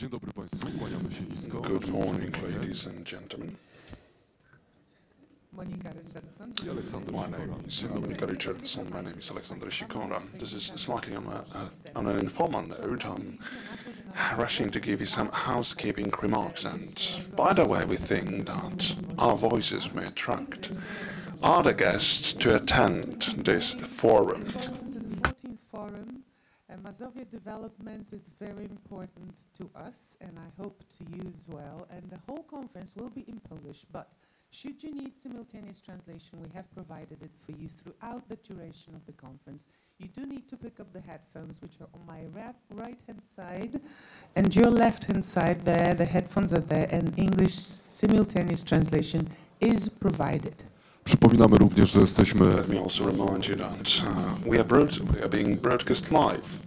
Dzień dobry Państwu, kłaniamy się nisko. Good morning, ladies and gentlemen. My name is Monika Richardson. My name is Alexander Sikora. This is slightly on an informal note. I'm rushing to give you some housekeeping remarks. And by the way, we think that our voices may attract other guests to attend this forum. Mazovia Development is very important to us, and I hope to you as well. And the whole conference will be in Polish, but should you need simultaneous translation, we have provided it for you throughout the duration of the conference. You do need to pick up the headphones, which are on my right-hand side, and your left-hand side there, the headphones are there, and English simultaneous translation is provided. Przypominamy również, że jesteśmy... Let me also remind you that we are being broadcast live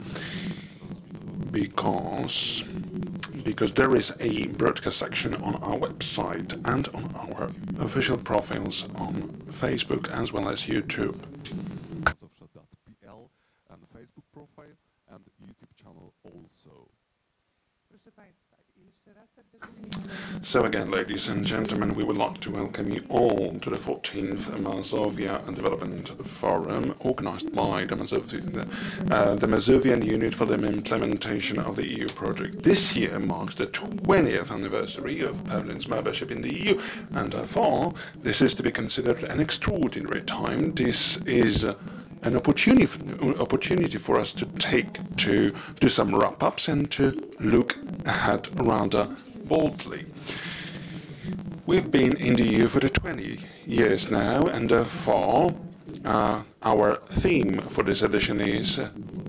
because there is a broadcast section on our website and on our official profiles on Facebook as well as YouTube. Mazowsza.pl and Facebook profile and YouTube channel also. So again, ladies and gentlemen, we would like to welcome you all to the 14th Mazovia Development Forum, organized by the Mazovian Unit for the Implementation of the EU project. This year marks the 20th anniversary of Poland's membership in the EU, and therefore this is to be considered an extraordinary time. This is an opportunity for us to do some wrap-ups and to look ahead rather boldly. We've been in the EU for 20 years now, and therefore our theme for this edition is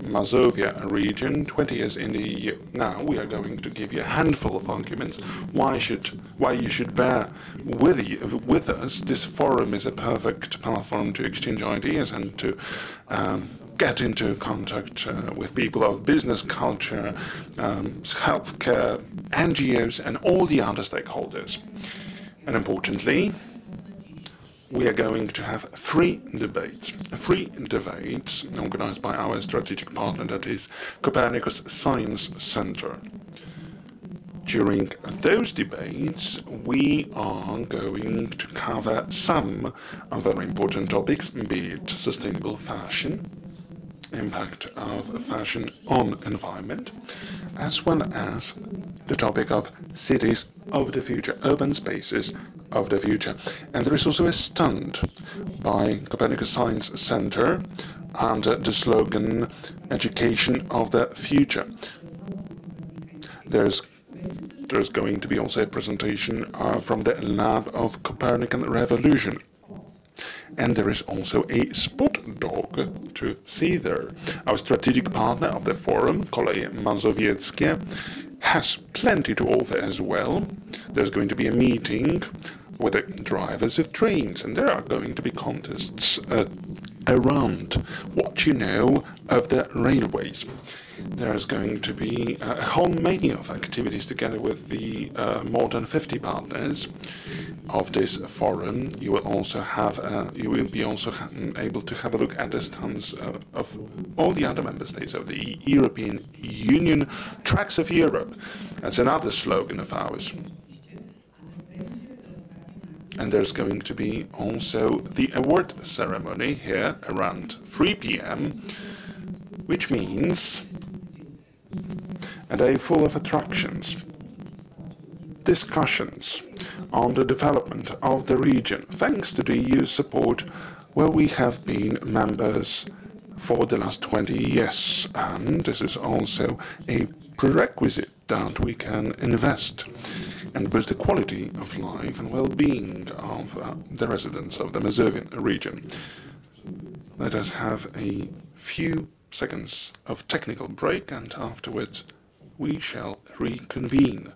Mazovia region, 20 years in the EU. Now we are going to give you a handful of arguments why you should bear with us. This forum is a perfect platform to exchange ideas and to get into contact with people of business, culture, healthcare, NGOs, and all the other stakeholders. And importantly, we are going to have three debates organized by our strategic partner, that is Copernicus Science Center. During those debates, we are going to cover some very important topics, be it sustainable fashion, impact of fashion on environment, as well as the topic of cities of the future, urban spaces of the future. And there is also a stand by Copernicus Science Center under the slogan Education of the Future. There's going to be also a presentation from the Lab of Copernican Revolution. And there is also a spot dog to see there. Our strategic partner of the forum, Koleje Mazowieckie, has plenty to offer as well. There's going to be a meeting with the drivers of trains, and there are going to be contests around what you know of the railways. There's going to be a whole many of activities together with the more than 50 partners of this forum. You will also be able to have a look at the stands of all the other member states of the European Union. Tracks of Europe. That's another slogan of ours. And there's going to be also the award ceremony here around 3 p.m., which means a day full of attractions, discussions on the development of the region, thanks to the EU support, where we have been members for the last 20 years. And this is also a prerequisite that we can invest and boost the quality of life and well-being of the residents of the Mazovian region. Let us have a few seconds of technical break, and afterwards we shall reconvene.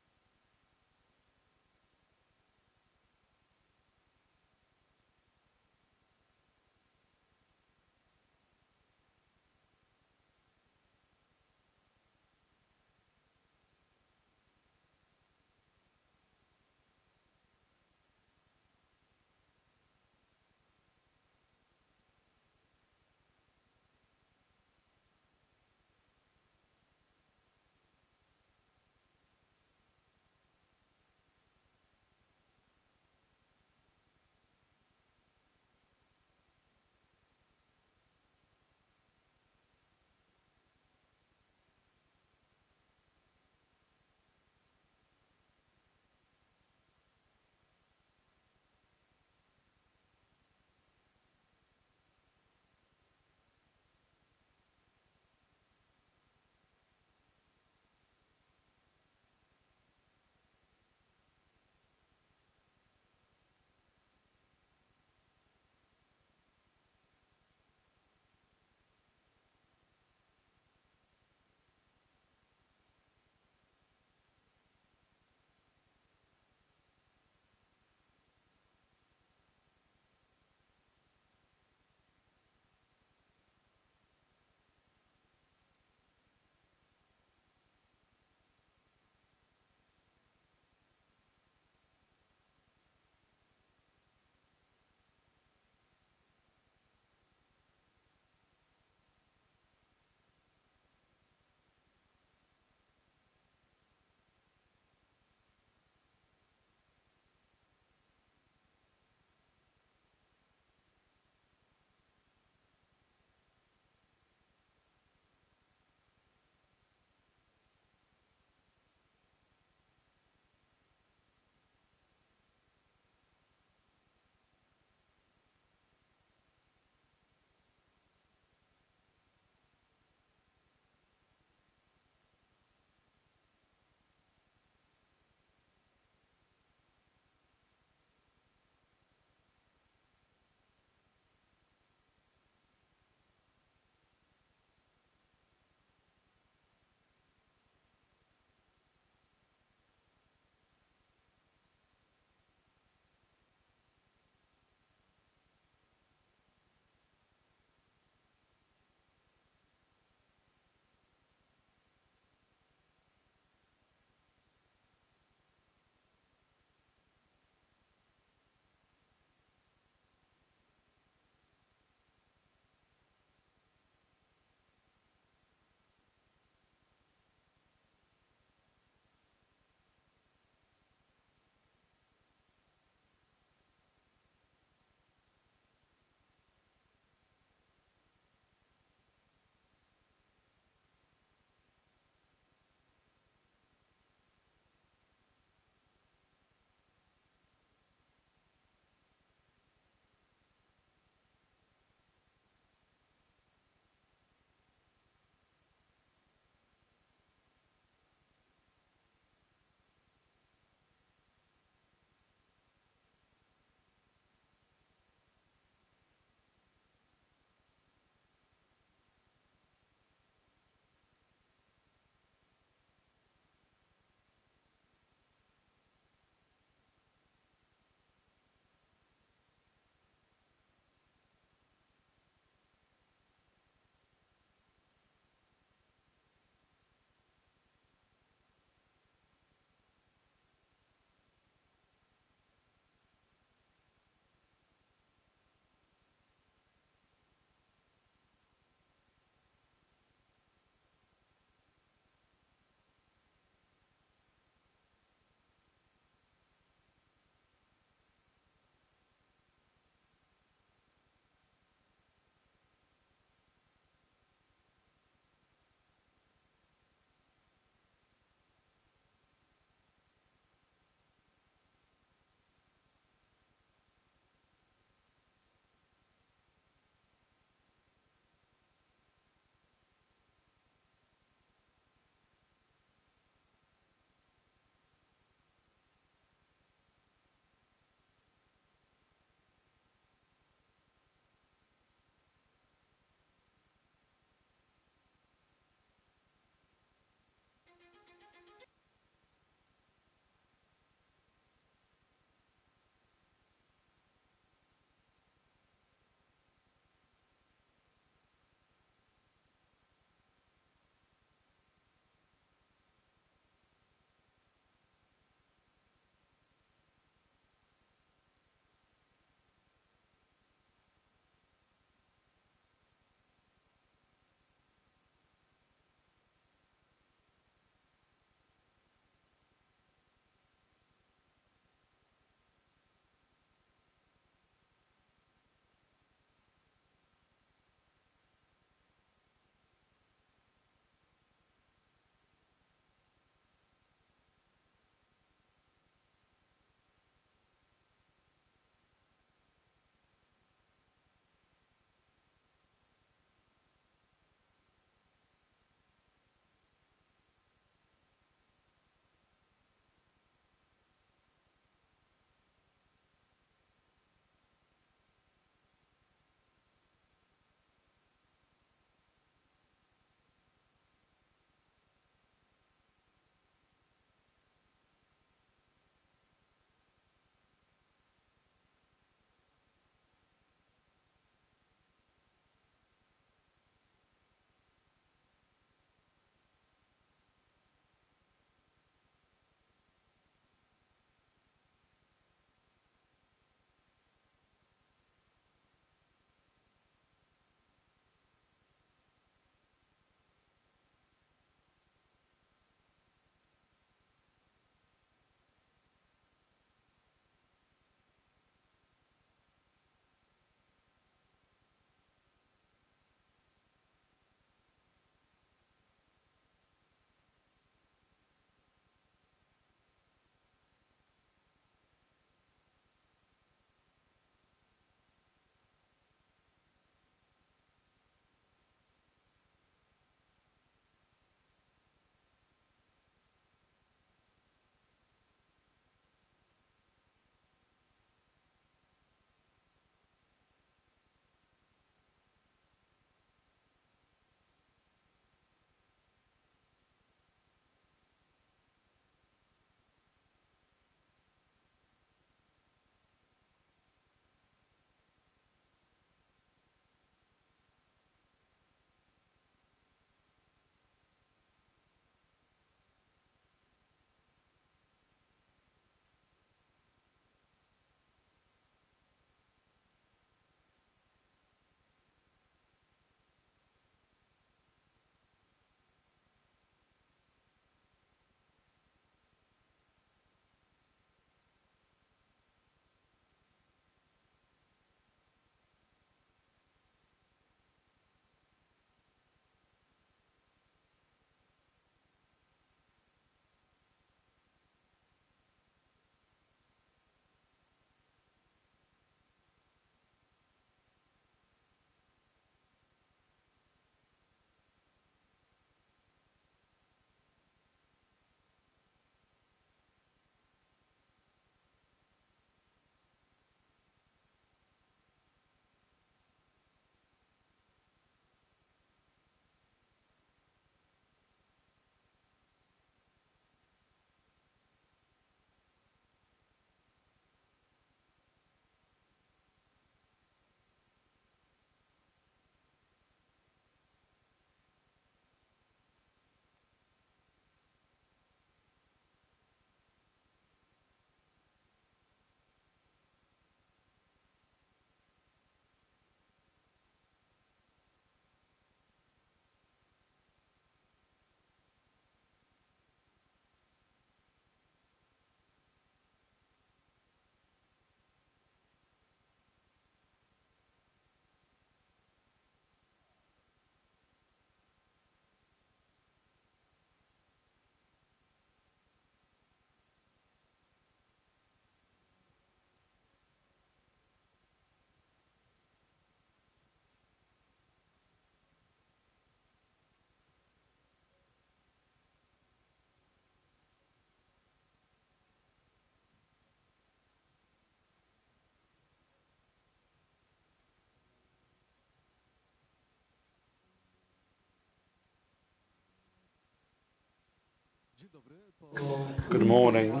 Good morning.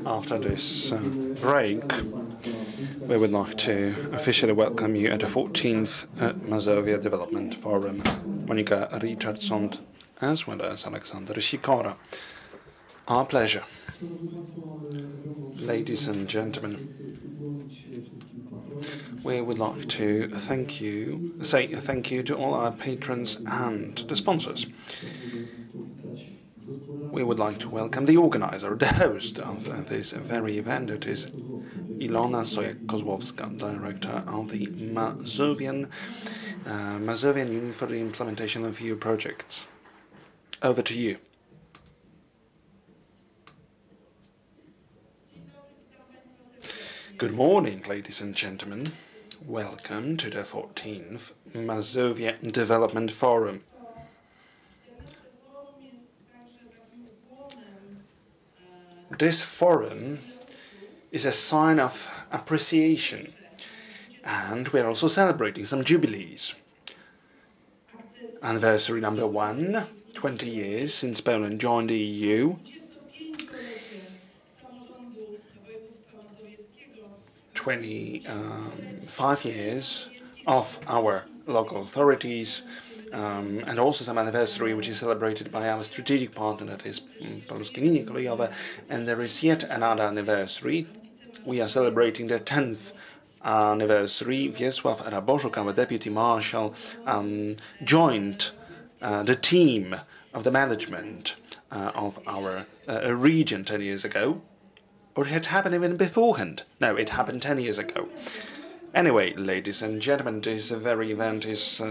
After this break, we would like to officially welcome you at the 14th Mazovia Development Forum. Monika Richardson, as well as Aleksander Sikora. Our pleasure. Ladies and gentlemen, we would like to say thank you to all our patrons and the sponsors. We would like to welcome the organizer, the host of this very event. It is Ilona Sojak-Kozłowska, director of the Mazovian Unit for the Implementation of EU projects. Over to you. Good morning, ladies and gentlemen. Welcome to the 14th Mazovia Development Forum. This forum is a sign of appreciation, and we are also celebrating some jubilees. Anniversary number 1, 20 years since Poland joined the EU. 25 years of our local authorities, and also some anniversary which is celebrated by our strategic partner, that is Polskie Linie Kolejowe, and there is yet another anniversary. We are celebrating the 10th anniversary. Wiesław Raboszuk, our deputy marshal, joined the team of the management of our region 10 years ago. Or it had happened even beforehand. No, it happened 10 years ago. Anyway, ladies and gentlemen, this very event is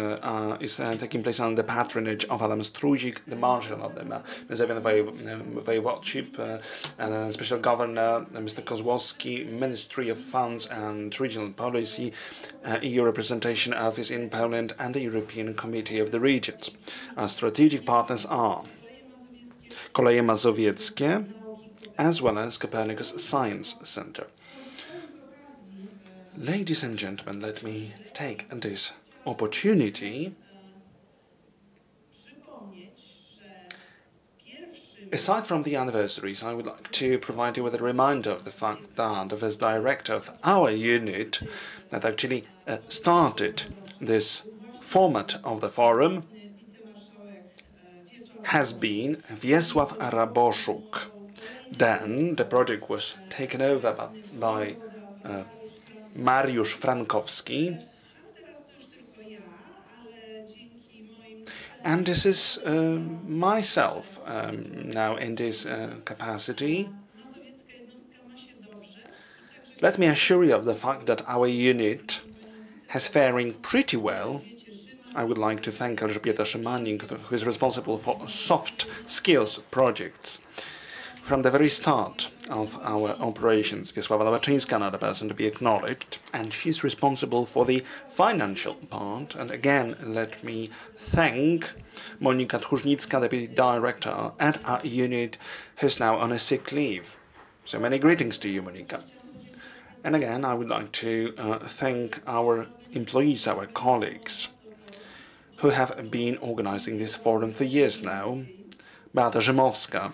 taking place under the patronage of Adam Struzik, the Marshal of the Mazovian Voivodeship, and Special Governor Mr. Kozłowski, Ministry of Funds and Regional Policy, EU Representation Office in Poland, and the European Committee of the Regions. Our strategic partners are Koleje Mazowieckie, as well as Copernicus Science Center. Ladies and gentlemen, let me take this opportunity. Aside from the anniversaries, I would like to provide you with a reminder of the fact that as director of our unit that actually started this format of the forum has been Wiesław Raboszuk. Then the project was taken over by Mariusz Frankowski, and this is myself now in this capacity. Let me assure you of the fact that our unit has faring pretty well. I would like to thank Elżbieta Szymanik, who is responsible for soft skills projects. From the very start of our operations, Wiesława Lawaczyńska, another person to be acknowledged, and she's responsible for the financial part. And again, let me thank Monika Tchórznicka, Deputy Director at our unit, who's now on a sick leave. So many greetings to you, Monika. And again, I would like to thank our employees, our colleagues, who have been organizing this forum for years now. Beata Rzymowska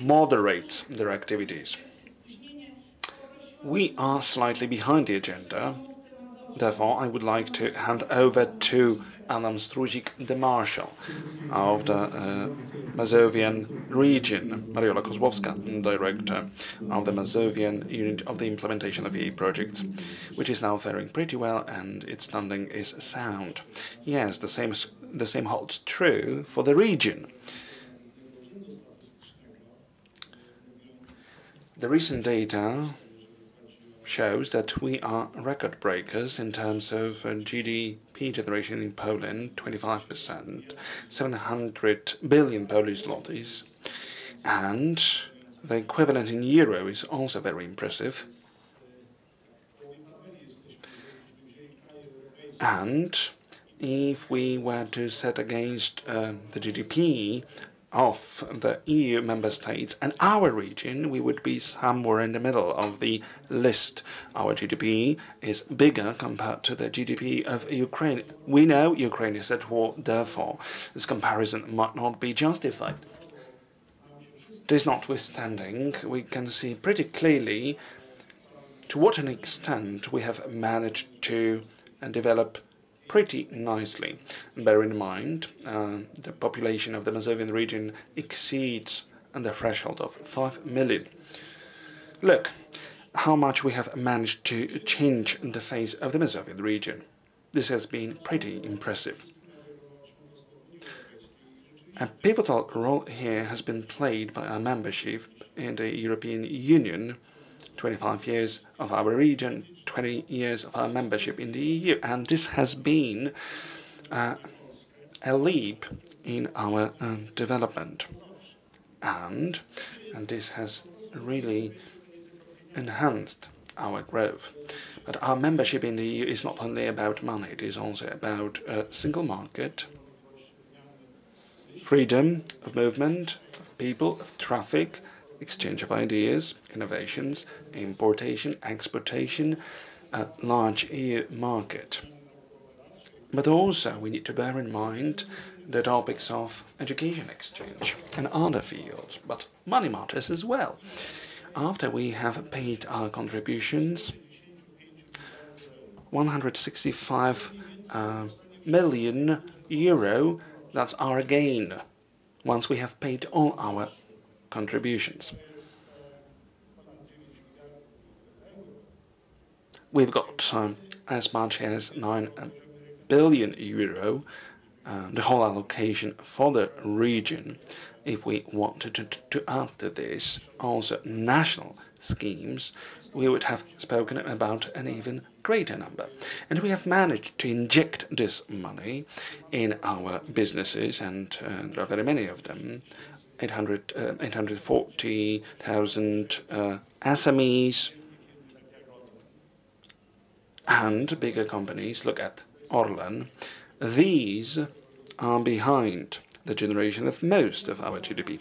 moderates their activities. We are slightly behind the agenda. Therefore, I would like to hand over to Adam Struzik, the Marshal of the Mazovian region, Mariola Kozłowska, Director of the Mazovian Unit of the Implementation of EU projects, which is now faring pretty well and its standing is sound. Yes, the same holds true for the region. The recent data shows that we are record breakers in terms of GDP generation in Poland, 25%, 700 billion Polish zlotys, and the equivalent in euro is also very impressive. And if we were to set against the GDP of the EU member states and our region, we would be somewhere in the middle of the list. Our GDP is bigger compared to the GDP of Ukraine. We know Ukraine is at war, therefore this comparison might not be justified. This notwithstanding, we can see pretty clearly to what an extent we have managed to develop pretty nicely. Bear in mind, the population of the Mazovian region exceeds the threshold of 5 million. Look how much we have managed to change the face of the Mazovian region. This has been pretty impressive. A pivotal role here has been played by our membership in the European Union, 25 years of our region, 20 years of our membership in the EU, and this has been a leap in our development. And this has really enhanced our growth. But our membership in the EU is not only about money, it is also about a single market, freedom of movement, of people, of traffic, exchange of ideas, innovations, importation, exportation, a large EU market. But also we need to bear in mind the topics of education exchange and other fields, but money matters as well. After we have paid our contributions, 165 million euro, that's our gain, once we have paid all our contributions. We've got as much as 9 billion euro, the whole allocation for the region. If we wanted to add to this also national schemes, we would have spoken about an even greater number. And we have managed to inject this money in our businesses, and there are very many of them, 840,000 SMEs and bigger companies. Look at Orlen. These are behind the generation of most of our GDP.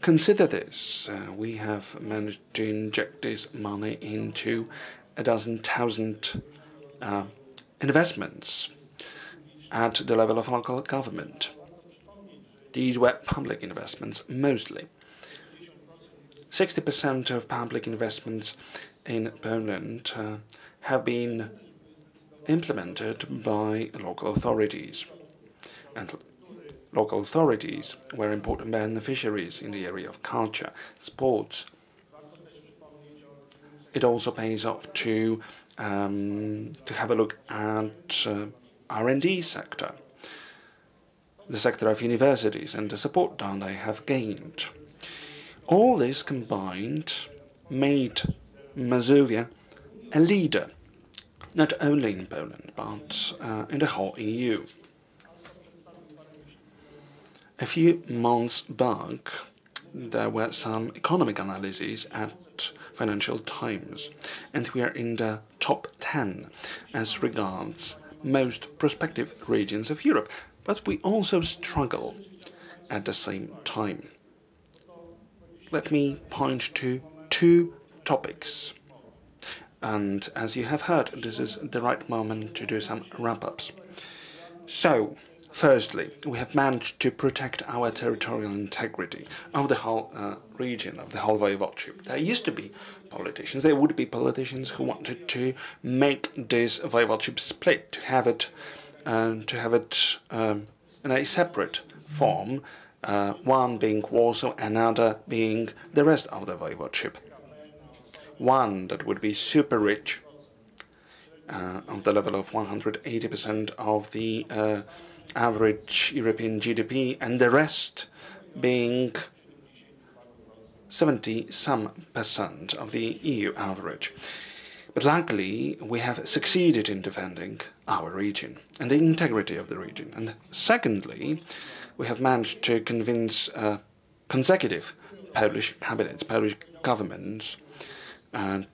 Consider this, we have managed to inject this money into 12,000 investments at the level of local government. These were public investments mostly. 60% of public investments in Poland have been implemented by local authorities. And local authorities were important beneficiaries in the area of culture, sports. It also pays off to have a look at R&D sector, the sector of universities, and the support that they have gained. All this combined made Mazovia a leader, not only in Poland, but in the whole EU. A few months back, there were some economic analyses at Financial Times, and we are in the top 10 as regards most prospective regions of Europe. But we also struggle at the same time. Let me point to 2 topics. And as you have heard, this is the right moment to do some wrap-ups. So, firstly, we have managed to protect our territorial integrity of the whole region, of the whole voivodeship. There used to be politicians, there would be politicians who wanted to make this voivodeship split, to have it in a separate form, one being Warsaw, another being the rest of the voivodeship. One that would be super rich, of the level of 180% of the average European GDP, and the rest being 70-some% of the EU average. But luckily, we have succeeded in defending our region and the integrity of the region. And secondly, we have managed to convince consecutive Polish cabinets, Polish governments,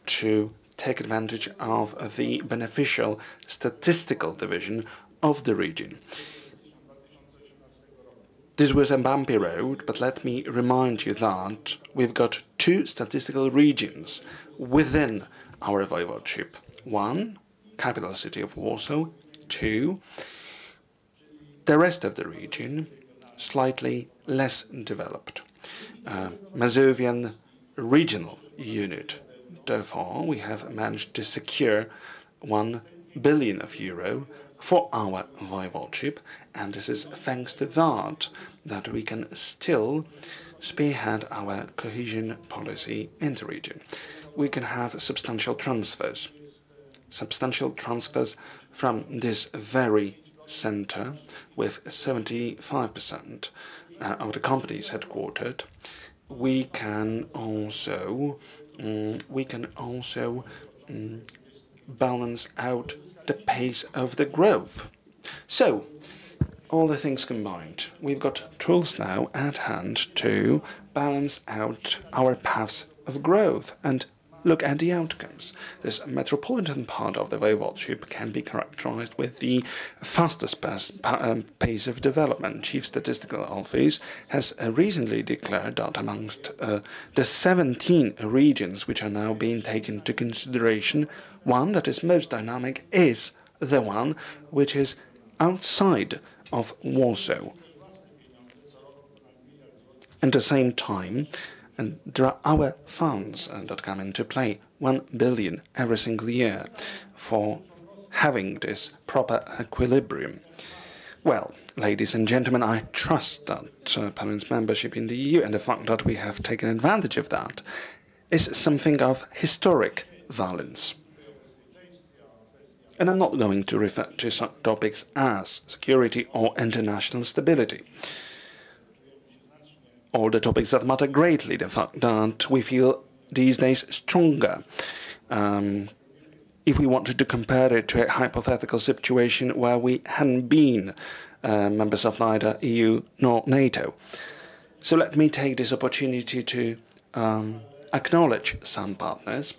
to take advantage of the beneficial statistical division of the region. This was a bumpy road, but let me remind you that we've got 2 statistical regions within our voivodeship. 1, capital city of Warsaw. 2, the rest of the region, slightly less developed. Mazovian regional unit. Therefore, we have managed to secure 1 billion euro for our voivodeship, and this is thanks to that we can still spearhead our cohesion policy in the region. We can have substantial transfers from this very center, with 75% of the companies headquartered. We can also balance out the pace of the growth. So, all the things combined, we've got tools now at hand to balance out our paths of growth and look at the outcomes. This metropolitan part of the voivodeship can be characterized with the fastest pace of development. Chief Statistical Office has recently declared that amongst the 17 regions which are now being taken into consideration, one that is most dynamic is the one which is outside of Warsaw. At the same time, and there are our funds that come into play, 1 billion every single year, for having this proper equilibrium. Well, ladies and gentlemen, I trust that Poland's membership in the EU and the fact that we have taken advantage of that is something of historic valence. And I'm not going to refer to such topics as security or international stability. All the topics that matter greatly, the fact that we feel these days stronger. If we wanted to compare it to a hypothetical situation where we hadn't been members of neither EU nor NATO. So let me take this opportunity to acknowledge some partners.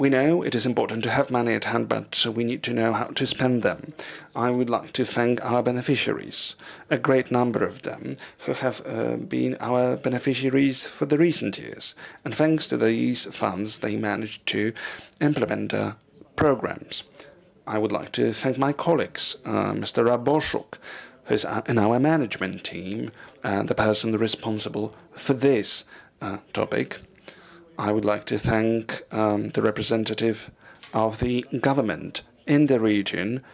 We know it is important to have money at hand, but we need to know how to spend them. I would like to thank our beneficiaries, a great number of them, who have been our beneficiaries for the recent years. And thanks to these funds, they managed to implement programs. I would like to thank my colleagues, Mr. Raboszuk, who is in our management team, the person responsible for this topic. I would like to thank the representative of the government in the region,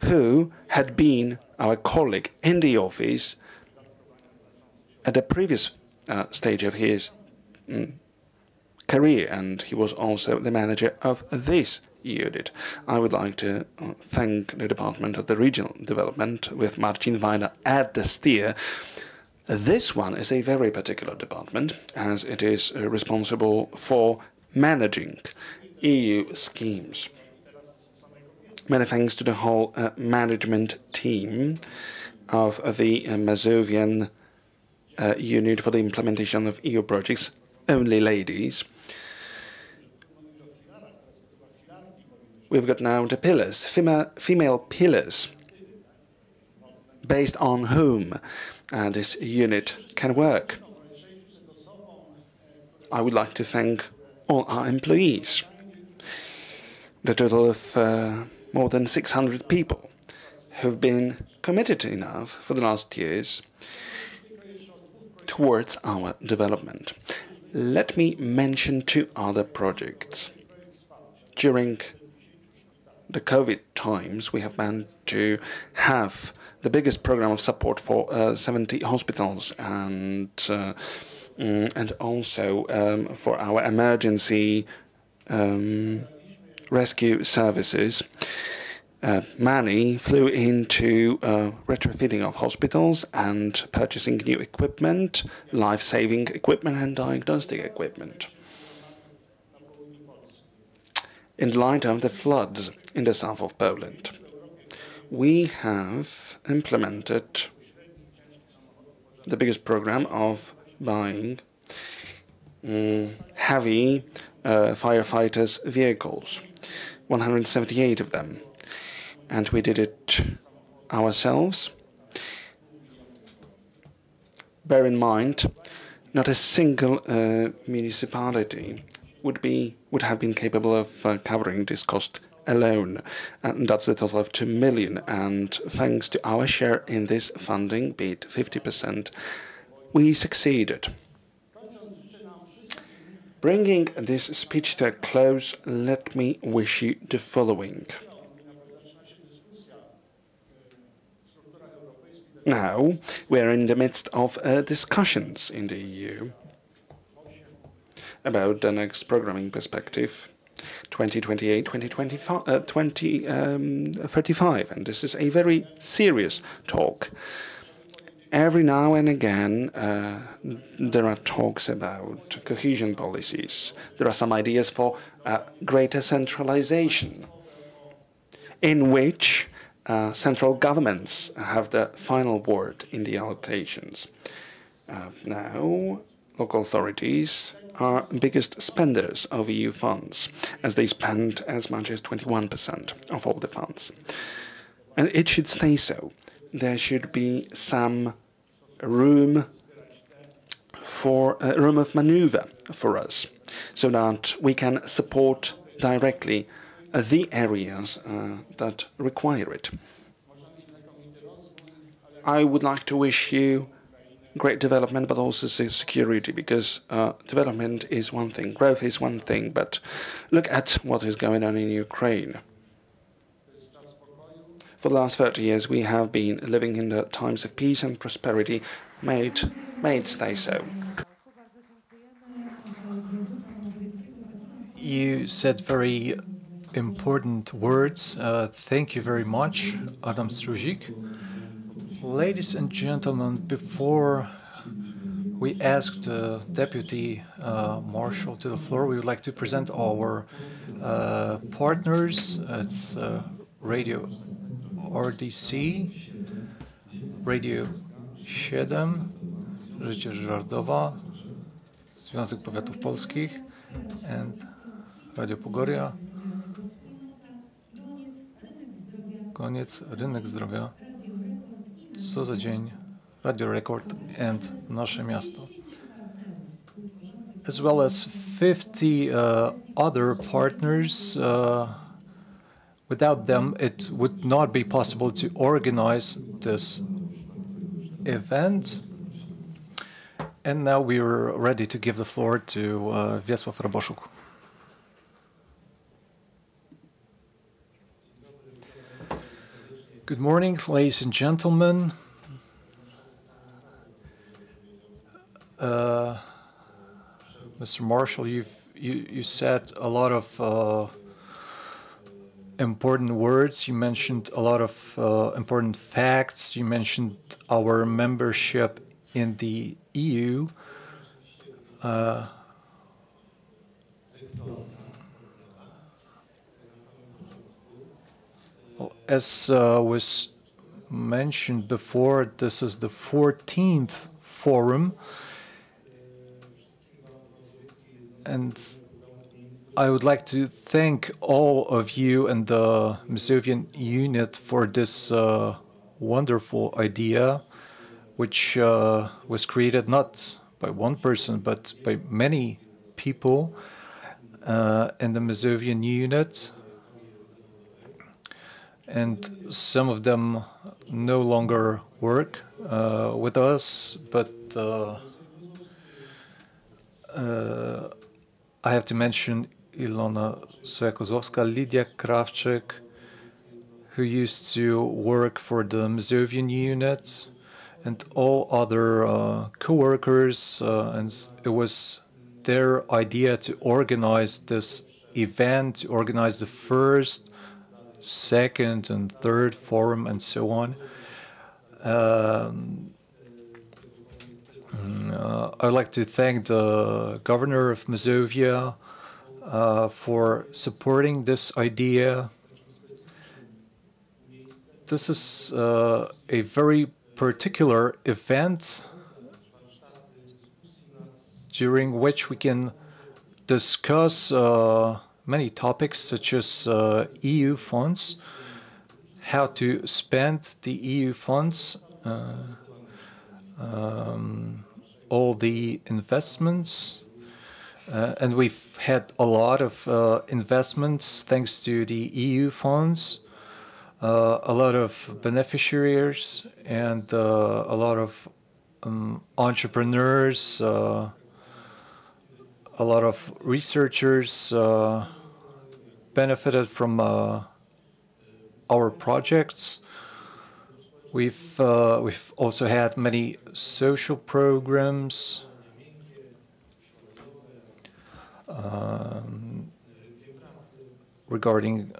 who had been our colleague in the office at the previous stage of his career, and he was also the manager of this unit. I would like to thank the Department of the Regional Development with Marcin Wajda at the steer. This one is a very particular department, as it is responsible for managing EU schemes. Many thanks to the whole management team of the Mazovian unit for the implementation of EU projects, only ladies. We've got now the pillars, female pillars, based on whom this unit can work. I would like to thank all our employees, the total of more than 600 people who've been committed enough for the last years towards our development. Let me mention 2 other projects. During the COVID times, we have managed to have the biggest program of support for 70 hospitals and also for our emergency rescue services. Money flew into retrofitting of hospitals and purchasing new equipment, life-saving equipment and diagnostic equipment. In light of the floods in the south of Poland, we have implemented the biggest program of buying heavy firefighters' vehicles, 178 of them. And we did it ourselves. bear in mind, not a single municipality would have been capable of covering this cost alone, and that's a total of 2 million. And thanks to our share in this funding, be it 50%, we succeeded. Bringing this speech to a close, let me wish you the following. Now, we are in the midst of discussions in the EU about the next programming perspective, 2028-2035, and this is a very serious talk. Every now and again, there are talks about cohesion policies. There are some ideas for greater centralization, in which central governments have the final word in the allocations. Now, local authorities are biggest spenders of EU funds, as they spend as much as 21% of all the funds. And it should stay so. There should be some room of maneuver for us, so that we can support directly the areas that require it. I would like to wish you great development, but also security, because development is one thing, growth is one thing, but look at what is going on in Ukraine. For the last 30 years, we have been living in the times of peace and prosperity. May it stay so. You said very important words. Thank you very much, Adam Struzik. Ladies and gentlemen, before we ask the Deputy Marshal to the floor, we would like to present our partners. It's Radio RDC, Radio 7, Życie Żardowa, Związek Powiatów Polskich, and Radio Pogoria. Koniec, Rynek Zdrowia, Co za dzień, Radio Record, and Nasze Miasto. As well as 50 other partners. Without them, it would not be possible to organize this event. And now we are ready to give the floor to Wiesław Raboszuk. Good morning, ladies and gentlemen. Mr. Marshall, you said a lot of important words. You mentioned a lot of important facts. You mentioned our membership in the EU. As was mentioned before, this is the 14th forum, and I would like to thank all of you and the Mazovian unit for this wonderful idea, which was created not by one person, but by many people in the Mazovian unit. And some of them no longer work with us, but I have to mention Ilona Soja-Kozłowska, Lydia Krawczyk, who used to work for the Mazovian unit, and all other co-workers, and it was their idea to organize this event, to organize the first, second, and third forum, and so on. I'd like to thank the governor of Mazovia for supporting this idea. This is a very particular event during which we can discuss many topics such as EU funds, how to spend the EU funds. all the investments. And we've had a lot of investments thanks to the EU funds, a lot of beneficiaries, and a lot of entrepreneurs, a lot of researchers benefited from our projects. We've also had many social programs. Regarding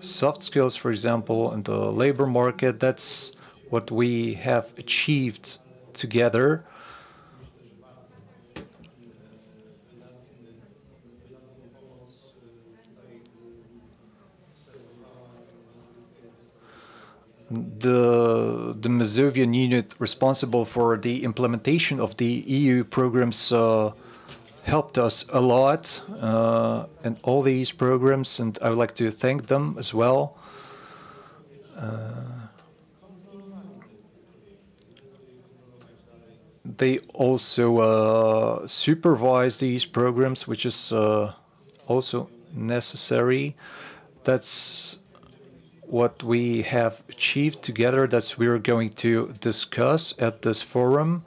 soft skills, for example, and the labor market, that's what we have achieved together. The Mazovian unit responsible for the implementation of the EU programs helped us a lot in all these programs, and I would like to thank them as well. They also supervise these programs, which is also necessary. That's what we have achieved together. That's we're going to discuss at this forum.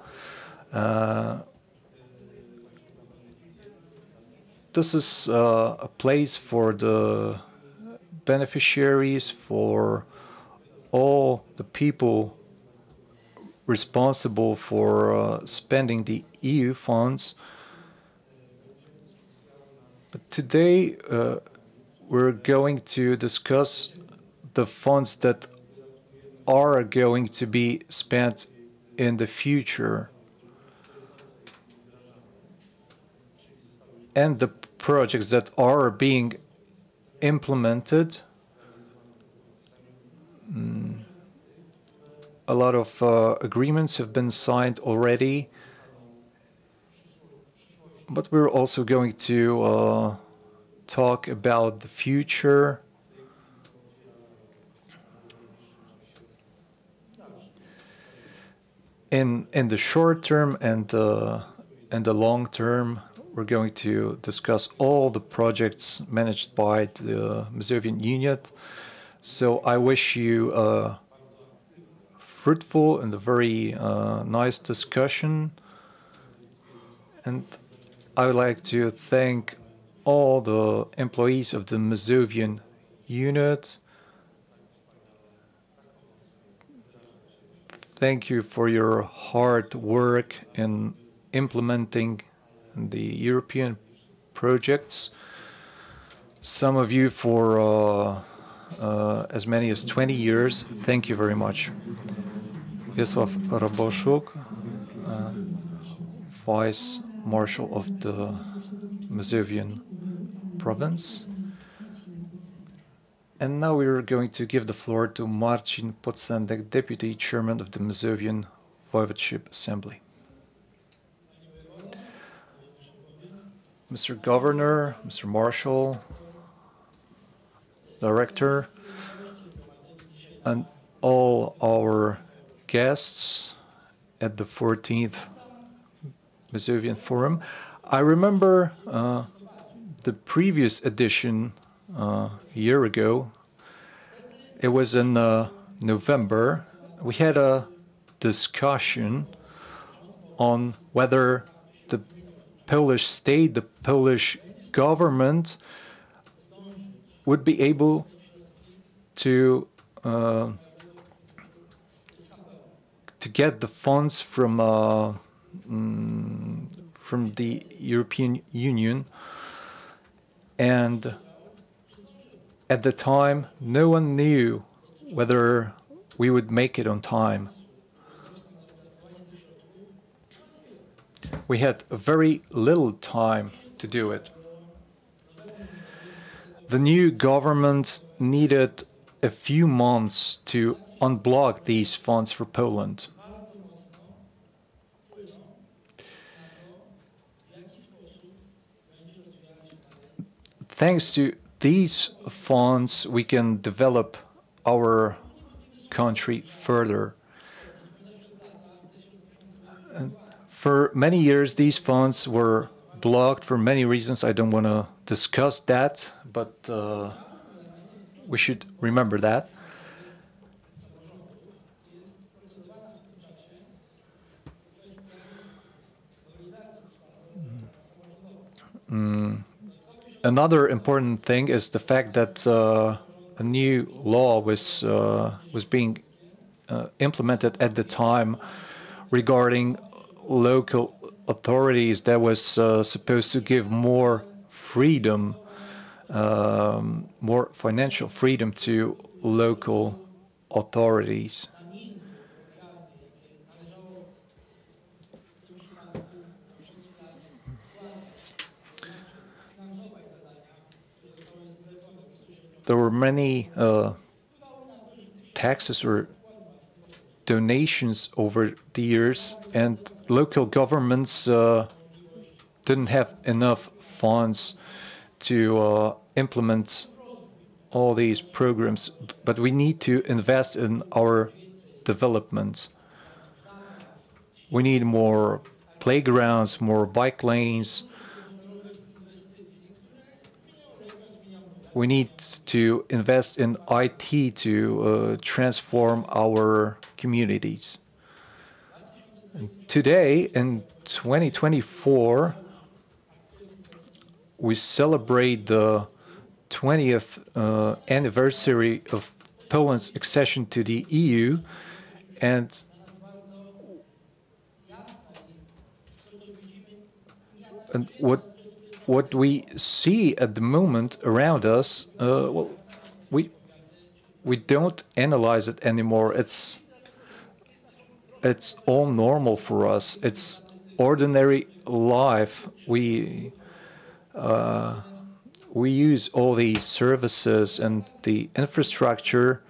This is a place for the beneficiaries, for all the people responsible for spending the EU funds. But today we're going to discuss the funds that are going to be spent in the future and the projects that are being implemented. A lot of agreements have been signed already, but we're also going to talk about the future. In the short term and the long term, we're going to discuss all the projects managed by the Mazovian unit. So I wish you a fruitful and a very nice discussion. And I would like to thank all the employees of the Mazovian unit. Thank you for your hard work in implementing the European projects. Some of you for as many as 20 years. Thank you very much. Wiesław Raboszuk, Vice Marshal of the Mazovian province. And now we are going to give the floor to Marcin Podsendek, Deputy Chairman of the Mazovian Voivodeship Assembly. Mr. Governor, Mr. Marshal, Director, and all our guests at the 14th Mazovian Forum. I remember the previous edition a year ago. It was in November. We had a discussion on whether the Polish state, the Polish government would be able to get the funds from the European Union, and at the time no one knew whether we would make it on time. We had very little time to do it. The new government needed a few months to unblock these funds for Poland. Thanks to these funds, we can develop our country further. For many years, these funds were blocked for many reasons. I don't want to discuss that, but we should remember that. Another important thing is the fact that a new law was being implemented at the time regarding local authorities that was supposed to give more freedom, more financial freedom to local authorities. There were many taxes or donations over the years, and local governments didn't have enough funds to implement all these programs. But we need to invest in our development. We need more playgrounds, more bike lanes. We need to invest in IT to transform our communities. And today, in 2024, we celebrate the 20th anniversary of Poland's accession to the EU, and what we see at the moment around us, well, we don't analyze it anymore. It's all normal for us. It's ordinary life. We use all these services and the infrastructure.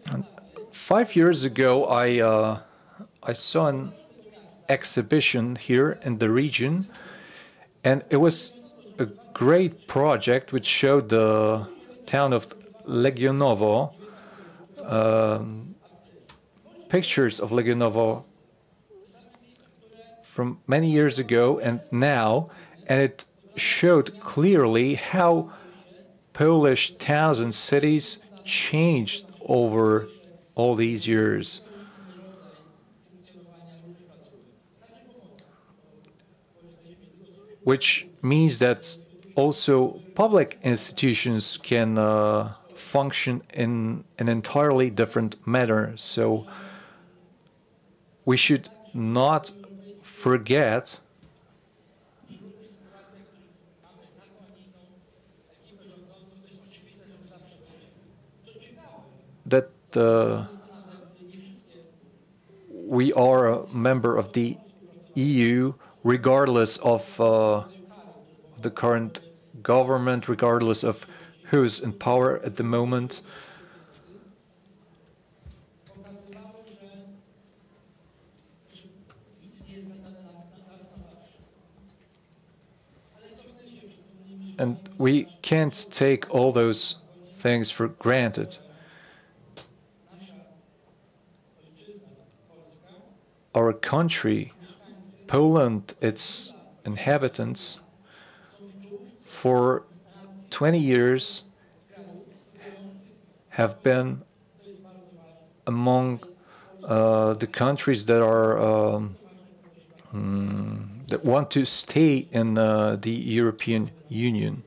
And 5 years ago, I saw an exhibition here in the region, and it was a great project which showed the town of Legionowo, pictures of Legionowo from many years ago and now, and it showed clearly how Polish towns and cities changed over all these years. Which means that also public institutions can function in an entirely different manner. So we should not forget that we are a member of the EU, regardless of the current government, regardless of who's in power at the moment. And we can't take all those things for granted. Our country, Poland, its inhabitants, for 20 years have been among the countries that are that want to stay in the European Union.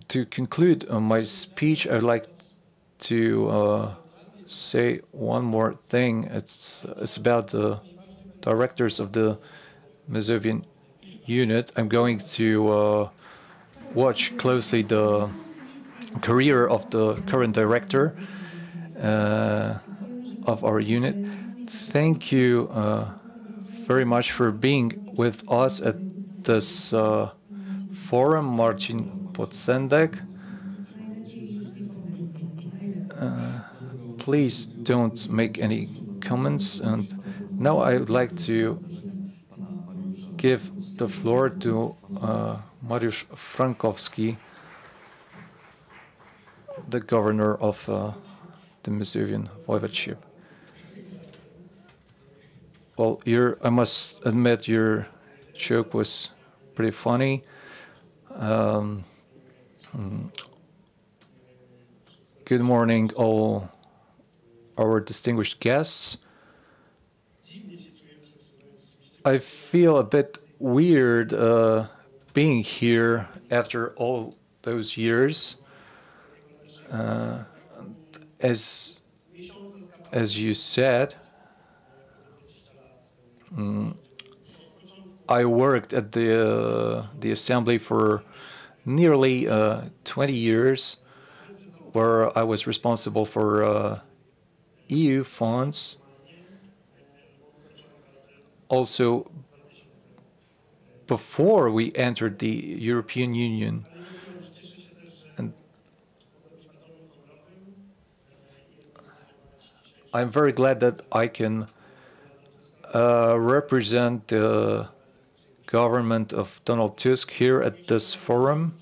To conclude my speech, I'd like to say one more thing. It's about the directors of the Mazovian unit. I'm going to watch closely the career of the current director of our unit. Thank you very much for being with us at this forum, Marcin Podsendek. Please don't make any comments. And now I would like to give the floor to Mariusz Frankowski the governor of the Mazovian voivodeship. Well, I must admit your joke was pretty funny. Good morning, all our distinguished guests. I feel a bit weird being here after all those years. As you said, I worked at the assembly for nearly 20 years, where I was responsible for EU funds. Also, before we entered the European Union, and I'm very glad that I can represent the government of Donald Tusk here at this forum.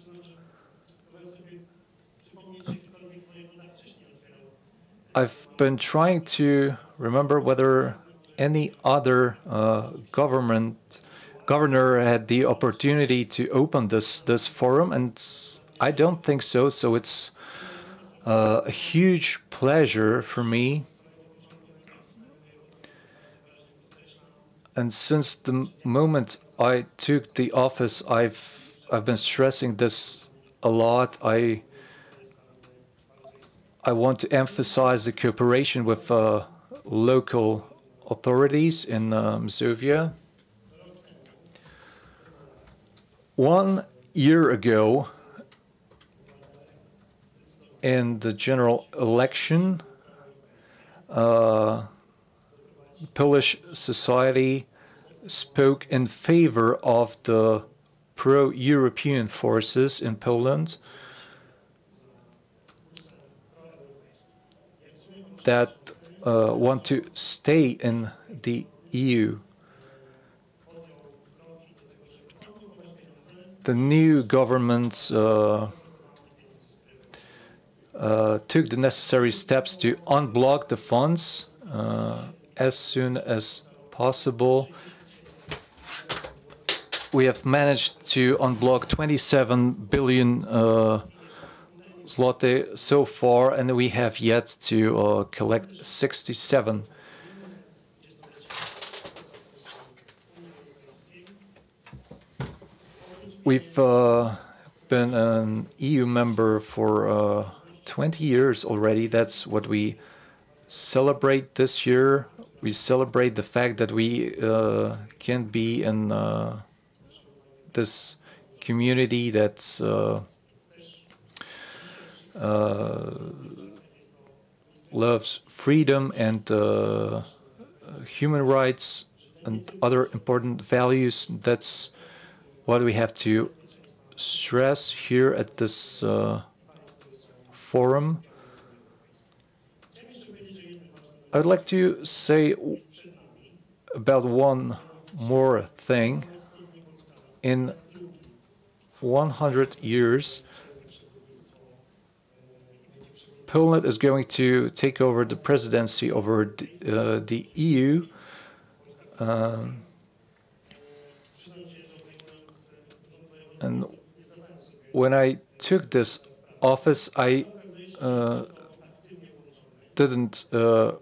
I've been trying to remember whether any other governor had the opportunity to open this forum, and I don't think so. So it's a huge pleasure for me. And since the moment I took the office, I've been stressing this a lot. I want to emphasize the cooperation with local authorities in Mazovia. 1 year ago, in the general election, Polish society spoke in favor of the pro-European forces in Poland that want to stay in the EU. The new government took the necessary steps to unblock the funds as soon as possible. We have managed to unblock 27 billion zloty so far, and we have yet to collect 67. We've been an EU member for 20 years already. That's what we celebrate this year. We celebrate the fact that we can be in this community that loves freedom and human rights and other important values. That's what we have to stress here at this forum. I'd like to say about one more thing. In 100 years, Poland is going to take over the presidency over the EU. And when I took this office, I didn't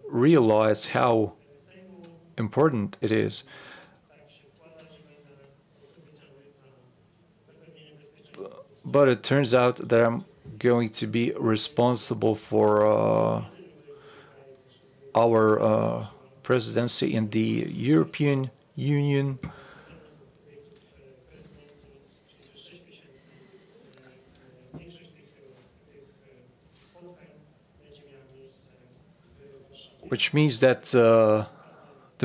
realize how important it is. But it turns out that I'm going to be responsible for our presidency in the European Union. Which means that the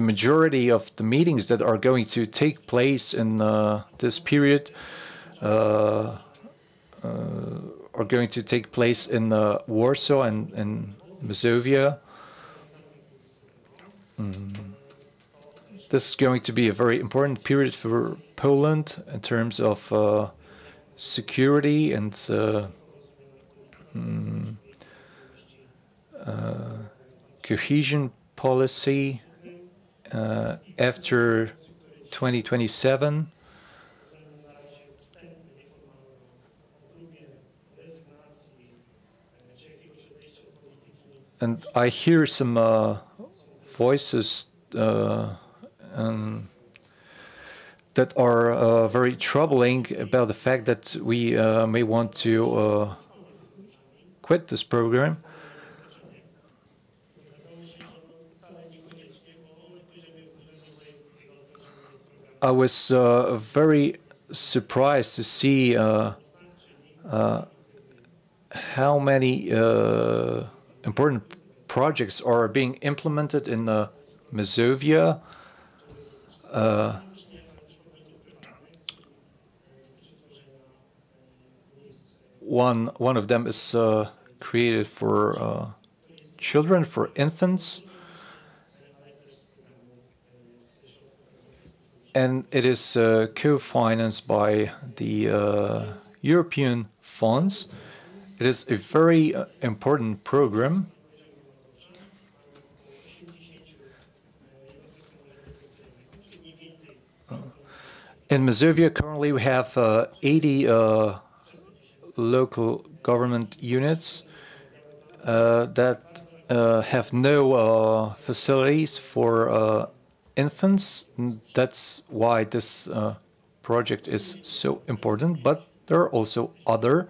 majority of the meetings that are going to take place in this period are going to take place in Warsaw and in Mazovia. This is going to be a very important period for Poland in terms of security and cohesion policy after 2027. And I hear some voices that are very troubling about the fact that we may want to quit this program. I was very surprised to see how many important projects are being implemented in Mazovia. One of them is created for children, for infants, and it is co-financed by the European funds. It is a very important program. In Mazovia, currently we have 80 local government units that have no facilities for infants. That's why this project is so important, but there are also other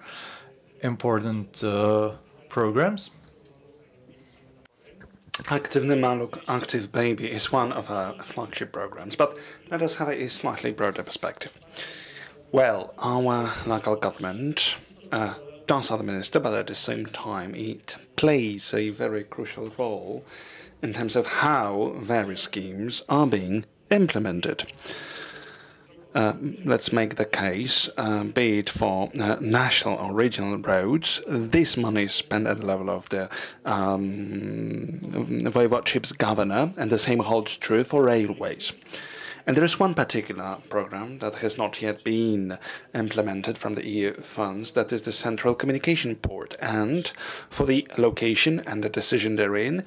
important programs. Aktywny Maluch, Active Baby is one of our flagship programs, but let us have a slightly broader perspective. Well, our local government does administer, but at the same time it plays a very crucial role in terms of how various schemes are being implemented. Let's make the case, be it for national or regional roads, this money is spent at the level of the voivodeship's governor, and the same holds true for railways. And there is one particular program that has not yet been implemented from the EU funds, that is the Central Communication Port. And for the location and the decision therein,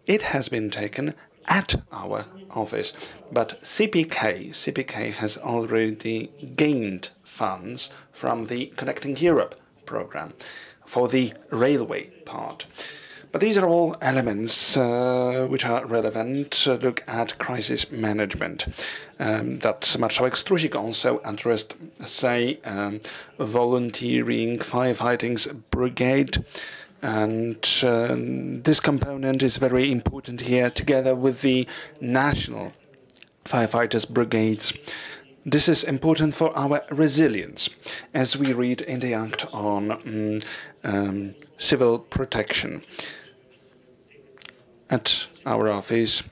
it has been taken at our office. But CPK has already gained funds from the Connecting Europe program for the railway part. But these are all elements which are relevant to look at crisis management. That Marszałek Strusik also addressed, say, volunteering firefighting brigade. And this component is very important here, together with the national firefighters brigades. This is important for our resilience, as we read in the Act on Civil Protection. At our office,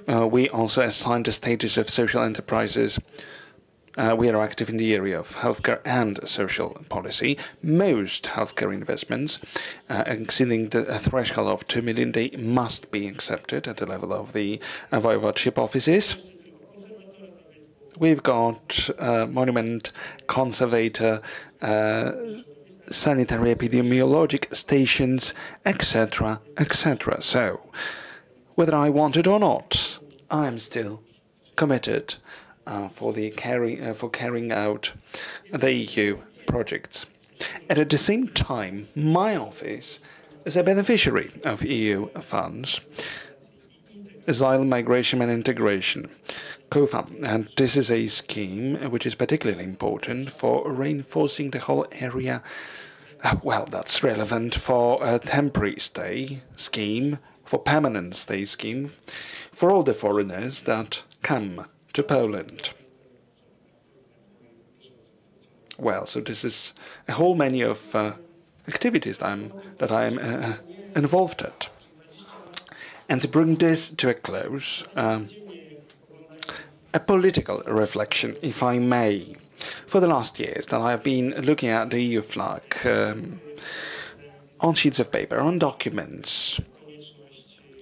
we also assign the status of social enterprises. We are active in the area of healthcare and social policy. Most healthcare investments exceeding the threshold of 2 million, they must be accepted at the level of the voivodeship offices. We've got monument conservator, sanitary epidemiologic stations, etc., etc. So, whether I want it or not, I'm still committed for carrying out the EU projects. And at the same time, my office is a beneficiary of EU funds, asylum, migration and integration, COFAM. And this is a scheme which is particularly important for reinforcing the whole area. Well, that's relevant for a temporary stay scheme, for permanent stay scheme, for all the foreigners that come to Poland. Well, so this is a whole menu of activities that I am involved at. And to bring this to a close, a political reflection, if I may. For the last years that I've been looking at the EU flag on sheets of paper, on documents,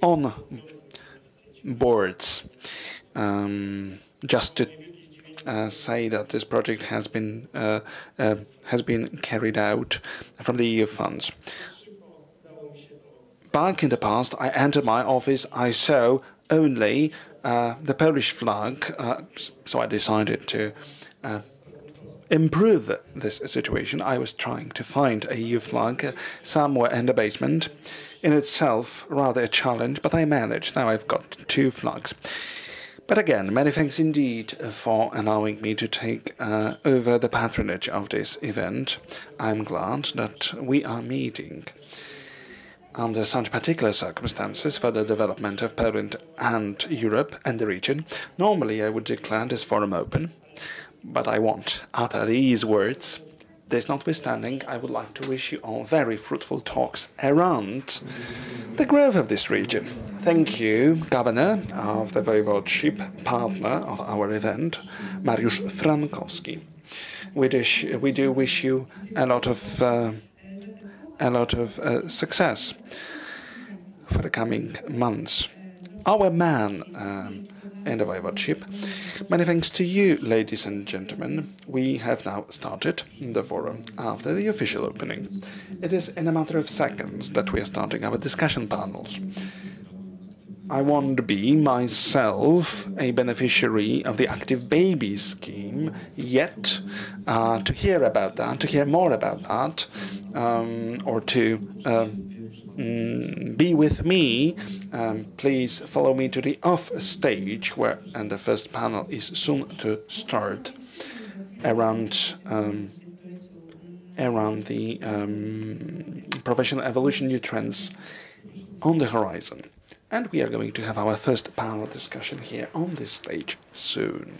on boards, just to say that this project has been carried out from the EU funds. Back in the past, I entered my office, I saw only the Polish flag, so I decided to improve this situation. I was trying to find a EU flag somewhere in the basement. In itself, rather a challenge, but I managed. Now I've got 2 flags. But again, many thanks indeed for allowing me to take over the patronage of this event. I'm glad that we are meeting under such particular circumstances for the development of Poland and Europe and the region. Normally I would declare this forum open, but I won't utter these words. This notwithstanding, I would like to wish you all very fruitful talks around the growth of this region. Thank you, Governor of the Voivodeship, partner of our event, Mariusz Frankowski. We do wish you a lot of success for the coming months. Our man in the Voivodeship. Many thanks to you, ladies and gentlemen. We have now started the forum after the official opening. It is in a matter of seconds that we are starting our discussion panels. I won't be myself a beneficiary of the Active Baby Scheme yet. To hear about that, to hear more about that, or to be with me, please follow me to the off stage, and the first panel is soon to start around the professional evolution, new trends on the horizon. And we are going to have our first panel discussion here on this stage soon.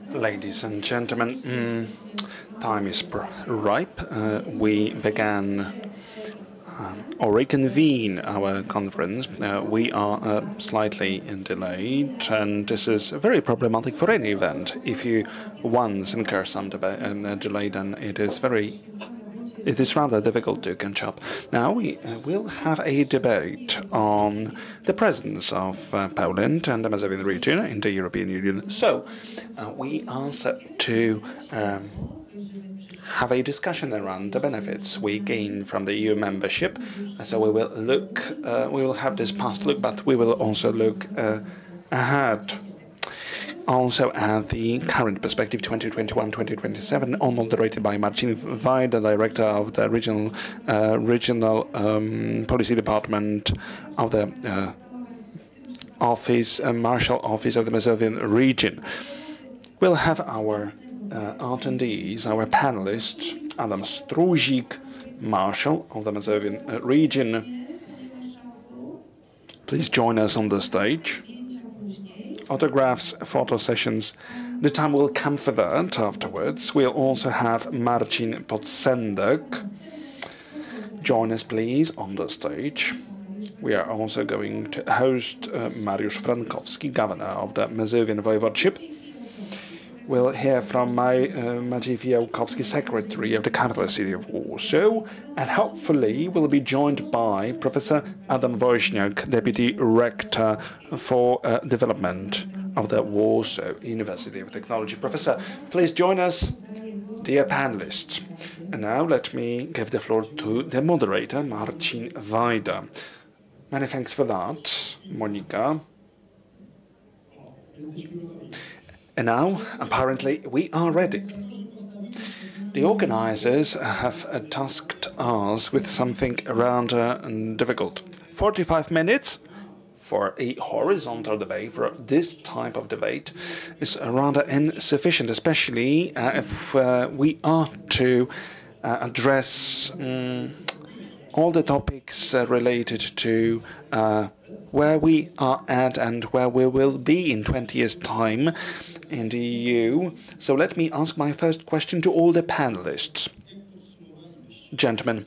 Ladies and gentlemen, time is ripe. We began or reconvene our conference. We are slightly delayed, and this is very problematic for any event. If you once incur some delay, then it is rather difficult to catch up. Now we will have a debate on the presence of Poland and the Mazovian region in the European Union. So we are set to have a discussion around the benefits we gain from the EU membership. So we will have this past look, but we will also look ahead. Also at the current perspective 2021-2027, all moderated by Marcin Wajda, director of the regional policy department of the Marshal Office of the Mazovian region. We'll have our attendees, our panelists, Adam Struzik, Marshal of the Mazovian region. Please join us on the stage. Autographs, photo sessions. The time will come for that afterwards. We'll also have Marcin Podsendek. Join us, please, on the stage. We are also going to host Mariusz Frankowski, governor of the Mazovian Voivodeship. We'll hear from Maciej Fiałkowski, secretary of the capital city of Warsaw, and hopefully we'll be joined by Professor Adam Woźniak, deputy rector for development of the Warsaw University of Technology. Professor, please join us, dear panelists. And now let me give the floor to the moderator, Marcin Wajda. Many thanks for that, Monika. And now, apparently, we are ready. The organizers have tasked us with something rather difficult. 45 minutes for a horizontal debate, for this type of debate, is rather insufficient, especially if we are to address all the topics related to where we are at and where we will be in 20 years' time in the EU. So let me ask my first question to all the panelists. Gentlemen,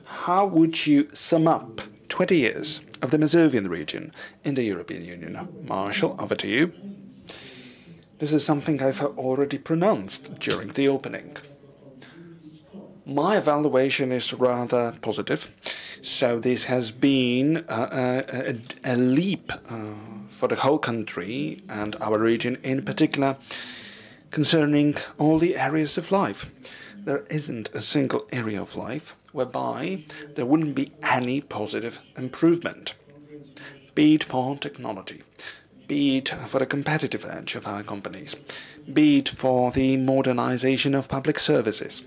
how would you sum up 20 years of the Mazovian region in the European Union? Marshal, over to you. This is something I've already pronounced during the opening. My evaluation is rather positive. So this has been a leap for the whole country and our region in particular concerning all the areas of life. There isn't a single area of life whereby there wouldn't be any positive improvement, be it for technology, be it for the competitive edge of our companies, be it for the modernization of public services.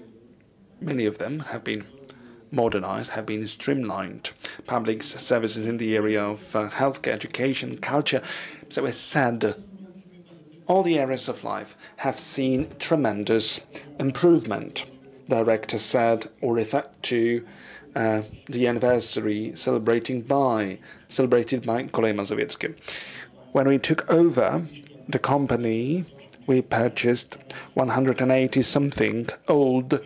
Many of them have been modernized, have been streamlined. Public services in the area of healthcare, education, culture. So as said, all the areas of life have seen tremendous improvement. Director said or referred to the anniversary celebrated by Koleje Mazowieckie. When we took over the company, we purchased 180 something old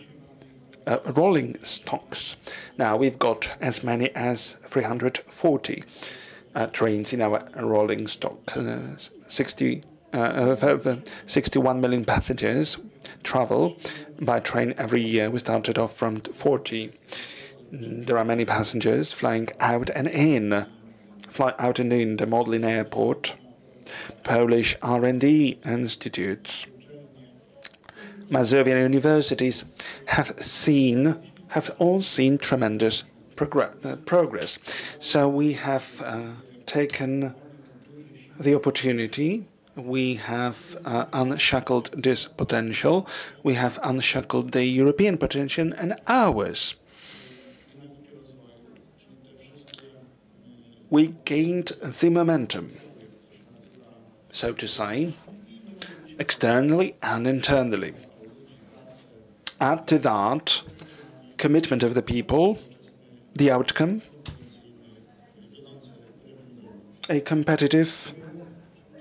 rolling stocks. Now we've got as many as 340 trains in our rolling stock. 61 million passengers travel by train every year. We started off from 40. There are many passengers flying out and in the Modlin Airport, Polish R&D institutes, Mazovian universities have all seen tremendous progress. So we have taken the opportunity. We have unshackled this potential. We have unshackled the European potential and ours. We gained the momentum, so to say, externally and internally. Add to that commitment of the people, the outcome, a competitive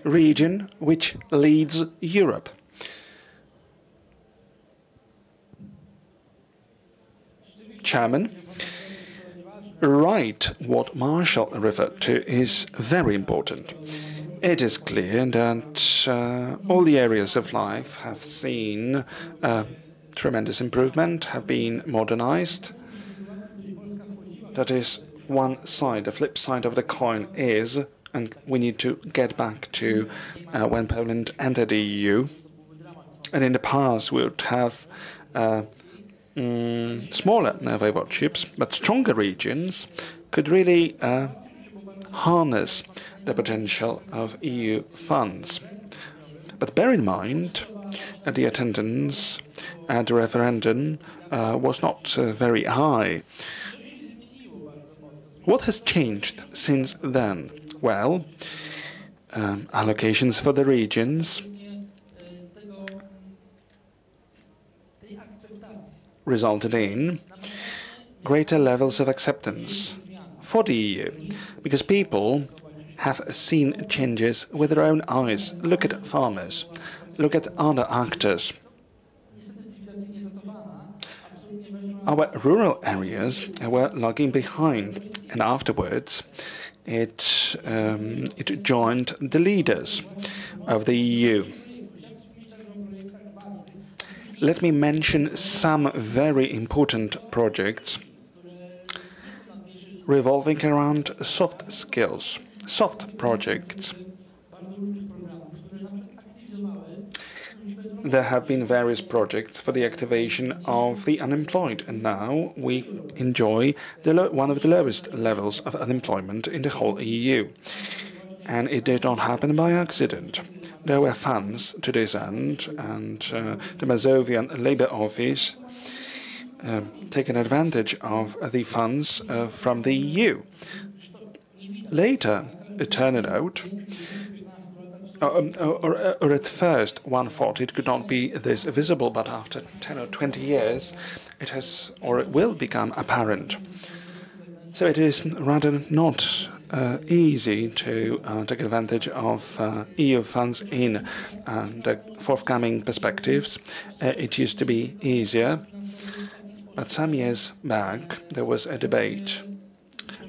region which leads Europe. Chairman, right, what Marshall referred to is very important. It is clear that all the areas of life have seen tremendous improvement, have been modernized. That is one side. The flip side of the coin is, and we need to get back to when Poland entered the EU, and in the past we would have smaller voivodeships, but stronger regions could really harness the potential of EU funds. But bear in mind, the attendance at the referendum was not very high. What has changed since then? Well, allocations for the regions resulted in greater levels of acceptance for the EU, because people have seen changes with their own eyes. Look at farmers, look at other actors. Our rural areas were lagging behind, and afterwards it joined the leaders of the EU. Let me mention some very important projects revolving around soft skills, soft projects. There have been various projects for the activation of the unemployed, and now we enjoy one of the lowest levels of unemployment in the whole EU. And it did not happen by accident. There were funds to this end, and the Mazovian Labour Office taken advantage of the funds from the EU. Later, it turned out, or at first one thought it could not be this visible, but after 10 or 20 years it has, or it will become apparent. So it is rather not easy to take advantage of EU funds in the forthcoming perspectives. It used to be easier, but some years back there was a debate,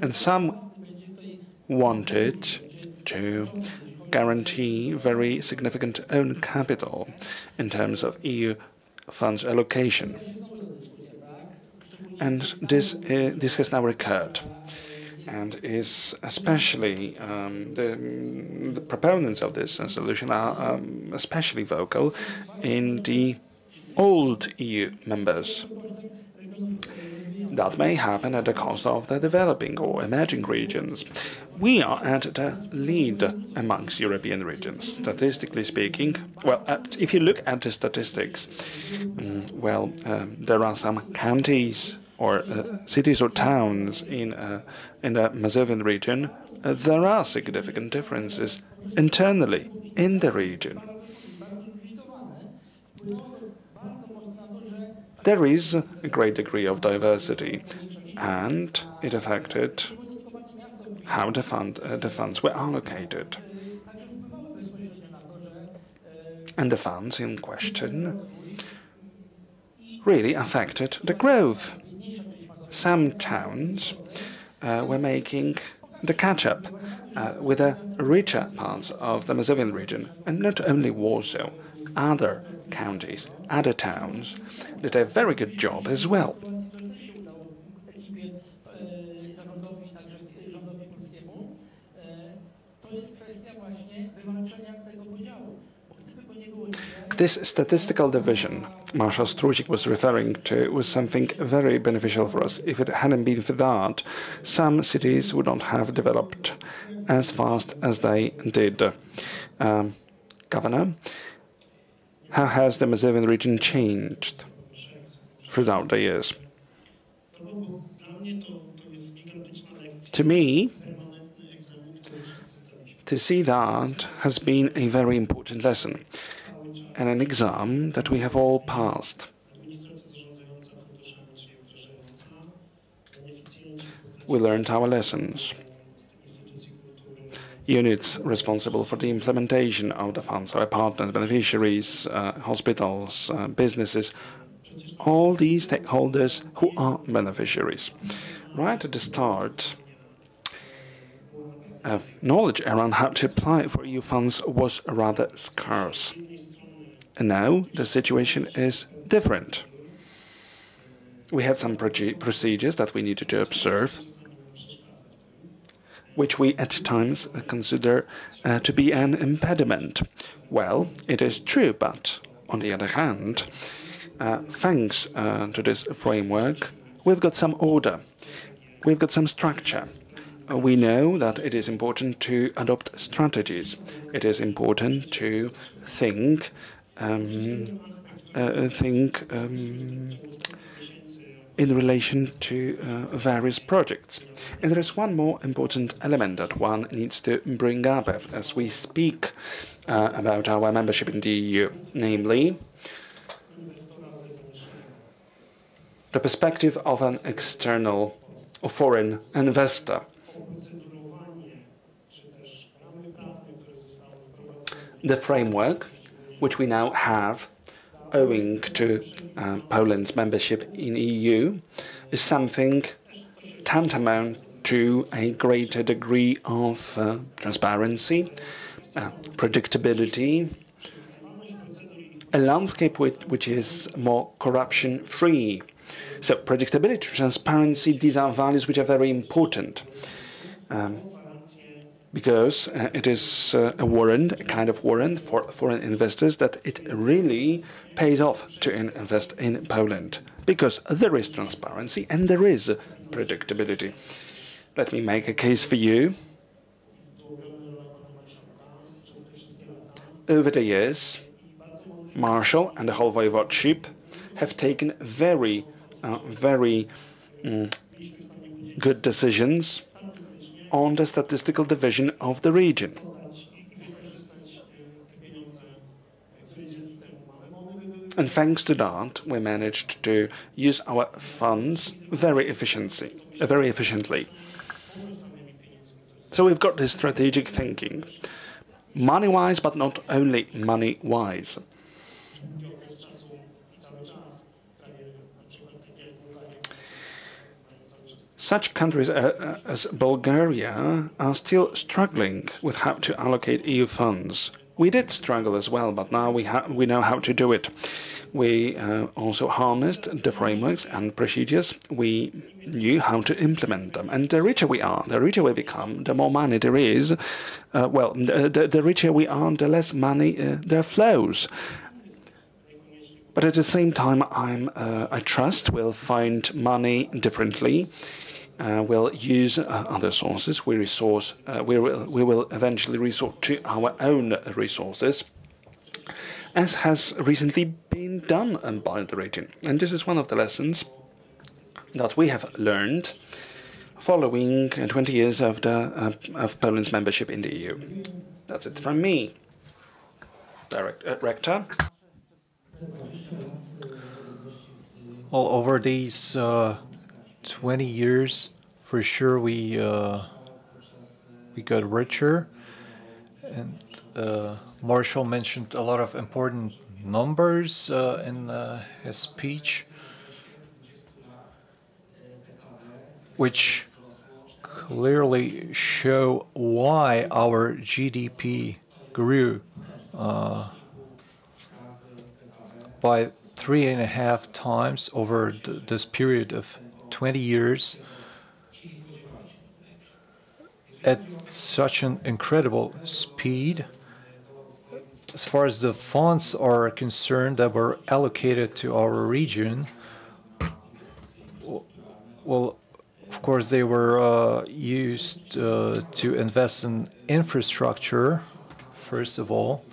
and some wanted to guarantee very significant own capital in terms of EU funds allocation. And this has now recurred, and is especially the proponents of this solution are especially vocal in the old EU members. That may happen at the cost of the developing or emerging regions. We are at the lead amongst European regions, statistically speaking. Well, if you look at the statistics, there are some counties or cities or towns in the Mazovian region. There are significant differences internally in the region. There is a great degree of diversity, and it affected how the funds were allocated. And the funds in question really affected the growth. Some towns were making the catch-up with the richer parts of the Mazovian region, and not only Warsaw, other counties, other towns did a very good job as well. This statistical division Marshal Struzik was referring to was something very beneficial for us. If it hadn't been for that, some cities would not have developed as fast as they did. Governor, how has the Mazovian region changed throughout the years? To me, to see that has been a very important lesson, and an exam that we have all passed. We learned our lessons. units responsible for the implementation of the funds, our partners, beneficiaries, hospitals, businesses, all these stakeholders who are beneficiaries. Right at the start, knowledge around how to apply for EU funds was rather scarce. And now the situation is different. We had some procedures that we needed to observe, which we at times consider to be an impediment. Well, it is true, but on the other hand, thanks to this framework, we've got some order, we've got some structure. We know that it is important to adopt strategies. It is important to think in relation to various projects. And there is one more important element that one needs to bring up as we speak about our membership in the EU, namely the perspective of an external or foreign investor. The framework, which we now have, owing to Poland's membership in EU, is something tantamount to a greater degree of transparency, predictability, a landscape which is more corruption-free. So predictability, transparency, these are values which are very important. Because it is a warrant, a kind of warrant for foreign investors that it really pays off to invest in Poland. Because there is transparency and there is predictability. Let me make a case for you. Over the years, Marshall and the whole voivodeship have taken very good decisions on the statistical division of the region. And thanks to that, we managed to use our funds very efficiently. So we've got this strategic thinking, money-wise, but not only money-wise. Such countries as Bulgaria are still struggling with how to allocate EU funds. We did struggle as well, but now we know how to do it. We also harnessed the frameworks and procedures. We knew how to implement them. And the richer we are, the richer we become, the more money there is. The richer we are, the less money there flows. But at the same time, I trust we'll find money differently. We'll use other sources. We will eventually resort to our own resources, as has recently been done by the region. And this is one of the lessons that we have learned following 20 years of Poland's membership in the EU. That's it from me. Rector. Well, over these 20 years, for sure, we got richer, and Marshall mentioned a lot of important numbers in his speech, which clearly show why our GDP grew by 3.5 times over this period of 20 years at such an incredible speed. As far as the funds are concerned that were allocated to our region, well, of course, they were used to invest in infrastructure, first of all,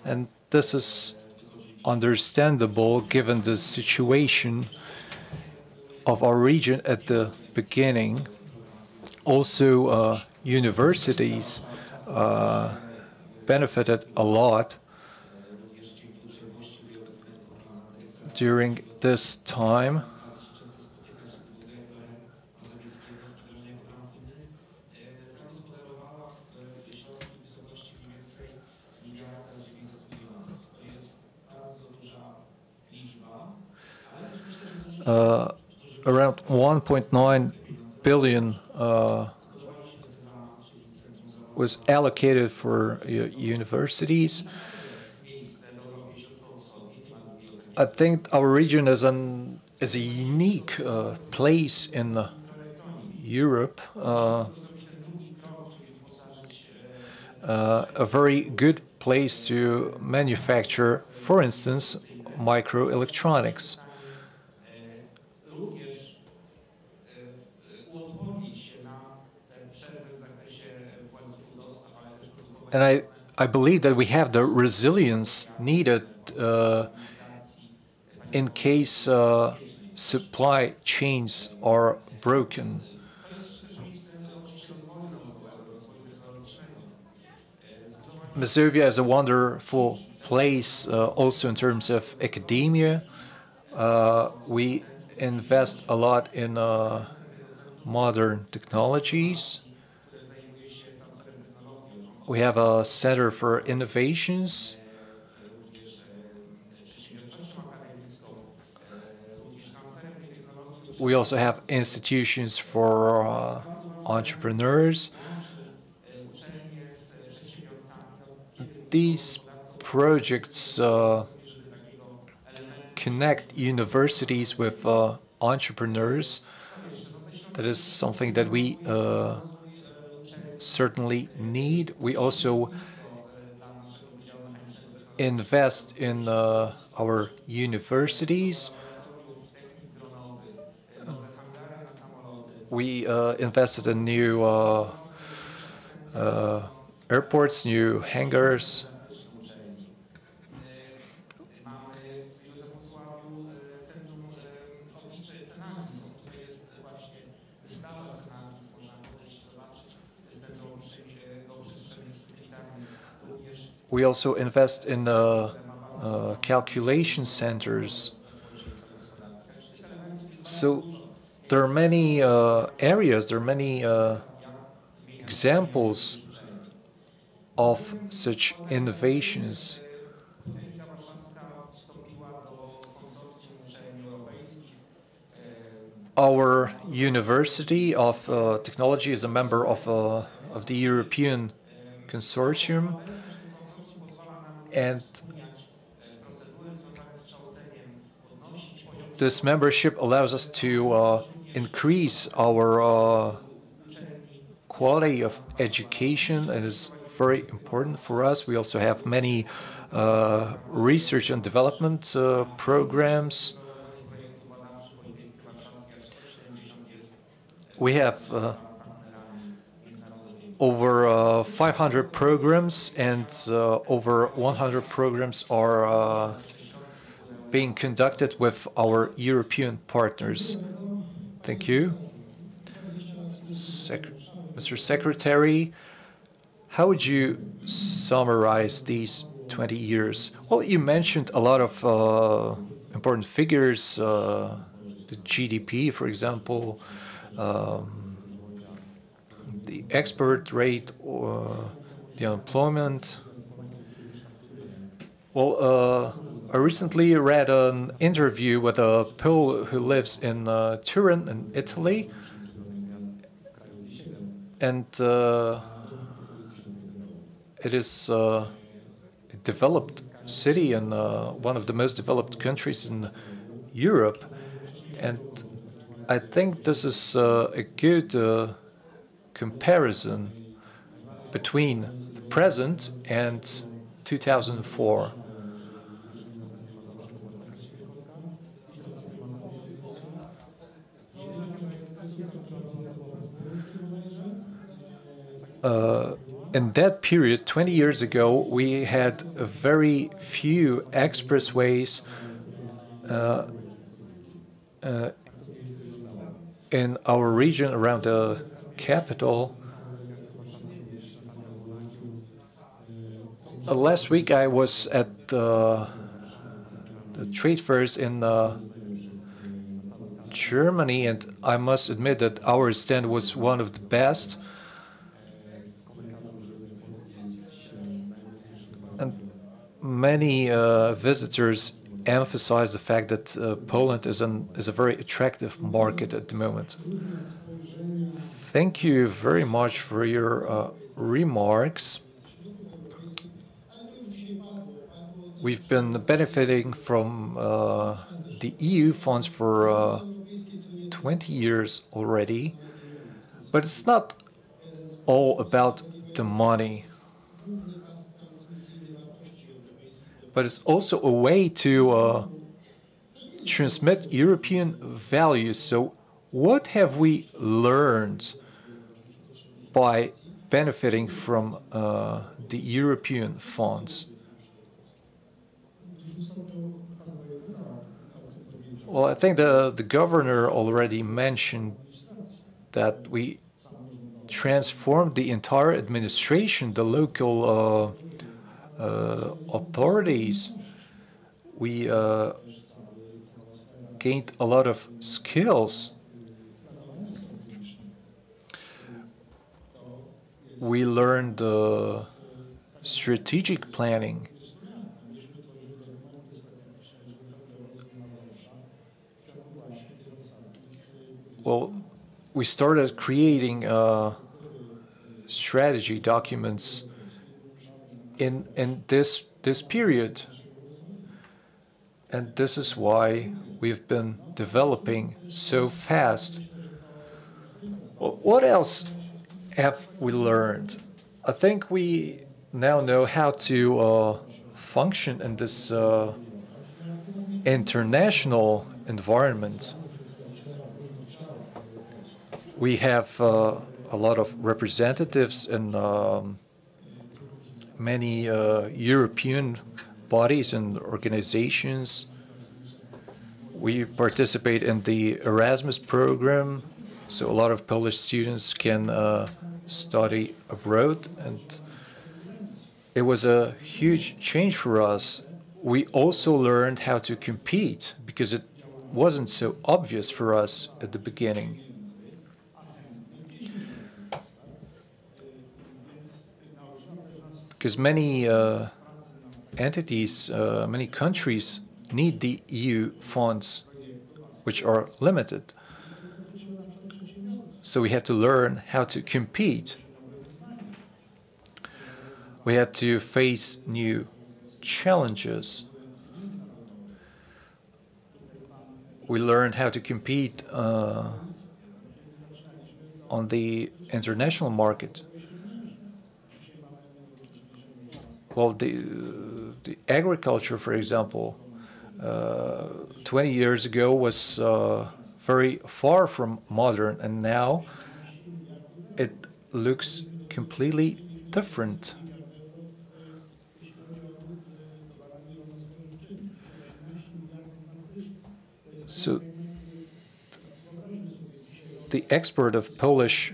and this is understandable given the situation of our region at the beginning. Also, universities benefited a lot during this time. around 1.9 billion was allocated for universities. I think our region is a unique place in Europe, a very good place to manufacture, for instance, microelectronics. And I believe that we have the resilience needed in case supply chains are broken. Mazovia is a wonderful place also in terms of academia. We invest a lot in modern technologies. We have a Center for Innovations. We also have institutions for entrepreneurs. These projects connect universities with entrepreneurs. That is something that we certainly need. We also invest in our universities. We invested in new airports, new hangars. We also invest in calculation centers. So there are many areas, there are many examples of such innovations. Our University of Technology is a member of the European Consortium, and this membership allows us to increase our quality of education, and is very important for us. We also have many research and development programs. We have over 500 programs, and over 100 programs are being conducted with our European partners. Thank you. Mr. Secretary, how would you summarize these 20 years? Well, you mentioned a lot of important figures, the GDP, for example, the export rate, or the unemployment. Well, I recently read an interview with a Pole who lives in Turin, in Italy, and it is a developed city in one of the most developed countries in Europe, and I think this is a good comparison between the present and 2004. In that period, 20 years ago, we had very few expressways in our region around the capital. Last week I was at the trade fairs in Germany, and I must admit that our stand was one of the best. And many visitors emphasize the fact that Poland is a very attractive market at the moment. Thank you very much for your remarks. We've been benefiting from the EU funds for 20 years already, but it's not all about the money. But it's also a way to transmit European values. So what have we learned by benefiting from the European funds? Well, I think the governor already mentioned that we transformed the entire administration, the local authorities. We gained a lot of skills. We learned strategic planning. Well, we started creating strategy documents in this period, and this is why we've been developing so fast. Well, what else have we learned? I think we now know how to function in this international environment. We have a lot of representatives in many European bodies and organizations. We participate in the Erasmus program, so a lot of Polish students can study abroad, and it was a huge change for us. We also learned how to compete because it wasn't so obvious for us at the beginning. Because many entities, many countries need the EU funds, which are limited. So we had to learn how to compete. We had to face new challenges. We learned how to compete on the international market. Well, the agriculture, for example, 20 years ago was very far from modern, and now it looks completely different. So the export of Polish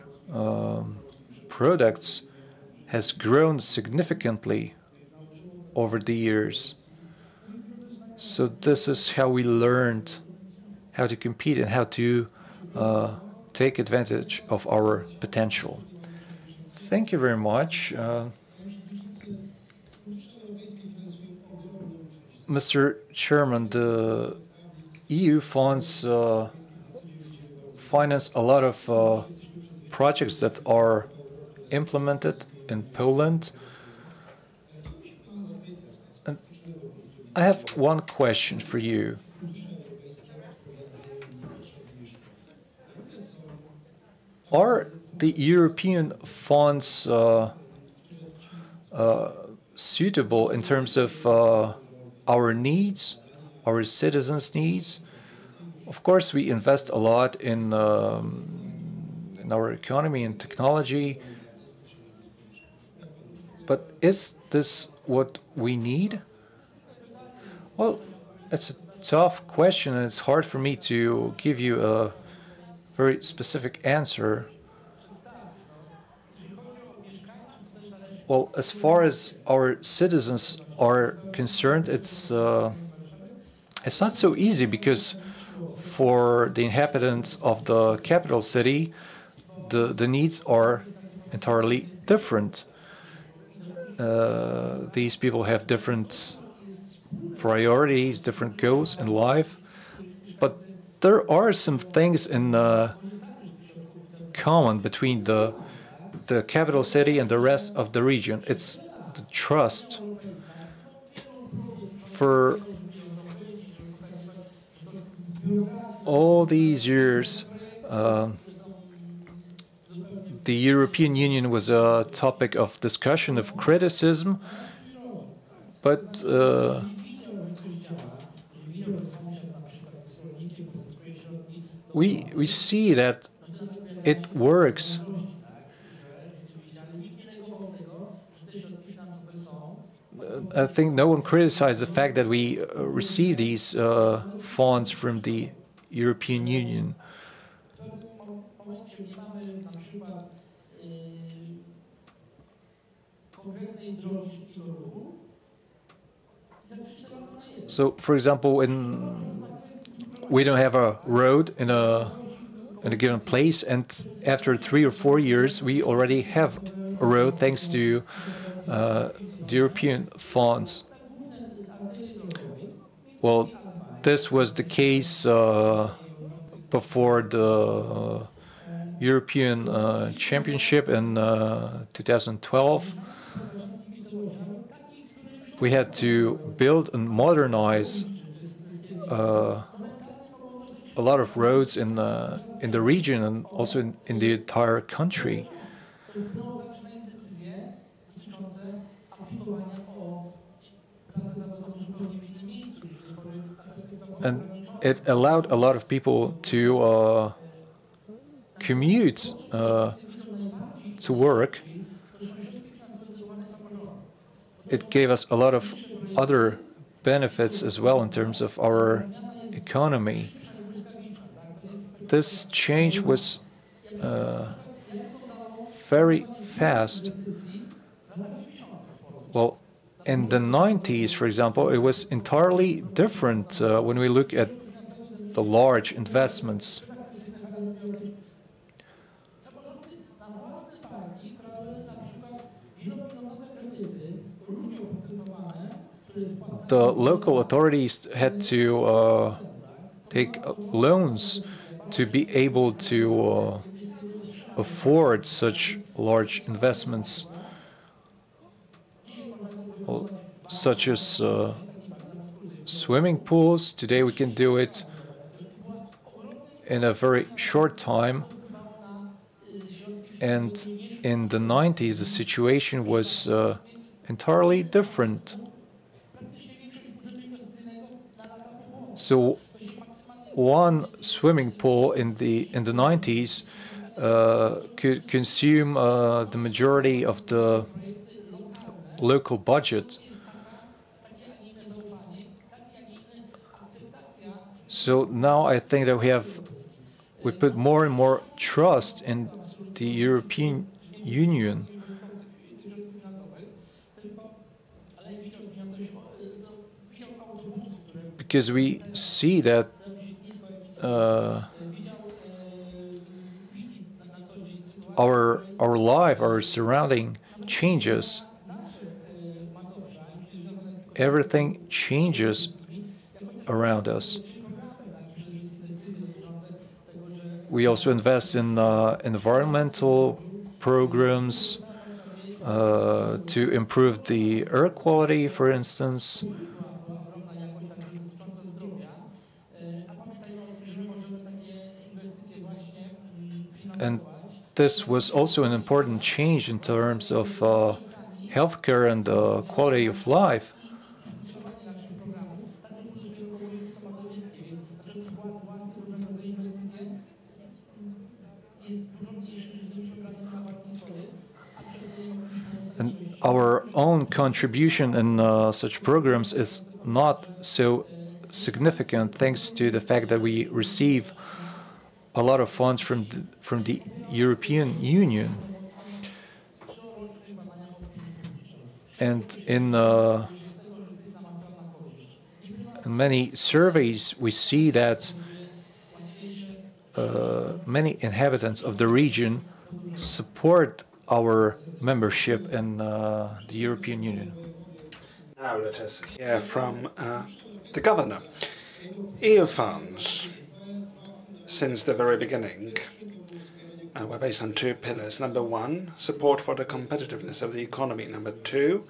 products has grown significantly over the years. So this is how we learned how to compete and how to take advantage of our potential. Thank you very much. Mr. Chairman, the EU funds finance a lot of projects that are implemented in Poland. And I have one question for you. Are the European funds suitable in terms of our needs, our citizens' needs? Of course, we invest a lot in our economy and technology, but is this what we need? Well, it's a tough question, and it's hard for me to give you a very specific answer. Well, as far as our citizens are concerned, it's not so easy, because for the inhabitants of the capital city, the needs are entirely different. These people have different priorities, different goals in life, but there are some things in common between the capital city and the rest of the region. It's the trust. For all these years, the European Union was a topic of discussion, of criticism, but we see that it works. I think no one criticized the fact that we receive these funds from the European Union. So, for example, we don't have a road in a given place, and after 3 or 4 years, we already have a road thanks to the European funds. Well, this was the case before the European Championship in 2012. We had to build and modernize a lot of roads in the region and also in the entire country. And it allowed a lot of people to commute to work. It gave us a lot of other benefits as well in terms of our economy. This change was very fast. Well, in the 90s, for example, it was entirely different when we look at the large investments. The local authorities had to take loans to be able to afford such large investments, such as swimming pools. Today we can do it in a very short time. And in the 90s, the situation was entirely different. So one swimming pool in the 90s could consume the majority of the local budget. So now I think that we put more and more trust in the European Union. Because we see that our life, our surrounding changes. Everything changes around us. We also invest in environmental programs to improve the air quality, for instance. And this was also an important change in terms of healthcare and quality of life. And our own contribution in such programs is not so significant, thanks to the fact that we receive a lot of funds from the European Union. And in many surveys, we see that many inhabitants of the region support our membership in the European Union. Now let us hear from the governor. EU funds, since the very beginning, were based on two pillars. Number one, support for the competitiveness of the economy. Number two,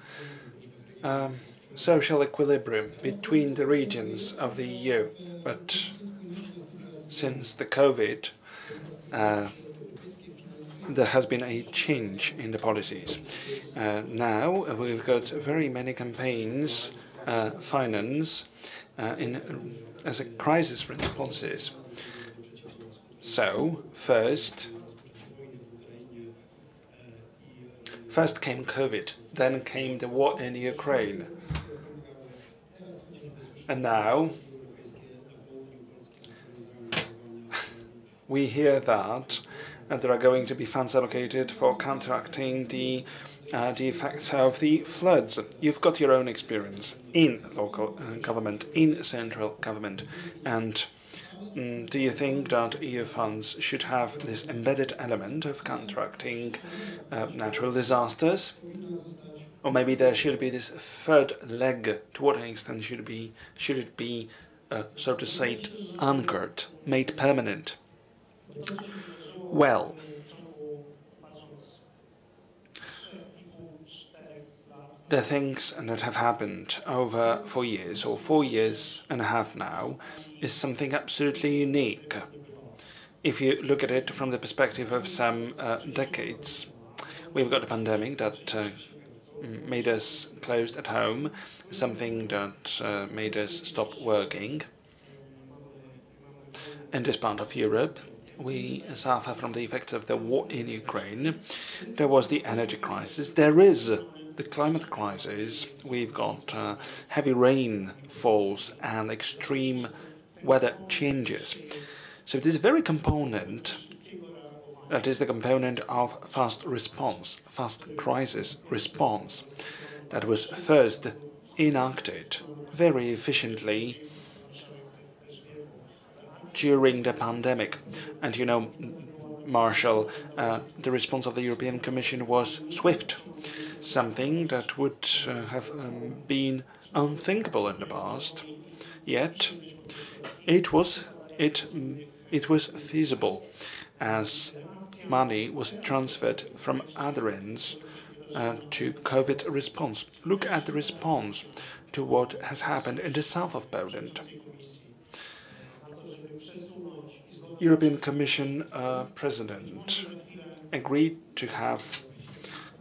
social equilibrium between the regions of the EU. But since the COVID, there has been a change in the policies. Now we've got very many campaigns financed as a crisis responses. So first came COVID, then came the war in Ukraine, and now we hear that there are going to be funds allocated for counteracting the effects of the floods. You've got your own experience in local government, in central government, and do you think that EU funds should have this embedded element of counteracting natural disasters? Or maybe there should be this third leg. To what extent should it be, so to say, anchored, made permanent? Well, the things that have happened over 4 years, or 4.5 years now, is something absolutely unique. If you look at it from the perspective of some decades, we've got a pandemic that made us closed at home, something that made us stop working. In this part of Europe, we suffer from the effects of the war in Ukraine. There was the energy crisis. There is the climate crisis. We've got heavy rainfalls and extreme weather changes. So this very component, that is the component of fast response, fast crisis response, that was first enacted very efficiently during the pandemic. And you know, Marshall, the response of the European Commission was swift, something that would have been unthinkable in the past. Yet it was feasible, as money was transferred from other ends to COVID response. Look at the response to what has happened in the south of Poland. European Commission President agreed to have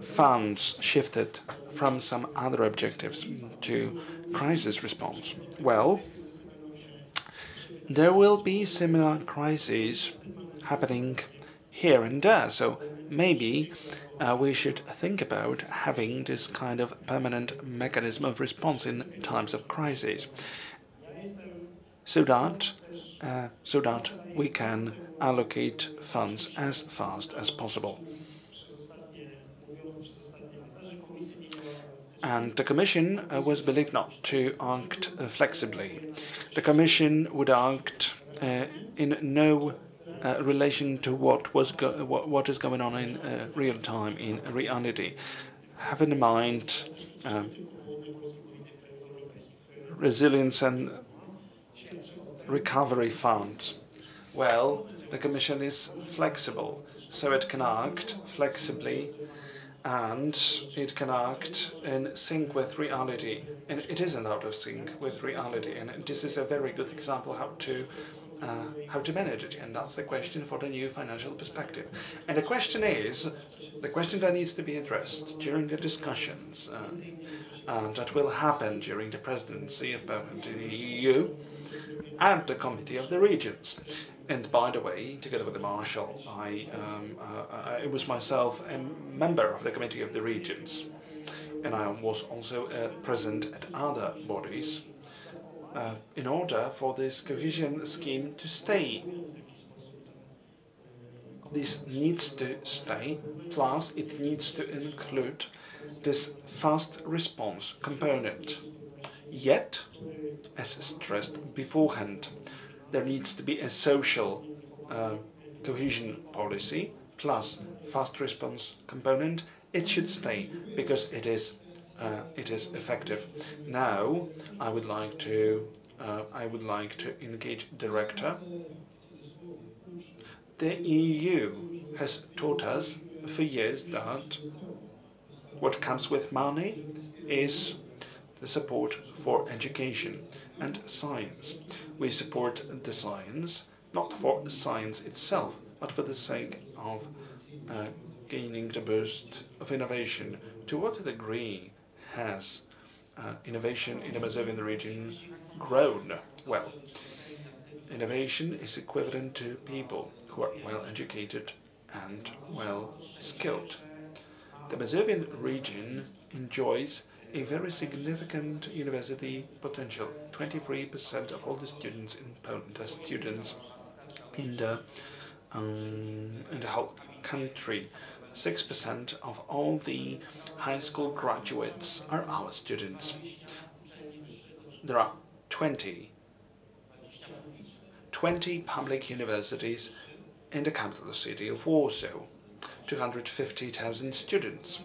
funds shifted from some other objectives to crisis response. Well, there will be similar crises happening here and there, so maybe we should think about having this kind of permanent mechanism of response in times of crisis, so that we can allocate funds as fast as possible. And the Commission was believed not to act flexibly. The Commission would act in no relation to what is going on in real time, in reality. Have in mind resilience and recovery fund. Well, the Commission is flexible, so it can act flexibly and it can act in sync with reality. And it isn't out of sync with reality. And this is a very good example how to manage it. And that's the question for the new financial perspective. And the question that needs to be addressed during the discussions that will happen during the presidency of Poland in the EU and the Committee of the Regions. And by the way, together with the Marshal, I was myself a member of the Committee of the Regions, and I was also present at other bodies in order for this cohesion scheme to stay. This needs to stay, plus it needs to include this fast response component. Yet, as stressed beforehand, there needs to be a social cohesion policy plus fast response component. It should stay because it is it is effective. Now, I would like to engage director. The EU has taught us for years that what comes with money is the support for education and science. We support the science, not for science itself, but for the sake of gaining the boost of innovation. To what degree has innovation in the Mazovian region grown? Well, innovation is equivalent to people who are well educated and well skilled. The Mazovian region enjoys a very significant university potential. 23% of all the students in Poland are students in the whole country. 6% of all the high school graduates are our students. There are 20 public universities in the capital city of Warsaw, 250,000 students,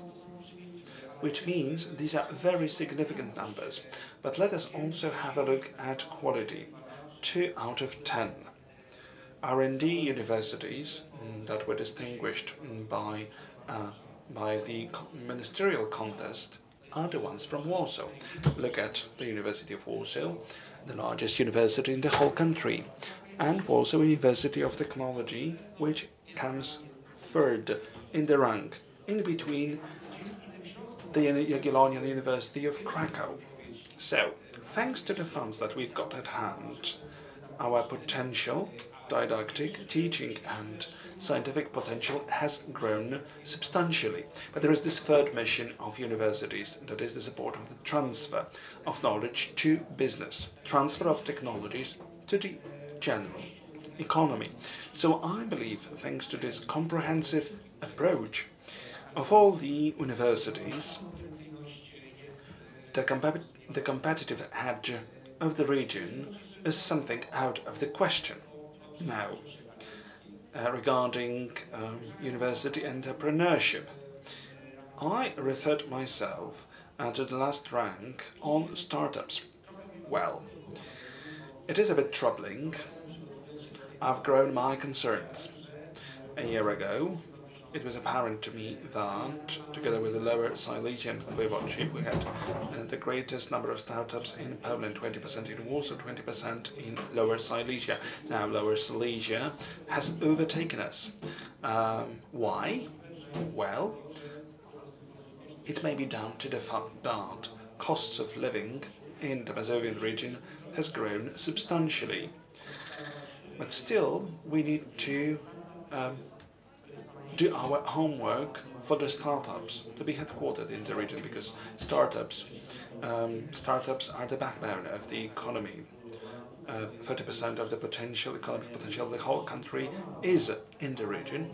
which means these are very significant numbers. But let us also have a look at quality. 2 out of 10 R&D universities that were distinguished by the ministerial contest are the ones from Warsaw. Look at the University of Warsaw, the largest university in the whole country, and Warsaw University of Technology, which comes third in the rank, in between the Jagiellonian University of Krakow. So, thanks to the funds that we've got at hand, our potential, didactic, teaching and scientific potential has grown substantially. But there is this third mission of universities, that is the support of the transfer of knowledge to business, transfer of technologies to the general economy. So I believe, thanks to this comprehensive approach of all the universities, the competitive edge of the region is something out of the question. Now, regarding university entrepreneurship, I referred myself to the last rank on startups. Well, it is a bit troubling. I've grown my concerns. A year ago, it was apparent to me that, together with the Lower Silesian Voivodeship, we had the greatest number of startups in Poland, 20% in Warsaw, 20% in Lower Silesia. Now, Lower Silesia has overtaken us. Why? Well, it may be down to the fact that costs of living in the Mazovian region has grown substantially. But still, we need to do our homework for the startups to be headquartered in the region, because startups are the backbone of the economy. 30% of the economic potential of the whole country is in the region,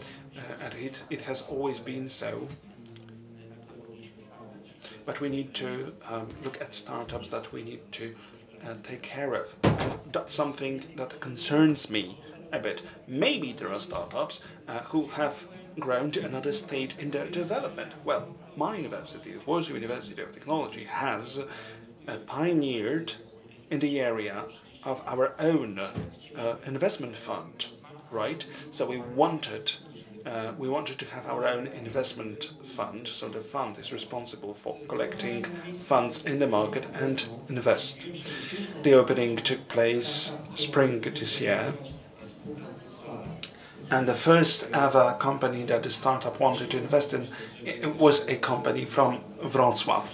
and it has always been so. But we need to look at startups that we need to take care of. And that's something that concerns me a bit. Maybe there are startups who have grown to another stage in their development. Well, my university, the Warsaw University of Technology, has pioneered in the area of our own investment fund, right? So we wanted to have our own investment fund, so the fund is responsible for collecting funds in the market and invest. The opening took place spring this year, and the first ever company that the startup wanted to invest in was a company from Wrocław.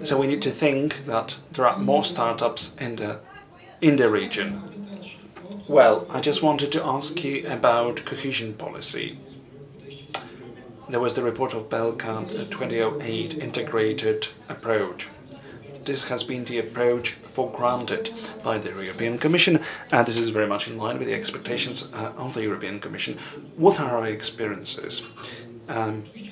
So we need to think that there are more startups in the region. Well, I just wanted to ask you about cohesion policy. There was the report of Belka 2008 integrated approach. This has been the approach for granted by the European Commission, and this is very much in line with the expectations of the European Commission. What are our experiences?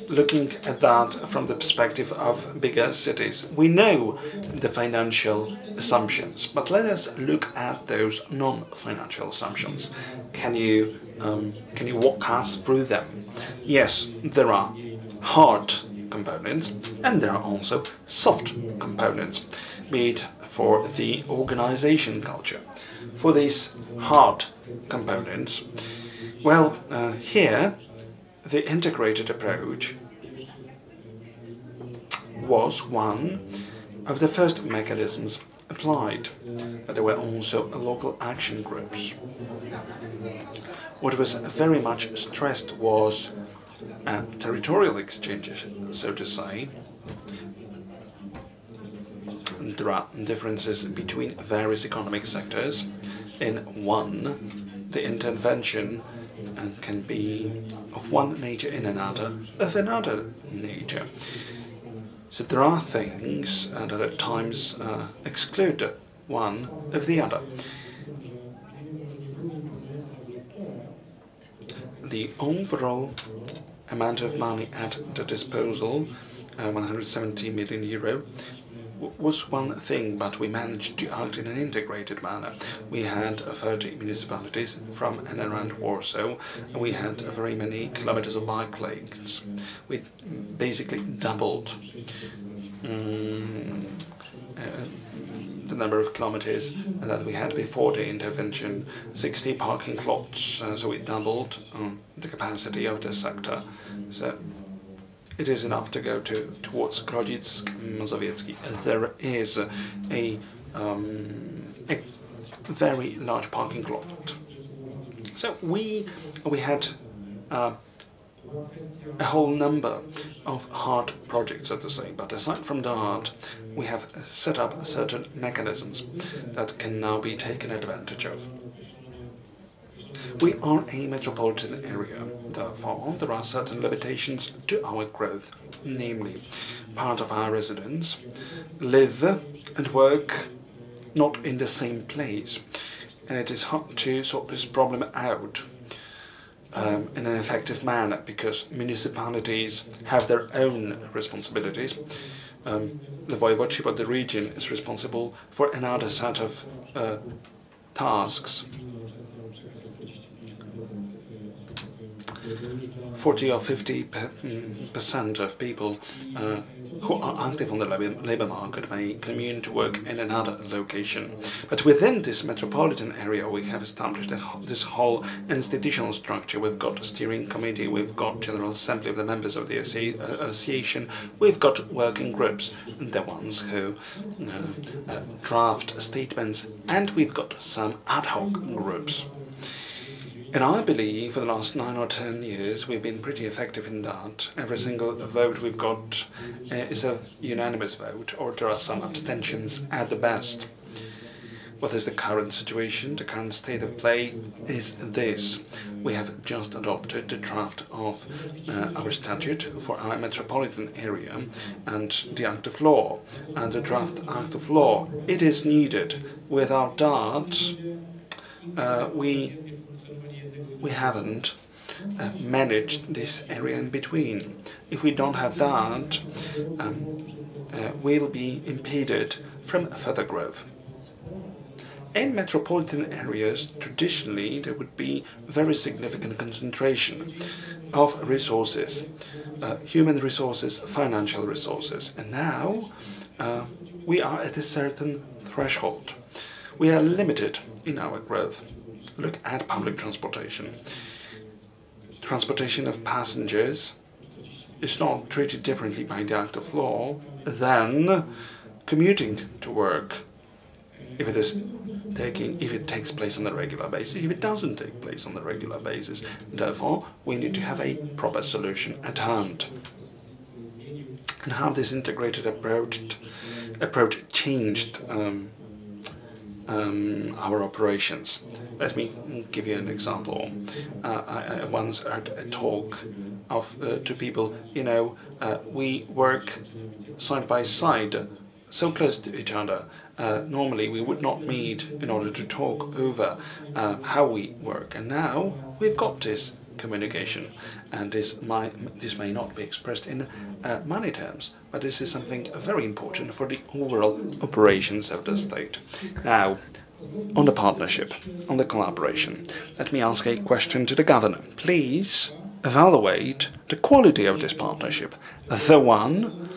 Looking at that from the perspective of bigger cities, we know the financial assumptions, but let us look at those non-financial assumptions. Can you walk us through them? Yes, there are hard components, and there are also soft components, be it for the organization culture. For these hard components, well, here the integrated approach was one of the first mechanisms applied. There were also local action groups. What was very much stressed was territorial exchanges, so to say. There are differences between various economic sectors. In one, the intervention can be of one nature, in another of another nature. So there are things that at times exclude one of the other. The overall amount of money at the disposal, 170 million euro, was one thing, but we managed to act in an integrated manner. We had 30 municipalities from and around Warsaw, and we had very many kilometers of bike lanes. We basically doubled the number of kilometers that we had before the intervention, 60 parking lots, so we doubled the capacity of the sector. So it is enough to go towards Grodzisk, Mazowiecki. There is a very large parking lot. So we had a whole number of hard projects, so to say, but aside from that, we have set up certain mechanisms that can now be taken advantage of. We are a metropolitan area, therefore there are certain limitations to our growth, namely, part of our residents live and work not in the same place, and it is hard to sort this problem out in an effective manner, because municipalities have their own responsibilities. The voivodeship of the region is responsible for another set of tasks. 40 or 50% of people who are active on the labour market may commute to work in another location. But within this metropolitan area, we have established this whole institutional structure. We've got a steering committee, we've got General Assembly of the members of the association, we've got working groups, the ones who draft statements, and we've got some ad hoc groups. And I believe for the last 9 or 10 years we've been pretty effective in that. Every single vote we've got is a unanimous vote, or there are some abstentions at the best. What is the current situation? The current state of play is this. We have just adopted the draft of our statute for our metropolitan area and the Act of Law. And the draft Act of Law, it is needed. Without that, we haven't managed this area in between. If we don't have that, we'll be impeded from further growth. In metropolitan areas, traditionally, there would be very significant concentration of resources, human resources, financial resources. And now we are at a certain threshold. We are limited in our growth. Look at public transportation. Transportation of passengers is not treated differently by the Act of Law than commuting to work. If it takes place on a regular basis, if it doesn't take place on a regular basis. Therefore, we need to have a proper solution at hand. And how this integrated approach changed our operations. Let me give you an example. I once heard a talk to people, we work side by side, so close to each other. Normally we would not meet in order to talk over how we work, and now we've got this communication, and this may not be expressed in money terms, but this is something very important for the overall operations of the state. Now, on the partnership, on the collaboration, let me ask a question to the governor. Please evaluate the quality of this partnership, the one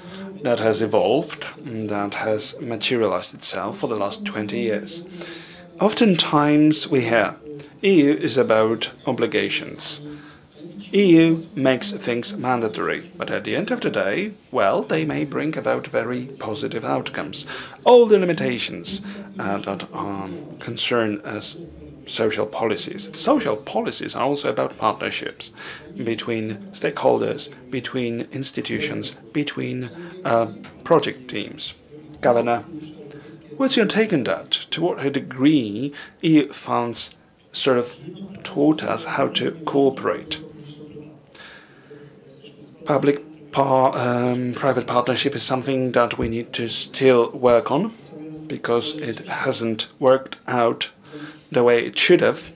that has evolved, that has materialized itself for the last 20 years. Oftentimes we hear, EU is about obligations. EU makes things mandatory, but at the end of the day, well, they may bring about very positive outcomes. All the limitations that concern us social policies. Social policies are also about partnerships between stakeholders, between institutions, between project teams. Governor, what's your take on that? To what degree EU funds sort of taught us how to cooperate? Public-private partnership is something that we need to still work on because it hasn't worked out the way it should have.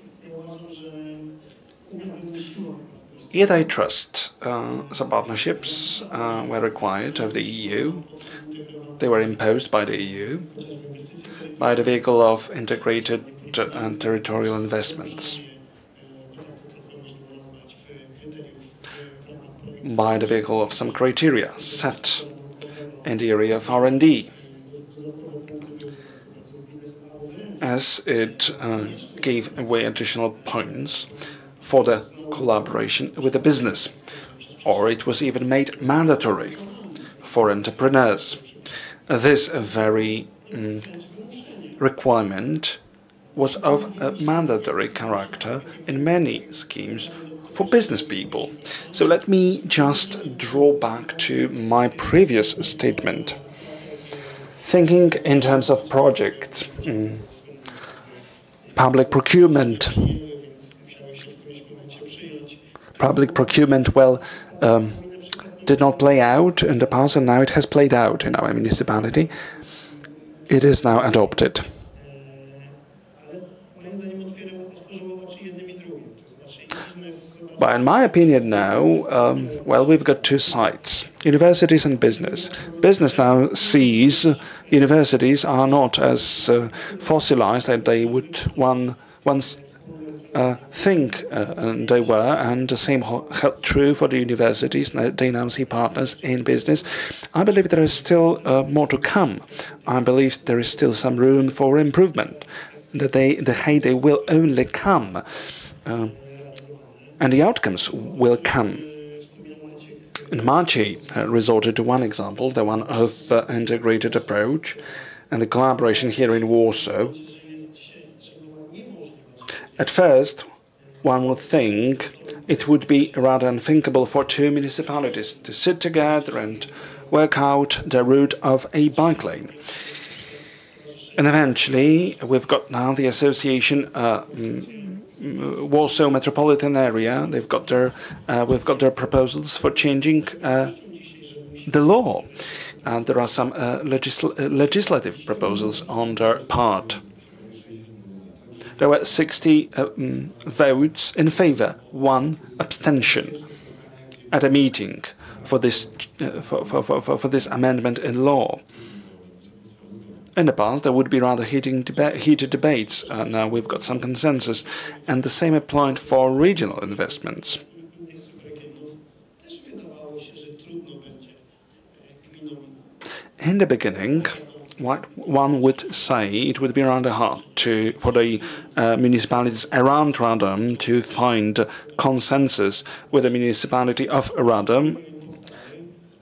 Yet I trust some partnerships were required of the EU. They were imposed by the EU by the vehicle of integrated and territorial investments, by the vehicle of some criteria set in the area of R&D, as it gave away additional points for the collaboration with the business, or it was even made mandatory for entrepreneurs. This very requirement was of a mandatory character in many schemes for business people. So let me just draw back to my previous statement. Thinking in terms of projects, public procurement, well, did not play out in the past, and now it has played out in our municipality. It is now adopted. But in my opinion now, well, we've got two sides, universities and business. Business now sees universities are not as fossilized as they would once think they were, and the same held true for the universities. They now see partners in business. I believe there is still more to come. I believe there is still some room for improvement. The heyday will only come. And the outcomes will come. And Marci resorted to one example, the one of the integrated approach and the collaboration here in Warsaw. At first, one would think it would be rather unthinkable for two municipalities to sit together and work out the route of a bike lane. And eventually, we've got now the association Warsaw metropolitan area. We've got their proposals for changing the law, and there are some legislative proposals on their part. There were 60 votes in favor, 1 abstention at a meeting for this for this amendment in law. In the past, there would be rather heated debates. Now we've got some consensus, and the same applied for regional investments. In the beginning, what one would say, it would be rather hard for the municipalities around Radom to find consensus with the municipality of Radom.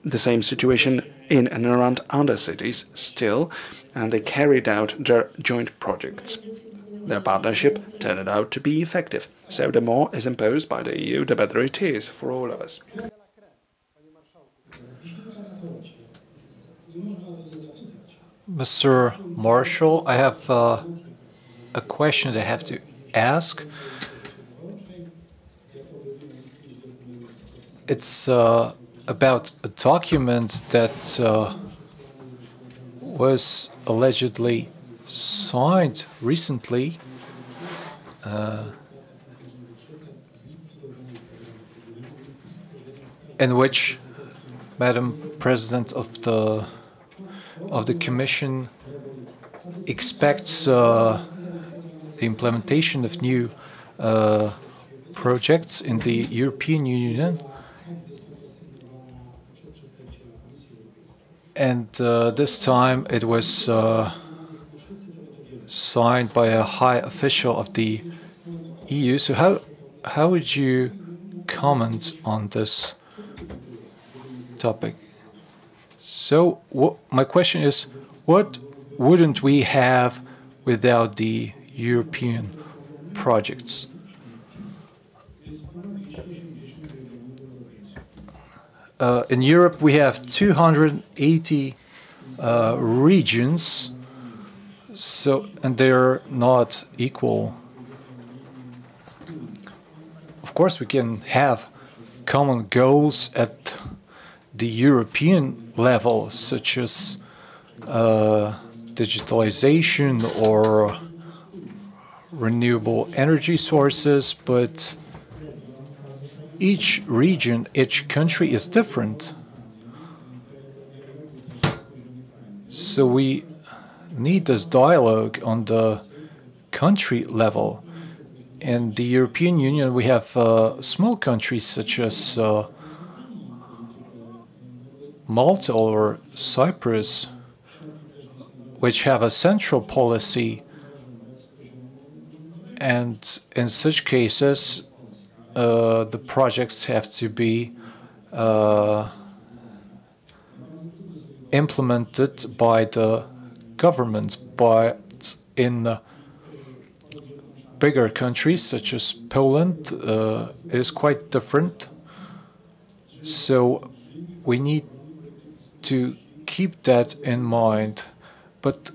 The same situation in and around other cities still, and they carried out their joint projects. Their partnership turned out to be effective. So the more is imposed by the EU, the better it is for all of us. Mr. Marshall, I have a question that I have to ask. It's about a document that was allegedly signed recently in which Madam President of the Commission expects the implementation of new projects in the European Union. And this time it was signed by a high official of the EU. So how would you comment on this topic? So my question is, what wouldn't we have without the European projects? In Europe, we have 280 regions, and they're not equal. Of course, we can have common goals at the European level, such as digitalization or renewable energy sources, but each region, each country is different. So we need this dialogue on the country level. In the European Union, we have small countries such as Malta or Cyprus, which have a central policy, and in such cases, the projects have to be implemented by the government, but in bigger countries such as Poland, it is quite different. So we need to keep that in mind. But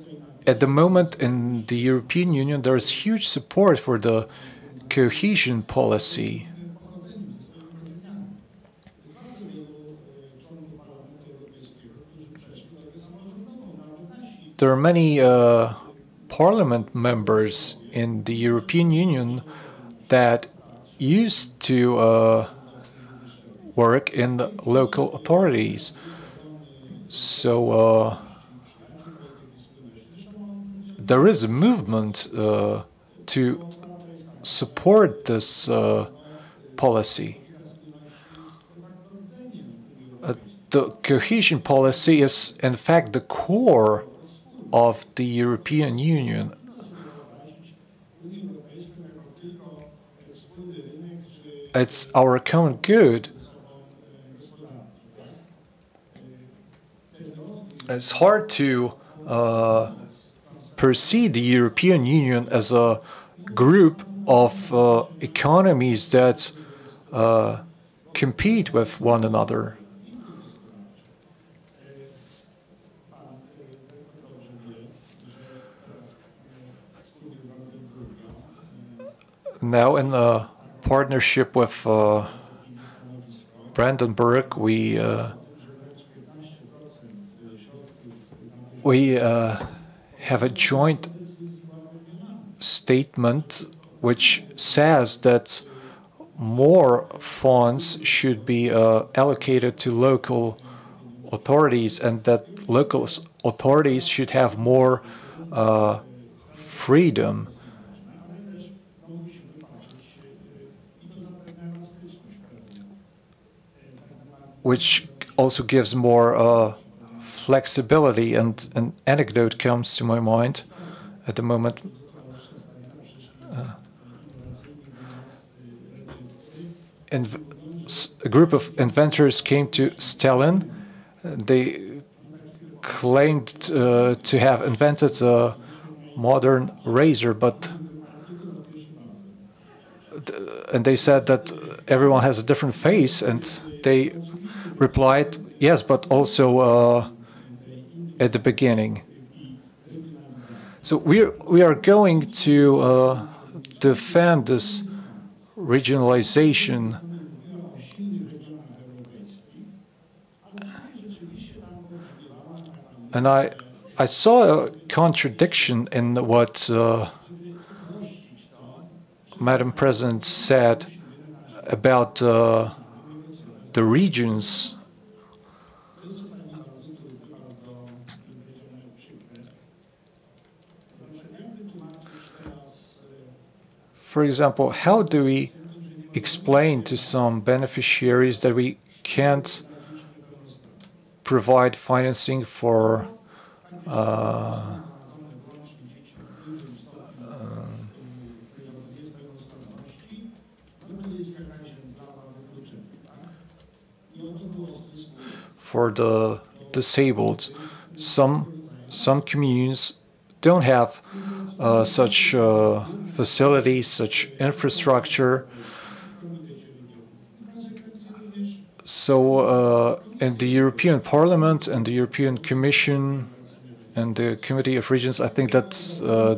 at the moment in the European Union, there is huge support for the cohesion policy. There are many parliament members in the European Union that used to work in the local authorities. So there is a movement to support this policy. The cohesion policy is, in fact, the core of the European Union. It's our common good. It's hard to perceive the European Union as a group of economies that compete with one another. Now, in a partnership with Brandenburg, we have a joint statement which says that more funds should be allocated to local authorities, and that local authorities should have more freedom. Which also gives more flexibility, and an anecdote comes to my mind at the moment. A group of inventors came to Stalin. They claimed to have invented a modern razor, and they said that everyone has a different face, and they replied, yes, but also at the beginning. So we are going to defend this regionalization. And I saw a contradiction in what Madam President said about the regions. For example, how do we explain to some beneficiaries that we can't provide financing for the disabled. Some communes don't have such facilities, such infrastructure. So in the European Parliament and the European Commission and the Committee of Regions, I think that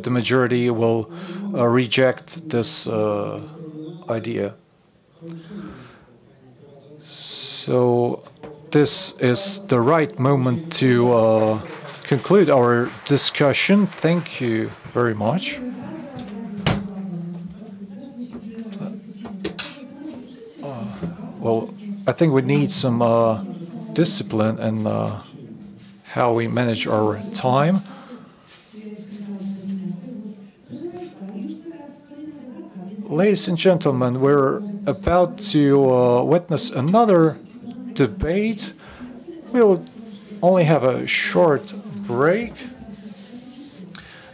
the majority will reject this idea. So this is the right moment to conclude our discussion. Thank you very much. Well, I think we need some discipline in how we manage our time. Ladies and gentlemen, we're about to witness another debate. We'll only have a short break.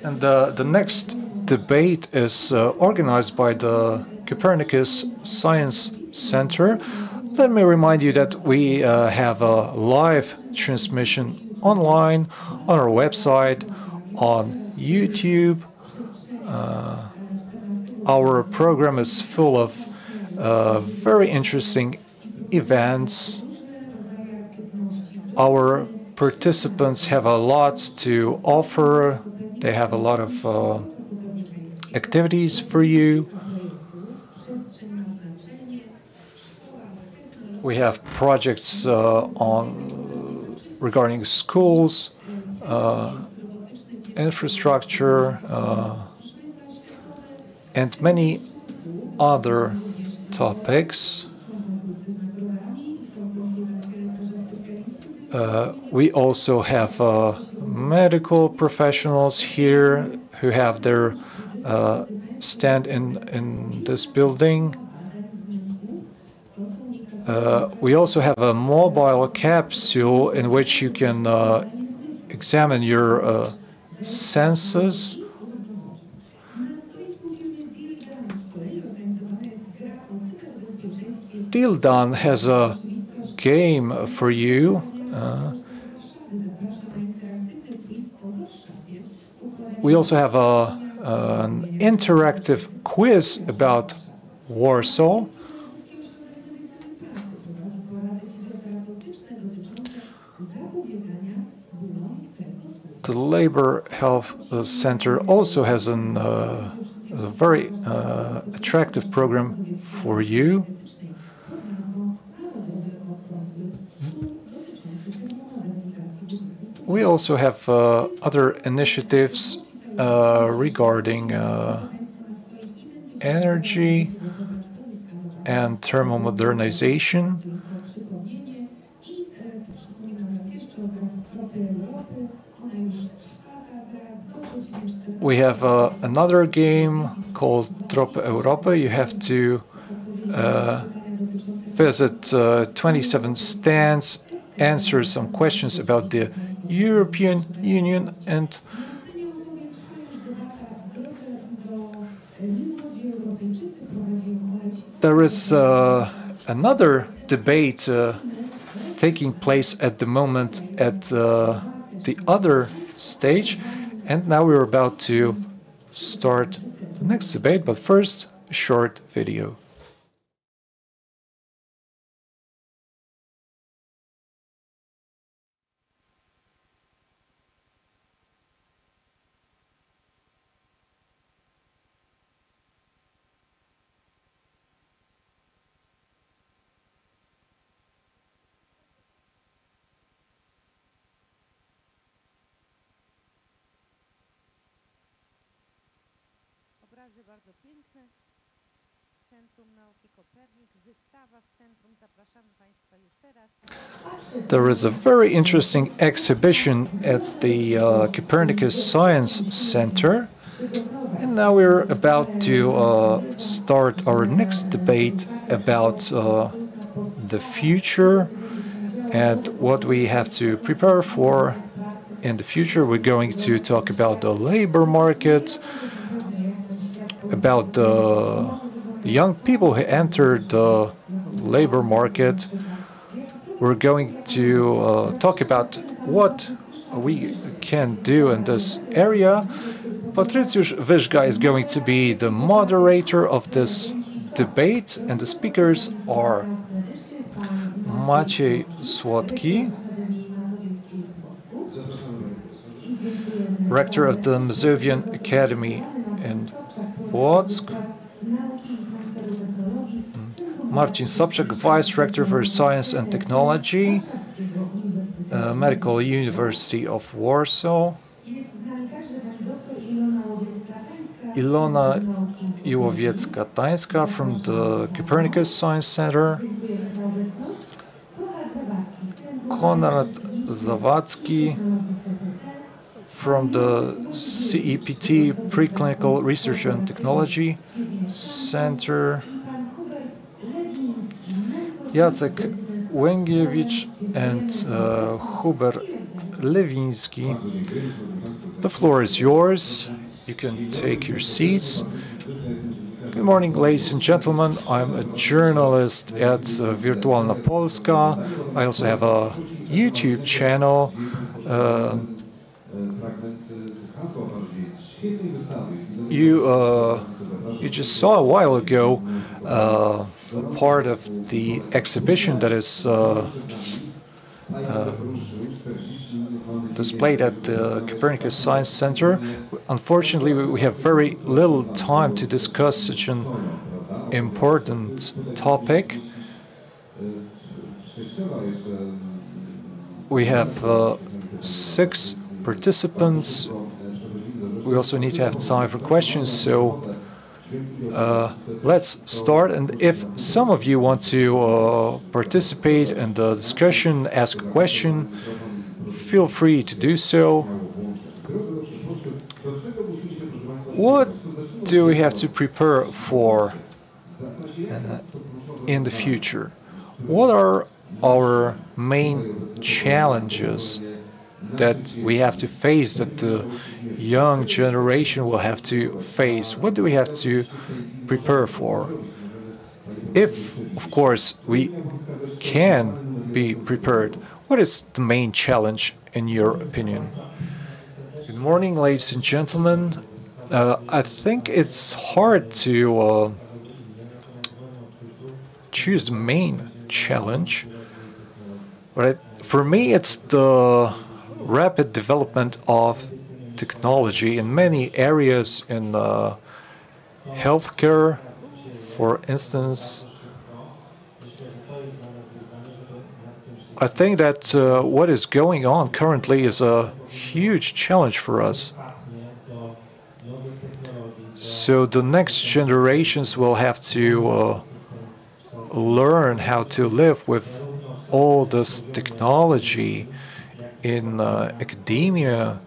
And the next debate is organized by the Copernicus Science Center. Let me remind you that we have a live transmission online on our website, on YouTube. Our program is full of very interesting events. Our participants have a lot to offer. They have a lot of activities for you. We have projects regarding schools, infrastructure, and many other topics. We also have medical professionals here who have their stand in this building. We also have a mobile capsule in which you can examine your senses. Dildan has a game for you. We also have an interactive quiz about Warsaw. The Labor Health Center also has a very attractive program for you. We also have other initiatives regarding energy and thermal modernization. We have another game called Tropy Europy. You have to visit 27 stands, answer some questions about the European Union, and there is another debate taking place at the moment at the other stage. And now we're about to start the next debate, but first, a short video. Obrazy bardzo piękne. Centrum Nauki Kopernik, wystawa w centrum. Zapraszamy Państwa już teraz. There is a very interesting exhibition at the Copernicus Science Center, and And now we're about to start our next debate about the future and what we have to prepare for in the future. We're going to talk about the labor market, about the young people who entered the labor market. We're going to talk about what we can do in this area. Patrycjusz Wyżga is going to be the moderator of this debate, and the speakers are Maciej Słodki, rector of the Mazovian Academy in Płock, Marcin Sobczak, vice rector for science and technology, Medical University of Warsaw, Ilona Iłowiecka-Tańska from the Copernicus Science Center, Konrad Zawadzki from the CEPT Preclinical Research and Technology Center, Jacek Łęgiewicz and Hubert Lewiński. The floor is yours. You can take your seats. Good morning, ladies and gentlemen. I'm a journalist at Wirtualna Polska. I also have a YouTube channel. You just saw a while ago part of the exhibition that is displayed at the Copernicus Science Center. Unfortunately, we have very little time to discuss such an important topic. We have 6 participants. We also need to have time for questions, so let's start. And if some of you want to participate in the discussion, ask a question, feel free to do so. What do we have to prepare for in the future? What are our main challenges that we have to face, that the young generation will have to face? What do we have to prepare for? If, of course, we can be prepared, what is the main challenge in your opinion? Good morning, ladies and gentlemen. I think it's hard to choose the main challenge, but for me it's the rapid development of technology in many areas in healthcare, for instance. I think that what is going on currently is a huge challenge for us. So the next generations will have to learn how to live with all this technology in academia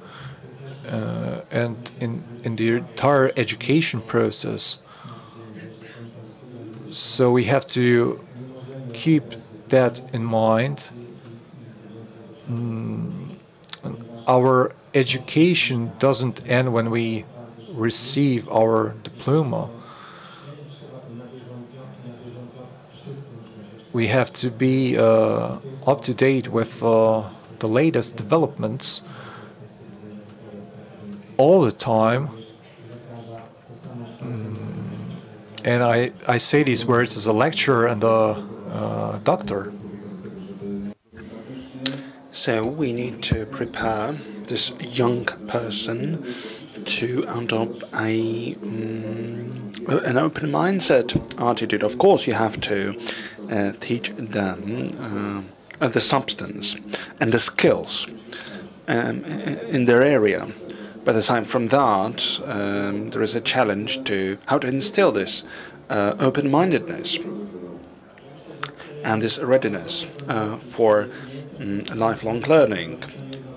and in the entire education process. So we have to keep that in mind. Our education doesn't end when we receive our diploma. We have to be up to date with the latest developments all the time. And I say these words as a lecturer and a doctor. So we need to prepare this young person to adopt an open mindset attitude. Of course, you have to teach them the substance and the skills in their area. But aside from that, there is a challenge to how to instill this open-mindedness and this readiness for lifelong learning.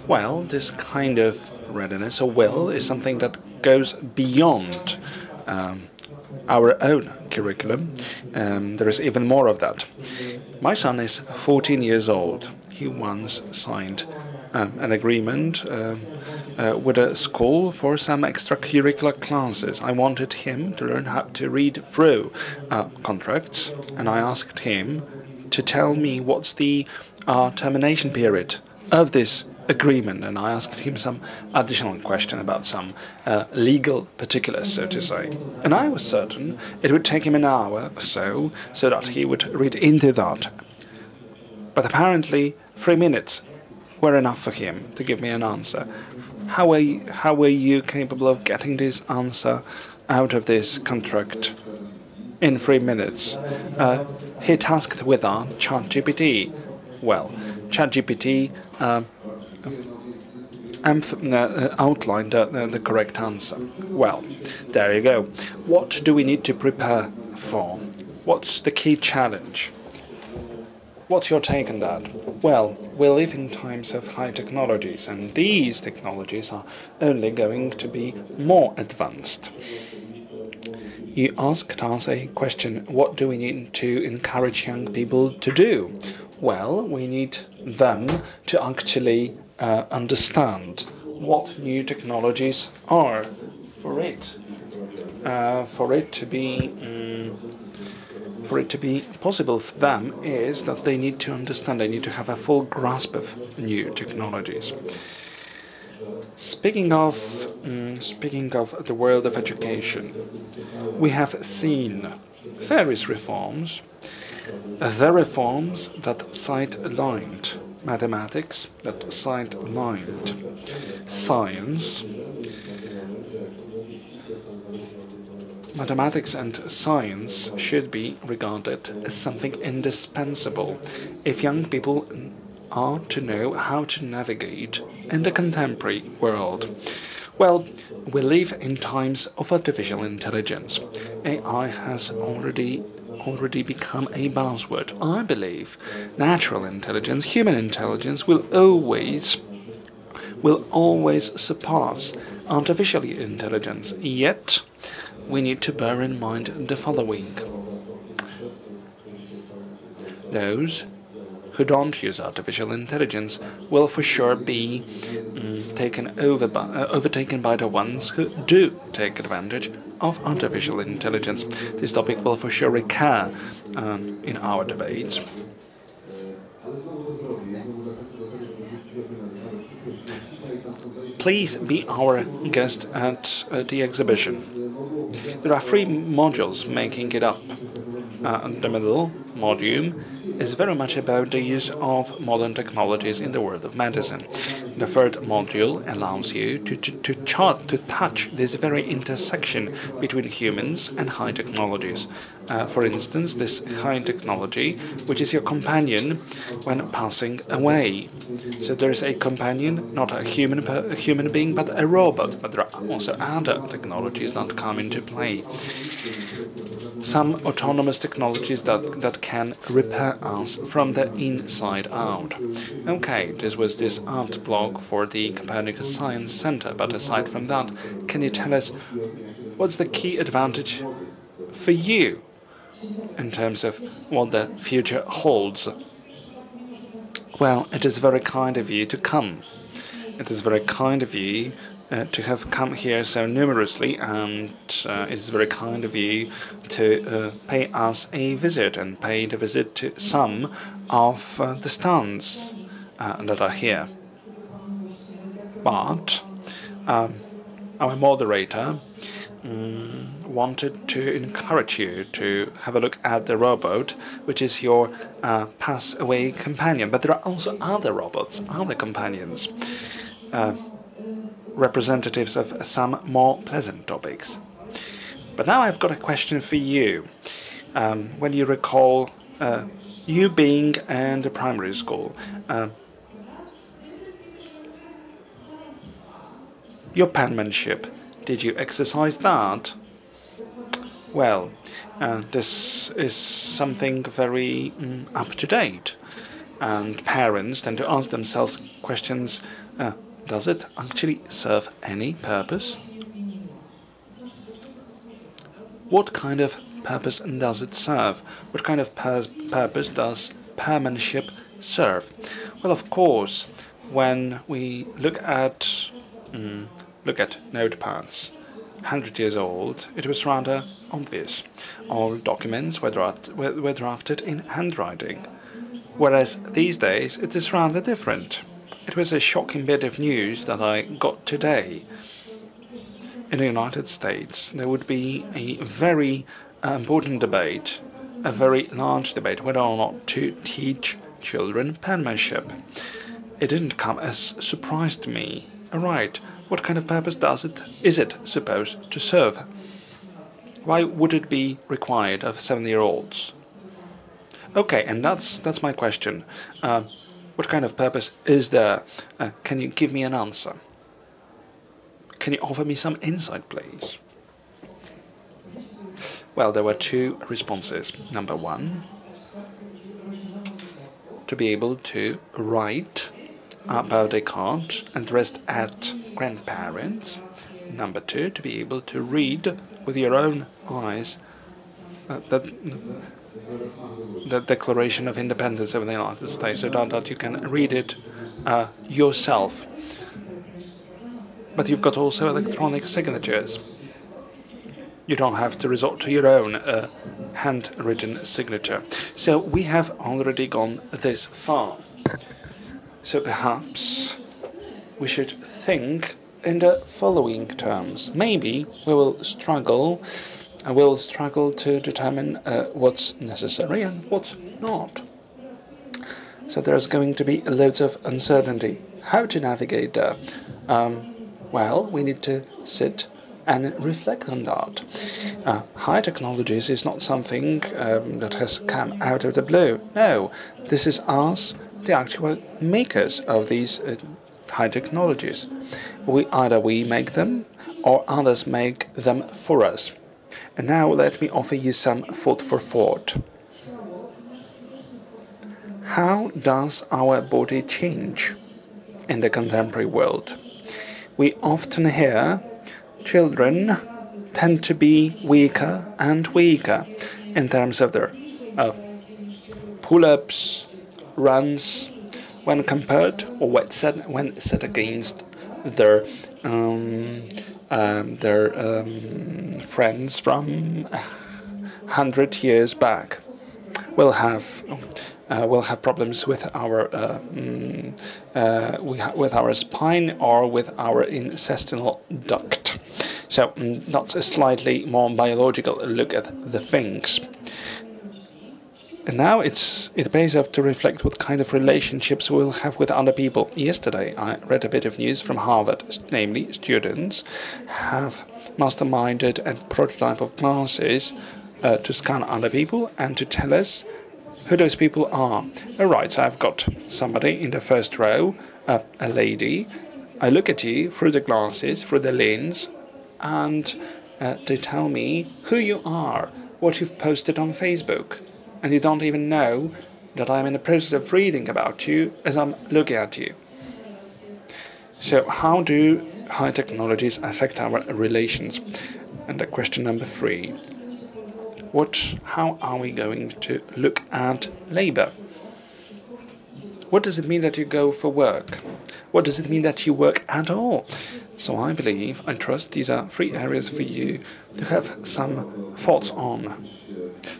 Well, this kind of readiness or will is something that goes beyond our own curriculum. There is even more of that. My son is 14 years old. He once signed an agreement with a school for some extracurricular classes. I wanted him to learn how to read through contracts, and I asked him to tell me what's the termination period of this agreement, and I asked him some additional question about some legal particulars, so to say. And I was certain it would take him an hour or so that he would read into that. But apparently 3 minutes were enough for him to give me an answer. How were you capable of getting this answer out of this contract in 3 minutes? He tasked with that ChatGPT. Well, ChatGPT outlined the correct answer. Well, there you go. What do we need to prepare for? What's the key challenge? What's your take on that? Well, we live in times of high technologies, and these technologies are only going to be more advanced. You asked us a question, what do we need to encourage young people to do? Well, we need them to actually understand what new technologies are for it to be possible for them is that they need to understand, they need to have a full grasp of new technologies. Speaking of the world of education, we have seen various reforms, the reforms that sidelined mathematics, that sidelined science. Mathematics and science should be regarded as something indispensable if young people are to know how to navigate in the contemporary world. Well, we live in times of artificial intelligence. AI has already become a buzzword. I believe natural intelligence, human intelligence will always surpass artificial intelligence. Yet, we need to bear in mind the following. Those who don't use artificial intelligence will for sure be overtaken by the ones who do take advantage of artificial intelligence. This topic will for sure recur in our debates. Please be our guest at the exhibition. There are 3 modules making it up. The middle module is very much about the use of modern technologies in the world of medicine. The 3rd module allows you to touch this very intersection between humans and high technologies. For instance, this high technology, which is your companion when passing away. So there is a companion, not a human being, but a robot. But there are also other technologies that come into play. Some autonomous technologies that can repair us from the inside out. Okay, this was this art blog for the Copernicus Science Center, but aside from that, can you tell us what's the key advantage for you in terms of what the future holds? Well, it is very kind of you to come. It is very kind of you to have come here so numerously, and it is very kind of you to pay us a visit and pay the visit to some of the stands that are here. But our moderator wanted to encourage you to have a look at the robot, which is your pass-away companion. But there are also other robots, other companions, representatives of some more pleasant topics. But now I've got a question for you. When you recall you being in the primary school, your penmanship, did you exercise that? Well, this is something very up-to-date, and parents tend to ask themselves questions, does it actually serve any purpose? what kind of purpose does it serve? What kind of purpose does penmanship serve? Well, of course, when we look at notepads, 100 years old, it was rather obvious. All documents were drafted in handwriting, whereas these days it is rather different. It was a shocking bit of news that I got today. In the United States, there would be a very important debate, a very large debate, whether or not to teach children penmanship. It didn't come as a surprise to me. All right, what kind of purpose is it supposed to serve? Why would it be required of 7-year-olds? Okay, and that's my question. What kind of purpose is there? Can you give me an answer? Can you offer me some insight, please? Well, there were two responses. Number one, to be able to write a birthday card addressed at grandparents. Number two, to be able to read with your own eyes the Declaration of Independence of the United States, so that you can read it yourself. But you've got also electronic signatures. You don't have to resort to your own handwritten signature. So we have already gone this far. So perhaps we should think in the following terms. Maybe we will struggle to determine what's necessary and what's not. So there's going to be loads of uncertainty. How to navigate there? Well, we need to sit and reflect on that. High technologies is not something that has come out of the blue. No, this is us, the actual makers of these high technologies. Either we make them or others make them for us. And now let me offer you some food for thought. How does our body change in the contemporary world? We often hear children tend to be weaker and weaker in terms of their pull-ups, runs, when compared or when set against their friends from 100 years back. We'll have problems with our spine or with our intestinal duct. So that's a slightly more biological look at the things. And now it pays off to reflect what kind of relationships we'll have with other people. Yesterday I read a bit of news from Harvard, namely students have masterminded a prototype of glasses to scan other people and to tell us who those people are. Alright, so I've got somebody in the first row, a lady. I look at you through the glasses, through the lens, and they tell me who you are, what you've posted on Facebook. And you don't even know that I'm in the process of reading about you as I'm looking at you. So how do high technologies affect our relations? And the question number 3. How are we going to look at labor? What does it mean that you go for work? What does it mean that you work at all? So I trust these are 3 areas for you to have some thoughts on.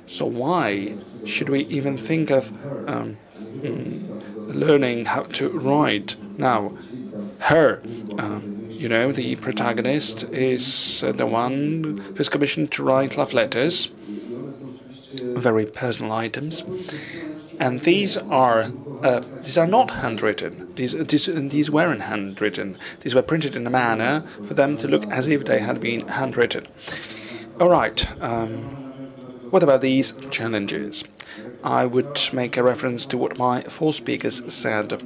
So why should we even think of learning how to write? Now, the protagonist is the one who's commissioned to write love letters, very personal items, and these are not handwritten. These weren't handwritten. These were printed in a manner for them to look as if they had been handwritten. All right. What about these challenges? I would make a reference to what my 4 speakers said.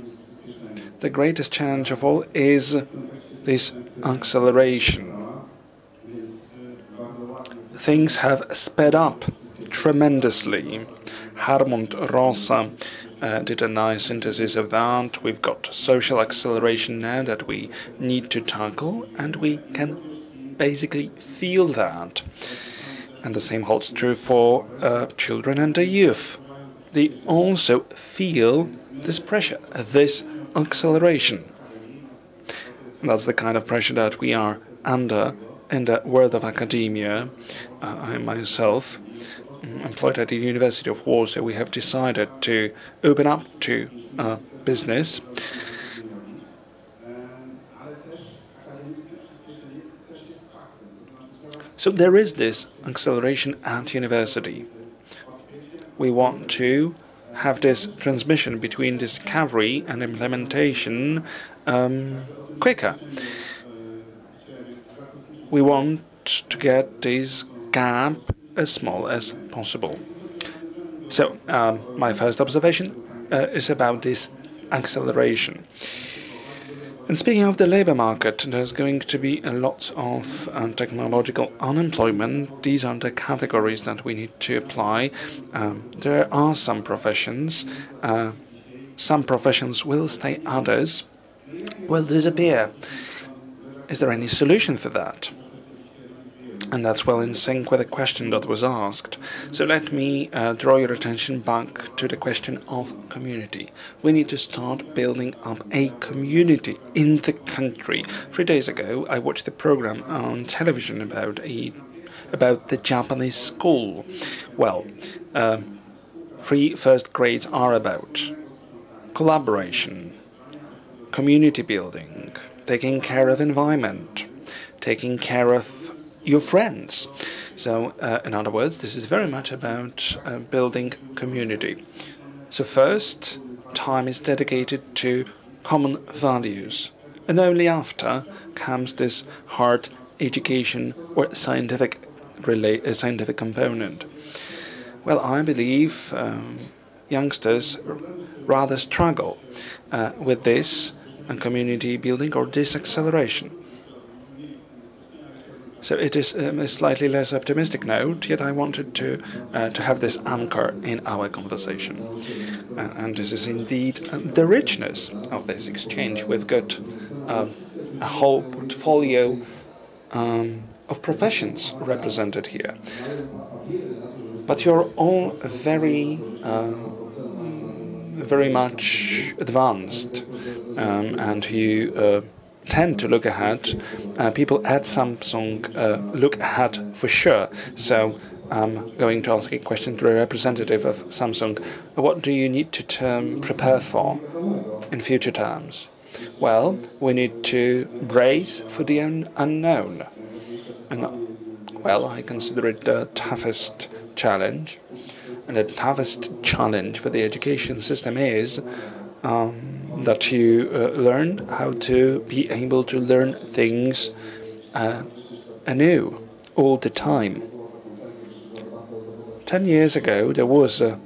The greatest challenge of all is this acceleration. Things have sped up tremendously. Harmond Rosa did a nice synthesis of that. We've got social acceleration now that we need to tackle, and we can basically feel that. And the same holds true for children and the youth. They also feel this pressure, this acceleration. And that's the kind of pressure that we are under in the world of academia. I myself, employed at the University of Warsaw, we have decided to open up to business. So there is this acceleration at university. We want to have this transmission between discovery and implementation quicker. We want to get this gap as small as possible. So my first observation is about this acceleration. And speaking of the labor market, there's going to be a lot of technological unemployment. These are the categories that we need to apply. There are some professions. Some professions will stay, others will disappear. Is there any solution for that? And that's well in sync with the question that was asked. So let me draw your attention back to the question of community. We need to start building up a community in the country. 3 days ago, I watched a program on television about the Japanese school. Well, 3 first grades are about collaboration, community building, taking care of environment, taking care of your friends. So, in other words, this is very much about building community. So first, time is dedicated to common values, and only after comes this hard education or scientific component. Well, I believe youngsters rather struggle with this and community building or this acceleration. So it is a slightly less optimistic note, yet I wanted to have this anchor in our conversation. And this is indeed the richness of this exchange. We've got a whole portfolio of professions represented here. But you're all very much advanced, and you tend to look ahead. People at Samsung look ahead for sure. So I'm going to ask a question to a representative of Samsung. What do you need to prepare for in future terms? Well, we need to brace for the unknown. And, well, I consider it the toughest challenge. And the toughest challenge for the education system is that you learn how to be able to learn things anew all the time. 10 years ago, there was a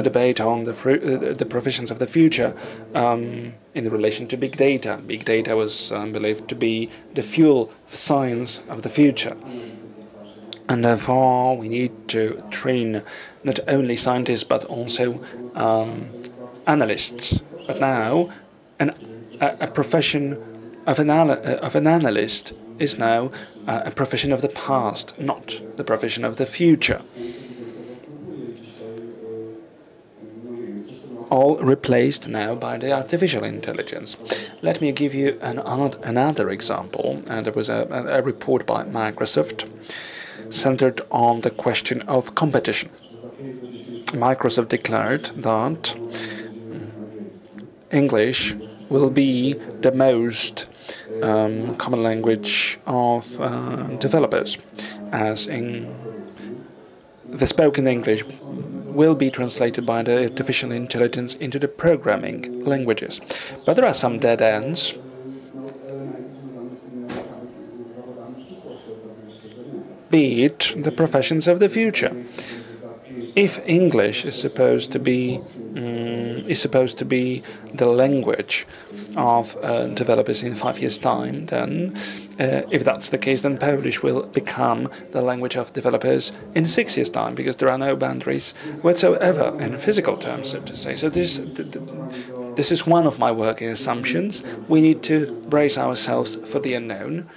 debate on the provisions of the future in relation to big data. Big data was believed to be the fuel for science of the future. And therefore, we need to train not only scientists but also analysts. But now, a profession of an analyst is now a profession of the past, not the profession of the future. All replaced now by the artificial intelligence. Let me give you another example. There was a report by Microsoft centered on the question of competition. Microsoft declared that English will be the most common language of developers, as in the spoken English will be translated by the artificial intelligence into the programming languages. But there are some dead ends. Be it the professions of the future. If English is supposed to be the language of developers in 5 years' time, then if that's the case, then Polish will become the language of developers in 6 years' time, because there are no boundaries whatsoever in physical terms, so to say. So this is one of my working assumptions. We need to brace ourselves for the unknown.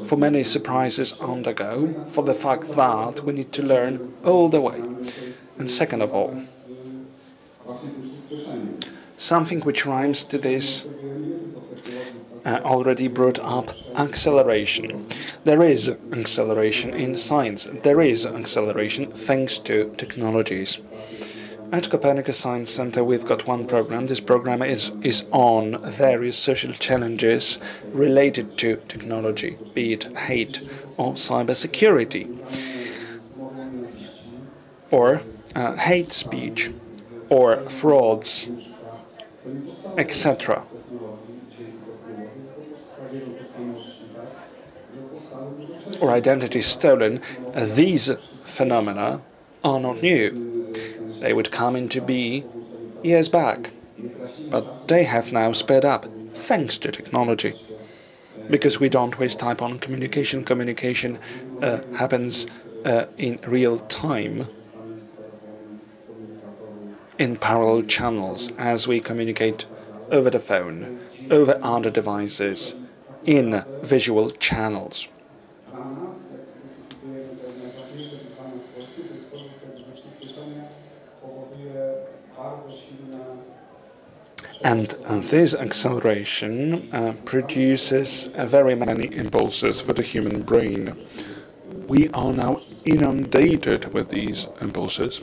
for many surprises on the go, for the fact that we need to learn all the way. And second of all, something which rhymes to this already brought up acceleration. There is acceleration in science. There is acceleration thanks to technologies. At Copernicus Science Center, we've got one program. This program is on various social challenges related to technology, be it hate or cybersecurity, or hate speech, or frauds, etc. Or identity stolen. These phenomena are not new. They would come into being years back, but they have now sped up thanks to technology. Because we don't waste time on communication. Communication happens in real time, in parallel channels, as we communicate over the phone, over other devices, in visual channels. And this acceleration produces very many impulses for the human brain. We are now inundated with these impulses.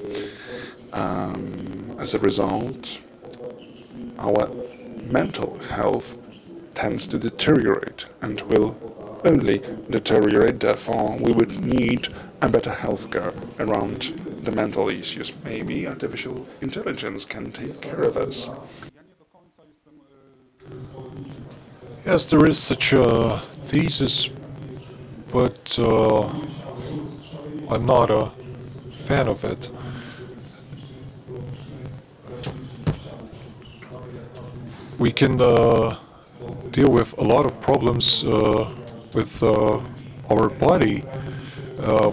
As a result, our mental health tends to deteriorate and will only deteriorate. Therefore, we would need a better healthcare around the mental issues. Maybe artificial intelligence can take care of us. Yes, there is such a thesis, but I'm not a fan of it. We can deal with a lot of problems with our body,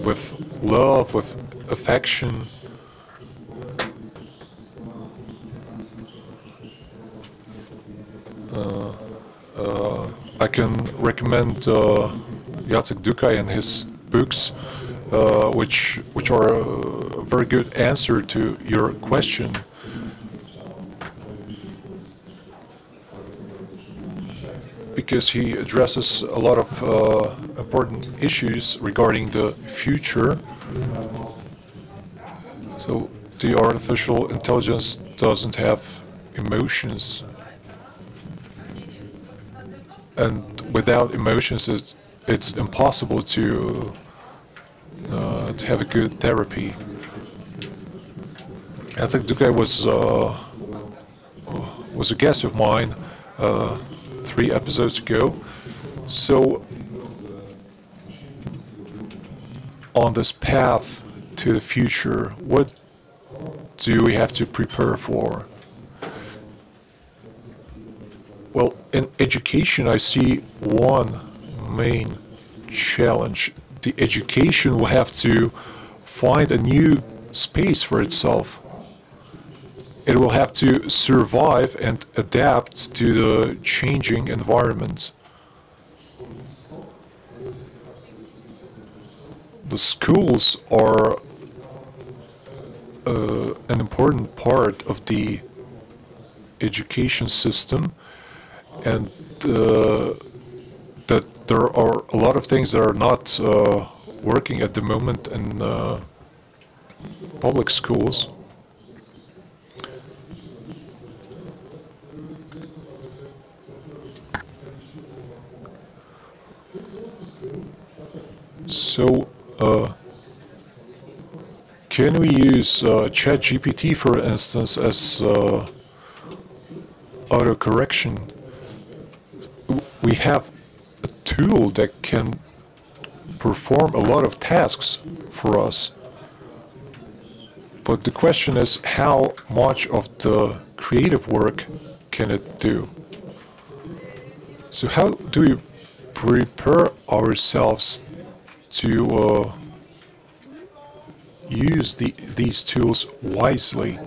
with love, with affection. I can recommend Jacek Dukaj and his books, which are a very good answer to your question. Because he addresses a lot of important issues regarding the future. So the artificial intelligence doesn't have emotions. And without emotions, it's impossible to have a good therapy. Jacek Dukaj was a guest of mine 3 episodes ago. So on this path to the future, what do we have to prepare for? Well, in education, I see one main challenge. The education will have to find a new space for itself. It will have to survive and adapt to the changing environment. The schools are an important part of the education system, and that there are a lot of things that are not working at the moment in public schools. So, can we use ChatGPT, for instance, as autocorrection? We have a tool that can perform a lot of tasks for us. But the question is, how much of the creative work can it do? So how do we prepare ourselves to use these tools wisely?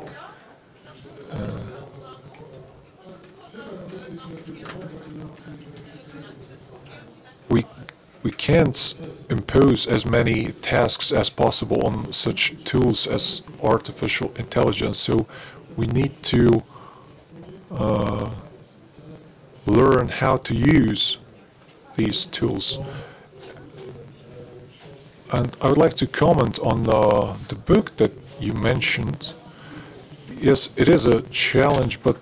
we can't impose as many tasks as possible on such tools as artificial intelligence. So we need to learn how to use these tools. And I would like to comment on the book that you mentioned. Yes, it is a challenge, but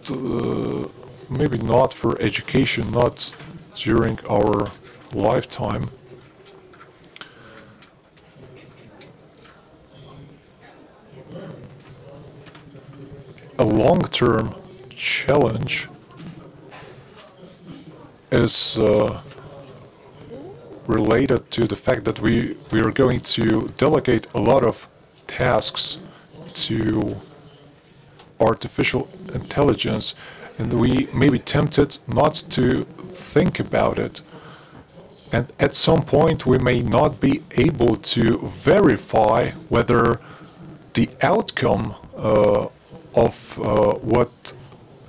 maybe not for education, not during our lifetime. A long-term challenge is related to the fact that we are going to delegate a lot of tasks to artificial intelligence, and we may be tempted not to think about it. And at some point we may not be able to verify whether the outcome of what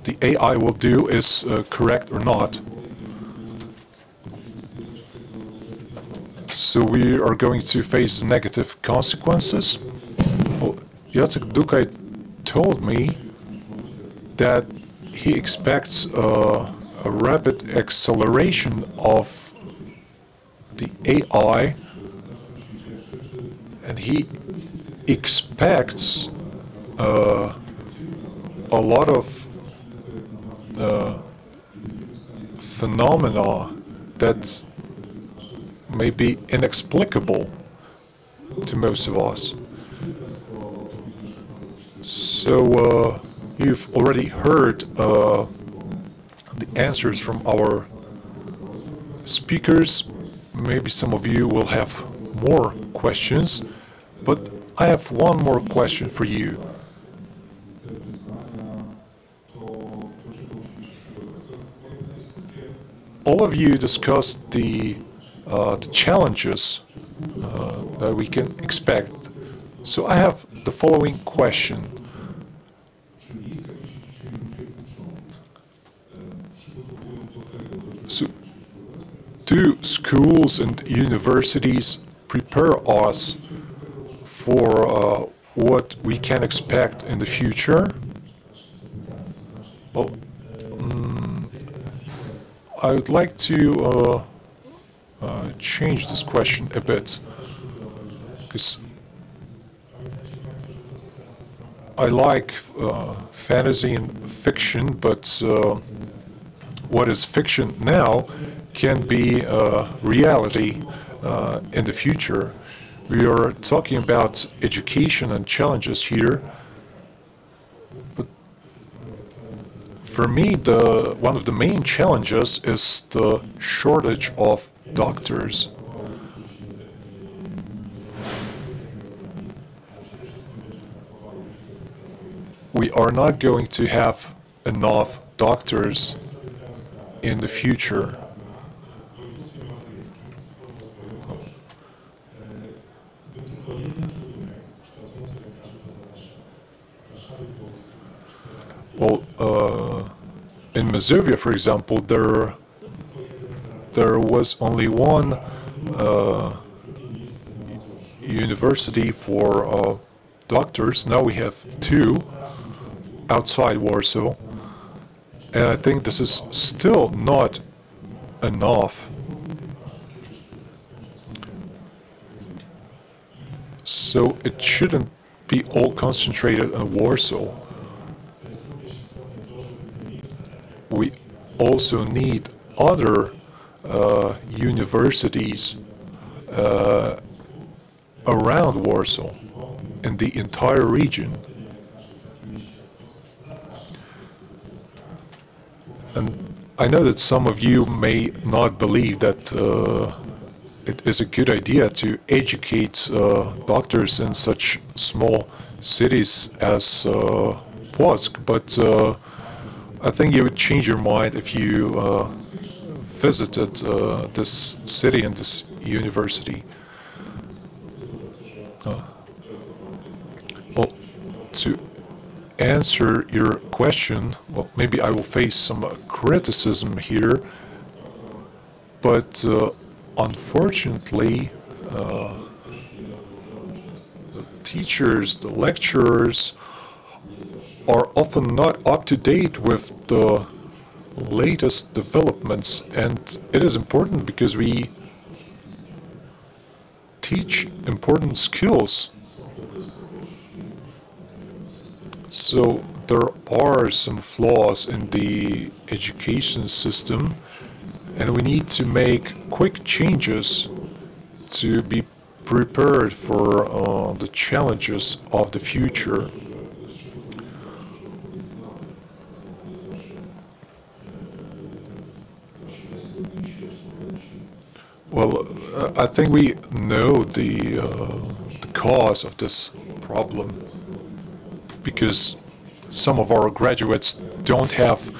the AI will do is correct or not. So we are going to face negative consequences. Well, Jacek Dukaj told me that he expects a rapid acceleration of the AI, and he expects a lot of phenomena that may be inexplicable to most of us. So you've already heard the answers from our speakers. Maybe some of you will have more questions, but I have one more question for you. All of you discussed the challenges that we can expect. So I have the following question. So, do schools and universities prepare us for what we can expect in the future? Well, I would like to change this question a bit, because I like fantasy and fiction, but what is fiction now can be reality in the future. We are talking about education and challenges here, but for me, one of the main challenges is the shortage of doctors. We are not going to have enough doctors in the future. Well, in Mazovia, for example, there was only one university for doctors. Now we have two outside Warsaw, and I think this is still not enough. So it shouldn't be all concentrated in Warsaw. We also need other universities around Warsaw in the entire region. And I know that some of you may not believe that it is a good idea to educate doctors in such small cities as Płock, but I think you would change your mind if you visited this city and this university. Well, to answer your question, well, maybe I will face some criticism here, but unfortunately, the teachers, the lecturers are often not up to date with the latest developments, and it is important because we teach important skills. So there are some flaws in the education system, and we need to make quick changes to be prepared for the challenges of the future. Well, I think we know the cause of this problem, because some of our graduates don't have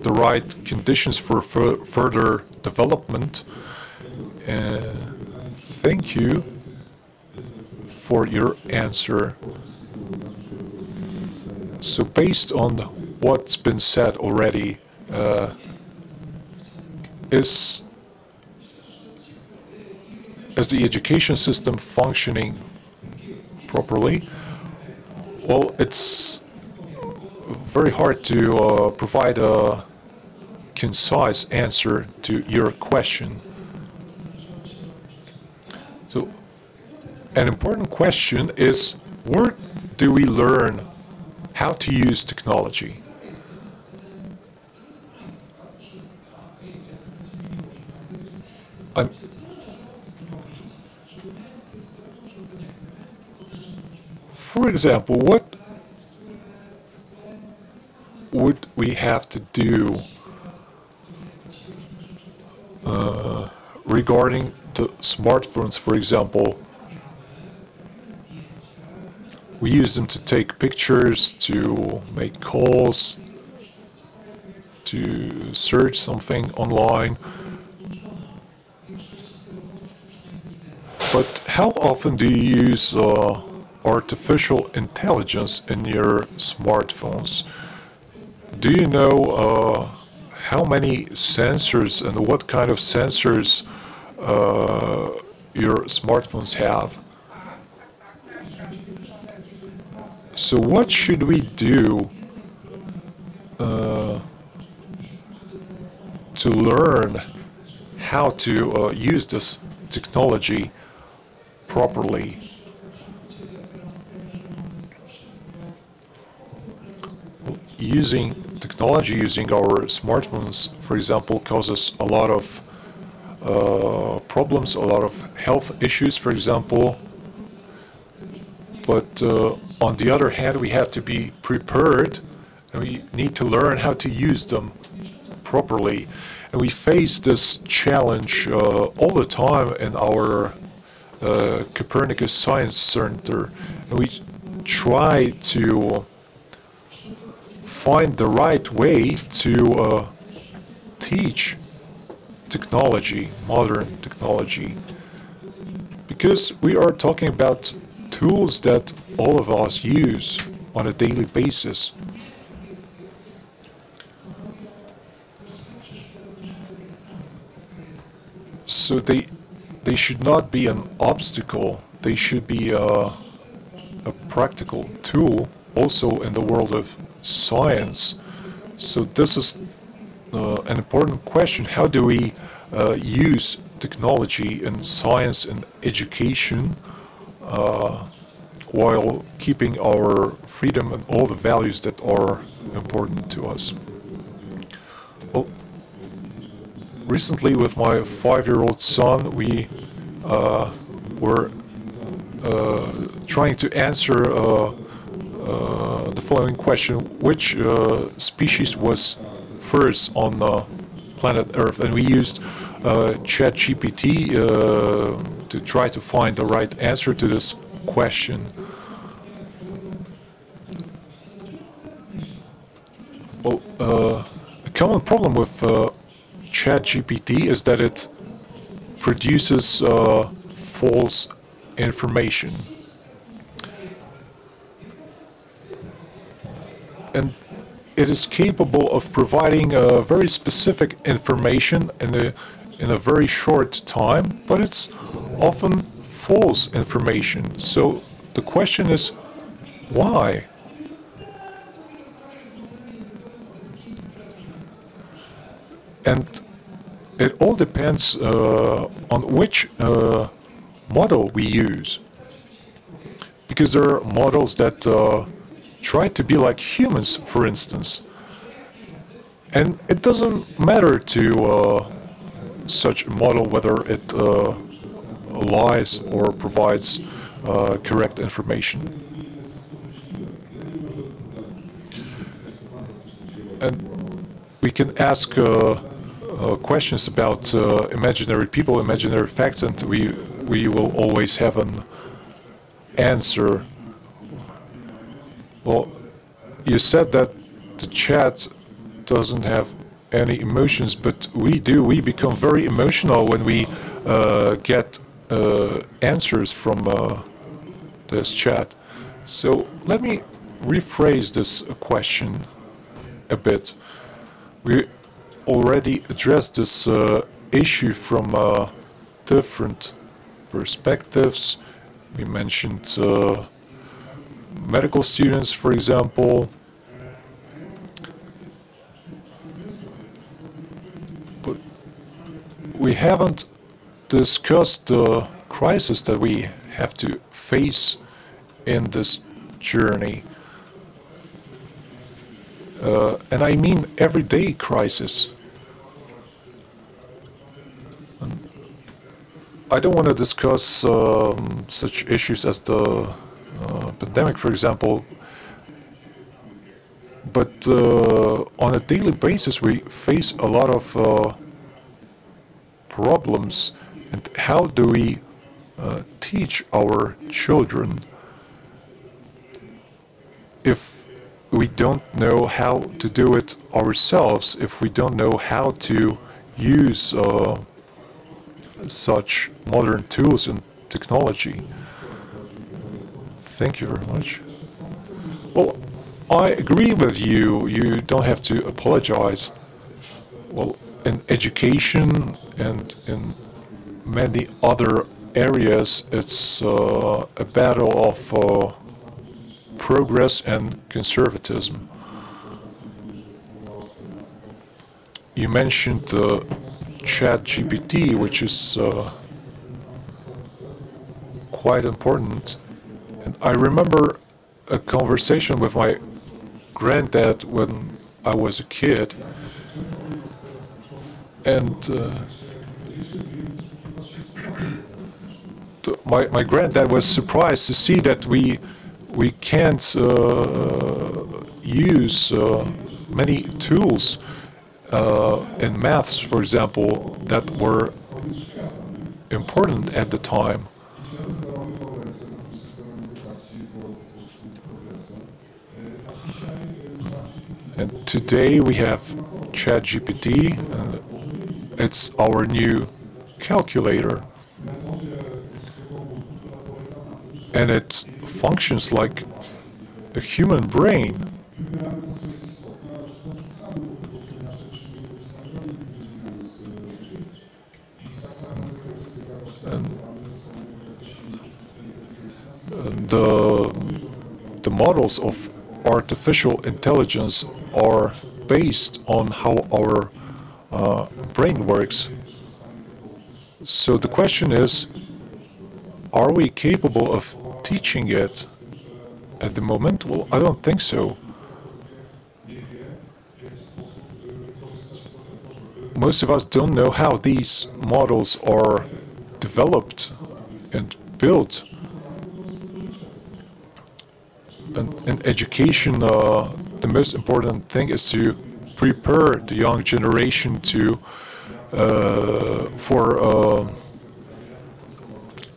the right conditions for further development. Thank you for your answer. So based on what's been said already, is the education system functioning properly? Well, it's very hard to provide a concise answer to your question. So, an important question is, where do we learn how to use technology? For example, what would we have to do regarding the smartphones, for example? We use them to take pictures, to make calls, to search something online. But how often do you use artificial intelligence in your smartphones? Do you know how many sensors and what kind of sensors your smartphones have? So what should we do to learn how to use this technology properly? Using technology, using our smartphones, for example, causes a lot of problems, a lot of health issues, for example. But on the other hand, we have to be prepared, and we need to learn how to use them properly. And we face this challenge all the time in our Copernicus Science Center, and we try to find the right way to teach technology, modern technology, because we are talking about tools that all of us use on a daily basis. So they should not be an obstacle. They should be a practical tool also in the world of science. So this is an important question. How do we use technology in science and education while keeping our freedom and all the values that are important to us? Well, recently with my 5-year-old son, we were trying to answer the following question: which species was first on planet Earth? And we used ChatGPT to try to find the right answer to this question. Well, a common problem with ChatGPT is that it produces false information. And it is capable of providing very specific information in a very short time, but it's often false information. So the question is, why? And it all depends on which model we use. Because there are models that try to be like humans, for instance. And it doesn't matter to such a model whether it lies or provides correct information. And we can ask questions about imaginary people, imaginary facts, and we will always have an answer. Well, you said that the chat doesn't have any emotions, but we do. We become very emotional when we get answers from this chat. So let me rephrase this question a bit. We already addressed this issue from different perspectives. We mentioned medical students, for example. But we haven't discussed the crisis that we have to face in this journey. And I mean everyday crisis. I don't want to discuss such issues as the pandemic, for example, but on a daily basis we face a lot of problems. And how do we teach our children if we don't know how to do it ourselves, if we don't know how to use such modern tools and technology? Thank you very much. Well, I agree with you. You don't have to apologize. Well, in education and in many other areas, it's a battle of progress and conservatism. You mentioned ChatGPT, which is quite important. And I remember a conversation with my granddad when I was a kid. And my granddad was surprised to see that we can't use many tools in maths, for example, that were important at the time. And today we have ChatGPT, and it's our new calculator. And it functions like a human brain. And the models of artificial intelligence are based on how our brain works. So the question is, are we capable of teaching it at the moment? Well, I don't think so. Most of us don't know how these models are developed and built. And in education, the most important thing is to prepare the young generation to for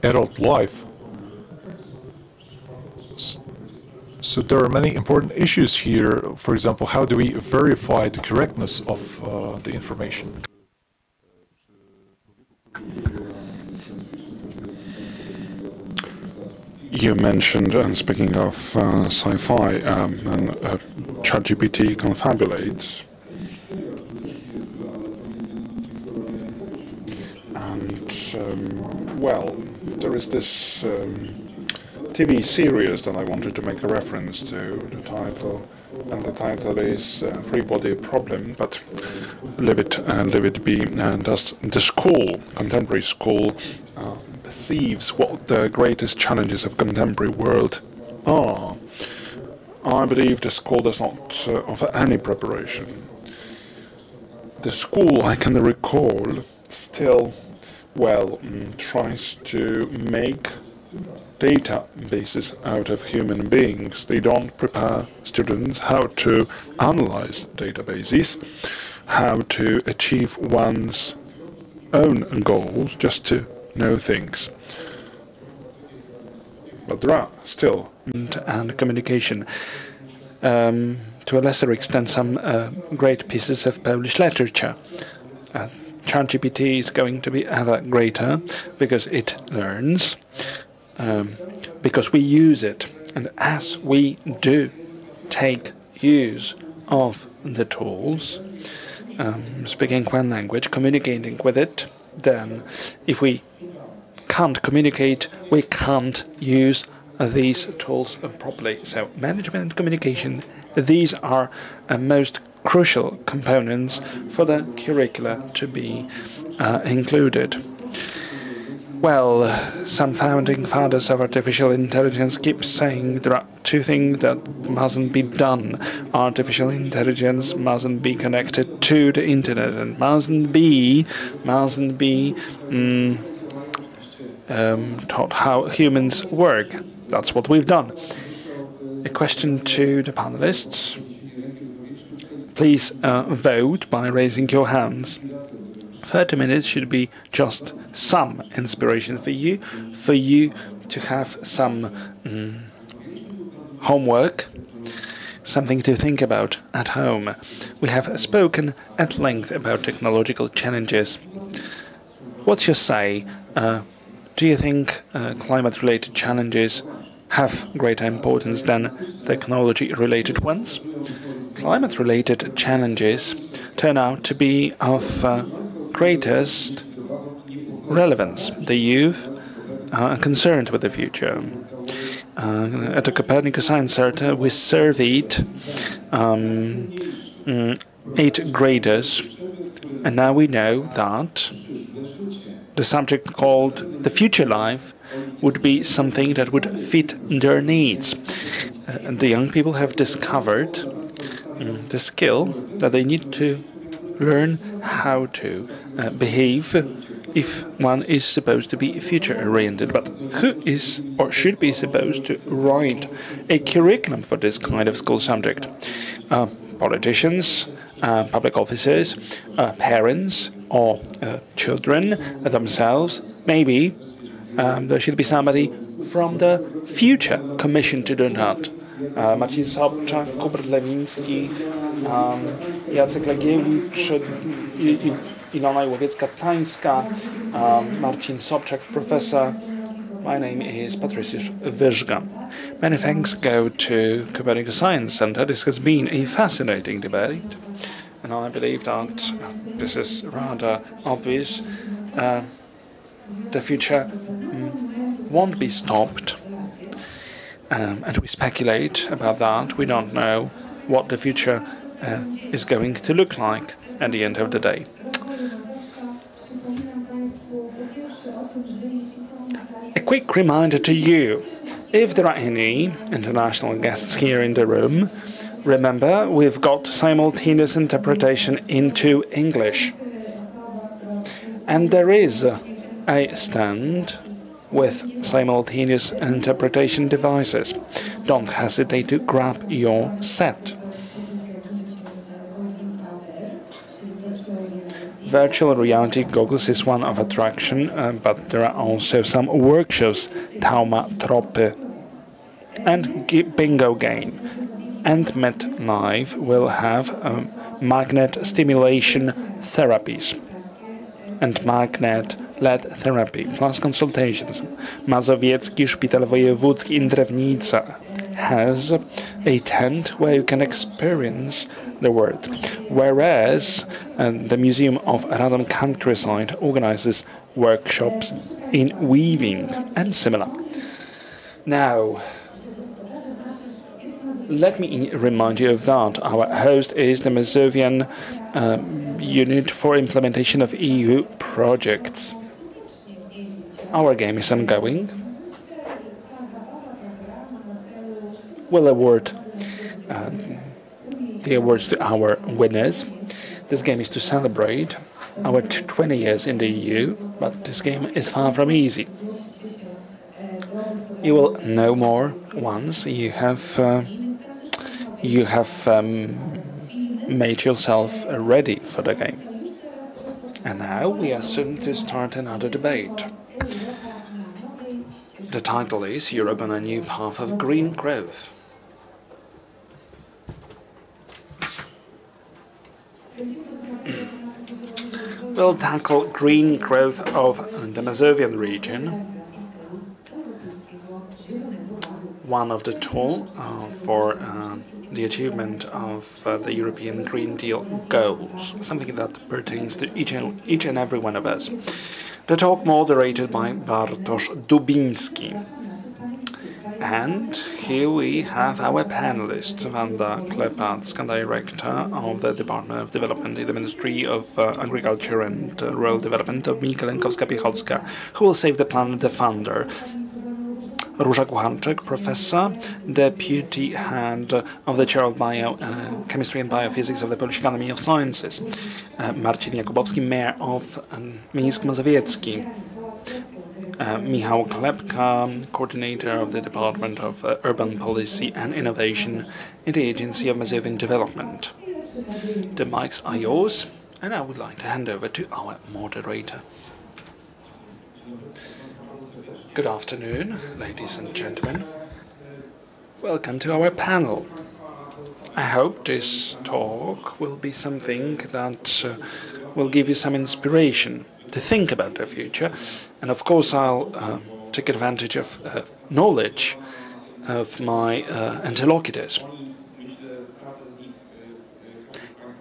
adult life. So there are many important issues here. For example, how do we verify the correctness of the information? You mentioned, speaking of sci-fi, and ChatGPT confabulates. well, there is this TV series that I wanted to make a reference to, the title, and the title is Free Body Problem, but leave it be. And thus the school, contemporary school, perceives what the greatest challenges of contemporary world are. I believe the school does not offer any preparation. The school, I can recall, still, well, tries to make databases out of human beings. They don't prepare students how to analyze databases, how to achieve one's own goals, just to know things. But there are still and communication. To a lesser extent, some great pieces of Polish literature. ChatGPT is going to be ever greater because it learns, because we use it. And as we do take use of the tools, speaking one language, communicating with it, then if we can't communicate, we can't use these tools properly. So management and communication, these are most crucial components for the curricula to be included. Well, some founding fathers of artificial intelligence keep saying there are two things that mustn't be done. Artificial intelligence mustn't be connected to the internet and mustn't be taught how humans work. That's what we've done. A question to the panelists. Please vote by raising your hands. 30 minutes should be just some inspiration for you to have some homework, something to think about at home. We have spoken at length about technological challenges. What's your say? Do you think climate-related challenges have greater importance than technology-related ones? Climate-related challenges turn out to be of greatest relevance. The youth are concerned with the future. At the Copernicus Science Center, we surveyed 8 graders, and now we know that the subject called the future life would be something that would fit their needs. And the young people have discovered the skill that they need to learn how to behave if one is supposed to be future-oriented. But who is or should be supposed to write a curriculum for this kind of school subject? Politicians, public officers, parents, or children themselves. Maybe there should be somebody from the future commissioned to do that. Marcin Sobczak, Hubert Lewiński, Jacek Legiewicz, Ilona Łowiecka-Tańska, Marcin Sobczak, professor. My name is Patrycjusz Wyżga. Many thanks go to Copernicus Science Center. This has been a fascinating debate, and I believe that this is rather obvious. The future won't be stopped, and we speculate about that. We don't know what the future is going to look like at the end of the day. A quick reminder to you, if there are any international guests here in the room, remember we've got simultaneous interpretation into English. And there is a stand with simultaneous interpretation devices. Don't hesitate to grab your set. Virtual reality goggles is one of attraction, but there are also some workshops, Tauma Tropy, and bingo game. And MetLife will have magnet stimulation therapies and magnet-led therapy, plus consultations. Mazowiecki Szpital Wojewódzki in Drewnica has a tent where you can experience the world. Whereas the Museum of Radom Countryside organizes workshops in weaving and similar. Now, let me remind you of that. Our host is the Mazovian Unit for Implementation of EU Projects. Our game is ongoing. We'll award the awards to our winners. This game is to celebrate our 20 years in the EU, but this game is far from easy. You will know more once you have made yourself ready for the game. And now we are soon to start another debate. The title is Europe on a New Path of Green Growth. We'll tackle green growth of the Mazovian region, one of the tools for the achievement of the European Green Deal goals, something that pertains to each and every one of us. The talk moderated by Bartosz Dubiński. And here we have our panelists, Wanda Klepacka, Director of the Department of Development in the Ministry of Agriculture and Rural Development, of Mika Lenkowska-Piechocka, who will save the planet, the founder, Róża Kucharczyk, Professor, Deputy Head of the Chair of Chemistry and Biophysics of the Polish Academy of Sciences, Marcin Jakubowski, Mayor of Mińsk Mazowiecki, Michał Klepka, Coordinator of the Department of Urban Policy and Innovation in the Agency of Mazovia Development. The mics are yours, and I would like to hand over to our moderator. Good afternoon, ladies and gentlemen. Welcome to our panel. I hope this talk will be something that will give you some inspiration to think about the future. And of course, I'll take advantage of knowledge of my interlocutors.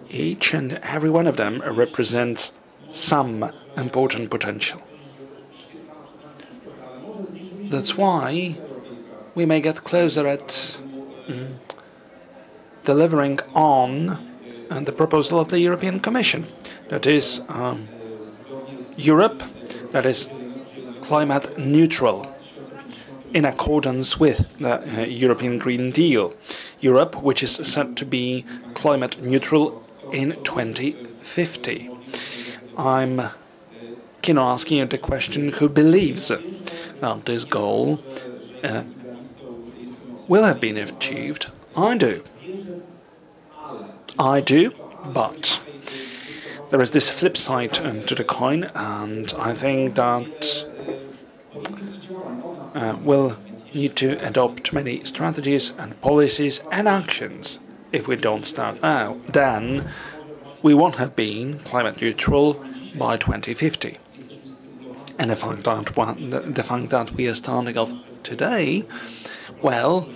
Each and every one of them represents some important potential. That's why we may get closer at delivering on the proposal of the European Commission. That is Europe that is climate neutral in accordance with the European Green Deal. Europe which is set to be climate neutral in 2050. I'm keen on asking you the question, who believes that this goal will have been achieved? I do. I do, but there is this flip side to the coin, and I think that we'll need to adopt many strategies and policies and actions. If we don't start now, then we won't have been climate neutral by 2050. And the fact that we are starting off today, well,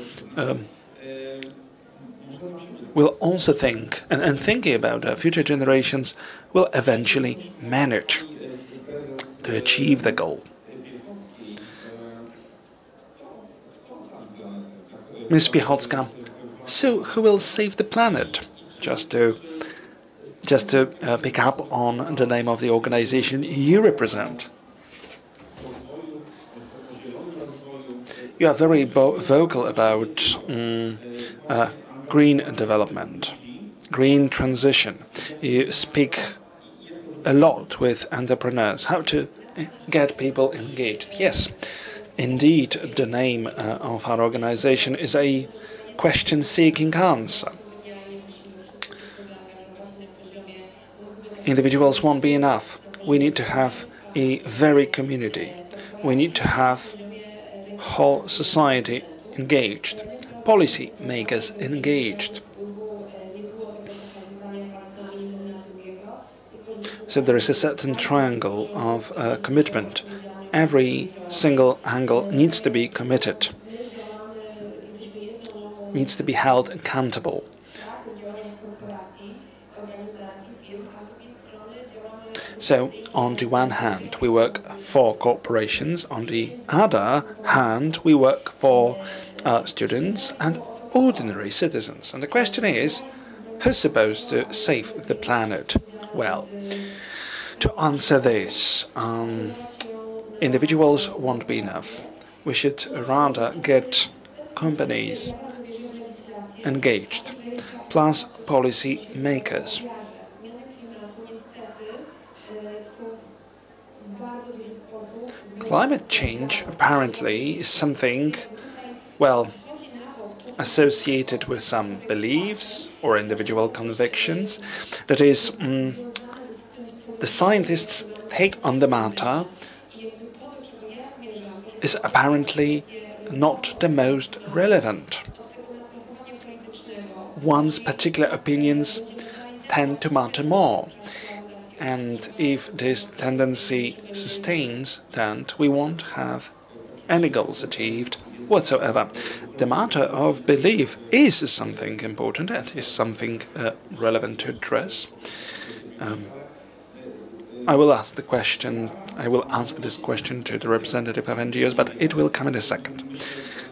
we'll also think, and thinking about our future generations, will eventually manage to achieve the goal. Ms. Piechocka, so who will save the planet? Just to pick up on the name of the organization you represent. You are very vocal about green development, green transition. You speak a lot with entrepreneurs, how to get people engaged. Yes, indeed, the name of our organization is a question seeking answer. Individuals won't be enough. We need to have a very community. We need to have whole society engaged, policy makers engaged. So there is a certain triangle of commitment. Every single angle needs to be committed. needs to be held accountable. So, on the one hand, we work for corporations, on the other hand, we work for students and ordinary citizens. And the question is, who's supposed to save the planet? Well, to answer this, individuals won't be enough. We should rather get companies engaged, plus policy makers. Climate change apparently is something, well, associated with some beliefs or individual convictions. That is, the scientists' take on the matter is apparently not the most relevant. One's particular opinions tend to matter more. And if this tendency sustains, then we won't have any goals achieved whatsoever. The matter of belief is something important and is something relevant to address. I will ask this question to the representative of NGOs, but it will come in a second.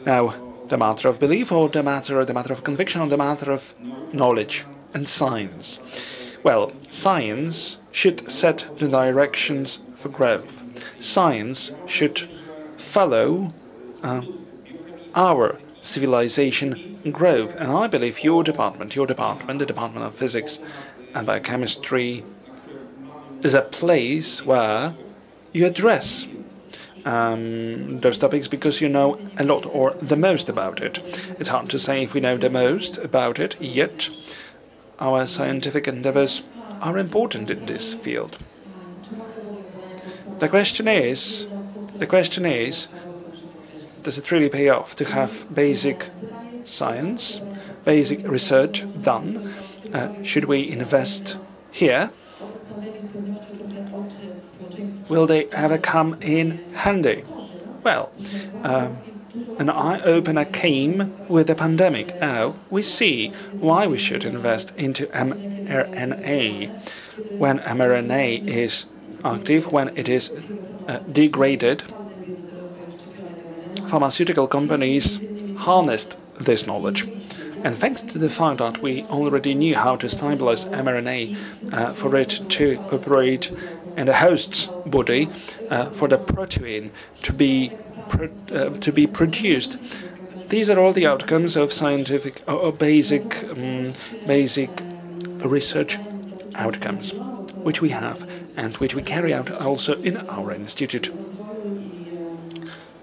Now, the matter of belief or the matter of conviction or the matter of knowledge and science? Well, science should set the directions for growth. Science should follow our civilization growth. And I believe your department, the Department of Physics and Biochemistry, is a place where you address those topics because you know a lot or the most about it. It's hard to say if we know the most about it, yet our scientific endeavors are important in this field. The question is, does it really pay off to have basic science, basic research done? Should we invest here? Will they ever come in handy? Well, an eye-opener came with the pandemic. Now we see why we should invest into mRNA. When mRNA is active, when it is degraded, pharmaceutical companies harnessed this knowledge. And thanks to the fact that we already knew how to stabilize mRNA for it to operate in the host's body, for the protein to be produced. These are all the outcomes of scientific or basic research outcomes, which we have and which we carry out also in our institute.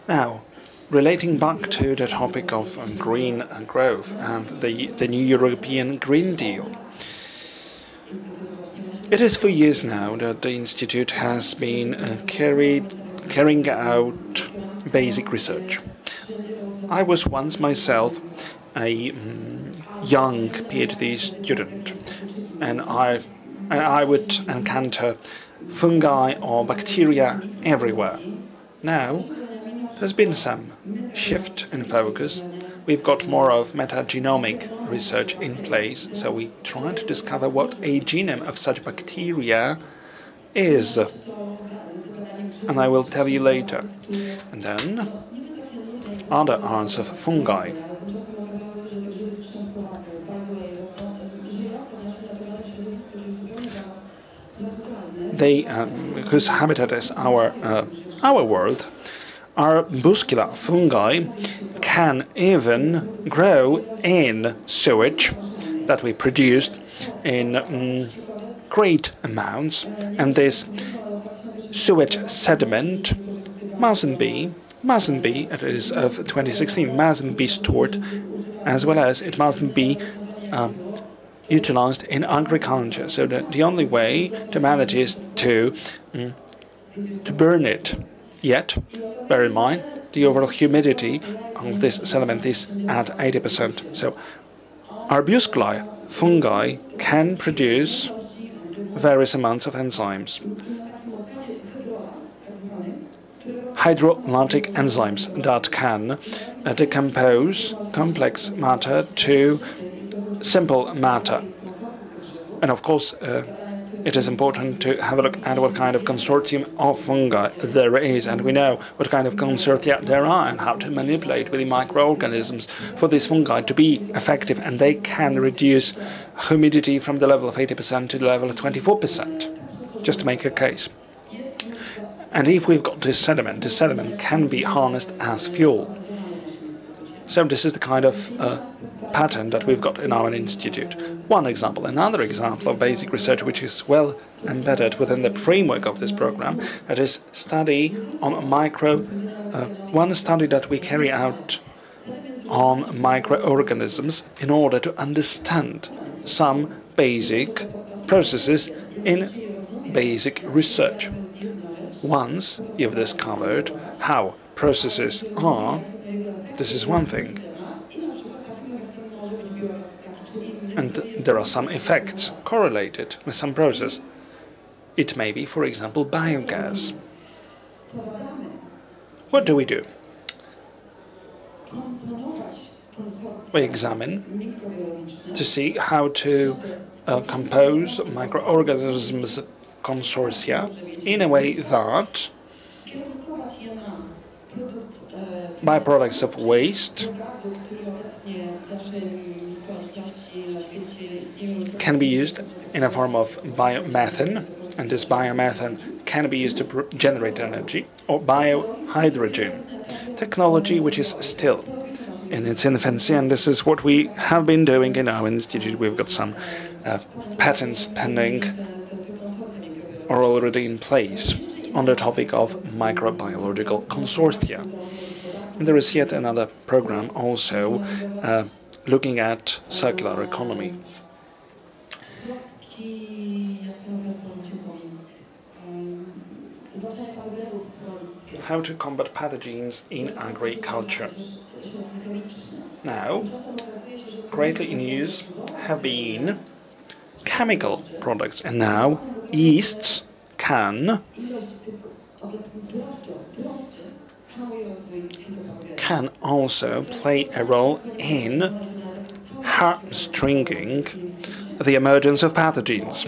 Now, relating back to the topic of green growth and the new European Green Deal. It is for years now that the Institute has been carrying out basic research. I was once myself a young PhD student, and I would encounter fungi or bacteria everywhere. Now, there's been some shift in focus. We've got more of metagenomic research in place, so we try to discover what a genome of such bacteria is. And I will tell you later. And then, other arms of fungi. They, whose habitat is our world, our buscular fungi can even grow in sewage that we produced in great amounts, and this sewage sediment mustn't be, it is of 2016, mustn't be stored, as well as it mustn't be utilized in agriculture. So the only way to manage is to burn it. Yet, bear in mind, the overall humidity of this sediment is at 80%. So, arbuscular fungi can produce various amounts of enzymes. hydrolytic enzymes that can decompose complex matter to simple matter. And of course, it is important to have a look at what kind of consortium of fungi there is, and we know what kind of consortia there are and how to manipulate with the microorganisms for these fungi to be effective, and they can reduce humidity from the level of 80% to the level of 24%, just to make a case. And if we've got this sediment can be harnessed as fuel. So this is the kind of pattern that we've got in our institute. One example. Another example of basic research which is well embedded within the framework of this program, that is study on one study that we carry out on microorganisms in order to understand some basic processes in basic research. Once you've discovered how processes are, this is one thing. And there are some effects correlated with some process. It may be, for example, biogas. What do? We examine to see how to compose microorganisms consortia in a way that byproducts of waste can be used in a form of biomethane, and this biomethane can be used to generate energy, or biohydrogen, technology which is still in its infancy, and this is what we have been doing in our institute. We've got some patents pending or already in place on the topic of microbiological consortia. And there is yet another program also looking at circular economy. How to combat pathogens in agriculture. Now, greatly in use have been chemical products, and now yeasts can also play a role in hamstringing the emergence of pathogens.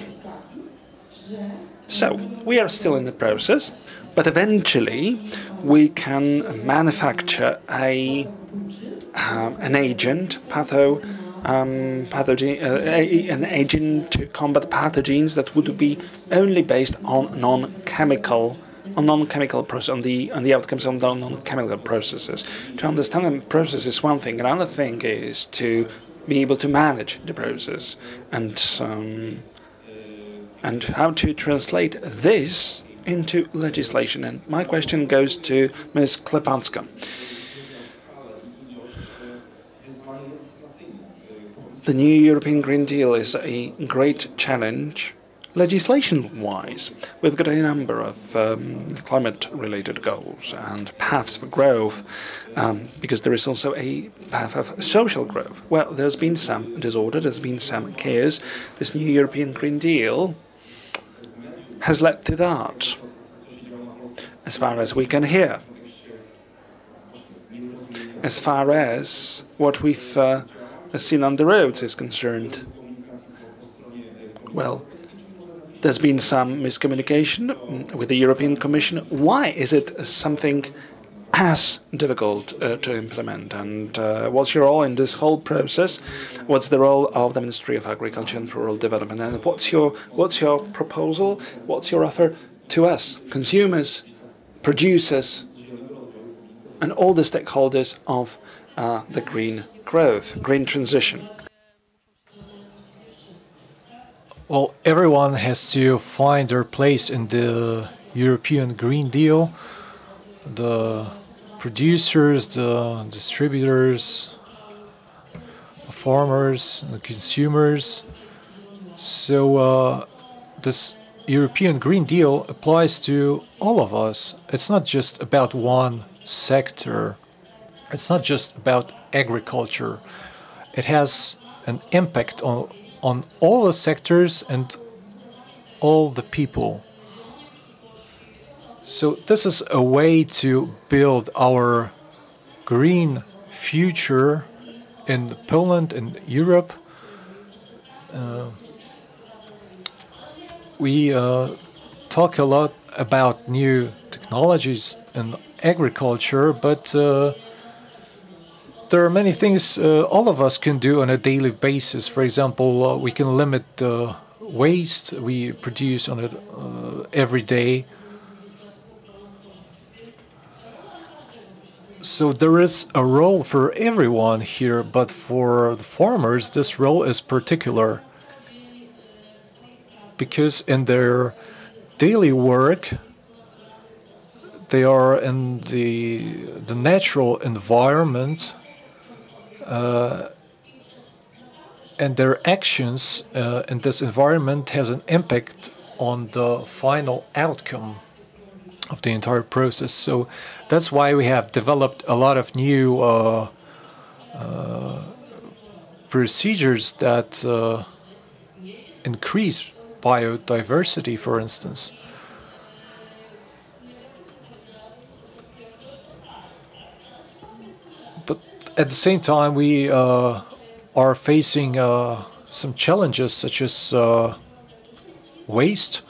So, we are still in the process, but eventually we can manufacture an agent, an agent to combat pathogens that would be only based on non-chemical process, on the outcomes of non-chemical processes. To understand the process is one thing. Another thing is to be able to manage the process and how to translate this into legislation. And my question goes to Ms. Klepacka. The new European Green Deal is a great challenge legislation-wise. We've got a number of climate-related goals and paths for growth, because there is also a path of social growth. Well, there's been some disorder, there's been some chaos. This new European Green Deal has led to that, as far as we can hear. As far as what we've seen on the roads is concerned, well, there's been some miscommunication with the European Commission. Why is it something as difficult to implement? And what's your role in this whole process? What's the role of the Ministry of Agriculture and Rural Development? And what's your proposal? What's your offer to us, consumers, producers, and all the stakeholders of the green growth, green transition? Well, everyone has to find their place in the European Green Deal. The producers, the distributors, the farmers, the consumers. So this European Green Deal applies to all of us. It's not just about one sector. It's not just about agriculture. It has an impact on all the sectors and all the people. So this is a way to build our green future in Poland and Europe. We talk a lot about new technologies in agriculture, but there are many things all of us can do on a daily basis. For example, we can limit waste we produce on it every day. So there is a role for everyone here, but for the farmers, this role is particular because in their daily work, they are in the natural environment, and their actions in this environment has an impact on the final outcome of the entire process. So that's why we have developed a lot of new procedures that increase biodiversity, for instance. But at the same time, we are facing some challenges such as waste.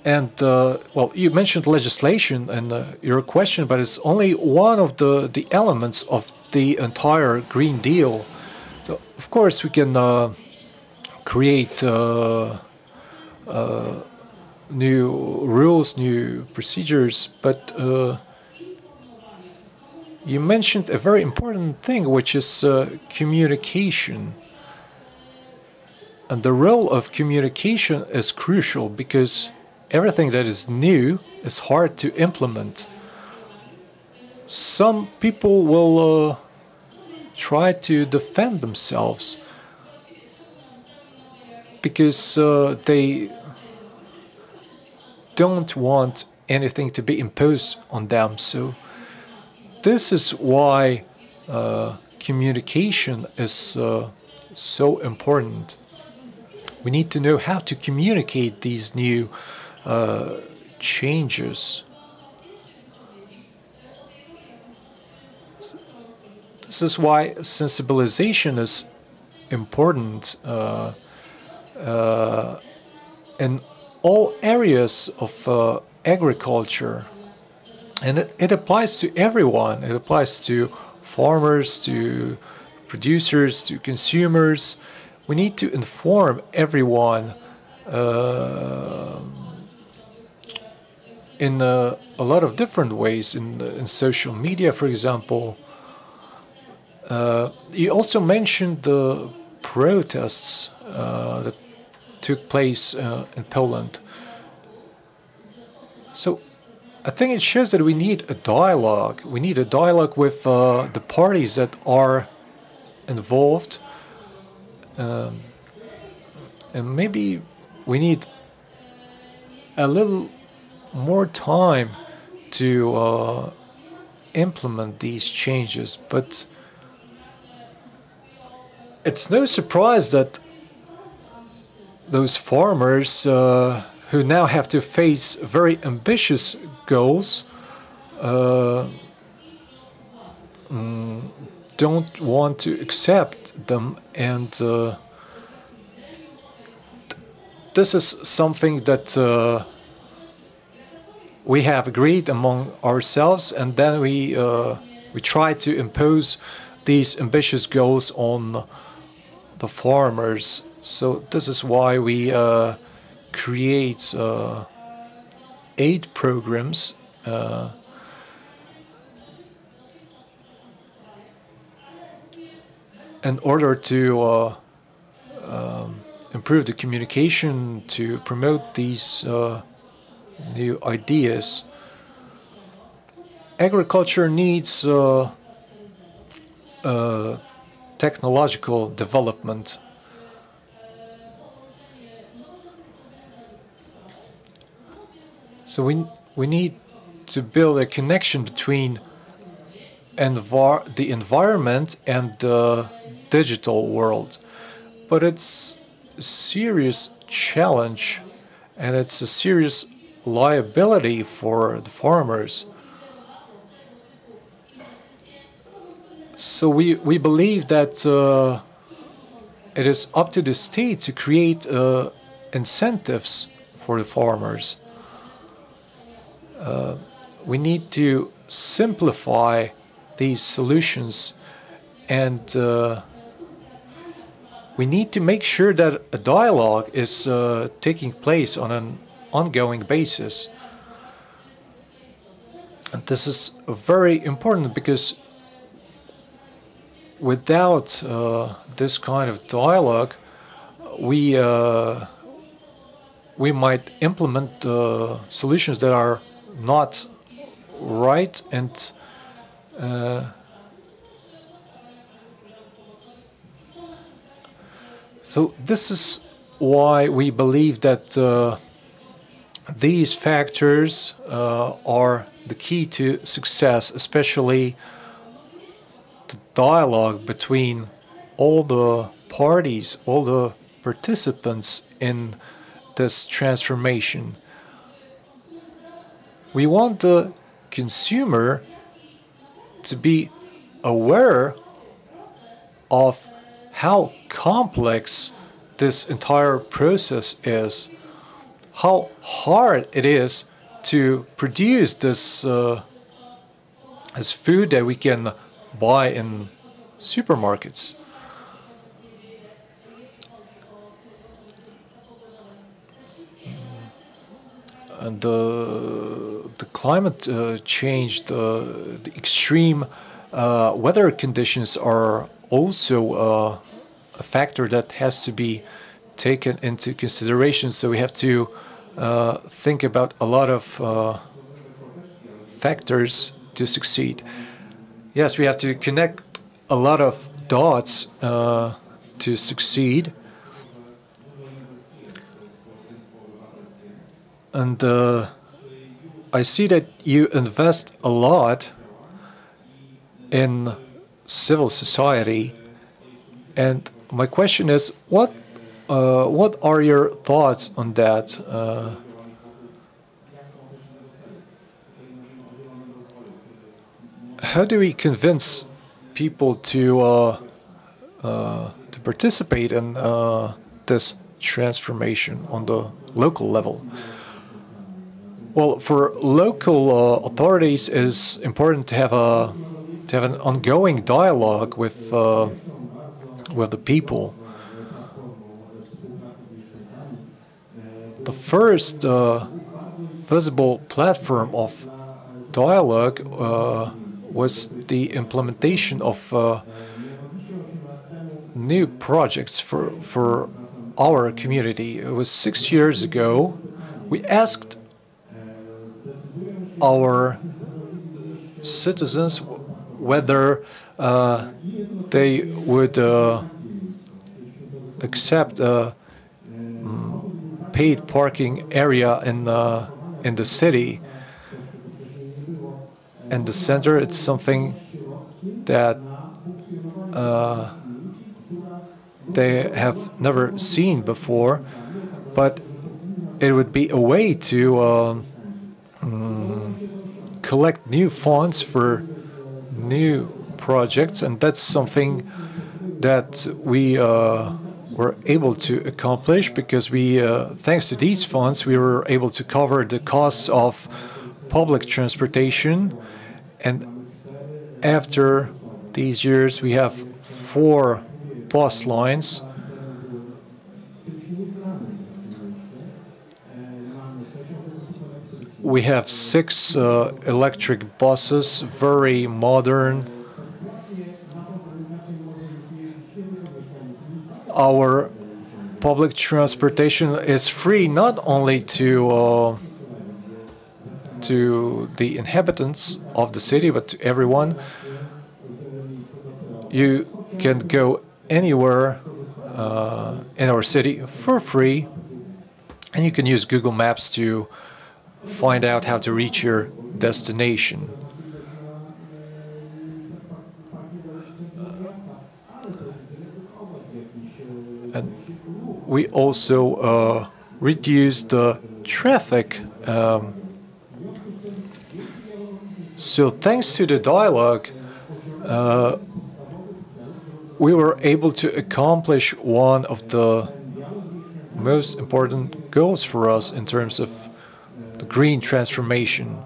And, well, you mentioned legislation in your question, but it's only one of the elements of the entire Green Deal. So, of course, we can create new rules, new procedures, but you mentioned a very important thing, which is communication. And the role of communication is crucial because everything that is new is hard to implement. Some people will try to defend themselves because they don't want anything to be imposed on them. So this is why communication is so important. We need to know how to communicate these new changes. This is why sensibilization is important in all areas of agriculture. And it applies to everyone. It applies to farmers, to producers, to consumers. We need to inform everyone in a lot of different ways, in social media, for example. You also mentioned the protests that took place in Poland. So I think it shows that we need a dialogue. We need a dialogue with the parties that are involved. And maybe we need a little more time to implement these changes. But it's no surprise that those farmers who now have to face very ambitious goals don't want to accept them, and this is something that we have agreed among ourselves, and then we try to impose these ambitious goals on the farmers. So this is why we create aid programs in order to improve the communication, to promote these new ideas. Agriculture needs technological development. So we need to build a connection between the environment and the digital world. But it's serious challenge, and it's a serious liability for the farmers. So we believe that it is up to the state to create incentives for the farmers. We need to simplify these solutions, and we need to make sure that a dialogue is taking place on an ongoing basis. And this is very important because without this kind of dialogue, we might implement solutions that are not right, and so this is why we believe that these factors are the key to success, especially the dialogue between all the parties, all the participants in this transformation. We want the consumer to be aware of how complex this entire process is, how hard it is to produce this food that we can buy in supermarkets. And the climate change, the extreme weather conditions are also a factor that has to be taken into consideration. So we have to think about a lot of factors to succeed. Yes, we have to connect a lot of dots to succeed. And I see that you invest a lot in civil society. And my question is, what are your thoughts on that? How do we convince people to participate in this transformation on the local level? Well, for local authorities, it is important to have an ongoing dialogue with the people. The first visible platform of dialogue was the implementation of new projects for our community. It was 6 years ago. We asked our citizens whether they would accept a paid parking area in the city. And the center, it's something that they have never seen before, but it would be a way to collect new funds for new projects, and that's something that we were able to accomplish because we, thanks to these funds, we were able to cover the costs of public transportation. And after these years, we have 4 bus lines. We have 6 electric buses, very modern. Our public transportation is free not only to the inhabitants of the city, but to everyone. You can go anywhere in our city for free, and you can use Google Maps to find out how to reach your destination. And we also reduced the traffic. So thanks to the dialogue, we were able to accomplish one of the most important goals for us in terms of the green transformation.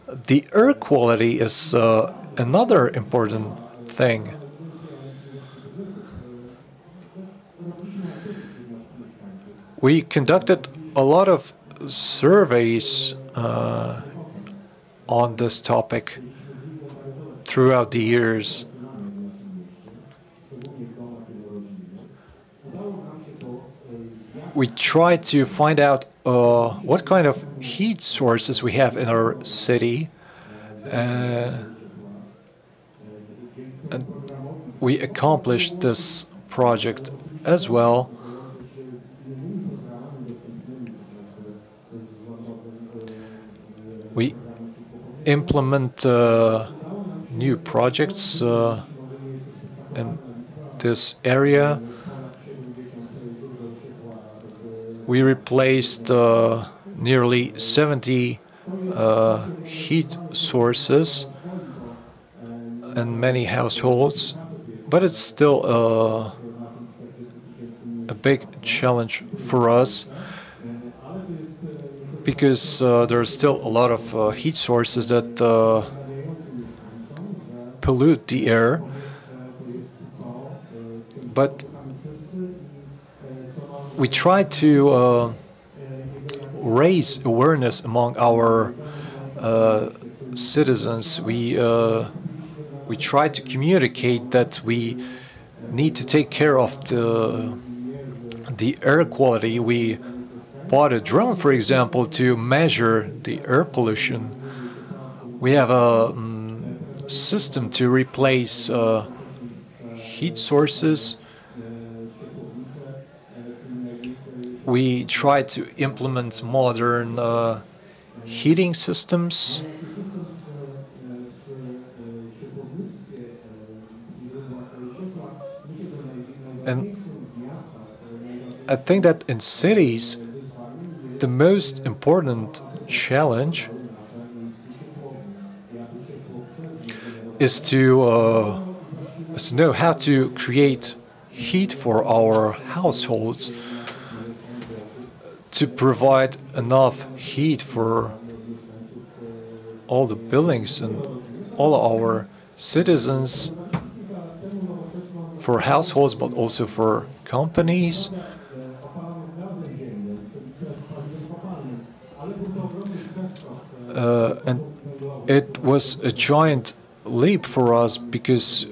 The air quality is another important thing. We conducted a lot of surveys on this topic throughout the years. We try to find out what kind of heat sources we have in our city, and we accomplished this project as well. We implement new projects in this area. We replaced nearly 70 heat sources in many households, but it's still a big challenge for us because there are still a lot of heat sources that pollute the air. But we try to raise awareness among our citizens. We try to communicate that we need to take care of the air quality. We bought a drone, for example, to measure the air pollution. We have a system to replace heat sources. We try to implement modern heating systems. And I think that in cities, the most important challenge is to know how to create heat for our households, to provide enough heat for all the buildings and all our citizens, for households, but also for companies. And it was a giant leap for us because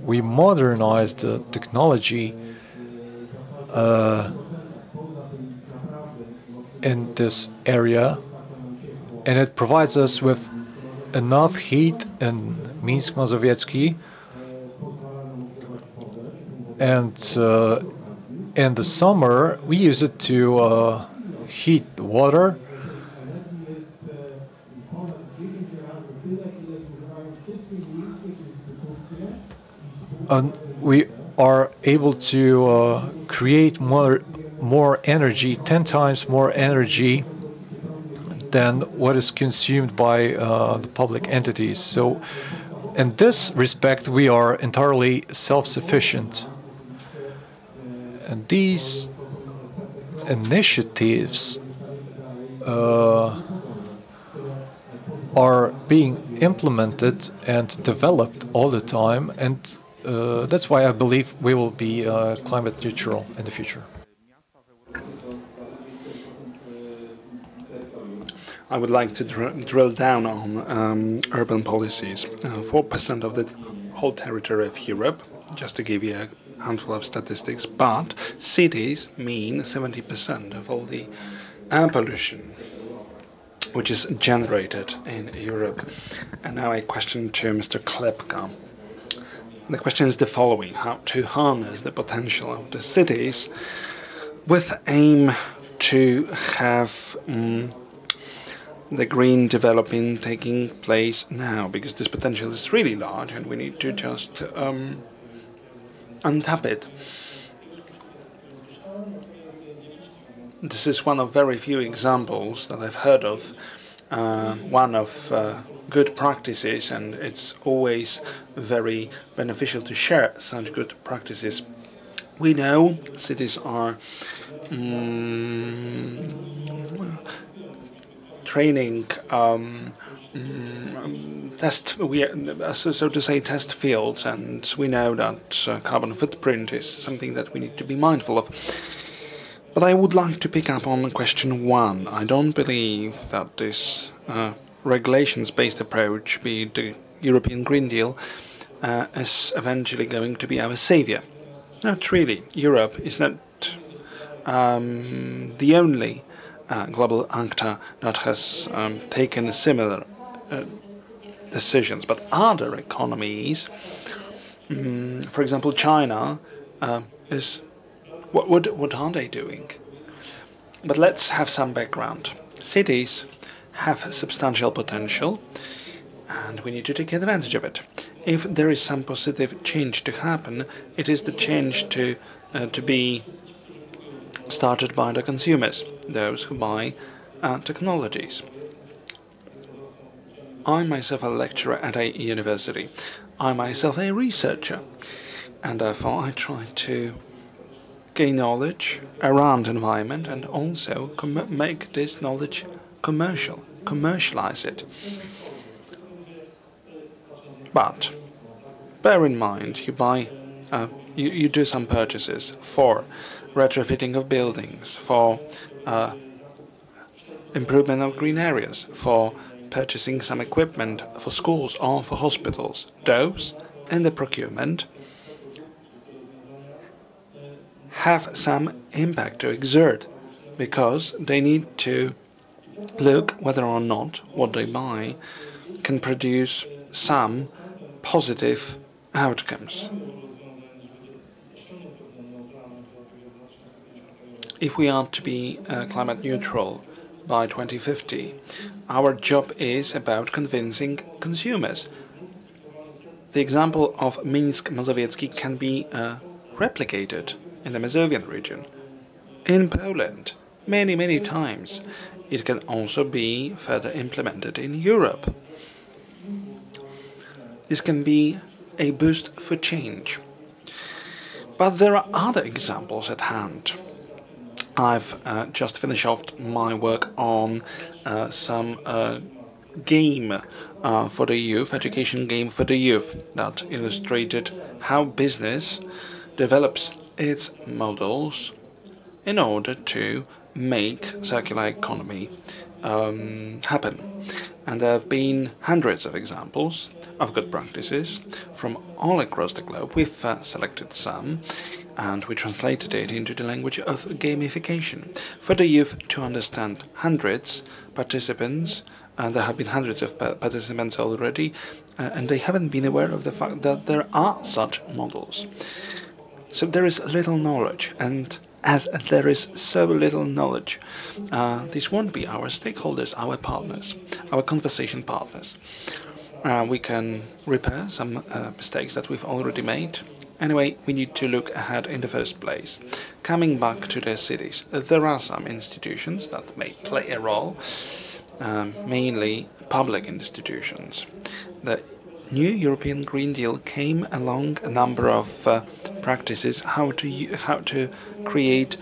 we modernized the technology in this area, and it provides us with enough heat in Minsk Mazowiecki, and in the summer we use it to heat the water. And we are able to create more energy, 10 times more energy than what is consumed by the public entities. So in this respect, we are entirely self-sufficient. And these initiatives are being implemented and developed all the time, and that's why I believe we will be climate neutral in the future. I would like to drill down on urban policies. 4% of the whole territory of Europe, just to give you a handful of statistics, but cities mean 70% of all the air pollution which is generated in Europe. And now a question to Mr. Klepka. The question is the following: how to harness the potential of the cities with aim to have the green development taking place now, because this potential is really large and we need to just untap it. This is one of very few examples that I've heard of, one of good practices, and it's always very beneficial to share such good practices. We know cities are training so to say, test fields, and we know that carbon footprint is something that we need to be mindful of. But I would like to pick up on question one. I don't believe that this regulations-based approach, be it the European Green Deal, is eventually going to be our savior. Not really. Europe is not the only global actor that has taken similar decisions, but other economies, for example, China, is what are they doing? But let's have some background. Cities have substantial potential, and we need to take advantage of it. If there is some positive change to happen, it is the change to be started by the consumers, those who buy technologies. I'm myself a lecturer at a university. I'm myself a researcher, and therefore I try to gain knowledge around environment and also make this knowledge commercialize it. But bear in mind, you do some purchases for retrofitting of buildings, for improvement of green areas, for purchasing some equipment for schools or for hospitals. Those in the procurement have some impact to exert, because they need to look whether or not what they buy can produce some positive outcomes. If we are to be climate neutral by 2050, our job is about convincing consumers. The example of Minsk Mazowiecki can be replicated in the Mazovian region, in Poland, many times. It can also be further implemented in Europe. This can be a boost for change. But there are other examples at hand. I've just finished off my work on some game for the youth, education game for the youth, that illustrated how business develops its models in order to make circular economy happen. And there have been hundreds of examples of good practices from all across the globe. We've selected some, and we translated it into the language of gamification for the youth to understand. Participants, there have been hundreds of participants already, and they haven't been aware of the fact that there are such models. So there is little knowledge, and as there is so little knowledge, these won't be our stakeholders, our partners, our conversation partners. We can repair some mistakes that we've already made. Anyway, we need to look ahead in the first place. Coming back to the cities, there are some institutions that may play a role, mainly public institutions. The new European Green Deal came along a number of practices how to create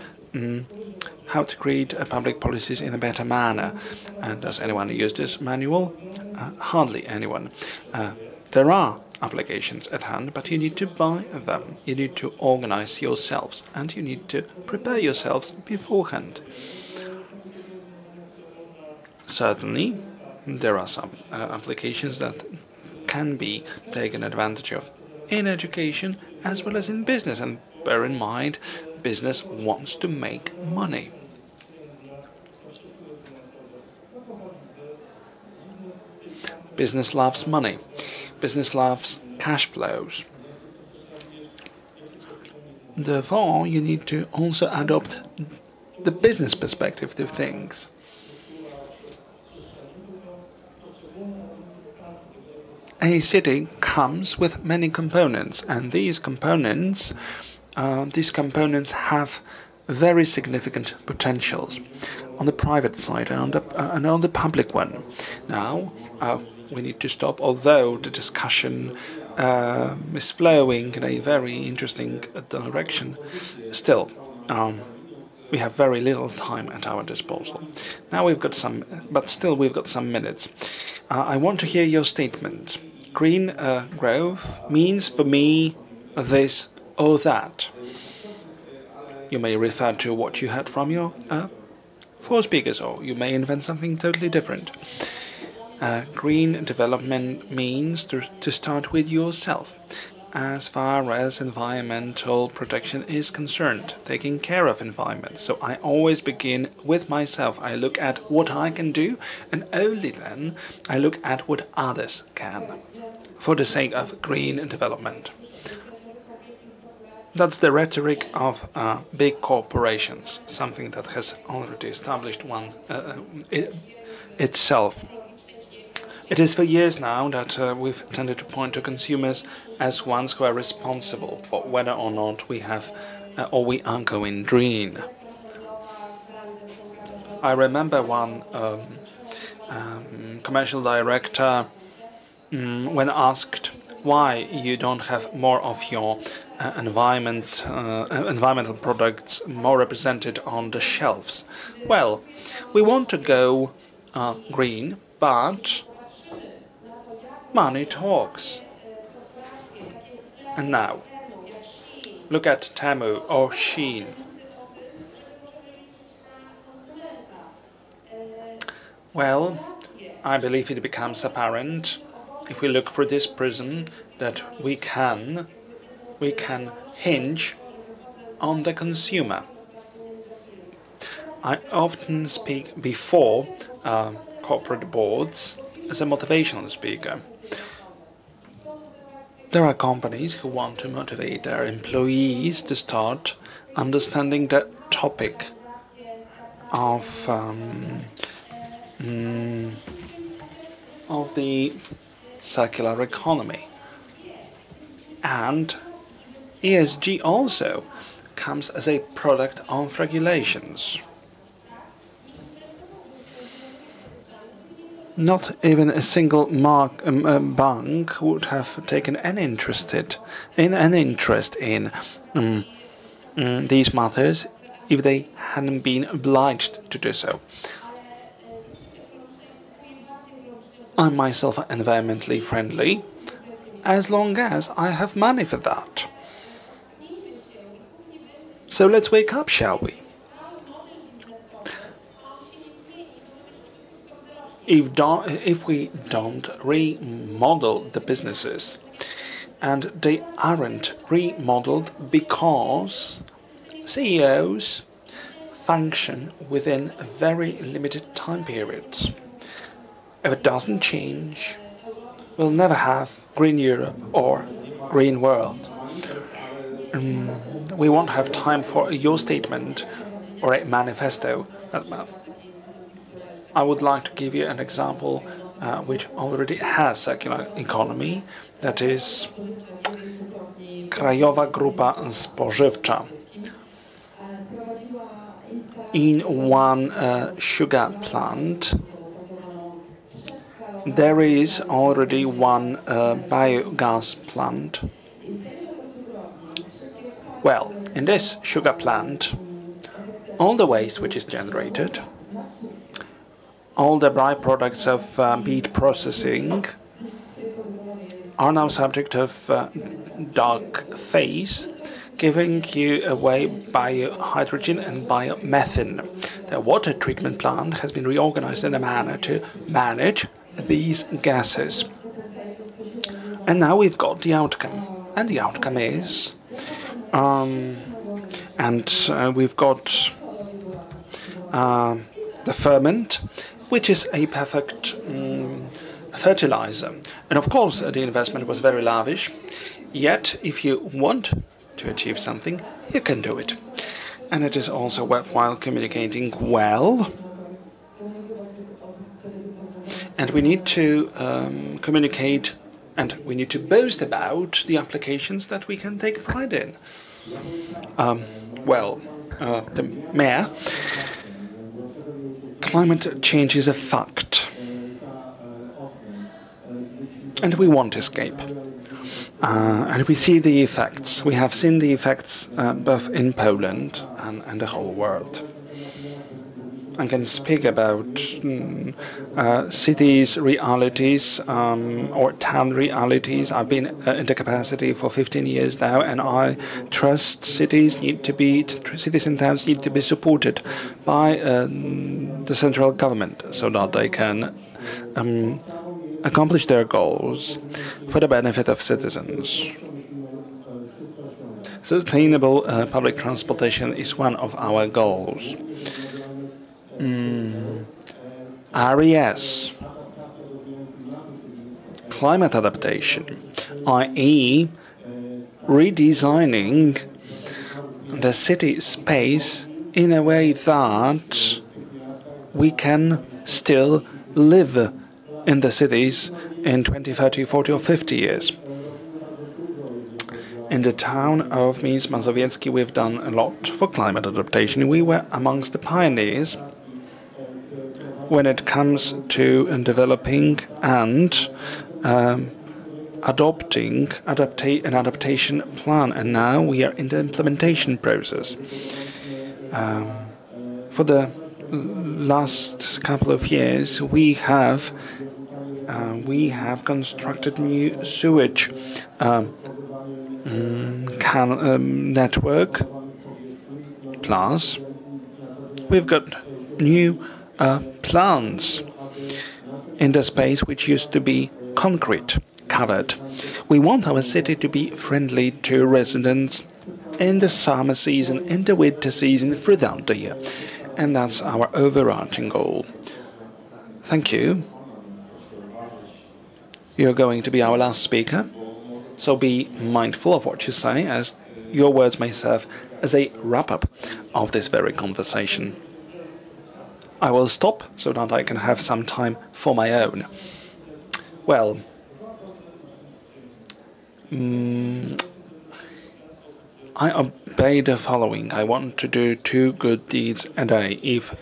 public policies in a better manner. And does anyone use this manual? Hardly anyone. There are applications at hand, but you need to buy them. You need to organize yourselves, and you need to prepare yourselves beforehand. Certainly, there are some applications that can be taken advantage of in education as well as in business. And bear in mind, business wants to make money. Business loves money. Business loves cash flows. Therefore, you need to also adopt the business perspective to things. a city comes with many components, and these components have very significant potentials on the private side and on the public one. Now, we need to stop, although the discussion is flowing in a very interesting direction. Still, we have very little time at our disposal. Now we've got some minutes. I want to hear your statement. Green growth means for me this or that. You may refer to what you heard from your four speakers, or you may invent something totally different. Green development means to start with yourself. As far as environmental protection is concerned, taking care of environment. So I always begin with myself. I look at what I can do, and only then I look at what others can, for the sake of green development. That's the rhetoric of big corporations, something that has already established itself. It is for years now that we've tended to point to consumers as ones who are responsible for whether or not we have or we are going green. I remember one commercial director when asked why you don't have more of your environmental products more represented on the shelves. Well, we want to go green, but money talks. And now, look at Temu or Shein. Well, I believe it becomes apparent, if we look through this prism, that we can hinge on the consumer. I often speak before corporate boards as a motivational speaker. There are companies who want to motivate their employees to start understanding the topic of the circular economy. And ESG also comes as a product of regulations. Not even a single bank would have taken any interest in these matters if they hadn't been obliged to do so. I'm myself environmentally friendly, as long as I have money for that. So let's wake up, shall we? If we don't remodel the businesses, and they aren't remodeled because CEOs function within very limited time periods. If it doesn't change, we'll never have Green Europe or Green World. We won't have time for your statement or a manifesto. I would like to give you an example which already has circular economy, that is Krajowa Grupa Spożywcza. In one sugar plant, there is already one biogas plant. Well, in this sugar plant, all the waste which is generated, all the byproducts of beet processing are now subject of dark phase, giving you away biohydrogen and biomethane. The water treatment plant has been reorganized in a manner to manage these gases. And now we've got the outcome. And the outcome is we've got the ferment, which is a perfect fertilizer. And of course, the investment was very lavish. Yet, if you want to achieve something, you can do it. And it is also worthwhile communicating well. And we need to communicate And we need to boast about the applications that we can take pride in. The mayor, climate change is a fact. And we won't escape. And we see the effects. We have seen the effects both in Poland and the whole world. I can speak about cities' realities or town realities. I've been in the capacity for 15 years now, and I trust cities and towns need to be supported by the central government so that they can accomplish their goals for the benefit of citizens. Sustainable public transportation is one of our goals. RES, climate adaptation, i.e. redesigning the city space in a way that we can still live in the cities in 20, 30, 40 or 50 years. In the town of Mazowieckie, we've done a lot for climate adaptation. We were amongst the pioneers when it comes to developing and adopting an adaptation plan, and now we are in the implementation process. For the last couple of years, we have constructed new sewage network. Plus, we've got new plants in the space which used to be concrete covered. We want our city to be friendly to residents in the summer season, in the winter season, throughout the year. And that's our overarching goal. Thank you. You're going to be our last speaker, so be mindful of what you say, as your words may serve as a wrap-up of this very conversation. I will stop so that I can have some time for my own. Well, I obey the following. I want to do 2 good deeds a day. If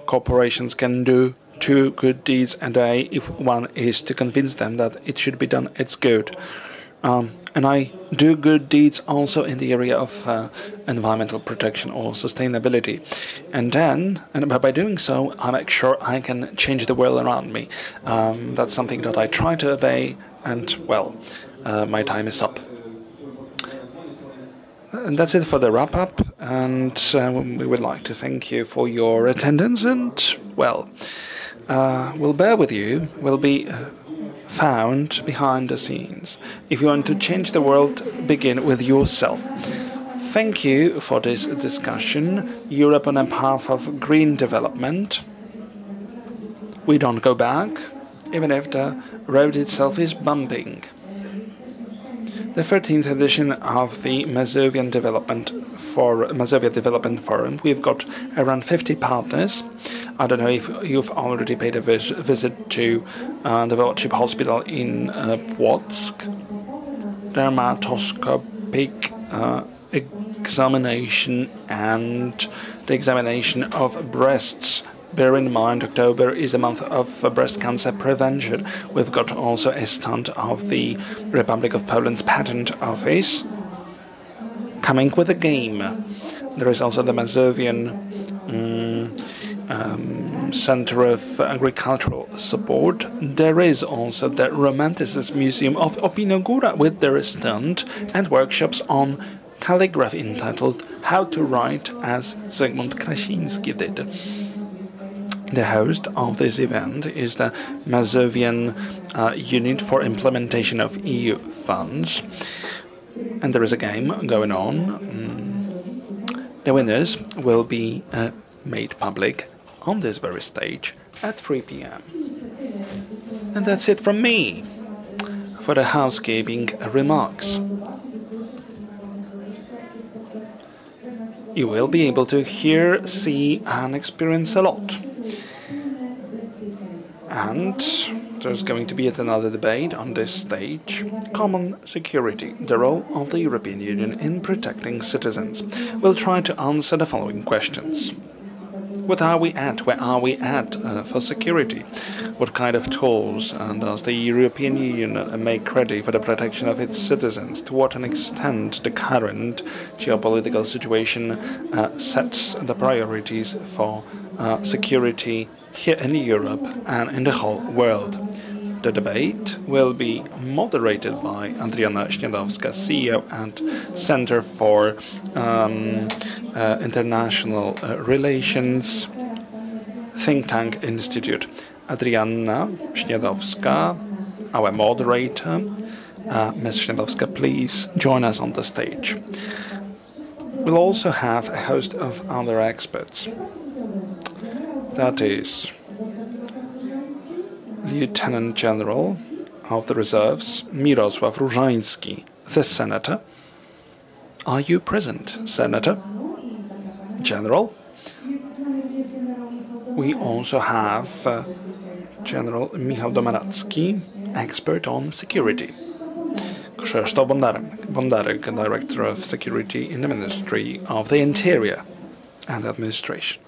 corporations can do 2 good deeds a day, if one is to convince them that it should be done, it's good. And I do good deeds also in the area of environmental protection or sustainability. And by doing so, I make sure I can change the world around me. That's something that I try to obey, and, well, my time is up. And that's it for the wrap-up, and we would like to thank you for your attendance, and, well, we'll bear with you. We'll be found behind the scenes. If you want to change the world, begin with yourself. Thank you for this discussion. Europe on a path of green development. We don't go back, even if the road itself is bumping. The 13th edition of the Mazovia Development Forum. We've got around 50 partners. I don't know if you've already paid a visit to the Wojciech Hospital in Płock. Dermatoscopic examination and the examination of breasts. Bear in mind, October is a month of breast cancer prevention. We've got also a stand of the Republic of Poland's Patent Office coming with a game. There is also the Mazovian Center of Agricultural Support. There is also the Romanticist Museum of Opinogóra with their stand and workshops on calligraphy entitled How to Write as Zygmunt Krasiński did. The host of this event is the Mazovian Unit for Implementation of EU Funds. And there is a game going on. The winners will be made public on this very stage at 3 p.m. And that's it from me for the housekeeping remarks. You will be able to hear, see, and experience a lot. And there's going to be yet another debate on this stage. Common security, the role of the European Union in protecting citizens. We'll try to answer the following questions. What are we at? Where are we at for security? What kind of tools does the European Union make ready for the protection of its citizens? To what an extent the current geopolitical situation sets the priorities for security here in Europe and in the whole world. The debate will be moderated by Adriana Śniadowska, CEO and Center for International Relations, Think Tank Institute. Adriana Śniadowska, our moderator. Ms. Śniadowska, please join us on the stage. We'll also have a host of other experts. That is Lieutenant General of the Reserves, Mirosław Różański, the Senator. Are you present, Senator? General? We also have General Michał Domaracki, expert on security. Krzysztof Bondarek, Director of Security in the Ministry of the Interior and Administration.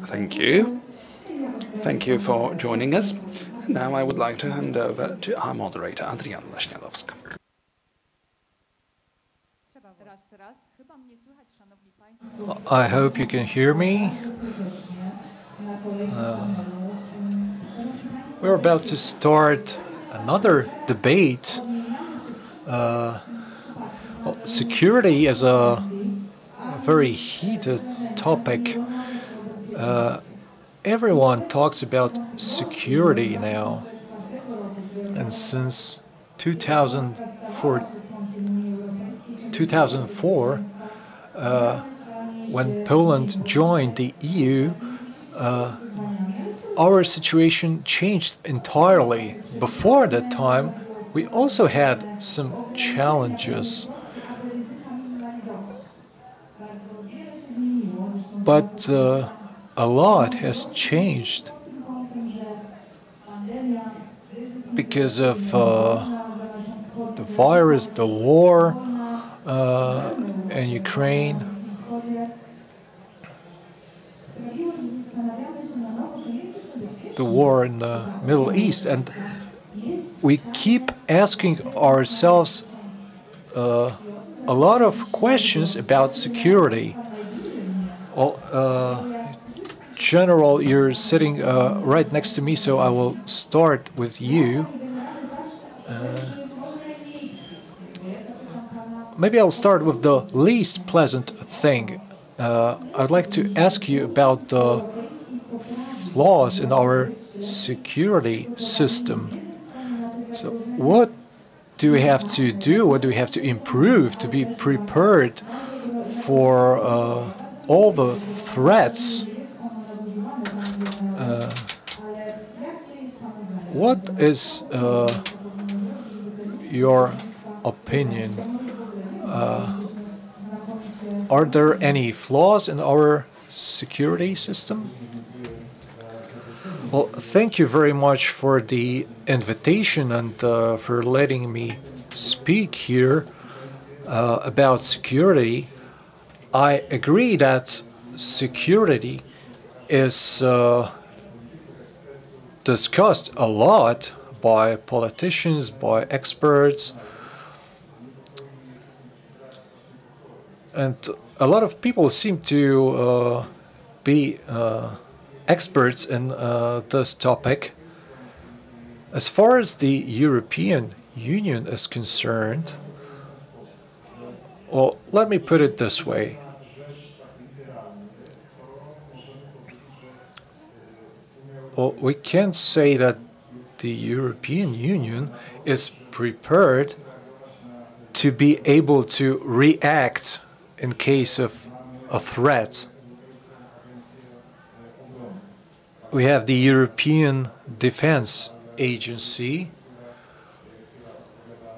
Thank you. Thank you for joining us. And now I would like to hand over to our moderator, Adriana Śniadowska. I hope you can hear me. We're about to start another debate. Security is a very heated topic. Everyone talks about security now. And since 2004, when Poland joined the EU, our situation changed entirely. Before that time, we also had some challenges. But a lot has changed because of the virus, the war in Ukraine. The war in the Middle East, and we keep asking ourselves a lot of questions about security. Well, General, you're sitting right next to me, so I will start with you. Maybe I'll start with the least pleasant thing. I'd like to ask you about the flaws in our security system. So what do we have to do? What do we have to improve to be prepared for all the threats? What is your opinion? Are there any flaws in our security system? Well, thank you very much for the invitation and for letting me speak here about security. I agree that security is discussed a lot by politicians, by experts, and a lot of people seem to be experts in this topic. As far as the European Union is concerned, well, let me put it this way. Well, we can't say that the European Union is prepared to be able to react in case of a threat. We have the European Defense Agency.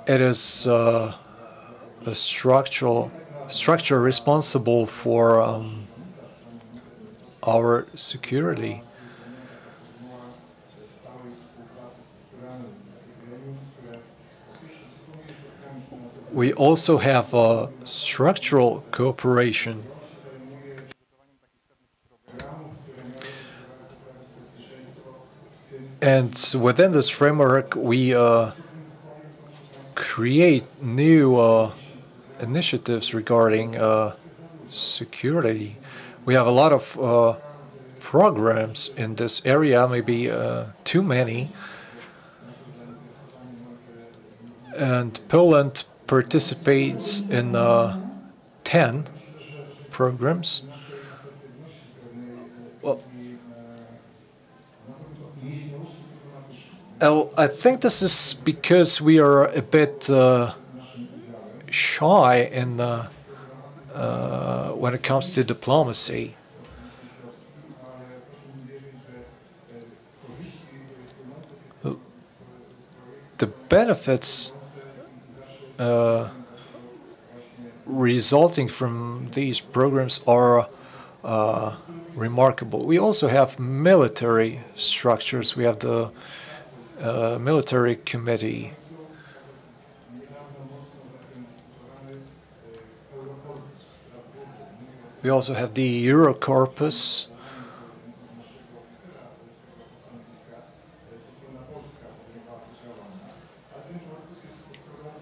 It is a structure responsible for our security. we also have structural cooperation. And within this framework, we create new initiatives regarding security. We have a lot of programs in this area, maybe too many. And Poland participates in 10 programs. Well, I think this is because we are a bit shy in when it comes to diplomacy. The benefits resulting from these programs are remarkable. We also have military structures. We have the military committee. We also have the Eurocorpus.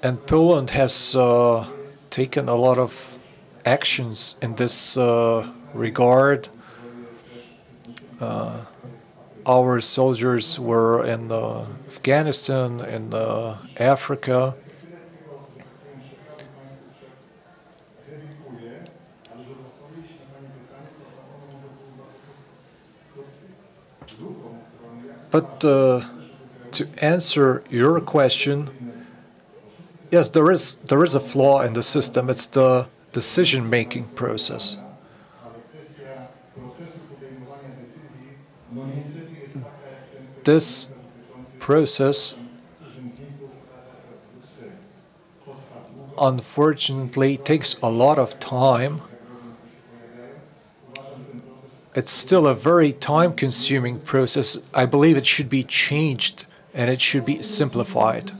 And Poland has taken a lot of actions in this regard. Our soldiers were in Afghanistan, in Africa. But to answer your question, yes, there is a flaw in the system. It's the decision-making process. This process, unfortunately, takes a lot of time. It's still a very time-consuming process. I believe it should be changed and it should be simplified.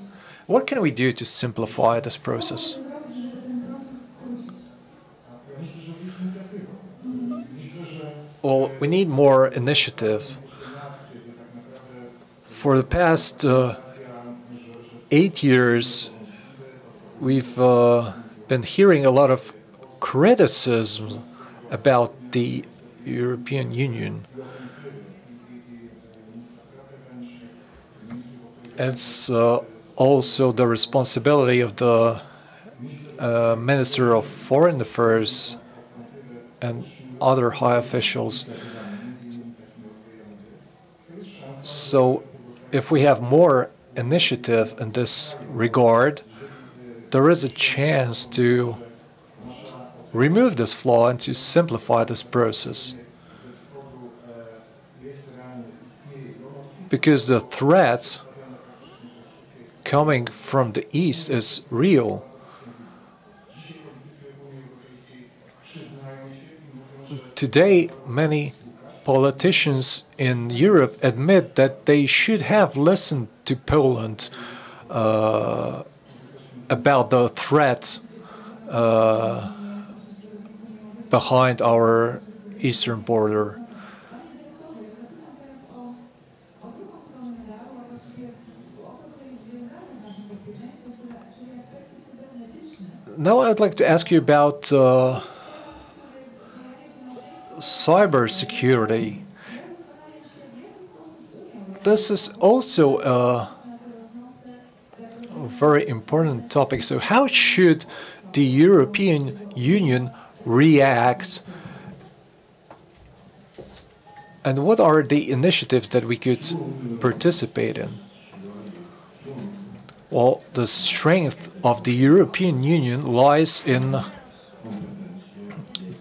What can we do to simplify this process? Well, we need more initiative. For the past 8 years, we've been hearing a lot of criticism about the European Union. It's also the responsibility of the Minister of Foreign Affairs and other high officials. So if we have more initiative in this regard, there is a chance to remove this flaw and to simplify this process. Because the threat coming from the East is real. Today, many politicians in Europe admit that they should have listened to Poland about the threat behind our eastern border. Now I'd like to ask you about cybersecurity. This is also a very important topic. So how should the European Union react? And what are the initiatives that we could participate in? Well, the strength of the European Union lies in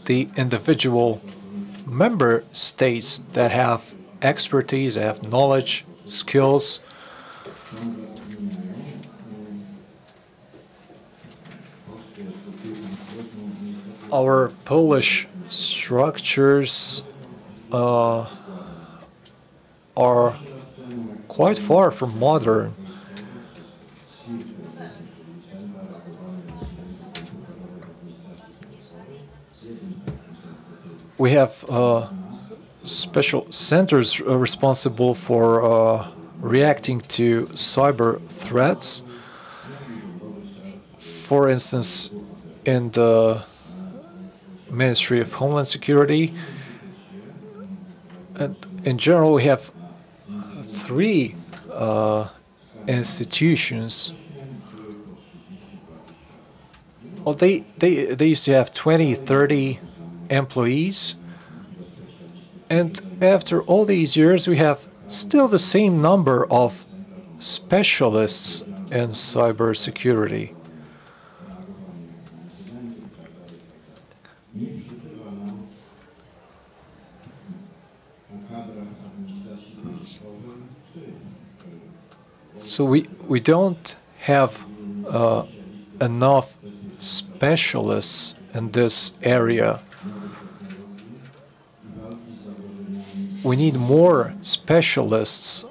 the individual member states that have expertise, that have knowledge, skills. Our Polish structures are quite far from modern. We have special centers responsible for reacting to cyber threats. For instance, in the Ministry of Homeland Security, and in general, we have three institutions. Well, they used to have 20, 30 employees, and after all these years, we have still the same number of specialists in cybersecurity. So we don't have enough specialists in this area. We need more specialists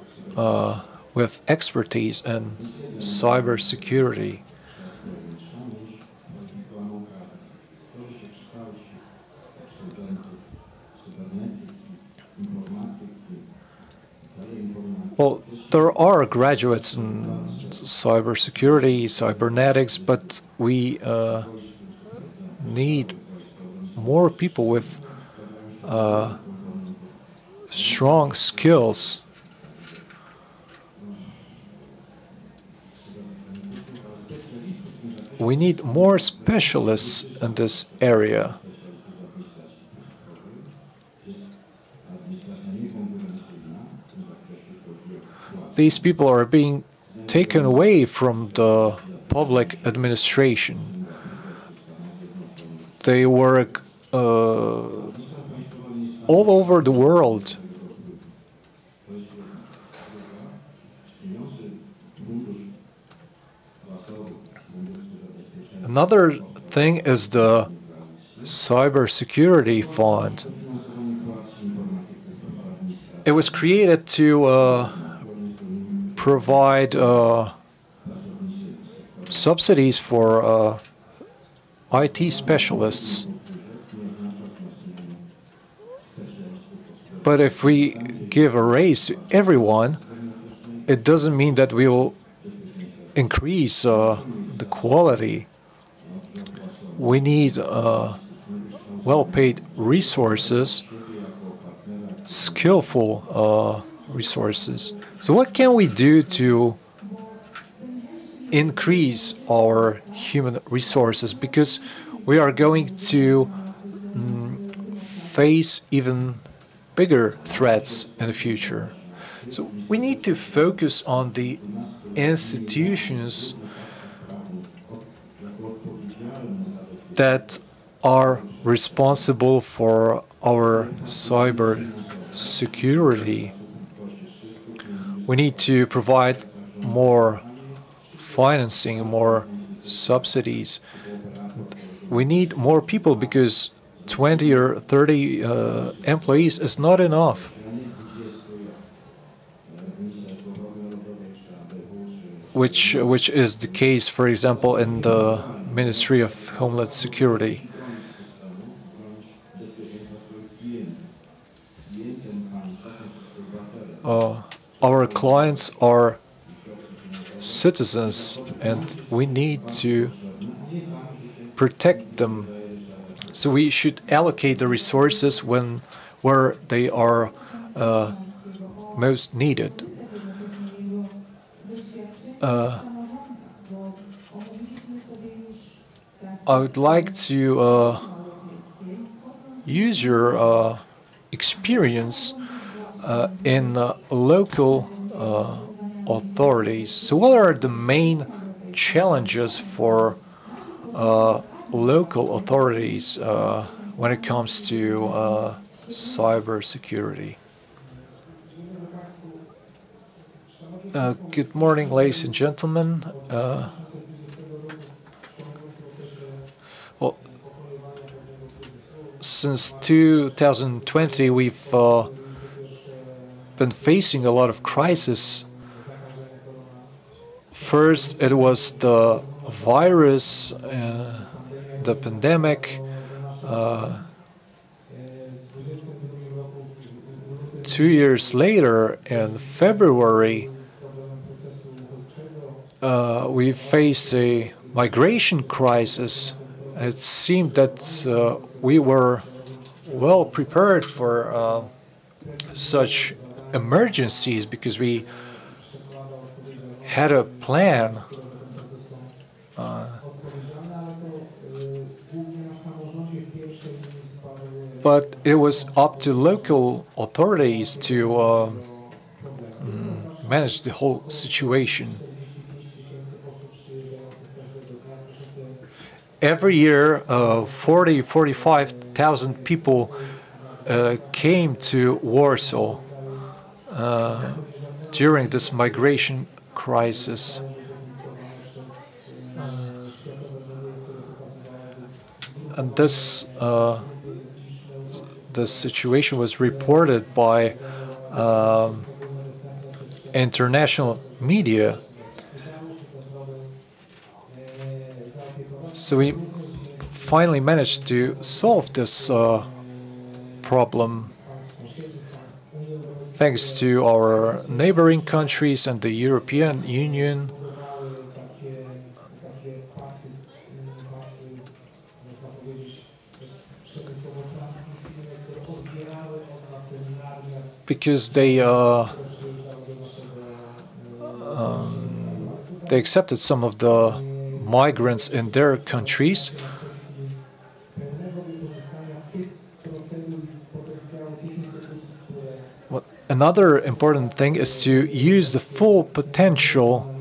with expertise in cybersecurity. Well, there are graduates in cybersecurity, cybernetics, but we need more people with strong skills. We need more specialists in this area. These people are being taken away from the public administration. They work all over the world. Another thing is the cybersecurity fund. It was created to provide subsidies for IT specialists. But if we give a raise to everyone, it doesn't mean that we will increase the quality. We need well-paid resources, skillful resources. So what can we do to increase our human resources? Because we are going to face even bigger threats in the future. So we need to focus on the institutions that are responsible for our cyber security. We need to provide more financing, more subsidies. We need more people because 20 or 30 employees is not enough. Which is the case, for example, in the Ministry of Homeland Security. Our clients are citizens, and we need to protect them. So we should allocate the resources where they are most needed. I would like to use your experience in local authorities. So what are the main challenges for local authorities when it comes to cybersecurity? Good morning, ladies and gentlemen. Well, since 2020, we've been facing a lot of crises. First, it was the virus, the pandemic. 2 years later, in February, we faced a migration crisis. It seemed that we were well prepared for such emergencies because we had a plan. But it was up to local authorities to manage the whole situation. Every year, 45,000 people came to Warsaw during this migration crisis. And this situation was reported by international media. So we finally managed to solve this problem thanks to our neighboring countries and the European Union. Because they accepted some of the migrants in their countries. Another important thing is to use the full potential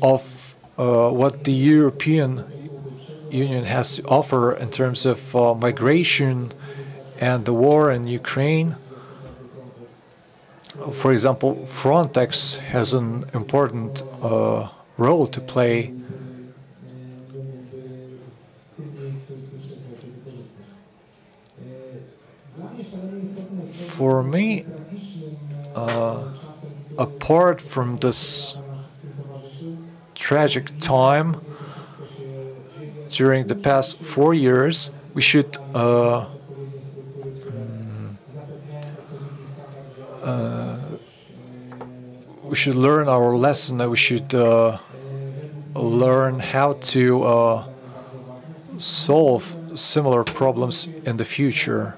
of what the European Union has to offer in terms of migration and the war in Ukraine. For example, Frontex has an important role to play. For me, apart from this tragic time during the past 4 years, we should learn our lesson. We should learn how to solve similar problems in the future.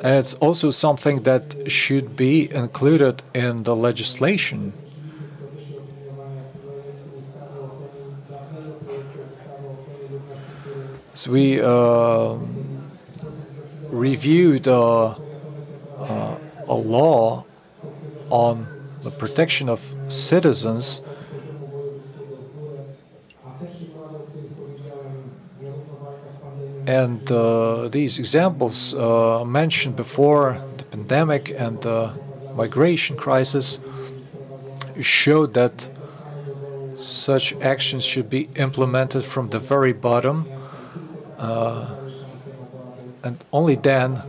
And it's also something that should be included in the legislation. So we reviewed a law on the protection of citizens. And these examples mentioned before, the pandemic and the migration crisis, showed that such actions should be implemented from the very bottom, and only then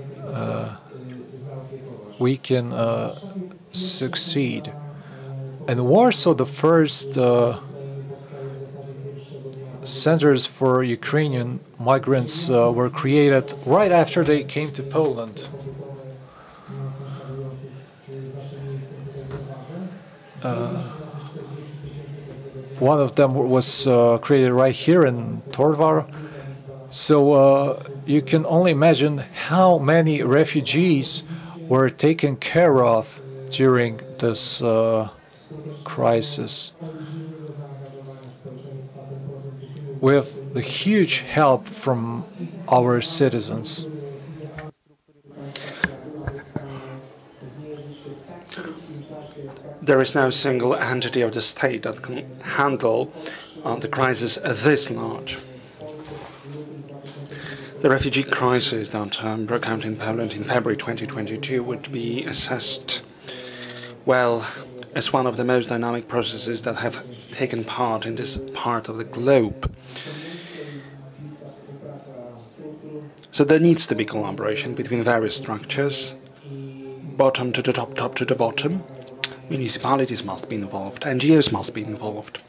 we can succeed. In Warsaw, the first centers for Ukrainian migrants were created right after they came to Poland. One of them was created right here in Torvar. So you can only imagine how many refugees were taken care of during this crisis, with the huge help from our citizens. There is no single entity of the state that can handle the crisis this large. The refugee crisis that broke out in Poland in February 2022 would be assessed, well, as one of the most dynamic processes that have taken part in this part of the globe. So there needs to be collaboration between various structures, bottom to the top, top to the bottom. municipalities must be involved, NGOs must be involved,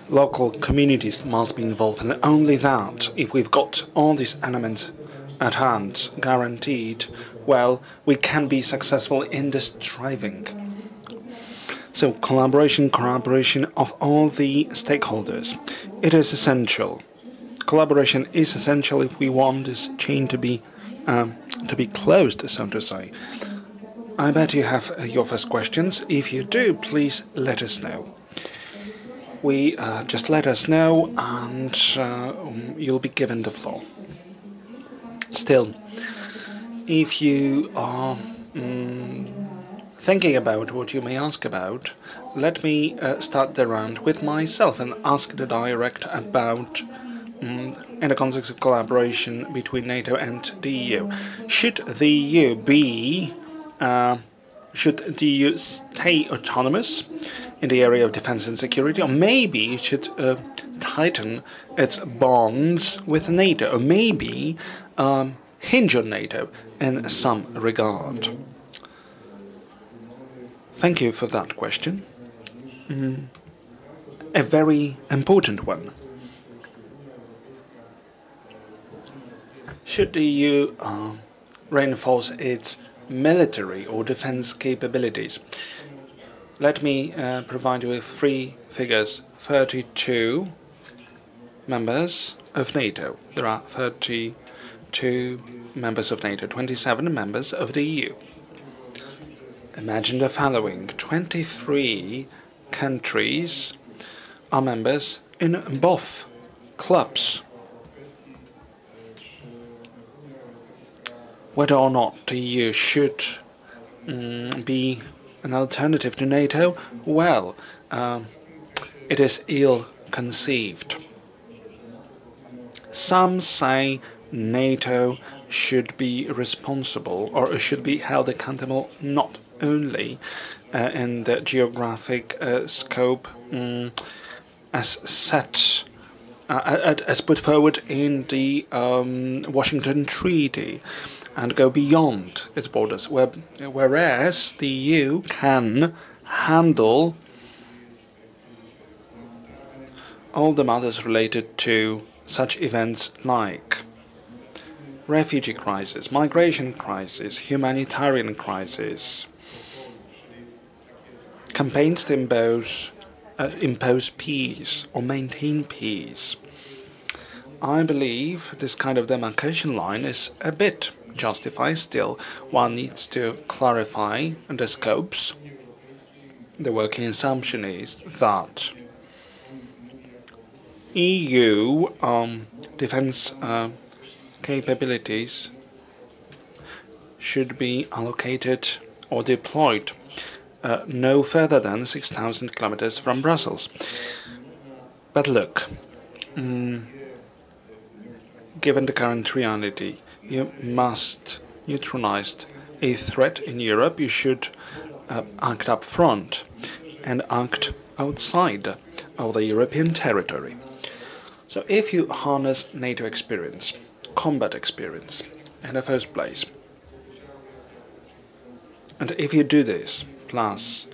local communities must be involved, and only that, if we've got all these elements at hand, guaranteed, well, we can be successful in this striving. So collaboration of all the stakeholders. It is essential. Collaboration is essential if we want this chain to be closed, so to say. I bet you have your first questions. If you do, please let us know. Just let us know, and you'll be given the floor. Still, if you are thinking about what you may ask about, let me start the round with myself and ask the direct about, in the context of collaboration between NATO and the EU. Should the EU stay autonomous in the area of defense and security, or maybe it should tighten its bonds with NATO, or maybe hinge on NATO in some regard? Thank you for that question. A very important one. Should the EU reinforce its military or defense capabilities? Let me provide you with three figures. 32 members of NATO. There are 32 members of NATO, 27 members of the EU. Imagine the following: 23 countries are members in both clubs. Whether or not the EU should be an alternative to NATO, well, it is ill-conceived. Some say NATO should be responsible, or should be held accountable, not only in the geographic scope as set, as put forward in the Washington Treaty, and go beyond its borders, whereas the EU can handle all the matters related to such events like refugee crisis, migration crisis, humanitarian crisis, campaigns to impose peace or maintain peace. I believe this kind of demarcation line is a bit justified. Still, one needs to clarify the scopes. The working assumption is that EU defense capabilities should be allocated or deployed no further than 6,000 kilometers from Brussels. But look, given the current reality, you must neutralize a threat in Europe. You should act up front and act outside of the European territory. So if you harness NATO experience, combat experience, in the first place, and if you do this, plus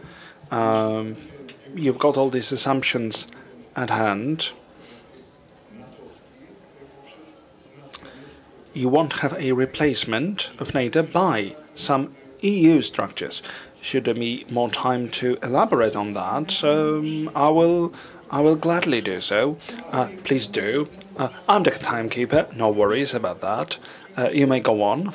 you've got all these assumptions at hand, you won't have a replacement of NATO by some EU structures. Should there be more time to elaborate on that, I will gladly do so. Please do. I'm the timekeeper, no worries about that. You may go on.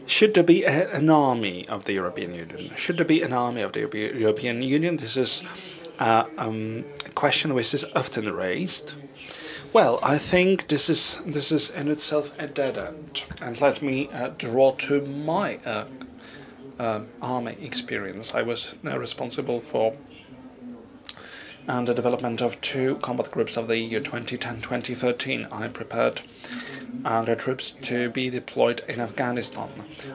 Should there be an army of the European Union? Should there be an army of the European Union? This is a question which is often raised. Well, I think this is in itself a dead end. And let me draw to my army experience. I was responsible for the development of 2 combat groups of the EU, 2010-2013. I prepared the troops to be deployed in Afghanistan.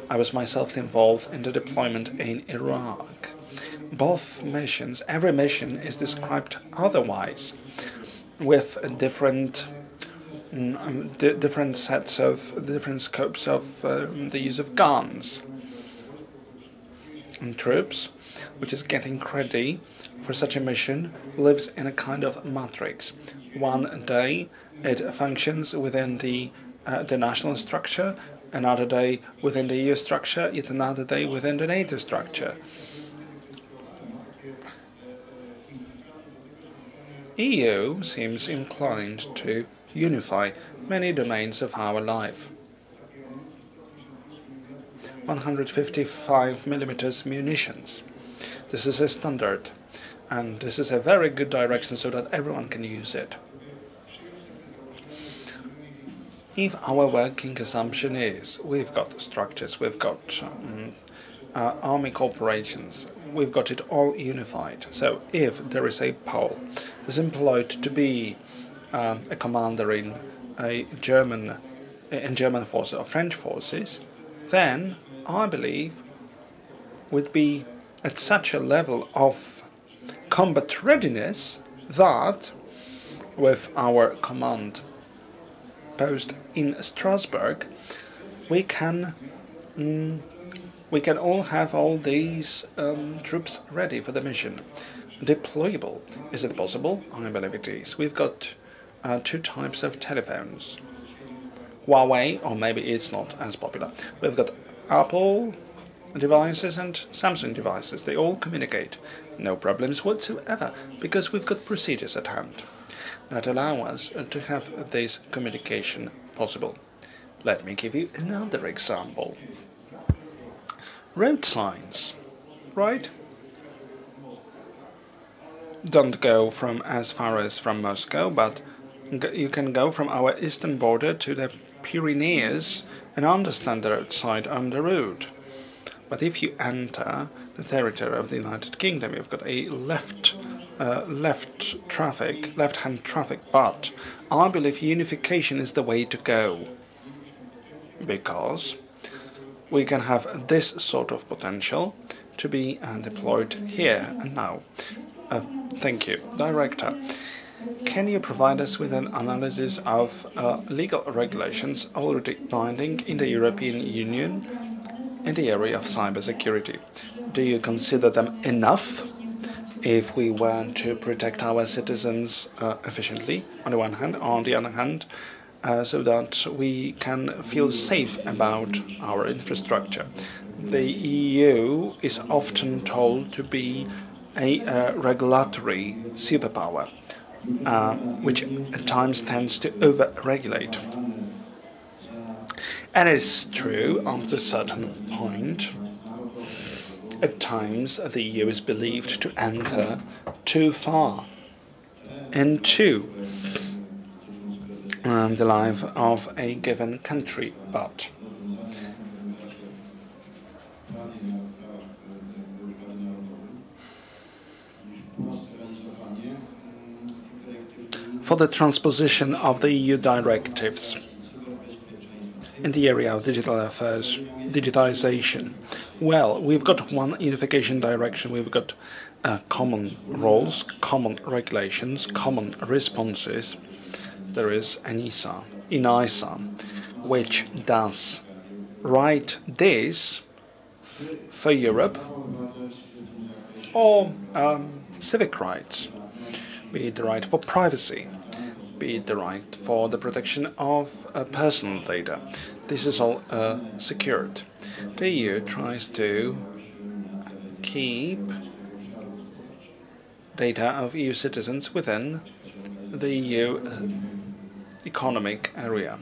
I was myself involved in the deployment in Iraq. Both missions, every mission is described otherwise, with different different sets of different scopes of the use of guns and troops, which is getting ready for such a mission, lives in a kind of matrix. One day it functions within the national structure, another day within the EU structure, yet another day within the NATO structure. EU seems inclined to unify many domains of our life. 155mm munitions. This is a standard, and this is a very good direction so that everyone can use it. If our working assumption is we've got structures, we've got army corporations, we've got it all unified. So if there is a Pole who's employed to be a commander in German forces or French forces, then I believe would be at such a level of combat readiness that with our command post in Strasbourg, we can all have all these troops ready for the mission. Deployable. Is it possible? I believe it is. We've got two types of telephones. Huawei, or maybe it's not as popular. We've got Apple devices and Samsung devices. They all communicate. No problems whatsoever, because we've got procedures at hand that allow us to have this communication possible. Let me give you another example. Road signs, right? Don't go from as far as from Moscow, but you can go from our eastern border to the Pyrenees and understand the road sign on the road. But if you enter the territory of the United Kingdom, you've got a left-hand traffic, but I believe unification is the way to go, because we can have this sort of potential to be deployed here and now. Thank you. Director, can you provide us with an analysis of legal regulations already binding in the European Union in the area of cybersecurity? Do you consider them enough if we want to protect our citizens efficiently, on the one hand, on the other hand, so that we can feel safe about our infrastructure? The EU is often told to be a regulatory superpower, which at times tends to over-regulate. And it's true, up to a certain point, at times the EU is believed to enter too far into the life of a given country, but for the transposition of the EU directives in the area of digital affairs, digitization, well, we've got one unification direction. We've got common rules, common regulations, common responses. There is ENISA, which does right this for Europe, or civic rights, be it the right for privacy, be it the right for the protection of personal data. This is all secured. The EU tries to keep data of EU citizens within the EU economic area.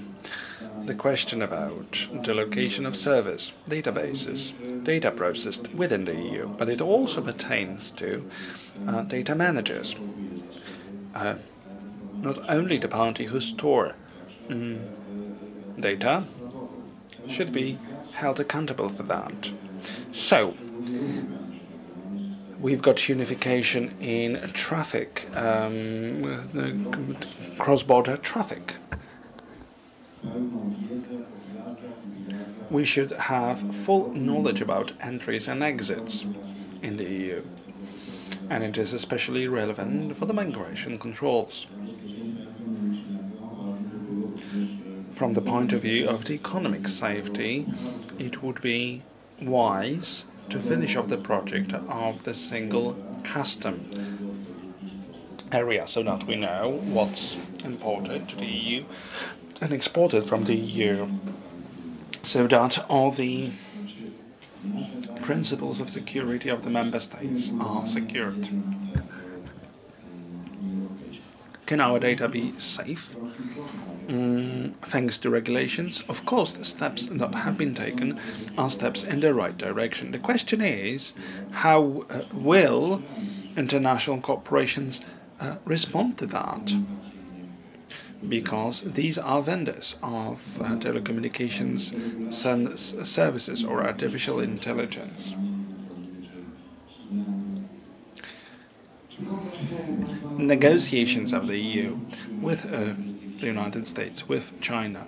The question about the location of servers, databases, data processed within the EU, but it also pertains to data managers. Not only the party who store data should be held accountable for that. So, we've got unification in traffic, cross-border traffic. We should have full knowledge about entries and exits in the EU, and it is especially relevant for the migration controls. from the point of view of the economic safety, it would be wise to finish off the project of the single custom area so that we know what's imported to the EU and exported from the EU, so that all the principles of security of the member states are secured. Can our data be safe? Thanks to regulations, of course, the steps that have been taken are steps in the right direction. The question is, how will international corporations respond to that? Because these are vendors of telecommunications services or artificial intelligence. Negotiations of the EU with the United States, with China.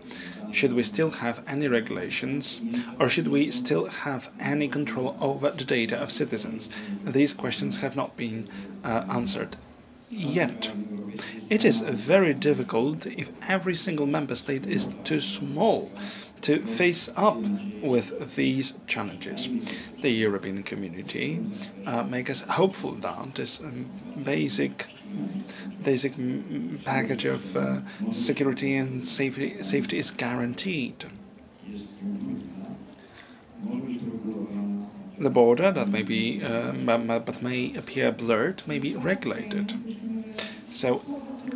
Should we still have any regulations, or should we still have any control over the data of citizens? These questions have not been answered yet. It is very difficult if every single member state is too small to face up with these challenges. The European community makes us hopeful that this basic package of security and safety is guaranteed. The border that may be, but may appear blurred, may be regulated. So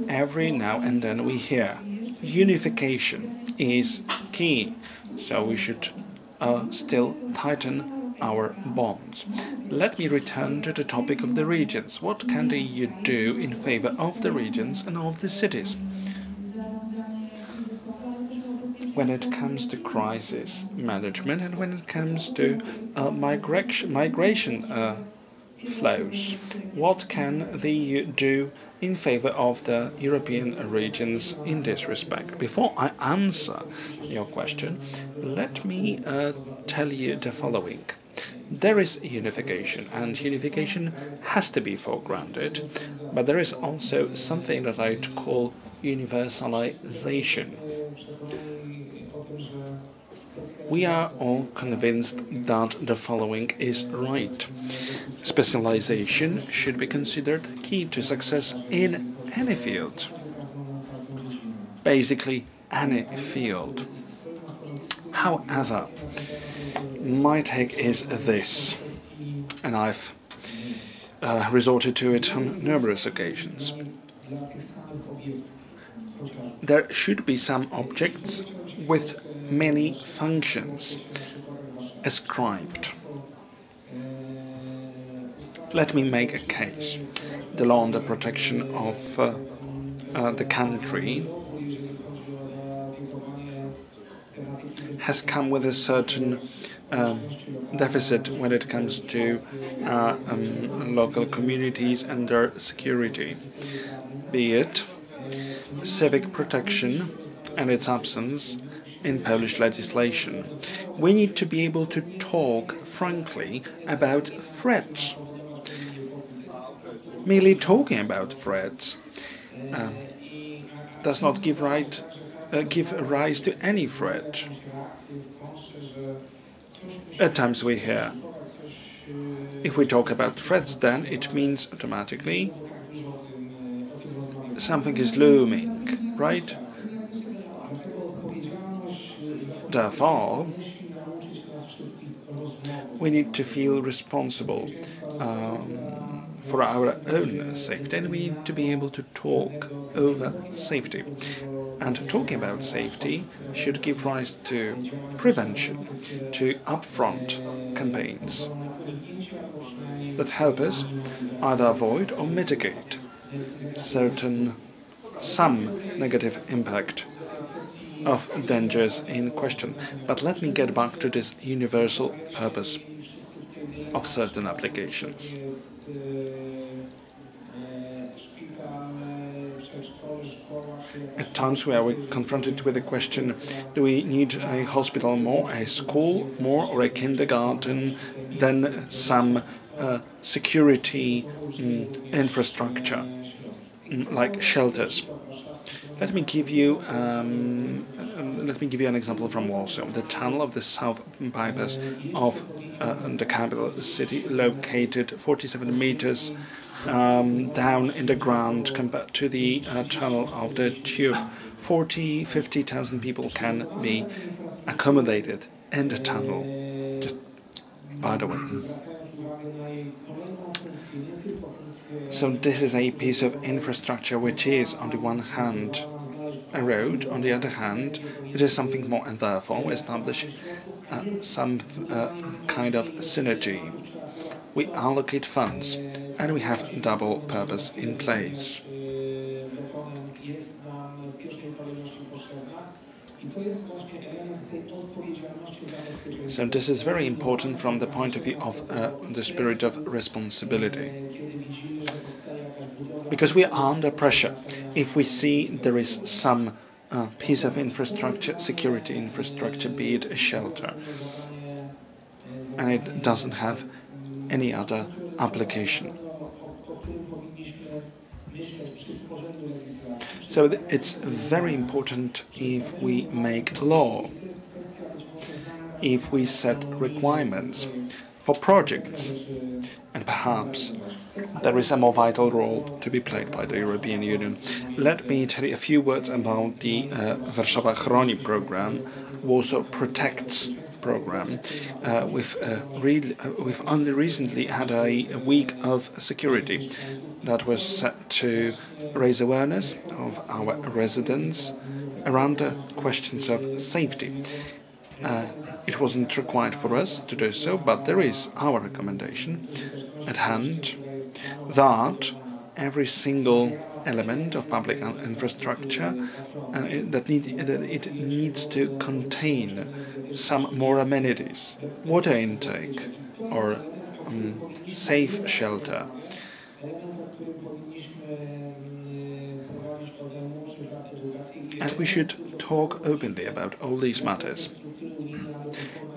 every now and then we hear unification is key, so we should still tighten our bonds. Let me return to the topic of the regions. What can the EU do in favor of the regions and of the cities? When it comes to crisis management and when it comes to migration flows, what can the EU do in favor of the European regions in this respect? Before I answer your question, let me tell you the following. There is unification, and unification has to be foregrounded, but there is also something that I'd call universalization. We are all convinced that the following is right. Specialization should be considered key to success in any field. Basically, any field. However, my take is this, and I've resorted to it on numerous occasions. There should be some objects with many functions ascribed. Let me make a case. The law on the protection of the country has come with a certain deficit when it comes to local communities and their security, be it civic protection and its absence in Polish legislation. We need to be able to talk frankly about threats. Merely talking about threats does not give rise to any threat. At times we hear, if we talk about threats, then it means automatically something is looming, right? Therefore, we need to feel responsible for our own safety, and we need to be able to talk over safety. And talking about safety should give rise to prevention, to upfront campaigns that help us either avoid or mitigate some negative impact of dangers in question. But let me get back to this universal purpose of certain applications. At times we are confronted with the question, do we need a hospital more, a school more, or a kindergarten than some security infrastructure, like shelters? Let me give you an example from Warsaw. The tunnel of the south bypass of the capital city, located 47 meters down in the ground compared to the tunnel of the tube. 50,000 people can be accommodated in the tunnel. Just by the way. So this is a piece of infrastructure which is, on the one hand, a road, on the other hand, it is something more, and therefore we establish some kind of synergy. We allocate funds, and we have double purpose in place. So this is very important from the point of view of the spirit of responsibility. Because we are under pressure. If we see there is some piece of infrastructure, security infrastructure, be it a shelter, and it doesn't have any other application. So it's very important if we make law, if we set requirements for projects, and perhaps there is a more vital role to be played by the European Union. Let me tell you a few words about the Warszawa Chroni program, Warsaw Protects program. We've only recently had a week of security that was set to raise awareness of our residents around the questions of safety. It wasn't required for us to do so, but there is our recommendation at hand that every single element of public infrastructure that it needs to contain some more amenities, water intake or safe shelter. And we should talk openly about all these matters.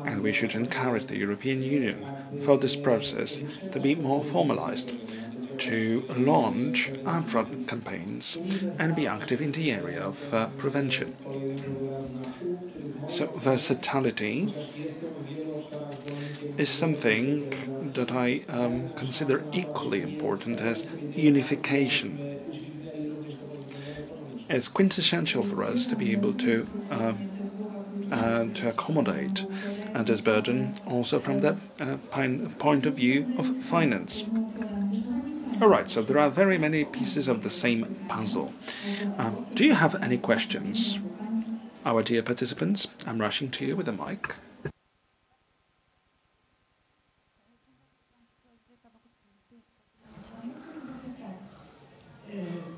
And we should encourage the European Union for this process to be more formalized, to launch upfront campaigns and be active in the area of prevention. So versatility is something that I consider equally important as unification. It's quintessential for us to be able to accommodate this burden also from the point of view of finance. All right, so there are very many pieces of the same puzzle. Do you have any questions? Our dear participants, I'm rushing to you with a mic.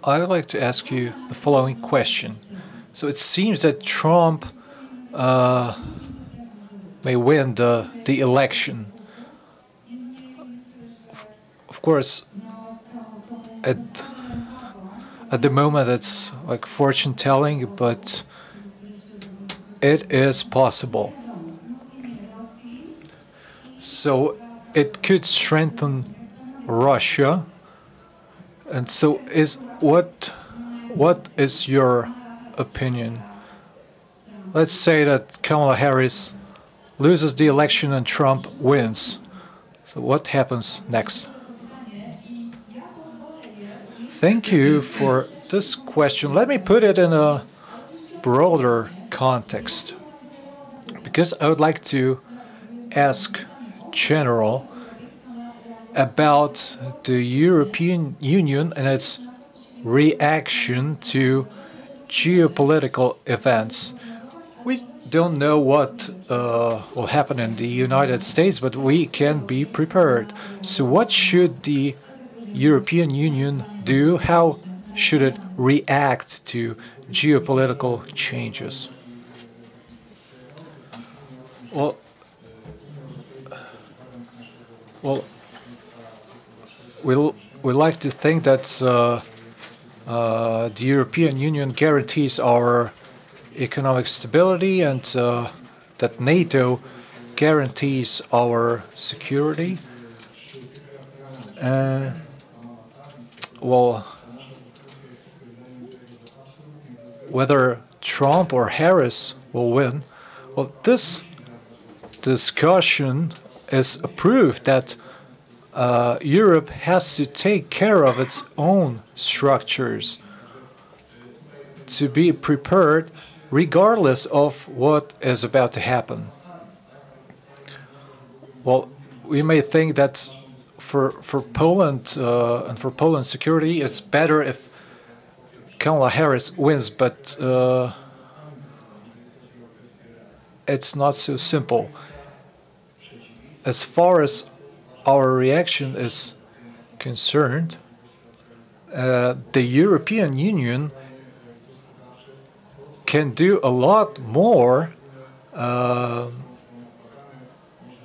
I would like to ask you the following question. So it seems that Trump may win the election. Of course, at the moment it's like fortune telling, but it is possible. So it could strengthen Russia. And so what is your opinion? Let's say that Kamala Harris loses the election and Trump wins. So what happens next? Thank you for this question. Let me put it in a broader context, because I would like to ask General about the European Union and its reaction to geopolitical events. We don't know what will happen in the United States, but we can be prepared. So what should the European Union do? How should it react to geopolitical changes? Well, we like to think that the European Union guarantees our economic stability and that NATO guarantees our security. whether Trump or Harris will win, well, this discussion is a proof that Europe has to take care of its own structures to be prepared regardless of what is about to happen. Well, we may think that for Poland and for Poland's security, it's better if Kamala Harris wins, but it's not so simple. As far as our reaction is concerned, the European Union can do a lot more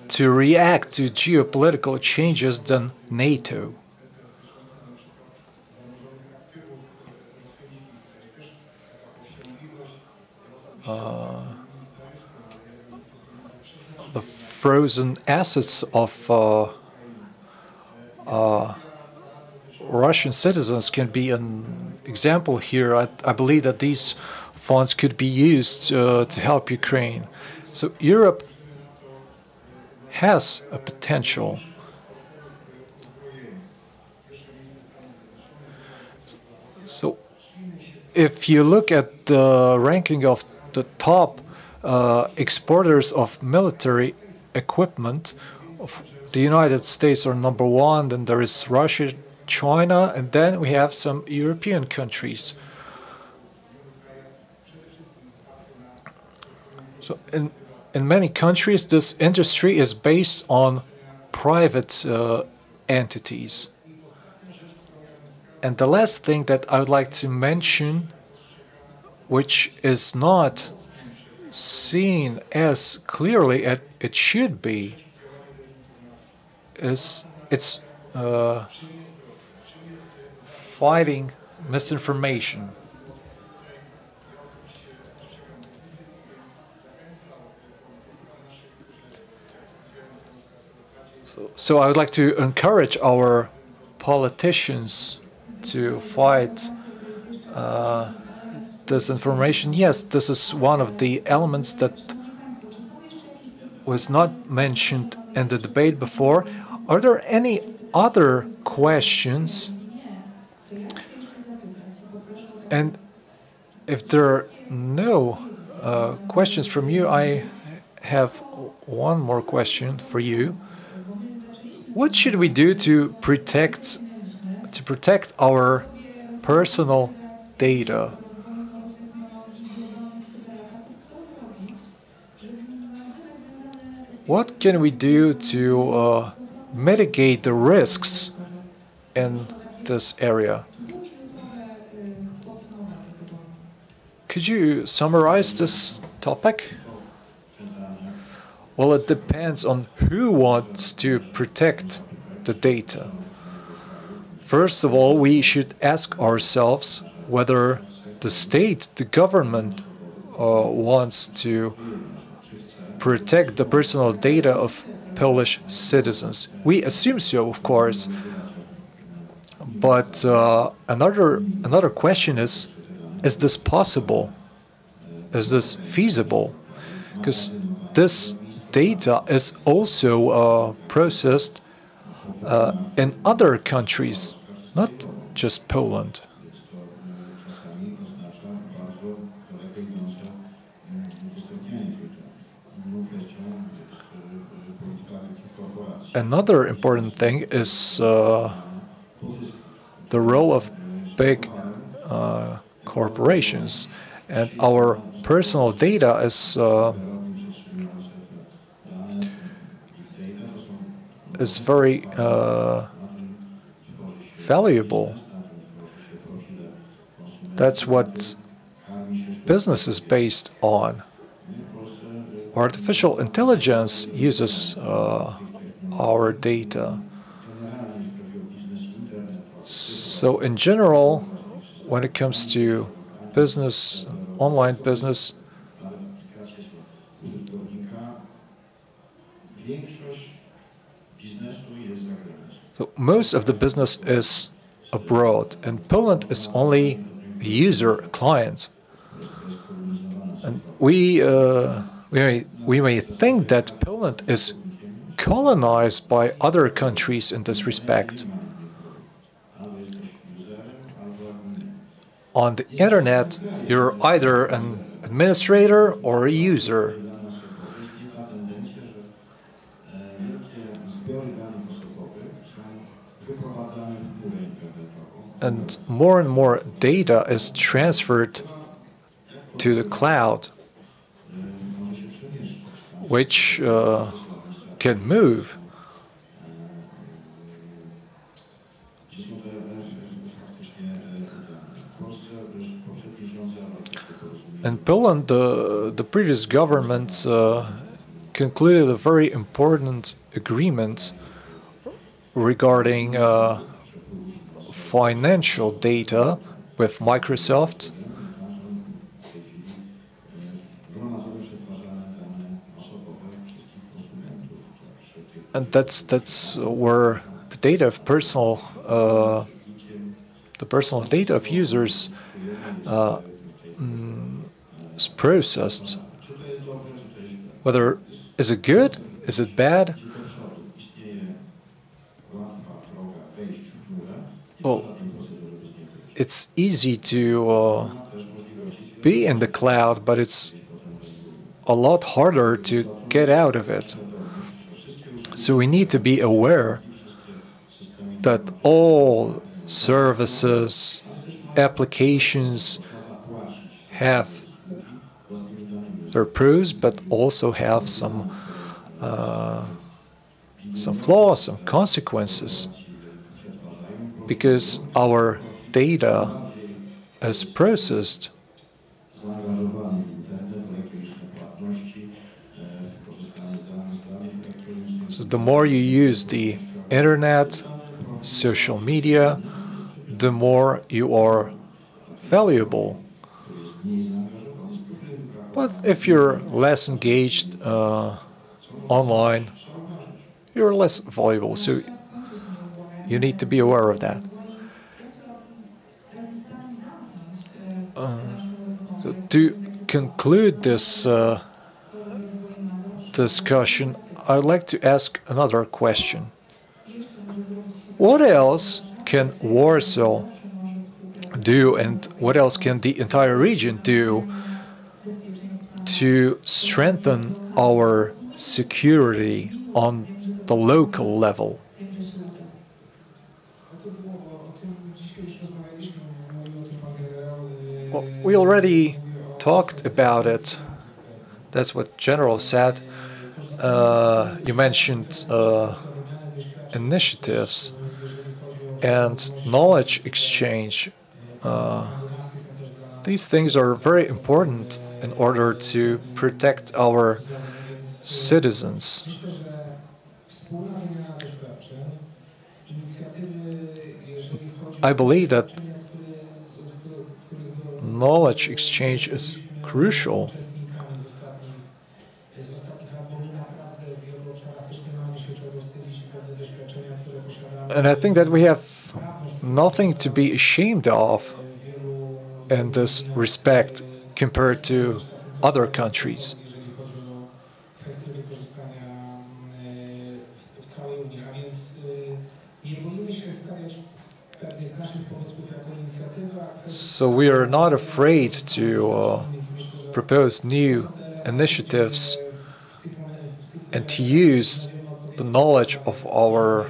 to react to geopolitical changes than NATO. The frozen assets of Russian citizens can be an example here. I believe that these funds could be used to help Ukraine. So Europe has a potential. So if you look at the ranking of the top exporters of military equipment, the United States are #1, then there is Russia, China, and then we have some European countries. So in many countries, this industry is based on private entities. And the last thing that I would like to mention, which is not seen as clearly as it should be, is it's fighting misinformation. So I would like to encourage our politicians to fight disinformation. Yes, this is one of the elements that was not mentioned in the debate before. Are there any other questions? And if there are no questions from you, I have one more question for you. What should we do to protect our personal data? What can we do to mitigate the risks in this area? Could you summarize this topic? Well, it depends on who wants to protect the data. First of all, we should ask ourselves whether the state, the government, wants to protect the personal data of Polish citizens. We assume so, of course. But another question is this possible? Is this feasible? Because this data is also processed in other countries, not just Poland. Another important thing is the role of big corporations, and our personal data is very valuable. That's what business is based on. Artificial intelligence uses our data. So in general, when it comes to business, online business, so most of the business is abroad, and Poland is only a user, a client. And we may think that Poland is colonized by other countries in this respect. On the internet, you're either an administrator or a user. And more data is transferred to the cloud, which can move. In Poland, the previous government concluded a very important agreement regarding financial data with Microsoft. And that's where the data of the personal data of users is processed. Whether is it good, is it bad? Well, it's easy to be in the cloud, but it's a lot harder to get out of it. So we need to be aware that all services, applications have their pros, but also have some flaws, some consequences, because our data is processed. So the more you use the internet, social media, the more you are valuable. But if you're less engaged online, you're less valuable. So you need to be aware of that. So to conclude this discussion, I'd like to ask another question. What else can Warsaw do, and what else can the entire region do to strengthen our security on the local level? Well, we already talked about it. That's what General said. You mentioned initiatives and knowledge exchange. These things are very important in order to protect our citizens. I believe that knowledge exchange is crucial. And I think that we have nothing to be ashamed of in this respect compared to other countries. So we are not afraid to propose new initiatives and to use the knowledge of our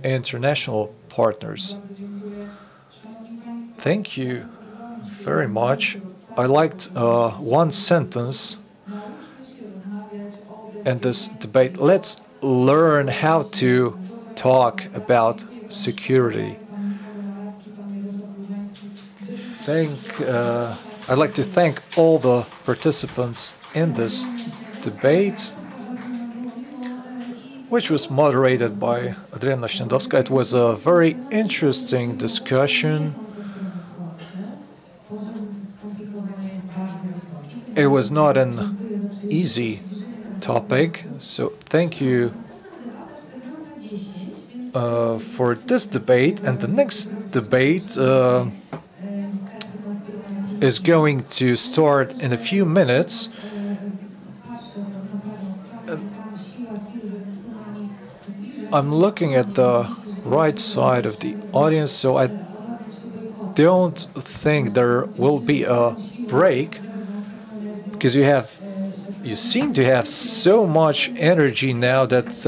international partners. Thank you very much. I liked one sentence in this debate. Let's learn how to talk about security. I'd like to thank all the participants in this debate, which was moderated by Adriana Śniadowska. It was a very interesting discussion. It was not an easy topic, so thank you for this debate. And the next debate is going to start in a few minutes. I'm looking at the right side of the audience, so I don't think there will be a break, because you seem to have so much energy now that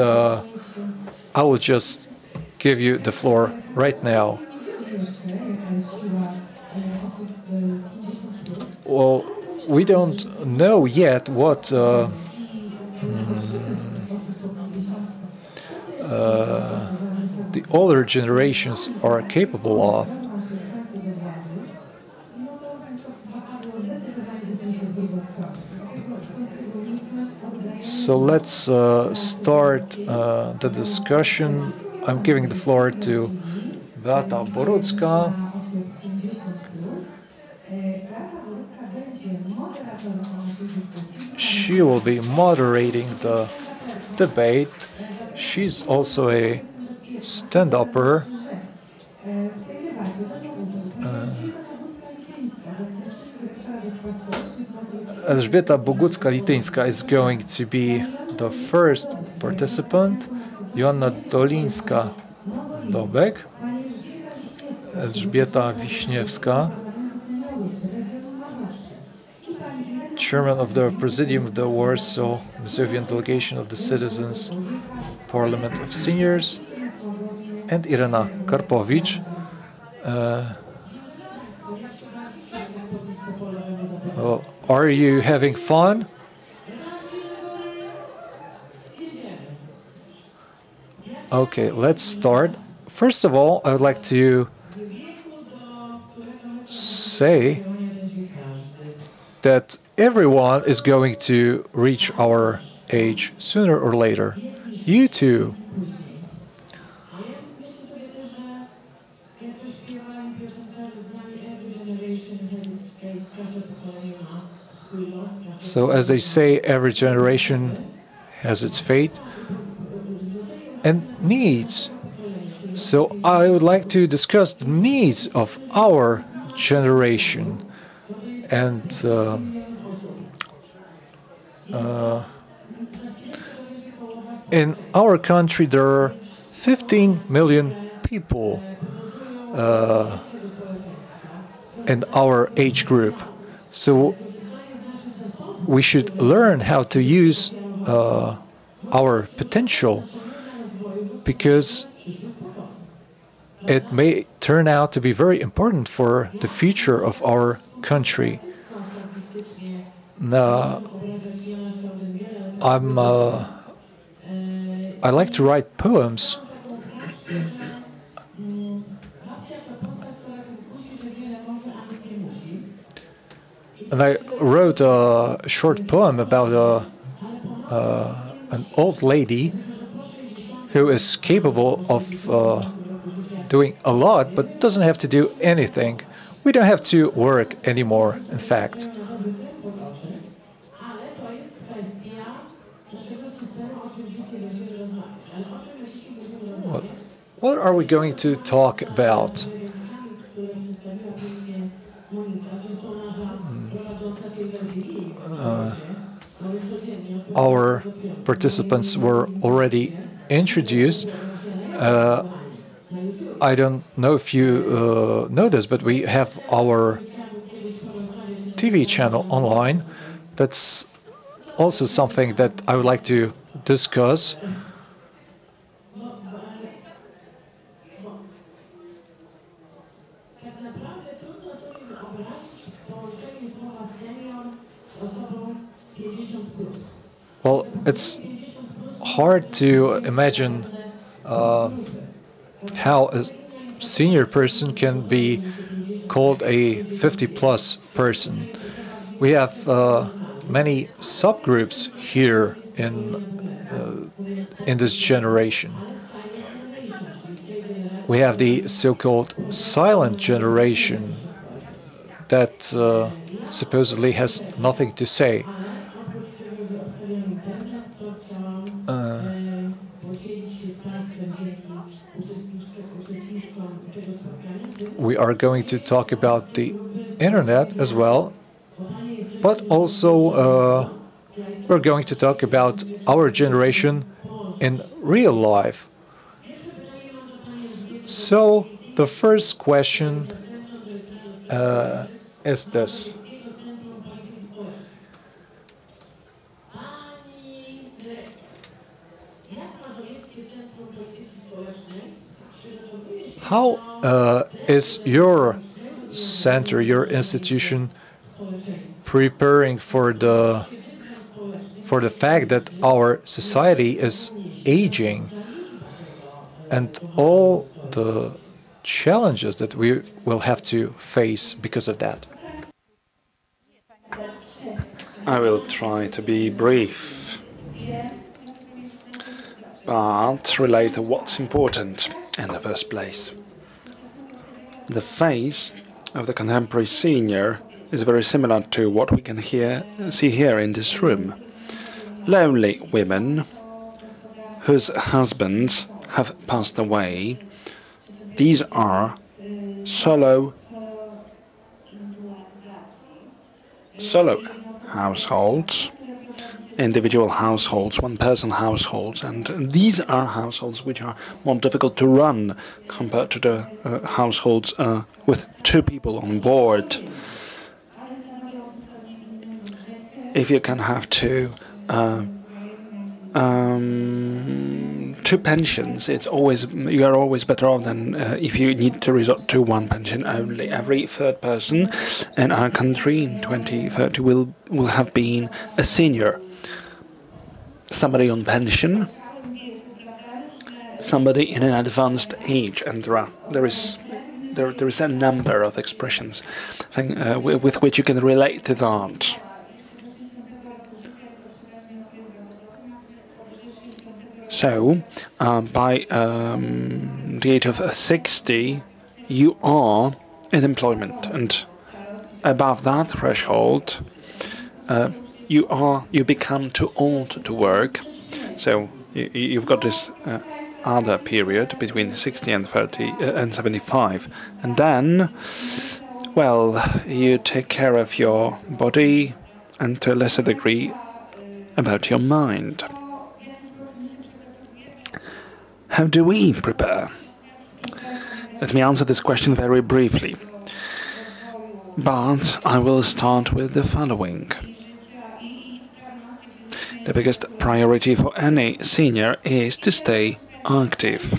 I will just give you the floor right now. Well, we don't know yet what the older generations are capable of. So let's start the discussion. I'm giving the floor to Beata Borucka. She will be moderating the debate. She's also a stand-upper. Elżbieta Bogucka-Lityńska is going to be the first participant. Joanna Dolińska-Dobek. Elżbieta Wiśniewska, Chairman of the Presidium of the Warsaw Mazovian Delegation of the Citizens Parliament of Seniors, and Irena Karpowicz, are you having fun? Okay, let's start. First of all, I would like to say that everyone is going to reach our age sooner or later. You too. So as they say, every generation has its fate and needs. So I would like to discuss the needs of our generation. And in our country, there are 15 million people in our age group. So we should learn how to use our potential, because it may turn out to be very important for the future of our country. Now, I like to write poems. And I wrote a short poem about an old lady who is capable of doing a lot, but doesn't have to do anything. We don't have to work anymore, in fact. What are we going to talk about? Our participants were already introduced. I don't know if you know this, but we have our TV channel online. That's also something that I would like to discuss. Well, it's hard to imagine how a senior person can be called a 50-plus person. We have many subgroups here in this generation. We have the so-called silent generation that supposedly has nothing to say. We are going to talk about the internet as well, but also we're going to talk about our generation in real life. So the first question is this. How is your center, your institution, preparing for the fact that our society is aging and all the challenges that we will have to face because of that? I will try to be brief, but relate to what's important in the first place. The face of the contemporary senior is very similar to what we can see here in this room. Lonely women whose husbands have passed away. These are solo households, individual households, one-person households, and these are households which are more difficult to run compared to the households with two people on board. If you can have two pensions, you are always better off than if you need to resort to one pension only. Every third person in our country in 2030 will have been a senior. Somebody on pension, somebody in an advanced age, and there is a number of expressions with which you can relate to that. So, by the age of 60, you are in employment, and above that threshold, you become too old to work. So you've got this other period between 60 and 30 and 75, and then, well, you take care of your body and to a lesser degree about your mind. How do we prepare? Let me answer this question very briefly. But I will start with the following. The biggest priority for any senior is to stay active.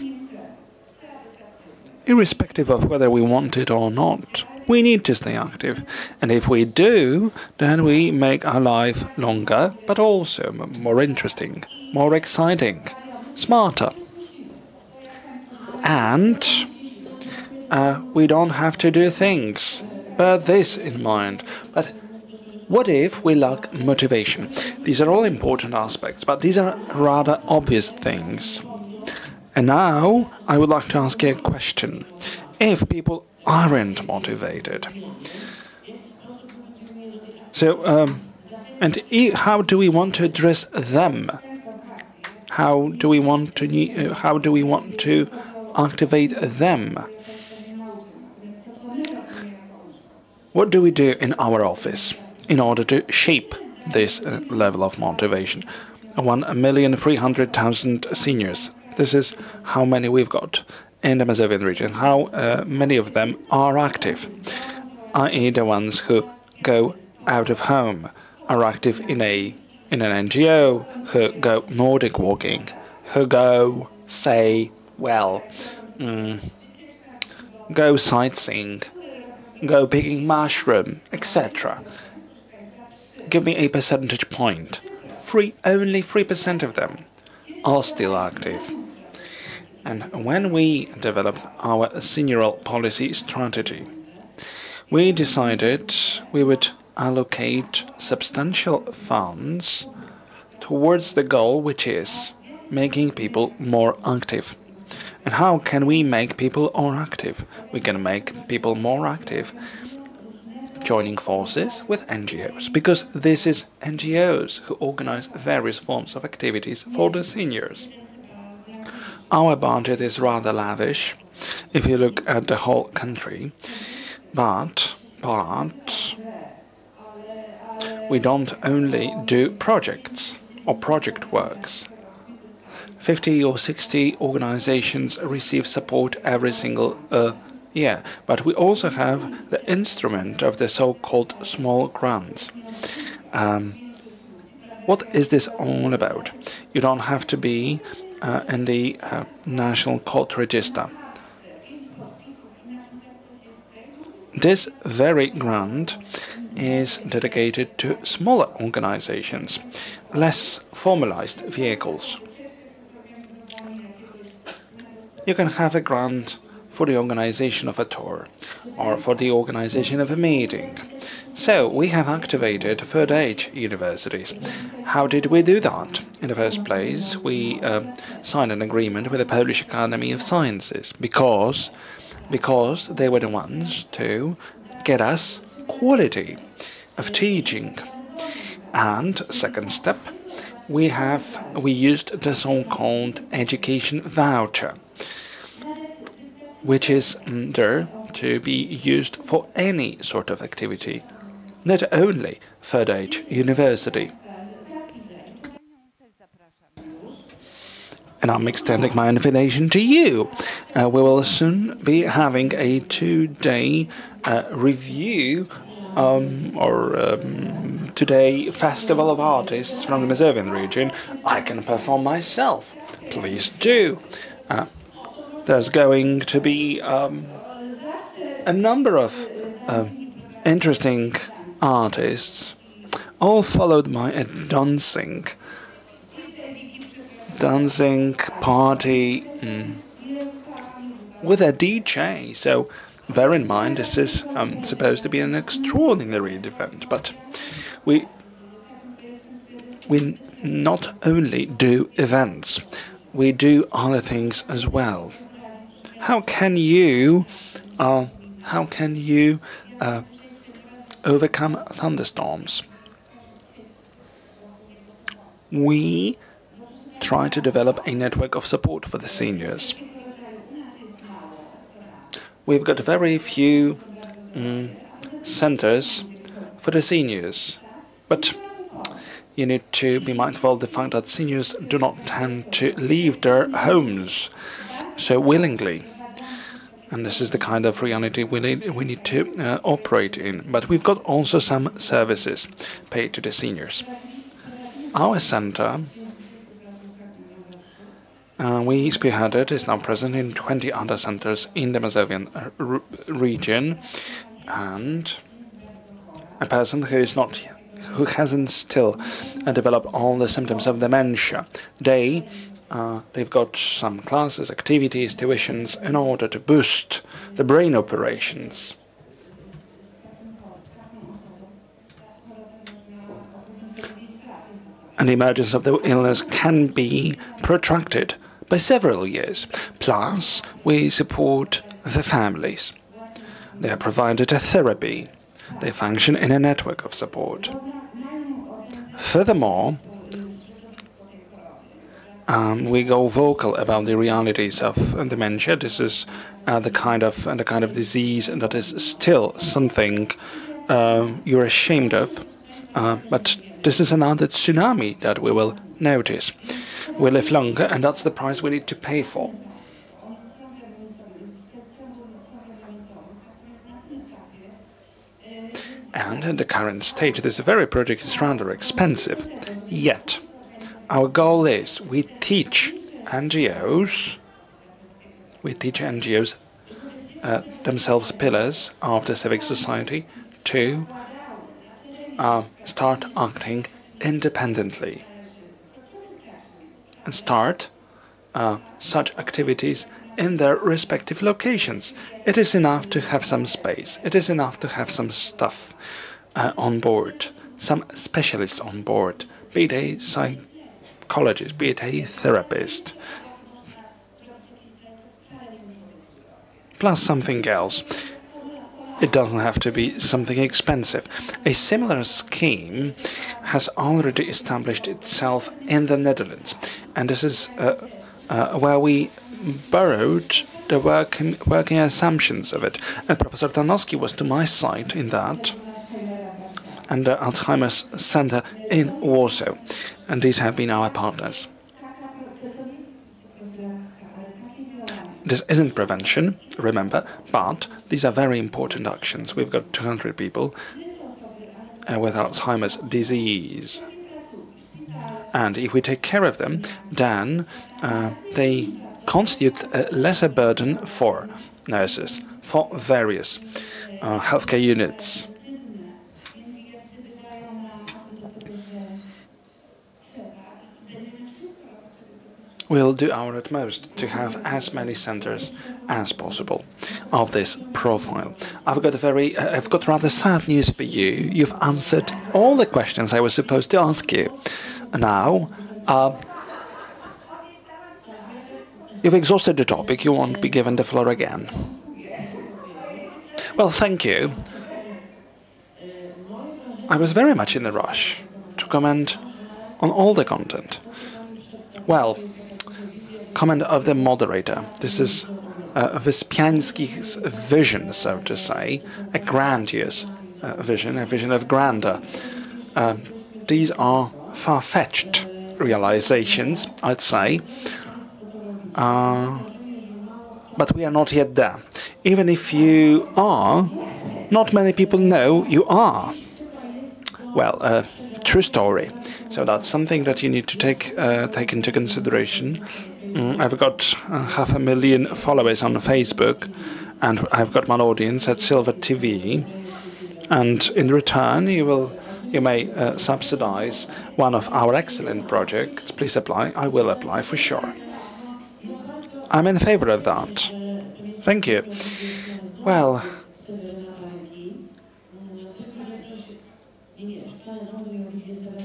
Irrespective of whether we want it or not, we need to stay active. And if we do, then we make our life longer, but also more interesting, more exciting, smarter. And we don't have to do things. Bear this in mind. But what if we lack motivation? These are all important aspects, but these are rather obvious things. And now I would like to ask you a question. If people aren't motivated, how do we want to address them? How do we want to activate them? What do we do in our office in order to shape this level of motivation? 1,300,000 seniors. This is how many we've got in the Mazovian region. How many of them are active, i.e. the ones who go out of home, are active in an NGO, who go Nordic walking, who go, go sightseeing, go picking mushroom, etc. Give me a percentage point. Only 3% of them are still active. And when we developed our seniorial policy strategy, we decided we would allocate substantial funds towards the goal, which is making people more active. And how can we make people more active? We can make people more active joining forces with NGOs, because this is NGOs who organize various forms of activities for the seniors. Our budget is rather lavish if you look at the whole country, but But we don't only do projects or project works. 50 or 60 organizations receive support every single year, but we also have the instrument of the so-called small grants. What is this all about? You don't have to be in the National Court Register. This very grant is dedicated to smaller organizations, less formalized vehicles. You can have a grant for the organization of a tour or for the organization of a meeting. So we have activated third age universities. How did we do that? In the first place, we signed an agreement with the Polish Academy of Sciences because they were the ones to get us quality of teaching. And second step, we used the so-called education voucher, which is there to be used for any sort of activity, not only third age university. And I'm extending my invitation to you. We will soon be having a 2-day review or 2-day festival of artists from the Mazovian region. I can perform myself. Please do. There's going to be a number of interesting artists, all followed by a dancing party with a DJ. So bear in mind, this is supposed to be an extraordinary event, but we not only do events, we do other things as well. How can you overcome thunderstorms? We try to develop a network of support for the seniors. We've got very few centers for the seniors, but you need to be mindful of the fact that seniors do not tend to leave their homes so willingly. And this is the kind of reality we need to operate in. But we've got also some services paid to the seniors. Our center, we spearheaded, is now present in 20 other centers in the Mazovian region. And a person who hasn't still developed all the symptoms of dementia, they've got some classes, activities, tuitions in order to boost the brain operations. And the emergence of the illness can be protracted by several years. Plus, we support the families. They are provided a therapy. They function in a network of support. Furthermore, we go vocal about the realities of dementia. This is the kind of disease that is still something you're ashamed of, but this is another tsunami that we will notice. We live longer, and that's the price we need to pay for. And in the current stage, this very project is rather expensive. Yet, our goal is we teach NGOs themselves pillars of the civic society to start acting independently and start such activities in their respective locations. It is enough to have some space. It is enough to have some stuff on board, some specialists on board, be it a psychologist, be it a therapist, plus something else. It doesn't have to be something expensive. A similar scheme has already established itself in the Netherlands, and this is where we borrowed the working assumptions of it. And Professor Tarnowski was to my side in that, and the Alzheimer's Center in Warsaw. And these have been our partners. This isn't prevention, remember, but these are very important actions. We've got 200 people with Alzheimer's disease. And if we take care of them, then they constitute a lesser burden for nurses, for various healthcare units. We'll do our utmost to have as many centers as possible of this profile. I've got rather sad news for you. You've answered all the questions I was supposed to ask you. Now, you've exhausted the topic. You won't be given the floor again. Well, thank you. I was very much in a rush to comment on all the content. Well, comment of the moderator. This is Wyspiański's vision, so to say, a grandiose vision, a vision of grandeur. These are far-fetched realizations, I'd say, but we are not yet there. Even if you are, not many people know you are. Well, true story. So that's something that you need to take into consideration. I've got 500,000 followers on Facebook, and I've got my audience at Silver TV. And in return, you may subsidize one of our excellent projects. Please apply. I will apply for sure. I'm in favor of that. Thank you. Well,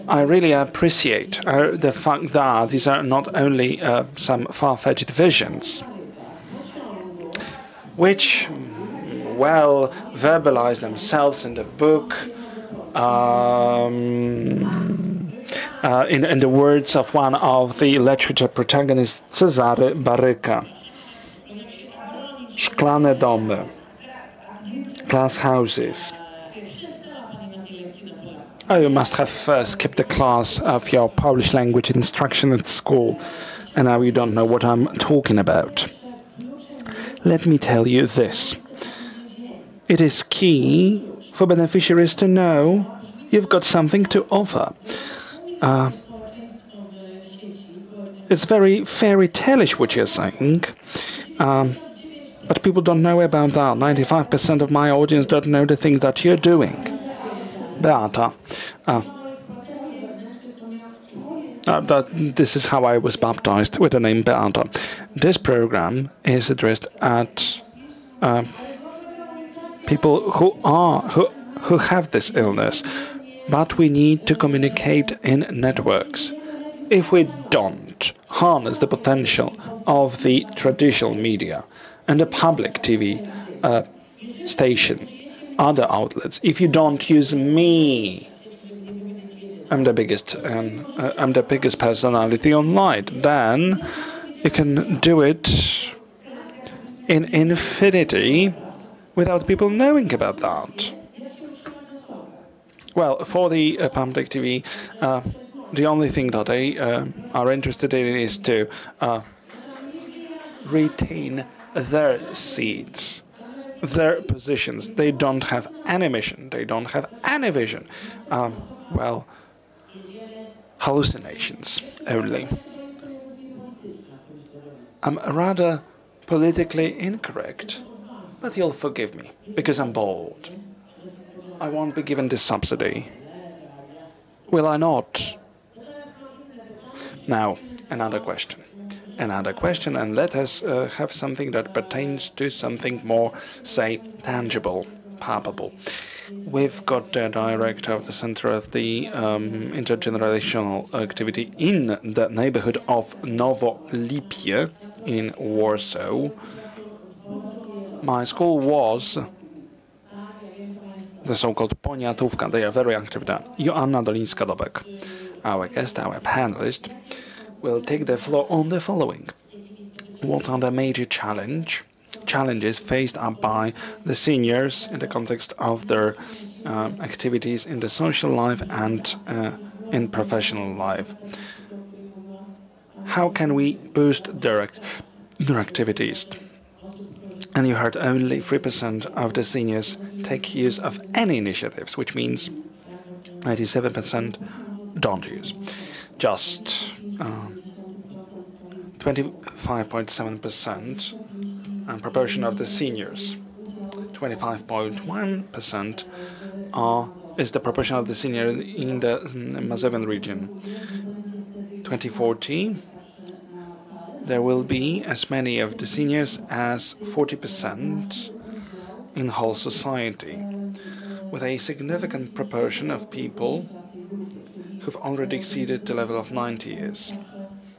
I really appreciate the fact that these are not only some far-fetched visions, which, well, verbalize themselves in the book, in the words of one of the literature protagonists, Cezary Baryka. Szklane domy, glass houses. Oh, you must have skipped the class of your Polish language instruction at school, and now you don't know what I'm talking about. Let me tell you this. It is key for beneficiaries to know you've got something to offer. It's very fairy tale-ish what you're saying, but people don't know about that. 95% of my audience don't know the things that you're doing. Beata. This is how I was baptized, with the name Beata. This program is addressed at people who have this illness, but we need to communicate in networks. If we don't harness the potential of the traditional media and the public TV station, other outlets, if you don't use me, I'm the biggest personality online, then you can do it in infinity without people knowing about that. Well, for the public TV, the only thing that they are interested in is to retain their seats, their positions. They don't have any mission. They don't have any vision. Well, hallucinations only. I'm rather politically incorrect, but you'll forgive me because I'm bold. I won't be given this subsidy. Will I not? Now, another question. And let us have something that pertains to something more, say, tangible, palpable. We've got the director of the Center of the Intergenerational Activity in the neighborhood of Nowolipie in Warsaw. My school was the so-called Poniatówka. They are very active there. Joanna Dolińska-Dobek, our guest, our panelist, will take the floor on the following. What are the major challenges challenges faced up by the seniors in the context of their activities in the social life and in professional life. How can we boost their activities? And you heard only 3% of the seniors take use of any initiatives, which means 97% don't use. Just 25.7% proportion of the seniors. 25.1% is the proportion of the seniors in the Mazovian region. 2040, there will be as many of the seniors as 40% in whole society, with a significant proportion of people who've already exceeded the level of 90 years.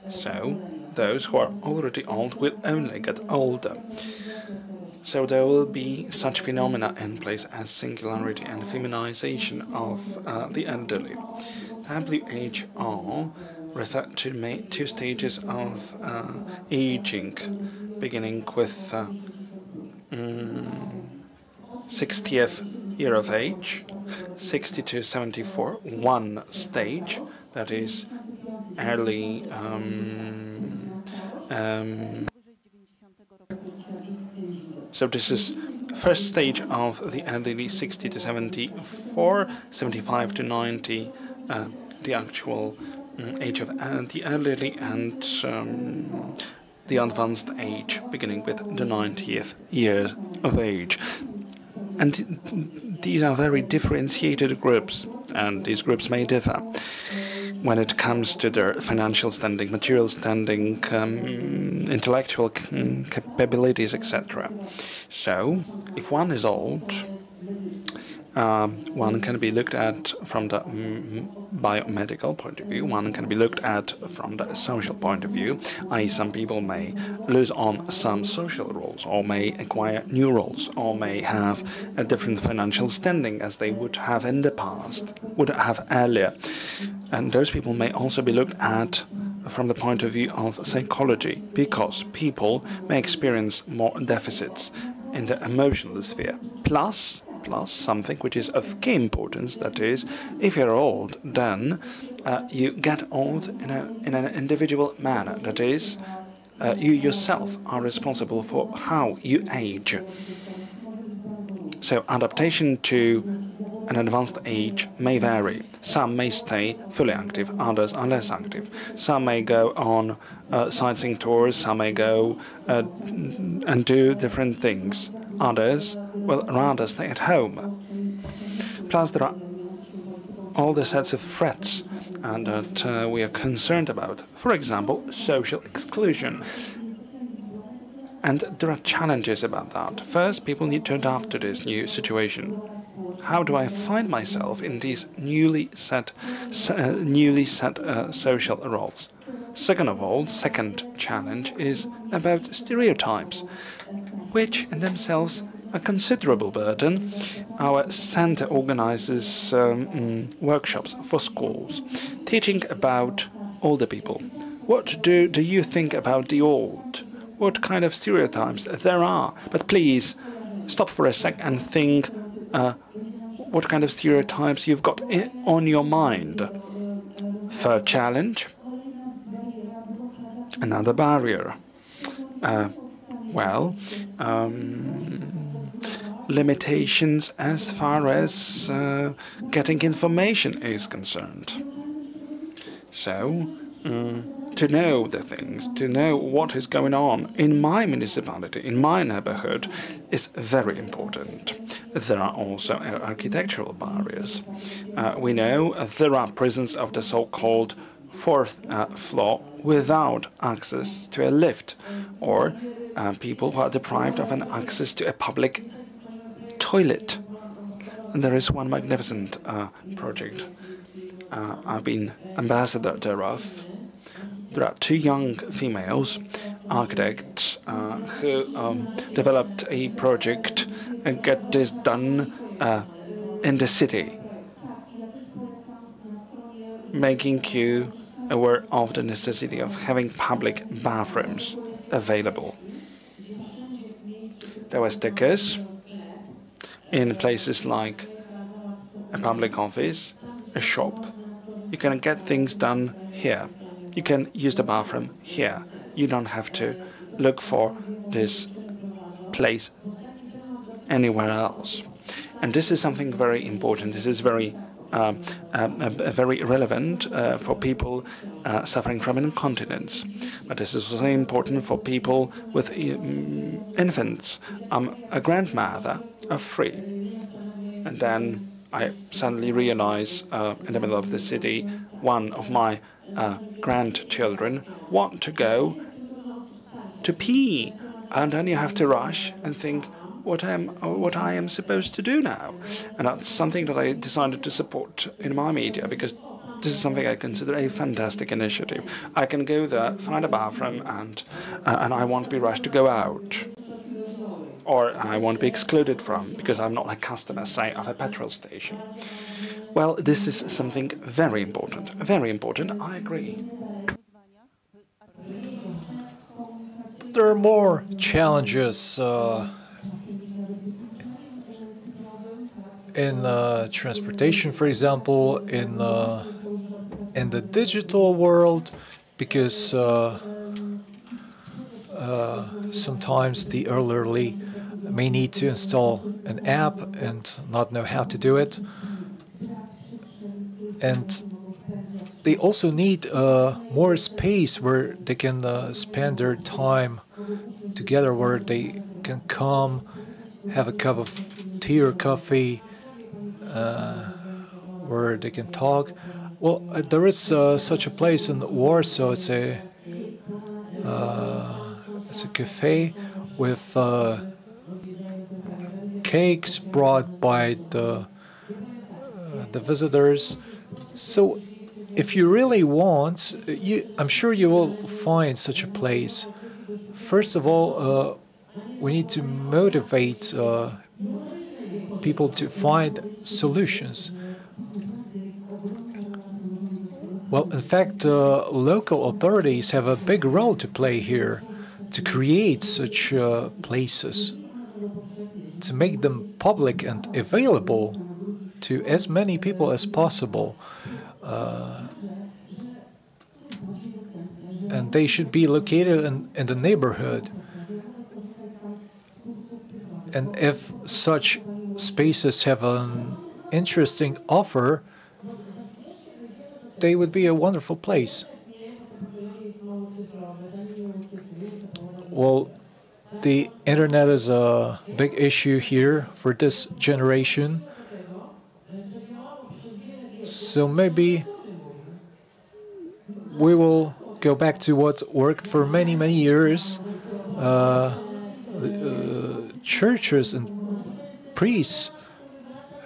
So, those who are already old will only get older. So there will be such phenomena in place as singularity and feminization of the elderly. WHO referred to 2 stages of aging, beginning with 60th year of age, 60 to 74, one stage, that is early so this is first stage of the elderly, 60 to 74, 75 to 90, the actual age of the elderly, and the advanced age, beginning with the 90th year of age. And these are very differentiated groups, and these groups may differ when it comes to their financial standing, material standing, intellectual capabilities, etc. So, if one is old, one can be looked at from the biomedical point of view, one can be looked at from the social point of view, i.e. some people may lose on some social roles, or may acquire new roles, or may have a different financial standing as they would have in the past, would have earlier. And those people may also be looked at from the point of view of psychology, because people may experience more deficits in the emotional sphere. Plus something which is of key importance, that is, if you're old, then you get old in an individual manner. That is, you yourself are responsible for how you age. So adaptation to an advanced age may vary. Some may stay fully active, others are less active. Some may go on sightseeing tours, some may go and do different things. Others will rather stay at home. Plus, there are all the sets of threats that we are concerned about. For example, social exclusion. And there are challenges about that. First, people need to adapt to this new situation. How do I find myself in these newly set social roles? Second of all, second challenge is about stereotypes, which in themselves a considerable burden. Our center organizes workshops for schools, teaching about older people. What do you think about the old? What kind of stereotypes there are? But please, stop for a sec and think what kind of stereotypes you've got on your mind. Third challenge, another barrier. Limitations as far as getting information is concerned. So, to know the things, to know what is going on in my municipality, in my neighborhood, is very important. There are also architectural barriers. We know there are prisons of the so-called fourth floor without access to a lift, or people who are deprived of an access to a public toilet. And there is one magnificent project I've been ambassador thereof. There are 2 young females, architects, who developed a project and get this done in the city, making you aware of the necessity of having public bathrooms available. There were stickers in places like a public office, a shop. You can get things done here. You can use the bathroom here. You don't have to look for this place anywhere else. And this is something very important. This is very very relevant for people suffering from incontinence. But this is also important for people with infants. I'm a grandmother of 3. And then I suddenly realize in the middle of the city, one of my grandchildren want to go to pee. And then you have to rush and think, what I am supposed to do now. And that's something that I decided to support in my media, because this is something I consider a fantastic initiative. I can go there, find a bathroom, and I won't be rushed to go out. Or I won't be excluded from, because I'm not a customer, say, of a petrol station. Well, this is something very important. Very important, I agree. There are more challenges in transportation, for example, in the digital world, because sometimes the elderly may need to install an app and not know how to do it. And they also need more space where they can spend their time together, where they can come, have a cup of tea or coffee, where they can talk. Well, there is such a place in Warsaw. It's a cafe with cakes brought by the visitors. So, if you really want, I'm sure you will find such a place. First of all, we need to motivate people to find solutions. Well, in fact, local authorities have a big role to play here, to create such places, to make them public and available to as many people as possible. And they should be located in the neighborhood. And if such spaces have an interesting offer, they would be a wonderful place. Well, the internet is a big issue here for this generation. So maybe we will go back to what worked for many, many years. Churches and priests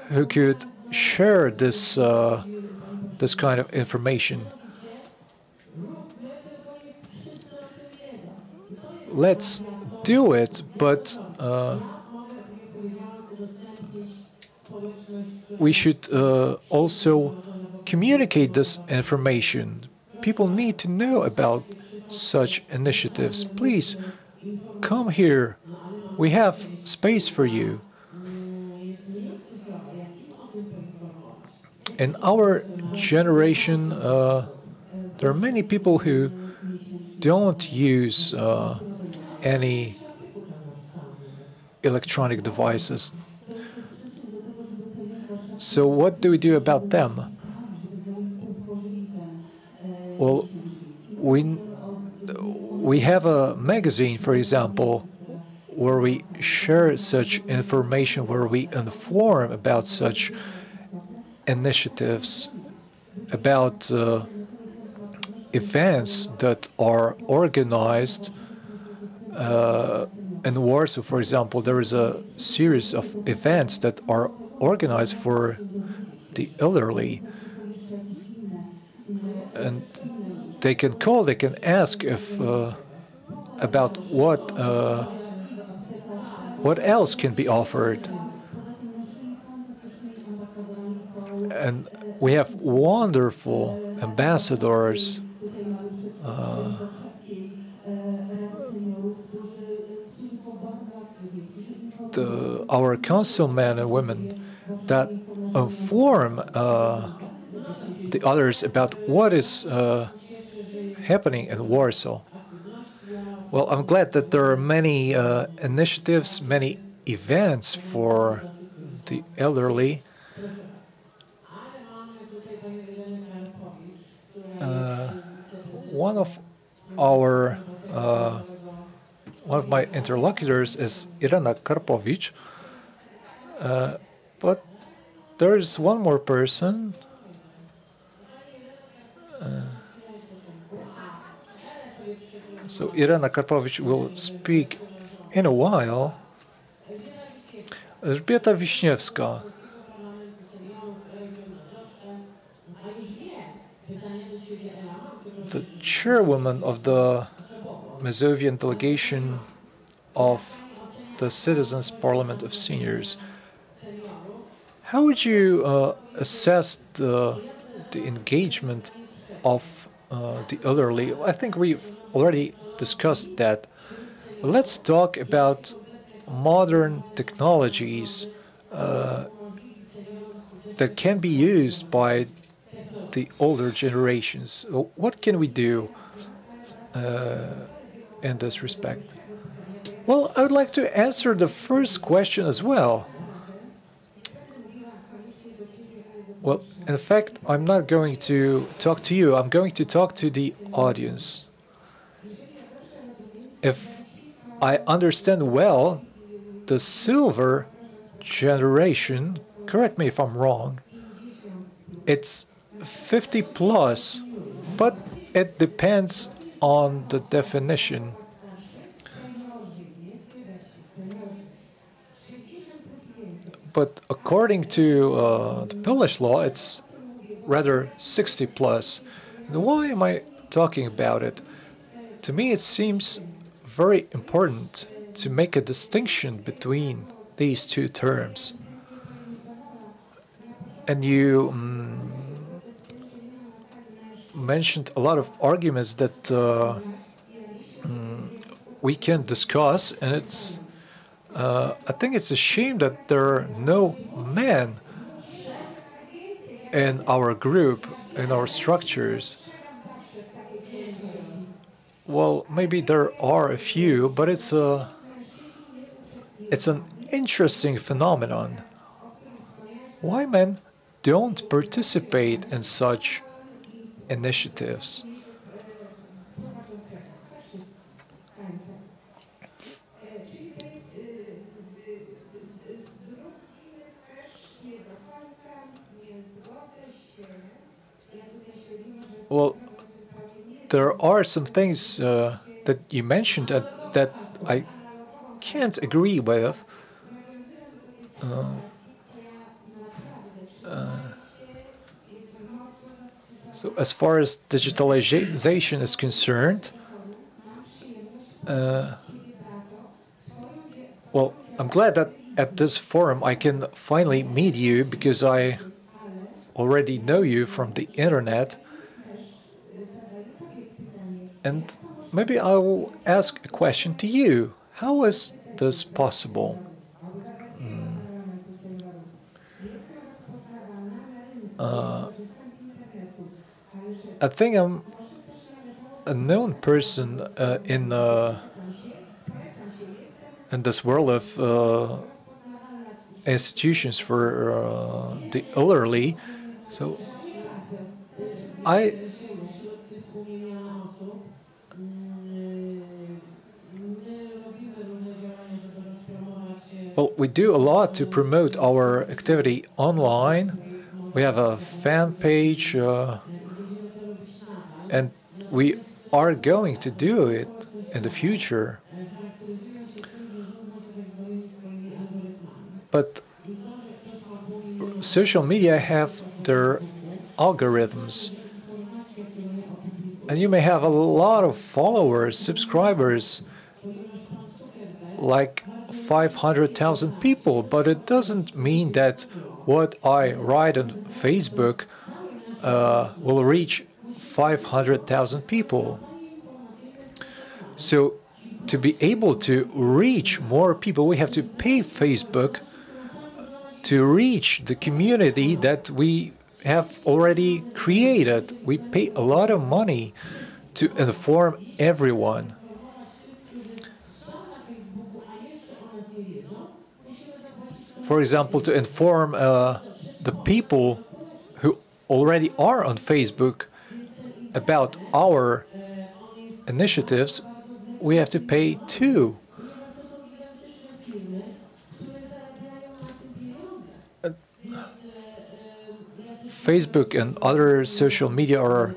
who could share this this kind of information. Let's do it, but we should also communicate this information. People need to know about such initiatives. Please come here. We have space for you. In our generation, there are many people who don't use any electronic devices. So what do we do about them? Well, we have a magazine, for example, where we share such information, where we inform about such initiatives, about events that are organized. In Warsaw, for example, there is a series of events that are organized for the elderly. And they can call, they can ask if about what else can be offered. And we have wonderful ambassadors our councilmen and women that inform the others about what is happening in Warsaw. Well, I'm glad that there are many initiatives, many events for the elderly. One of our one of my interlocutors is Irena Karpovich, but there is one more person. So Irena Karpovich will speak in a while. Elżbieta Wiśniewska. The chairwoman of the Mazovian delegation of the Citizens' Parliament of Seniors. How would you assess the engagement of the elderly? I think we've already discussed that. Let's talk about modern technologies that can be used by the older generations. What can we do in this respect? Well, I would like to answer the first question as well. Well, in fact, I'm not going to talk to you. I'm going to talk to the audience. If I understand well, the silver generation, correct me if I'm wrong, it's 50 plus, but it depends on the definition. But according to the Polish law, it's rather 60 plus. And why am I talking about it? To me, it seems very important to make a distinction between these two terms. And you mentioned a lot of arguments that we can discuss, and it's I think it's a shame that there are no men in our group, in our structures. Well, maybe there are a few, but it's an interesting phenomenon. Why men don't participate in such initiatives? Well, there are some things that you mentioned that I can't agree with. So as far as digitalization is concerned, well, I'm glad that at this forum I can finally meet you, because I already know you from the internet. And maybe I will ask a question to you. How is this possible? I think I'm a known person in this world of institutions for the elderly. So well, we do a lot to promote our activity online. We have a fan page, and we are going to do it in the future. But social media have their algorithms, and you may have a lot of followers, subscribers, like 500,000 people, but it doesn't mean that what I write on Facebook will reach 500,000 people. So to be able to reach more people, we have to pay Facebook to reach the community that we have already created. We pay a lot of money to inform everyone. For example, to inform the people who already are on Facebook about our initiatives, we have to pay too. Facebook and other social media are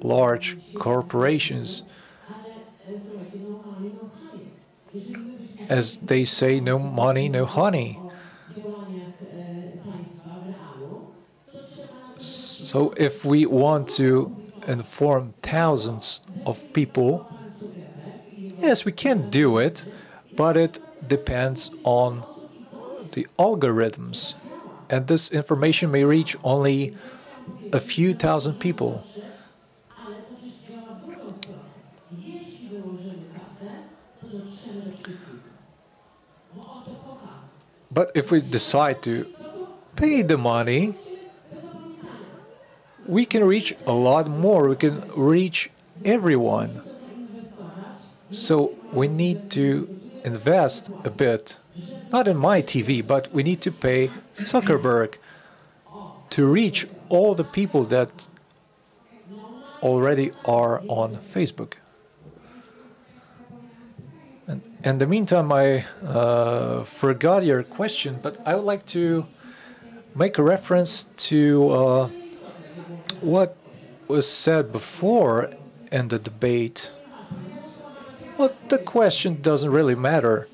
large corporations. As they say, no money, no honey. So if we want to inform thousands of people, yes, we can do it, but it depends on the algorithms. And this information may reach only a few thousand people. But if we decide to pay the money, we can reach a lot more. We can reach everyone. So we need to invest a bit, not in my TV, but we need to pay Zuckerberg to reach all the people that already are on Facebook. And in the meantime, I forgot your question, but I would like to make a reference to what was said before in the debate. Well, the question doesn't really matter.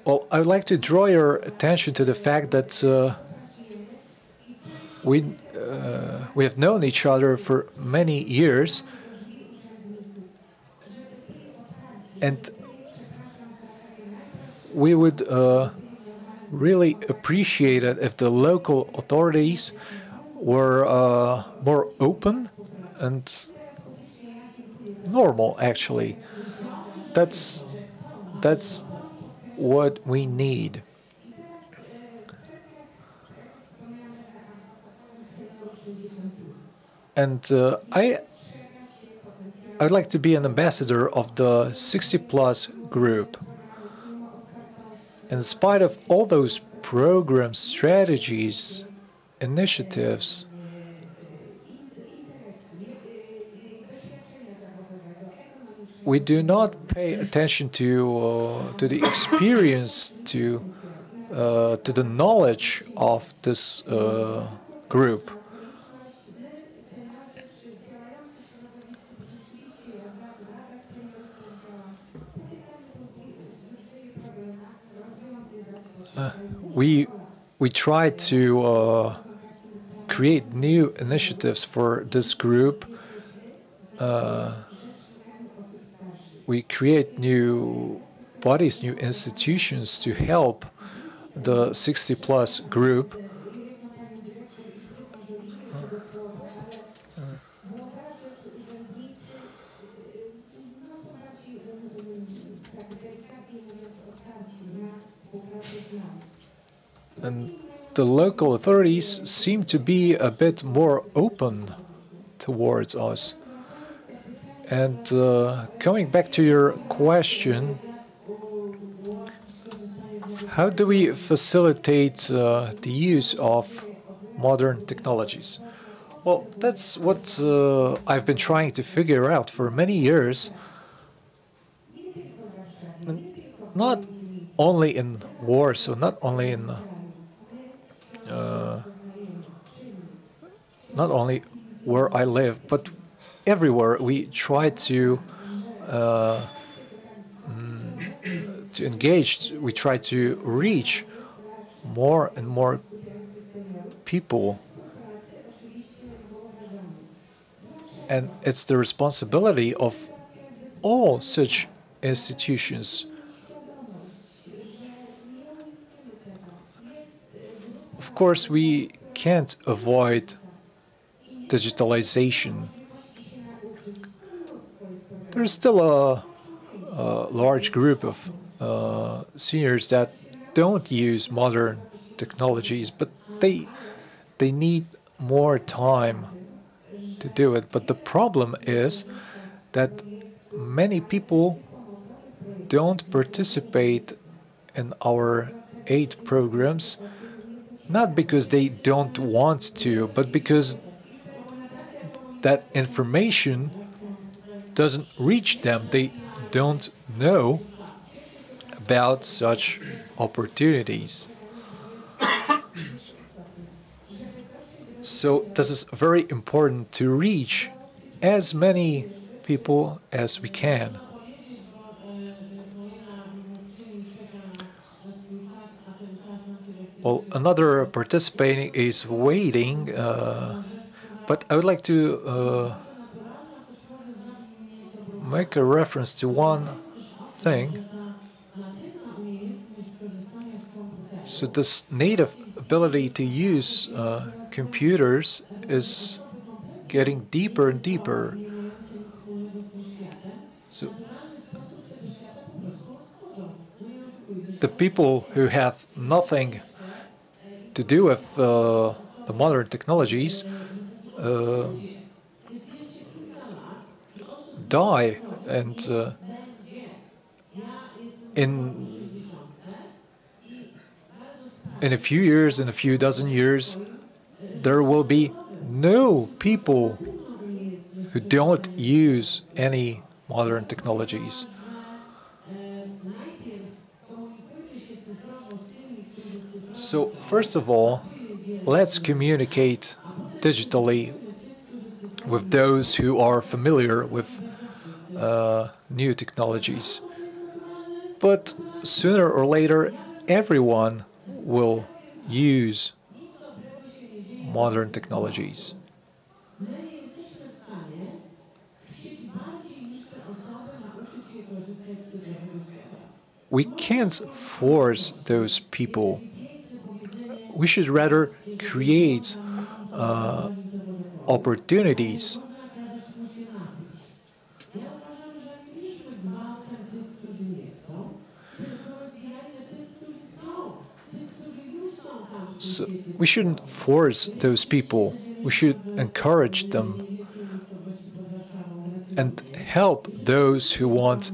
Well, I would like to draw your attention to the fact that we have known each other for many years, and we would really appreciate it if the local authorities were more open and normal, actually. That's what we need. And I'd like to be an ambassador of the 60+ group. In spite of all those programs, strategies, initiatives, we do not pay attention to the experience, to the knowledge of this group. We try to create new initiatives for this group. We create new bodies, new institutions to help the 60+ group. And the local authorities seem to be a bit more open towards us. And coming back to your question, how do we facilitate the use of modern technologies? Well, that's what I've been trying to figure out for many years. Not only in Warsaw, not only in not only where I live, but everywhere we try to engage. We try to reach more and more people, and it's the responsibility of all such institutions. Of course, we can't avoid digitalization. there's still a large group of seniors that don't use modern technologies, but they need more time to do it. But the problem is that many people don't participate in our aid programs, not because they don't want to, but because that information doesn't reach them. They don't know about such opportunities. So this is very important to reach as many people as we can. Well, another participating is waiting, but I would like to make a reference to one thing. So this native ability to use computers is getting deeper and deeper. So the people who have nothing to do with the modern technologies die, and in a few years, in a few dozen years, there will be no people who don't use any modern technologies. So first of all, let's communicate digitally with those who are familiar with new technologies. But sooner or later, everyone will use modern technologies. We can't force those people. We should rather create opportunities. So we shouldn't force those people. We should encourage them and help those who want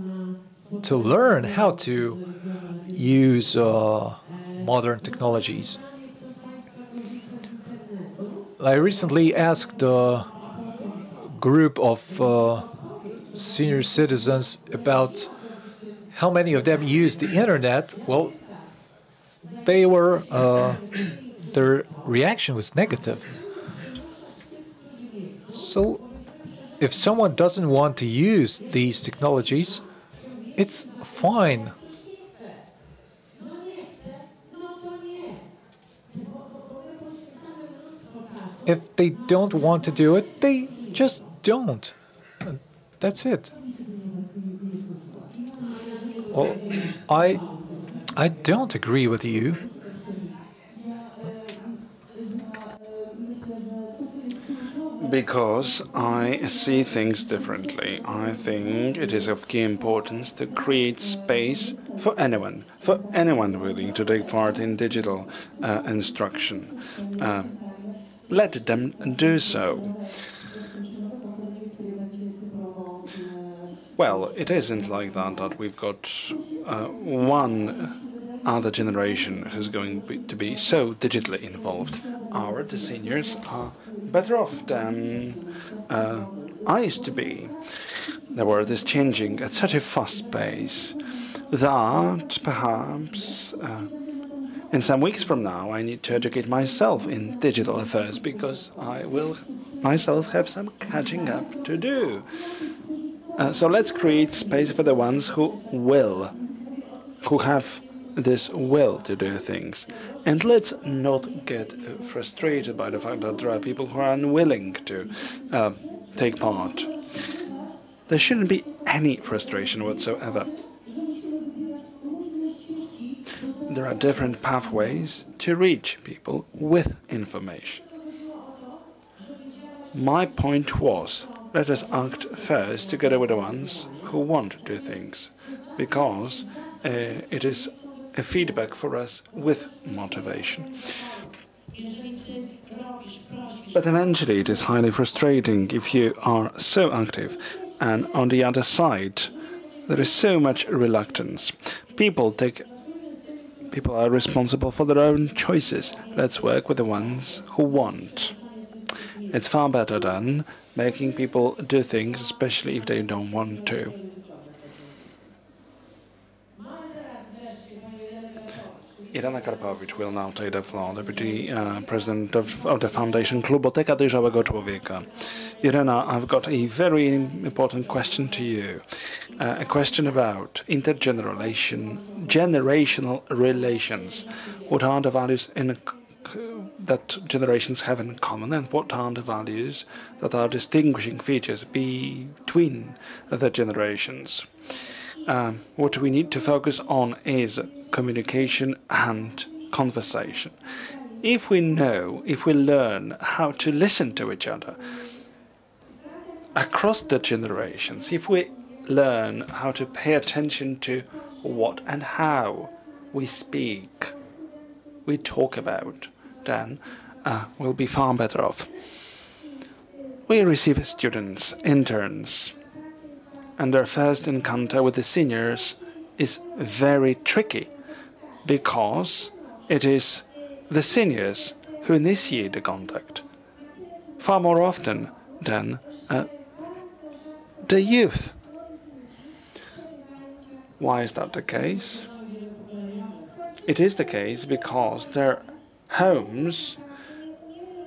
to learn how to use modern technologies. I recently asked a group of senior citizens about how many of them use the internet. Well, their reaction was negative. So if someone doesn't want to use these technologies, it's fine. If they don't want to do it, they just don't. That's it. Well, I don't agree with you. Because I see things differently. I think it is of key importance to create space for anyone willing to take part in digital instruction. Let them do so. Well, it isn't like that we've got one other generation who's going to be so digitally involved. The seniors are better off than I used to be. The world is changing at such a fast pace that perhaps in some weeks from now I need to educate myself in digital affairs because I will myself have some catching up to do. So let's create space for the ones who have this will to do things. And let's not get frustrated by the fact that there are people who are unwilling to take part. There shouldn't be any frustration whatsoever. There are different pathways to reach people with information. My point was let us act first together with the ones who want to do things, because it is a feedback for us with motivation. But eventually it is highly frustrating if you are so active and on the other side there is so much reluctance. People are responsible for their own choices. Let's work with the ones who want. It's far better than making people do things, especially if they don't want to. Irena Karpowicz will now take the floor, Deputy President of the Foundation Kluboteka Dojrzałego Człowieka. Irena, I've got a very important question to you. A question about generational relations. What are the values that generations have in common, and what are the values that are distinguishing features between the generations? What we need to focus on is communication and conversation. If we learn how to listen to each other across the generations, if we learn how to pay attention to what and how we speak, we talk about, then we'll be far better off. We receive students, interns, and their first encounter with the seniors is very tricky, because it is the seniors who initiate the contact far more often than the youth. Why is that the case? It is the case because their homes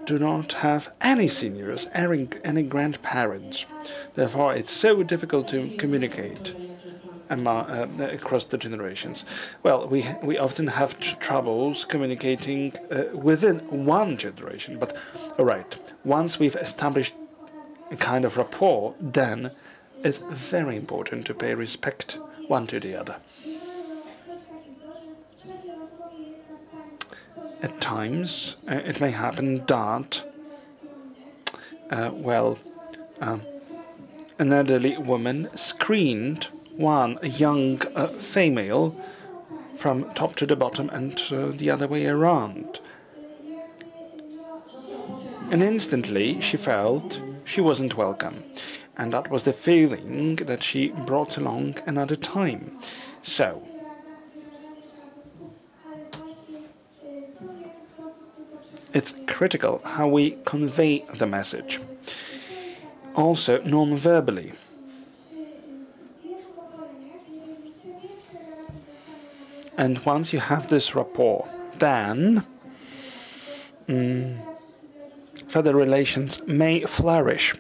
do not have any seniors, any grandparents. Therefore, it's so difficult to communicate across the generations. Well, we often have troubles communicating within one generation. But all right, once we've established a kind of rapport, then it's very important to pay respect one to the other. At times, it may happen that, an elderly woman screened one young female from top to the bottom and the other way around. And instantly she felt she wasn't welcome. And that was the feeling that she brought along another time. So, it's critical how we convey the message. Also, non-verbally. And once you have this rapport, then further relations may flourish.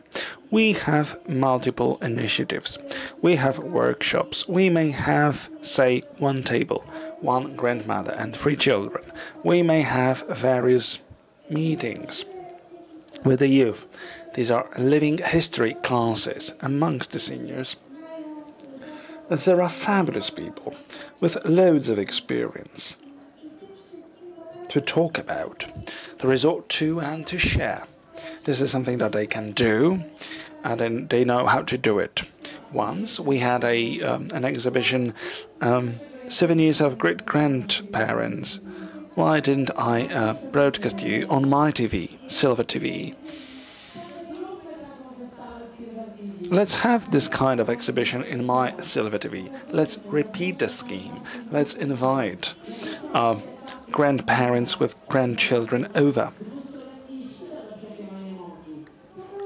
We have multiple initiatives. We have workshops. We may have, say, one table, one grandmother and 3 children. We may have various meetings with the youth. These are living history classes amongst the seniors. There are fabulous people with loads of experience to talk about, to resort to and to share. This is something that they can do, and then they know how to do it. Once we had an exhibition, 7 years of great-grandparents. Why didn't I broadcast you on my TV, Silver TV? Let's have this kind of exhibition in my Silver TV. Let's repeat the scheme. Let's invite grandparents with grandchildren over.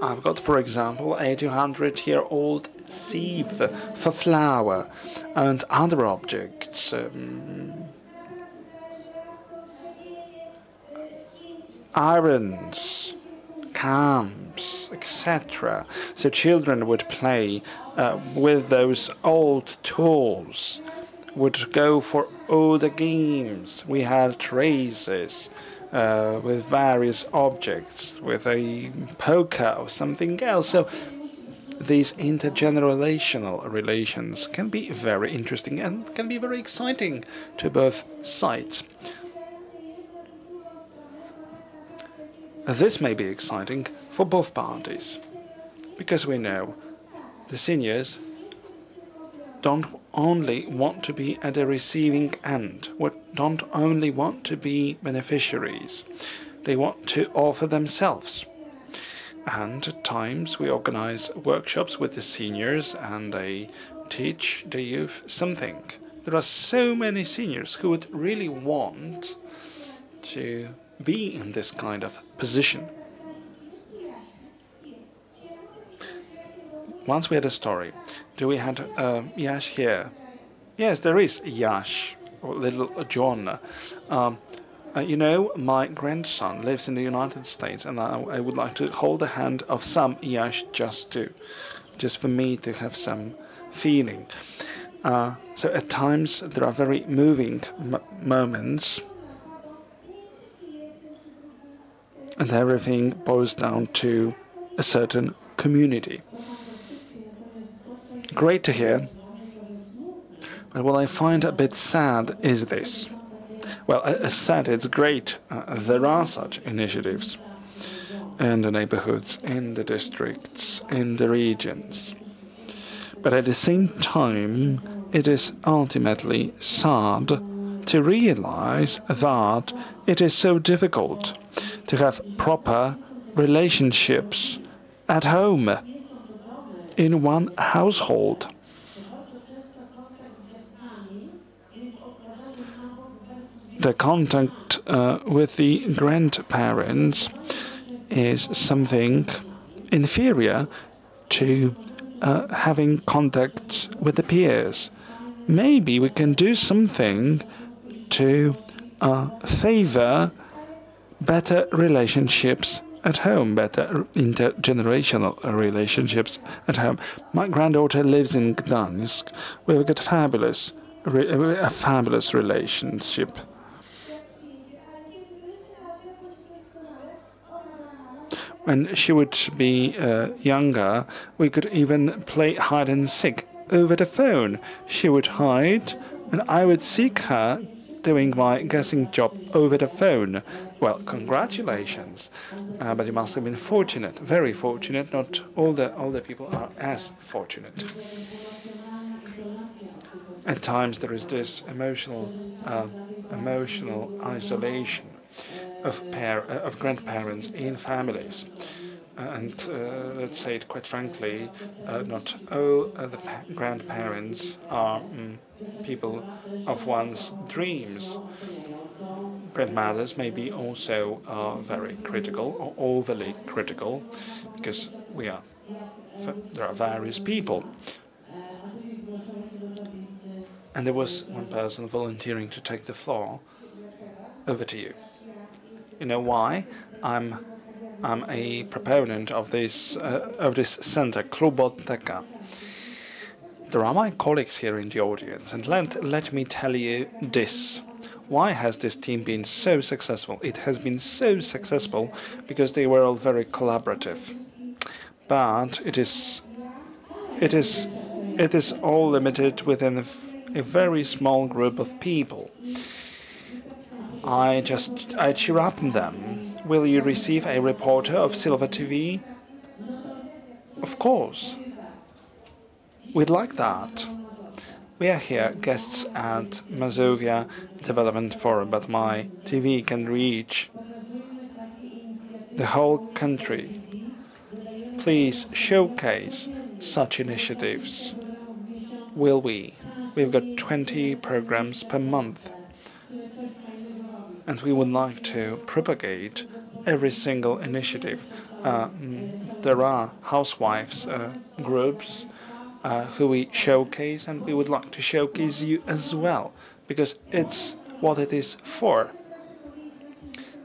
I've got, for example, a 200-year-old sieve for flour and other objects. Irons, cams, etc. So children would play with those old tools, would go for all the games. We had traces with various objects, with a poker or something else. So these intergenerational relations can be very interesting and can be very exciting to both sides. This may be exciting for both parties. Because we know the seniors don't only want to be at the receiving end, don't only want to be beneficiaries. They want to offer themselves. And at times we organize workshops with the seniors and they teach the youth something. There are so many seniors who would really want to be in this kind of position. Once we had a story. Do we had Yash here? Yes, there is Yash, or little John. You know, my grandson lives in the United States, and I would like to hold the hand of some Yash just for me to have some feeling. So at times there are very moving moments, and everything boils down to a certain community. Great to hear. But what I find a bit sad is this. Well, as said, it's great. There are such initiatives in the neighborhoods, in the districts, in the regions. But at the same time, it is ultimately sad to realize that it is so difficult to have proper relationships at home, in one household. The contact with the grandparents is something inferior to having contact with the peers. Maybe we can do something to favor better relationships at home, better intergenerational relationships at home. My granddaughter lives in Gdańsk. We've got a fabulous relationship. When she would be younger, we could even play hide and seek over the phone. She would hide, and I would seek her, doing my guessing job over the phone. Well, congratulations, but you must have been fortunate, very fortunate. Not all the people are as fortunate. At times there is this emotional isolation of grandparents in families. And let's say it quite frankly, not all the grandparents are people of one's dreams. Grandmothers may be also very critical or overly critical, because there are various people. And there was one person volunteering to take the floor. Over to you. You know why? I'm a proponent of this center, Kluboteka. There are my colleagues here in the audience, and let me tell you this. Why has this team been so successful? It has been so successful because they were all very collaborative. But it is all limited within a very small group of people. I cheer up them. Will you receive a reporter of Silver TV? Of course. We'd like that. We are here, guests at Mazovia Development Forum, but my TV can reach the whole country. Please showcase such initiatives. Will we? We've got 20 programs per month. And we would like to propagate every single initiative. There are housewives groups who we showcase, and we would like to showcase you as well, because it's what it is for.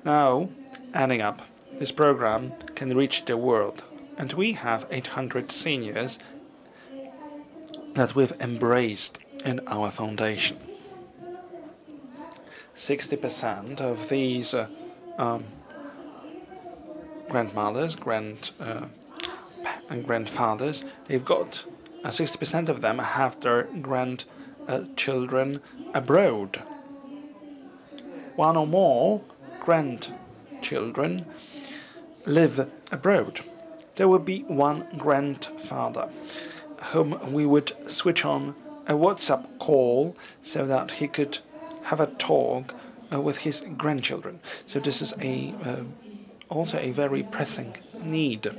Now, adding up, this program can reach the world, and we have 800 seniors that we've embraced in our foundation. 60% of these grandmothers, and grandfathers, they've got 60% of them have their grandchildren abroad. One or more grandchildren live abroad. there would be one grandfather whom we would switch on a WhatsApp call so that he could have a talk with his grandchildren. So this is also a very pressing need.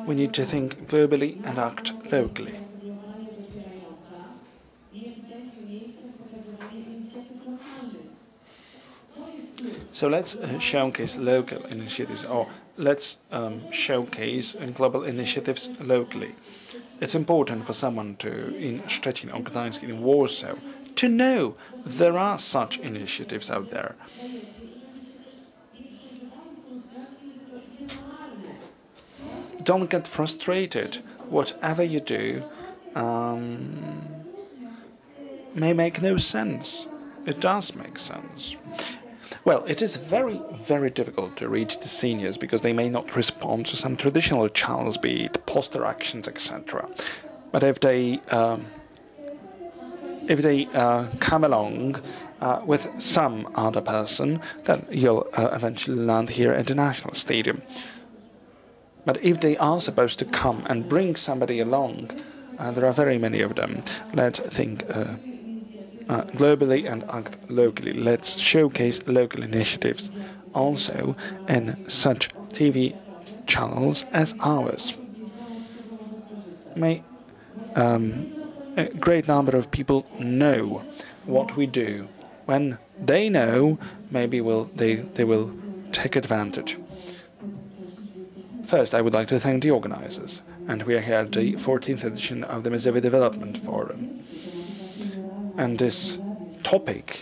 We need to think globally and act locally. So let's showcase local initiatives, or let's showcase global initiatives locally. It's important for someone in Szczecin or Gdańsk, in Warsaw, to know there are such initiatives out there. Don't get frustrated. Whatever you do may make no sense. It does make sense. Well, it is very, very difficult to reach the seniors because they may not respond to some traditional channels, be it poster actions, etc. But if they come along with some other person, then you'll eventually land here at the National Stadium. But if they are supposed to come and bring somebody along, there are very many of them. Let's think globally and act locally. Let's showcase local initiatives also in such TV channels as ours. May a great number of people know what we do. When they know, maybe they will take advantage. First, I would like to thank the organizers, and we are here at the 14th edition of the Mazovia Development Forum. And this topic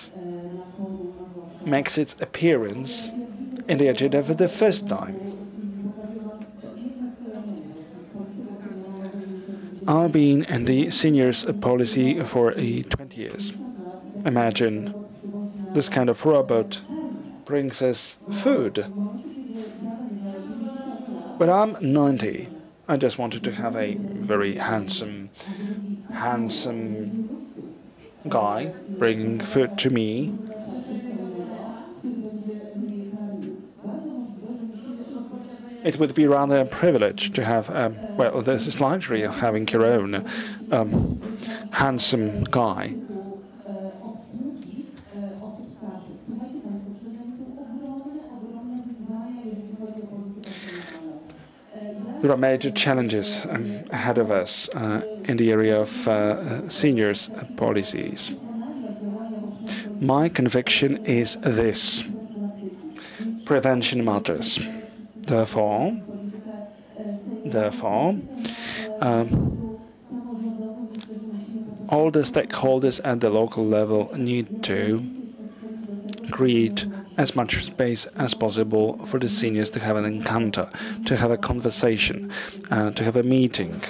makes its appearance in the agenda for the first time. I've been in the seniors policy for 20 years. Imagine this kind of robot brings us food. When I'm 90, I just wanted to have a very handsome guy bringing food to me. It would be rather a privilege to have, well, there's this luxury of having your own handsome guy. There are major challenges ahead of us in the area of seniors policies. My conviction is this: prevention matters. Therefore, all the stakeholders at the local level need to create as much space as possible for the seniors to have an encounter, to have a conversation, to have a meeting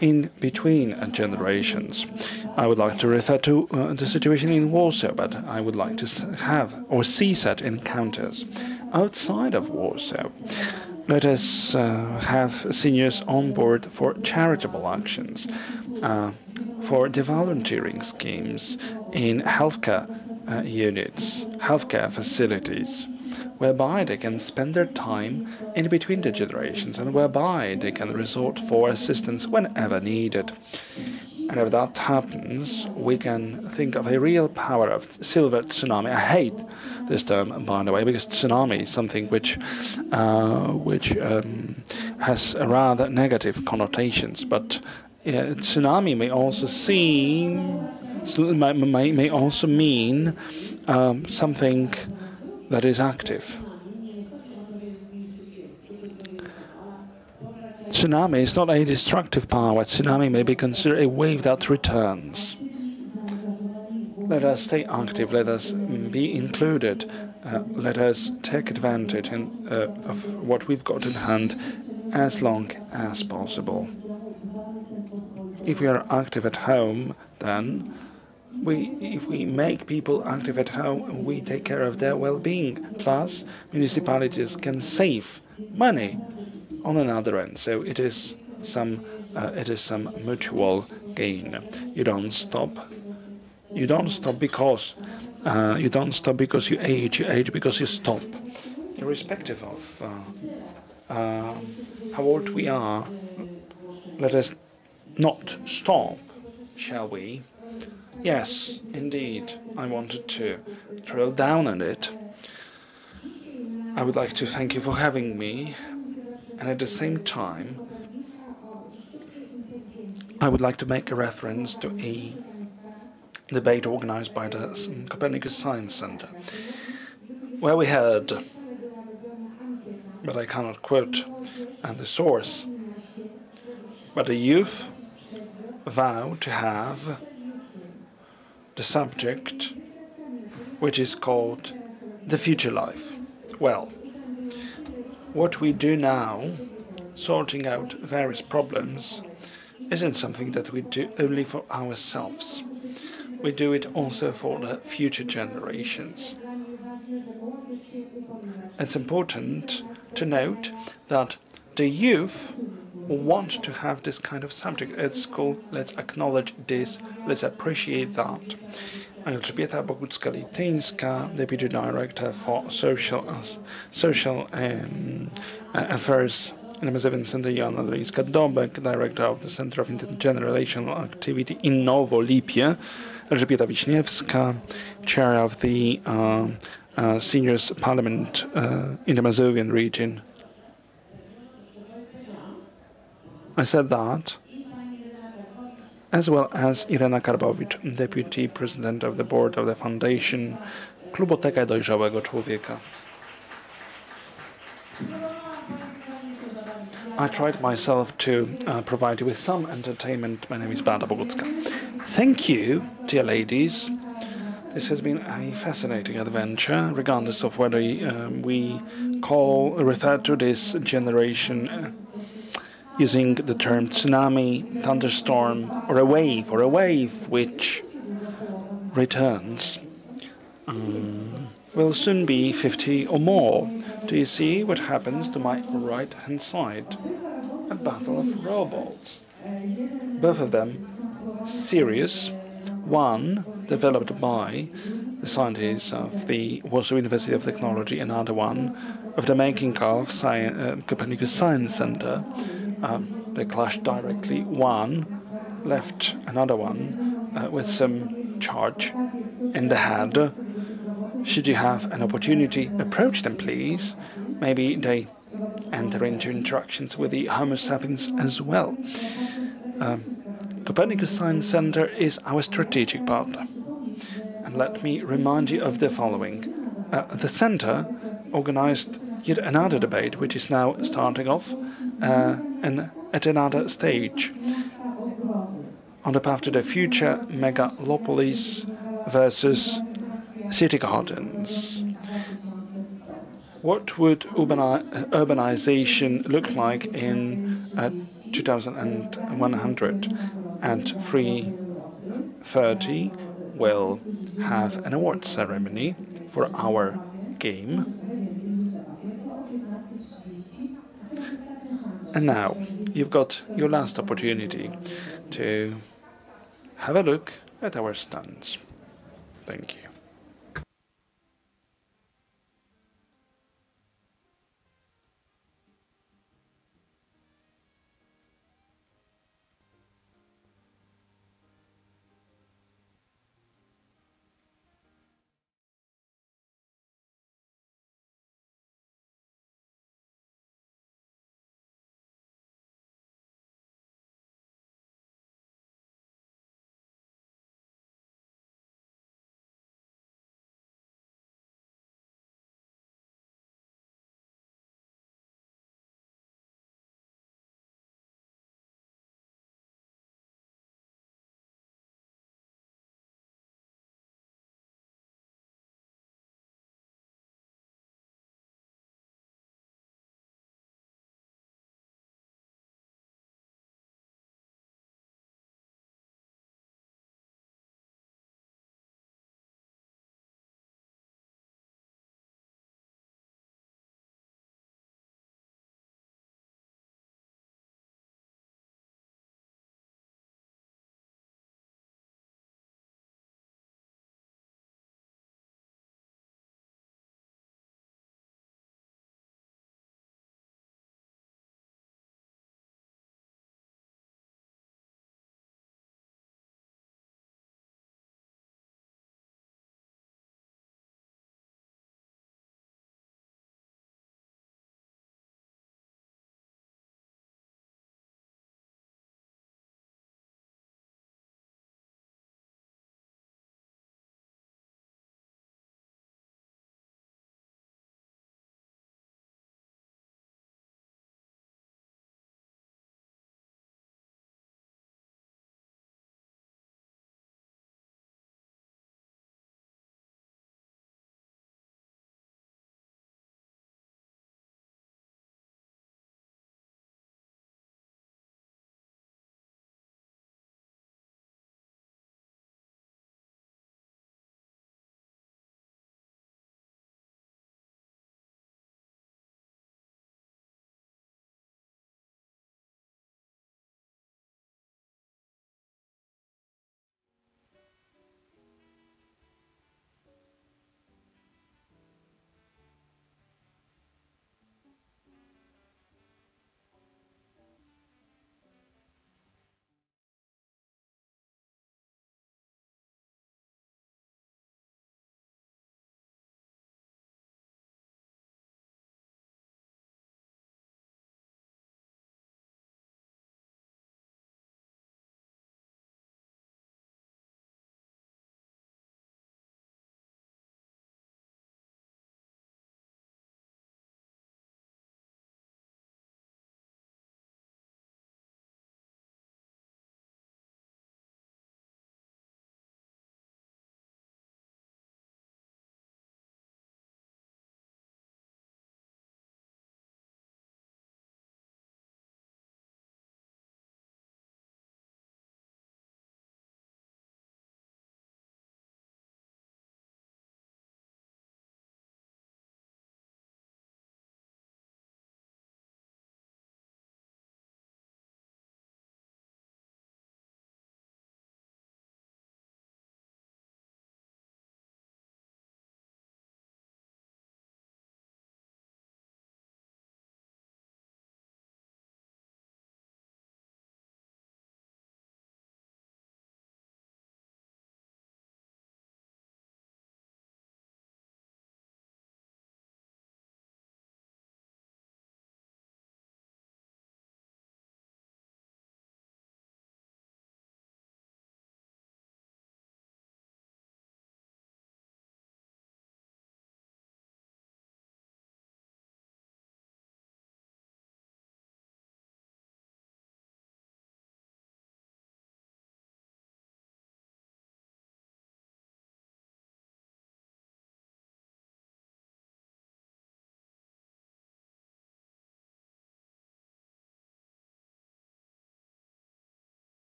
in between generations. I would like to refer to the situation in Warsaw, but I would like to have or see such encounters outside of Warsaw. Let us have seniors on board for charitable actions, for the volunteering schemes in healthcare units, healthcare facilities, whereby they can spend their time in between the generations and whereby they can resort for assistance whenever needed. And if that happens, we can think of a real power of silver tsunami. I hate this term, by the way, because tsunami is something which has rather negative connotations. But tsunami may also mean something that is active. Tsunami is not a destructive power. Tsunami may be considered a wave that returns. Let us stay active. Let us be included. Let us take advantage of what we've got in hand as long as possible. If we are active at home, then if we make people active at home, we take care of their well-being. Plus, municipalities can save money on another end. So it is some mutual gain. You don't stop. You don't stop because you age. You age because you stop, irrespective of how old we are, let us not stop, shall we? Yes, indeed, I wanted to drill down on it. I would like to thank you for having me, and at the same time, I would like to make a reference to a debate organized by the Copernicus Science Center, where we heard, but I cannot quote the source, but the youth vow to have the subject which is called the future life. Well, what we do now, sorting out various problems, isn't something that we do only for ourselves. We do it also for the future generations. It's important to note that the youth want to have this kind of subject at school. Let's acknowledge this, let's appreciate that. Elżbieta Bogucka-Lityńska, Deputy Director for Social Affairs in the Mazowian Center, Joanna Dolińska-Dobek, Director of the Center of Intergenerational Activity in Nowo-Lipie, Elżbieta Wiśniewska, Chair of the Seniors Parliament in the Mazovian region. I said that, as well as Irena Karbowicz, Deputy President of the Board of the Foundation Kluboteka Dojrzałego Człowieka. I tried myself to provide you with some entertainment. My name is Beata Bogucka. Thank you, dear ladies. This has been a fascinating adventure, regardless of whether we refer to this generation using the term tsunami, thunderstorm, or a wave which returns. Will soon be 50 or more. Do you see what happens to my right-hand side? A battle of robots. Both of them serious. One developed by the scientists of the Warsaw University of Technology, another one of the making of Copernicus Science Center. They clashed directly. One left another one with some charge in the head. Should you have an opportunity, approach them, please. Maybe they enter into interactions with the Homo sapiens as well. Copernicus Science Center is our strategic partner. And let me remind you of the following. The center organized yet another debate, which is now starting off and at another stage. On the path to the future, megalopolis versus city gardens. What would urbanization look like in 2100? At 3:30, we'll have an award ceremony for our game. And now, you've got your last opportunity to have a look at our stands. Thank you.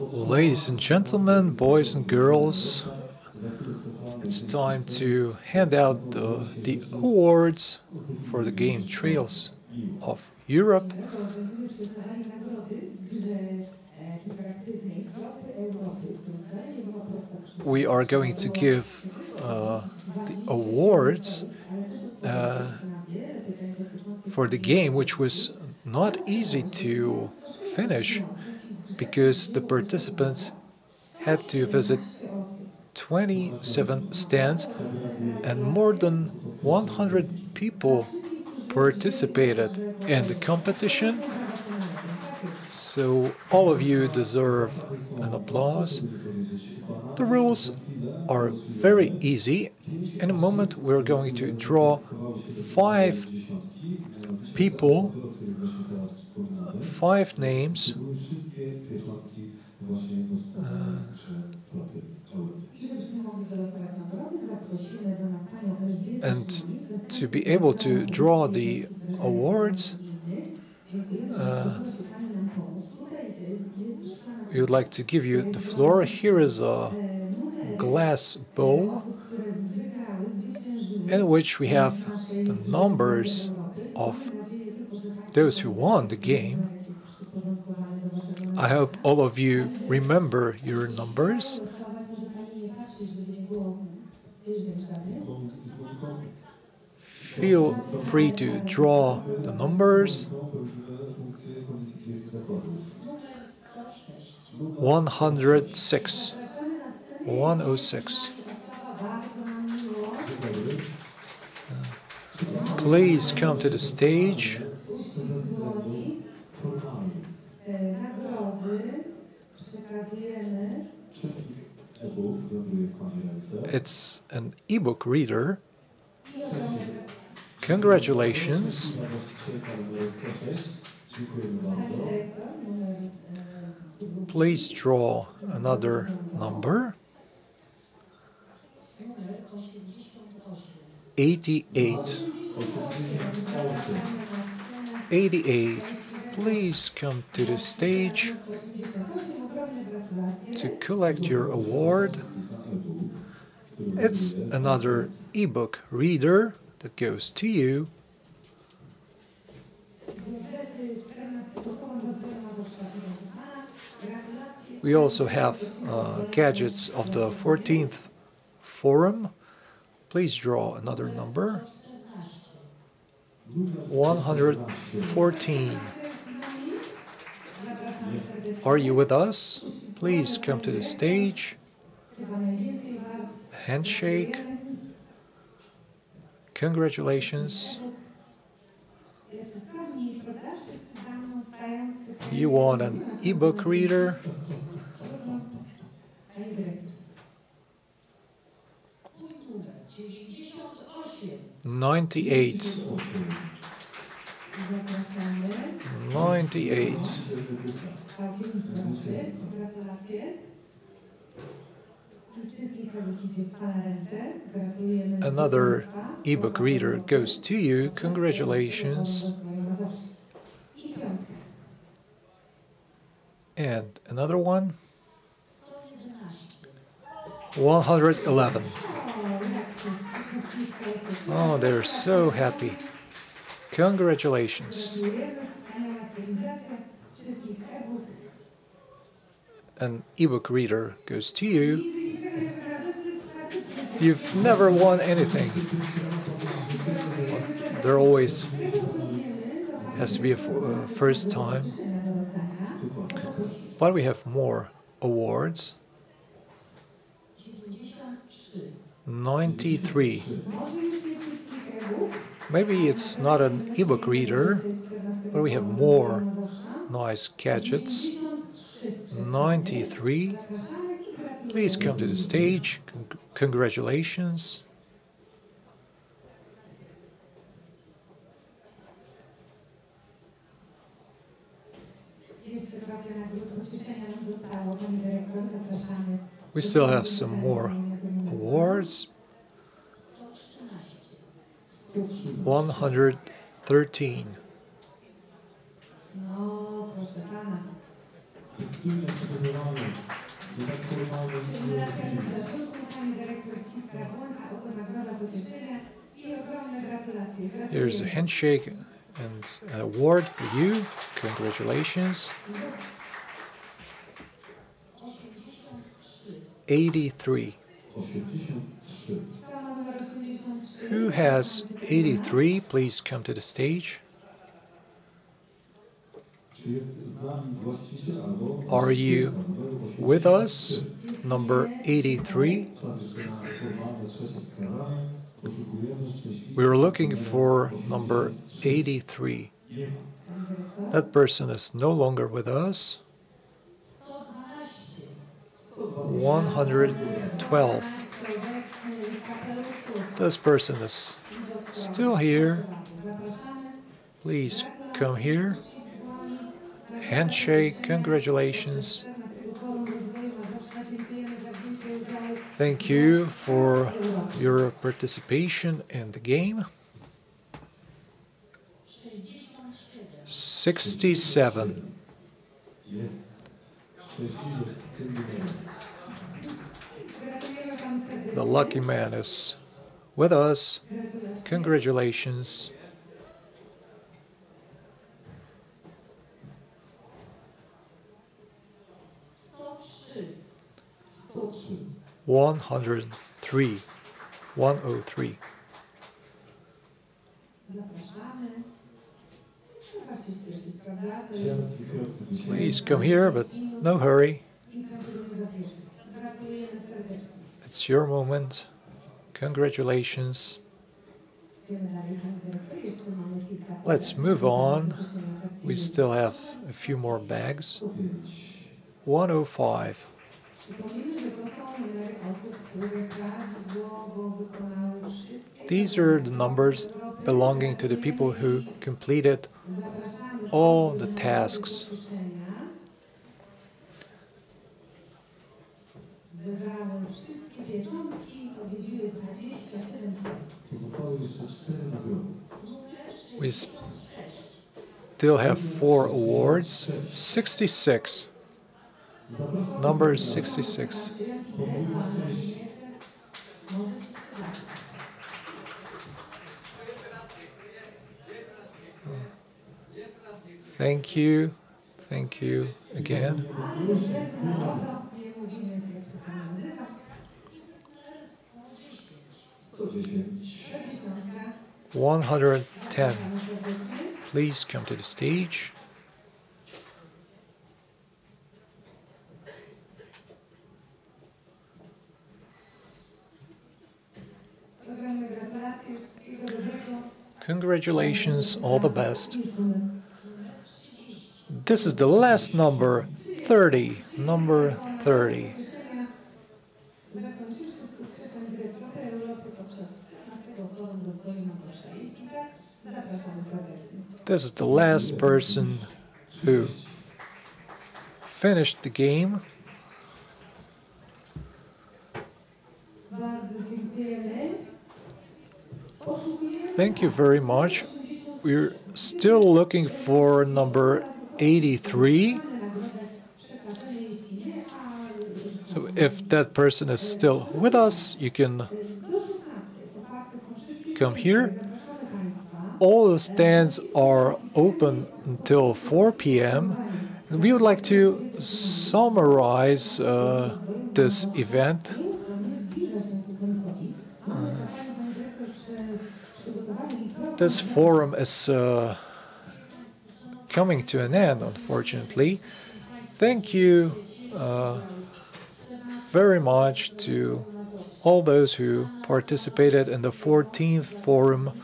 Ladies and gentlemen, boys and girls, it's time to hand out the awards for the game Trails of Europe. We are going to give the awards for the game, which was not easy to finish because the participants had to visit 27 stands and more than 100 people participated in the competition. So all of you deserve an applause. The rules are very easy. In a moment we're going to draw 5 people, 5 names. And to be able to draw the awards, we would like to give you the floor. Here is a glass bowl in which we have the numbers of those who won the game. I hope all of you remember your numbers. Feel free to draw the numbers. 106. 106. Please come to the stage. It's an e-book reader. Congratulations. Please draw another number. 88. 88. Please come to the stage to collect your award. It's another e-book reader that goes to you. We also have gadgets of the 14th Forum. Please draw another number. 114. Are you with us? Please come to the stage. Handshake. Congratulations. You want an e-book reader? 98. 98. Another e-book reader goes to you. Congratulations. And another one. 111. Oh, they're so happy. Congratulations. An e-book reader goes to you. You've never won anything. There always has to be a first time. But we have more awards. 93. Maybe it's not an e-book reader, but we have more nice gadgets. 93. Please come to the stage. Congratulations. We still have some more awards. 113. Here's a handshake and an award for you. Congratulations. 83. Who has 83? Please come to the stage. Are you with us? Number 83. We're looking for number 83. That person is no longer with us. 112. This person is still here. Please come here. Handshake, congratulations. Thank you for your participation in the game. 67. The lucky man is with us. Congratulations. 103. 103. Please come here, but no hurry. It's your moment. Congratulations. Let's move on. We still have a few more bags. 105. These are the numbers belonging to the people who completed all the tasks. We still have 4 awards. 66. Number 66. Thank you. Thank you again. 110. Please come to the stage. Congratulations, all the best. This is the last number, 30. Number 30. This is the last person who finished the game. Thank you very much. We're still looking for number 83. So if that person is still with us, you can come here. All the stands are open until 4 p.m. And we would like to summarize this event. This forum is coming to an end, unfortunately. Thank you very much to all those who participated in the 14th forum.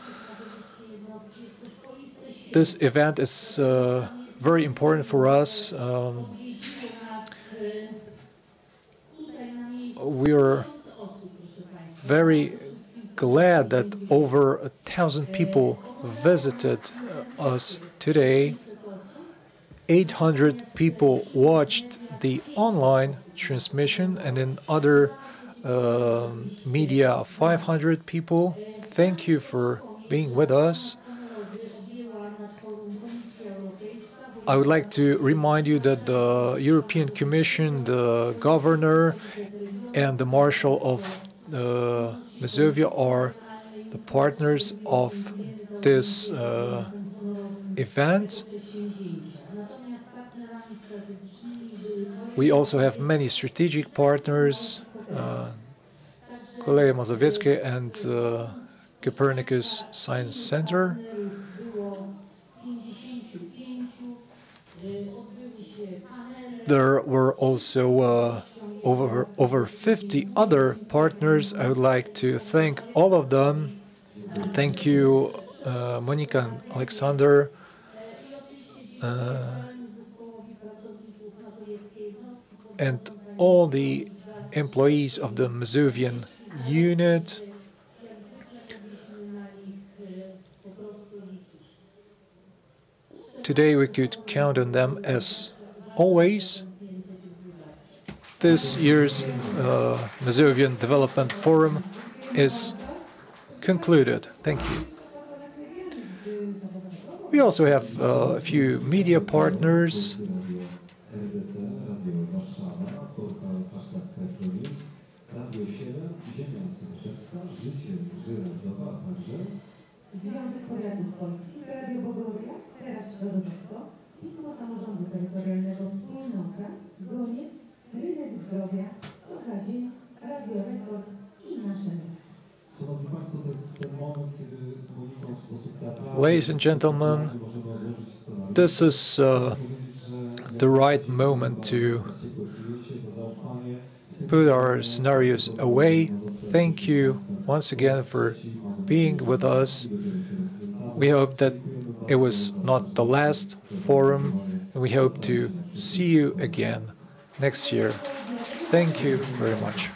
This event is very important for us. We are very glad that over 1,000 people visited us today. 800 people watched the online transmission, and in other media, 500 people. Thank you for being with us. I would like to remind you that the European Commission, the governor, and the marshal of Mazovia are the partners of this event. We also have many strategic partners, Koleje Mazowieckie and Copernicus Science Center. There were also over 50 other partners. I would like to thank all of them. Thank you, Monica and Alexander. And all the employees of the Mazovian unit. Today we could count on them as always. This year's Mazovia Development Forum is concluded. Thank you. We also have a few media partners. Związek Powiatów Polskich, Radio Bogoria, teraz Środowisko, Pismo Samorządu Terytorialnego Wspólnota, Goniec, Rynek Zdrowia, Co za Dzień, Radio Rekord i nasze miasto. Ladies and gentlemen, this is the right moment to put our scenarios away. Thank you once again for being with us. We hope that it was not the last forum, and we hope to see you again next year. Thank you very much.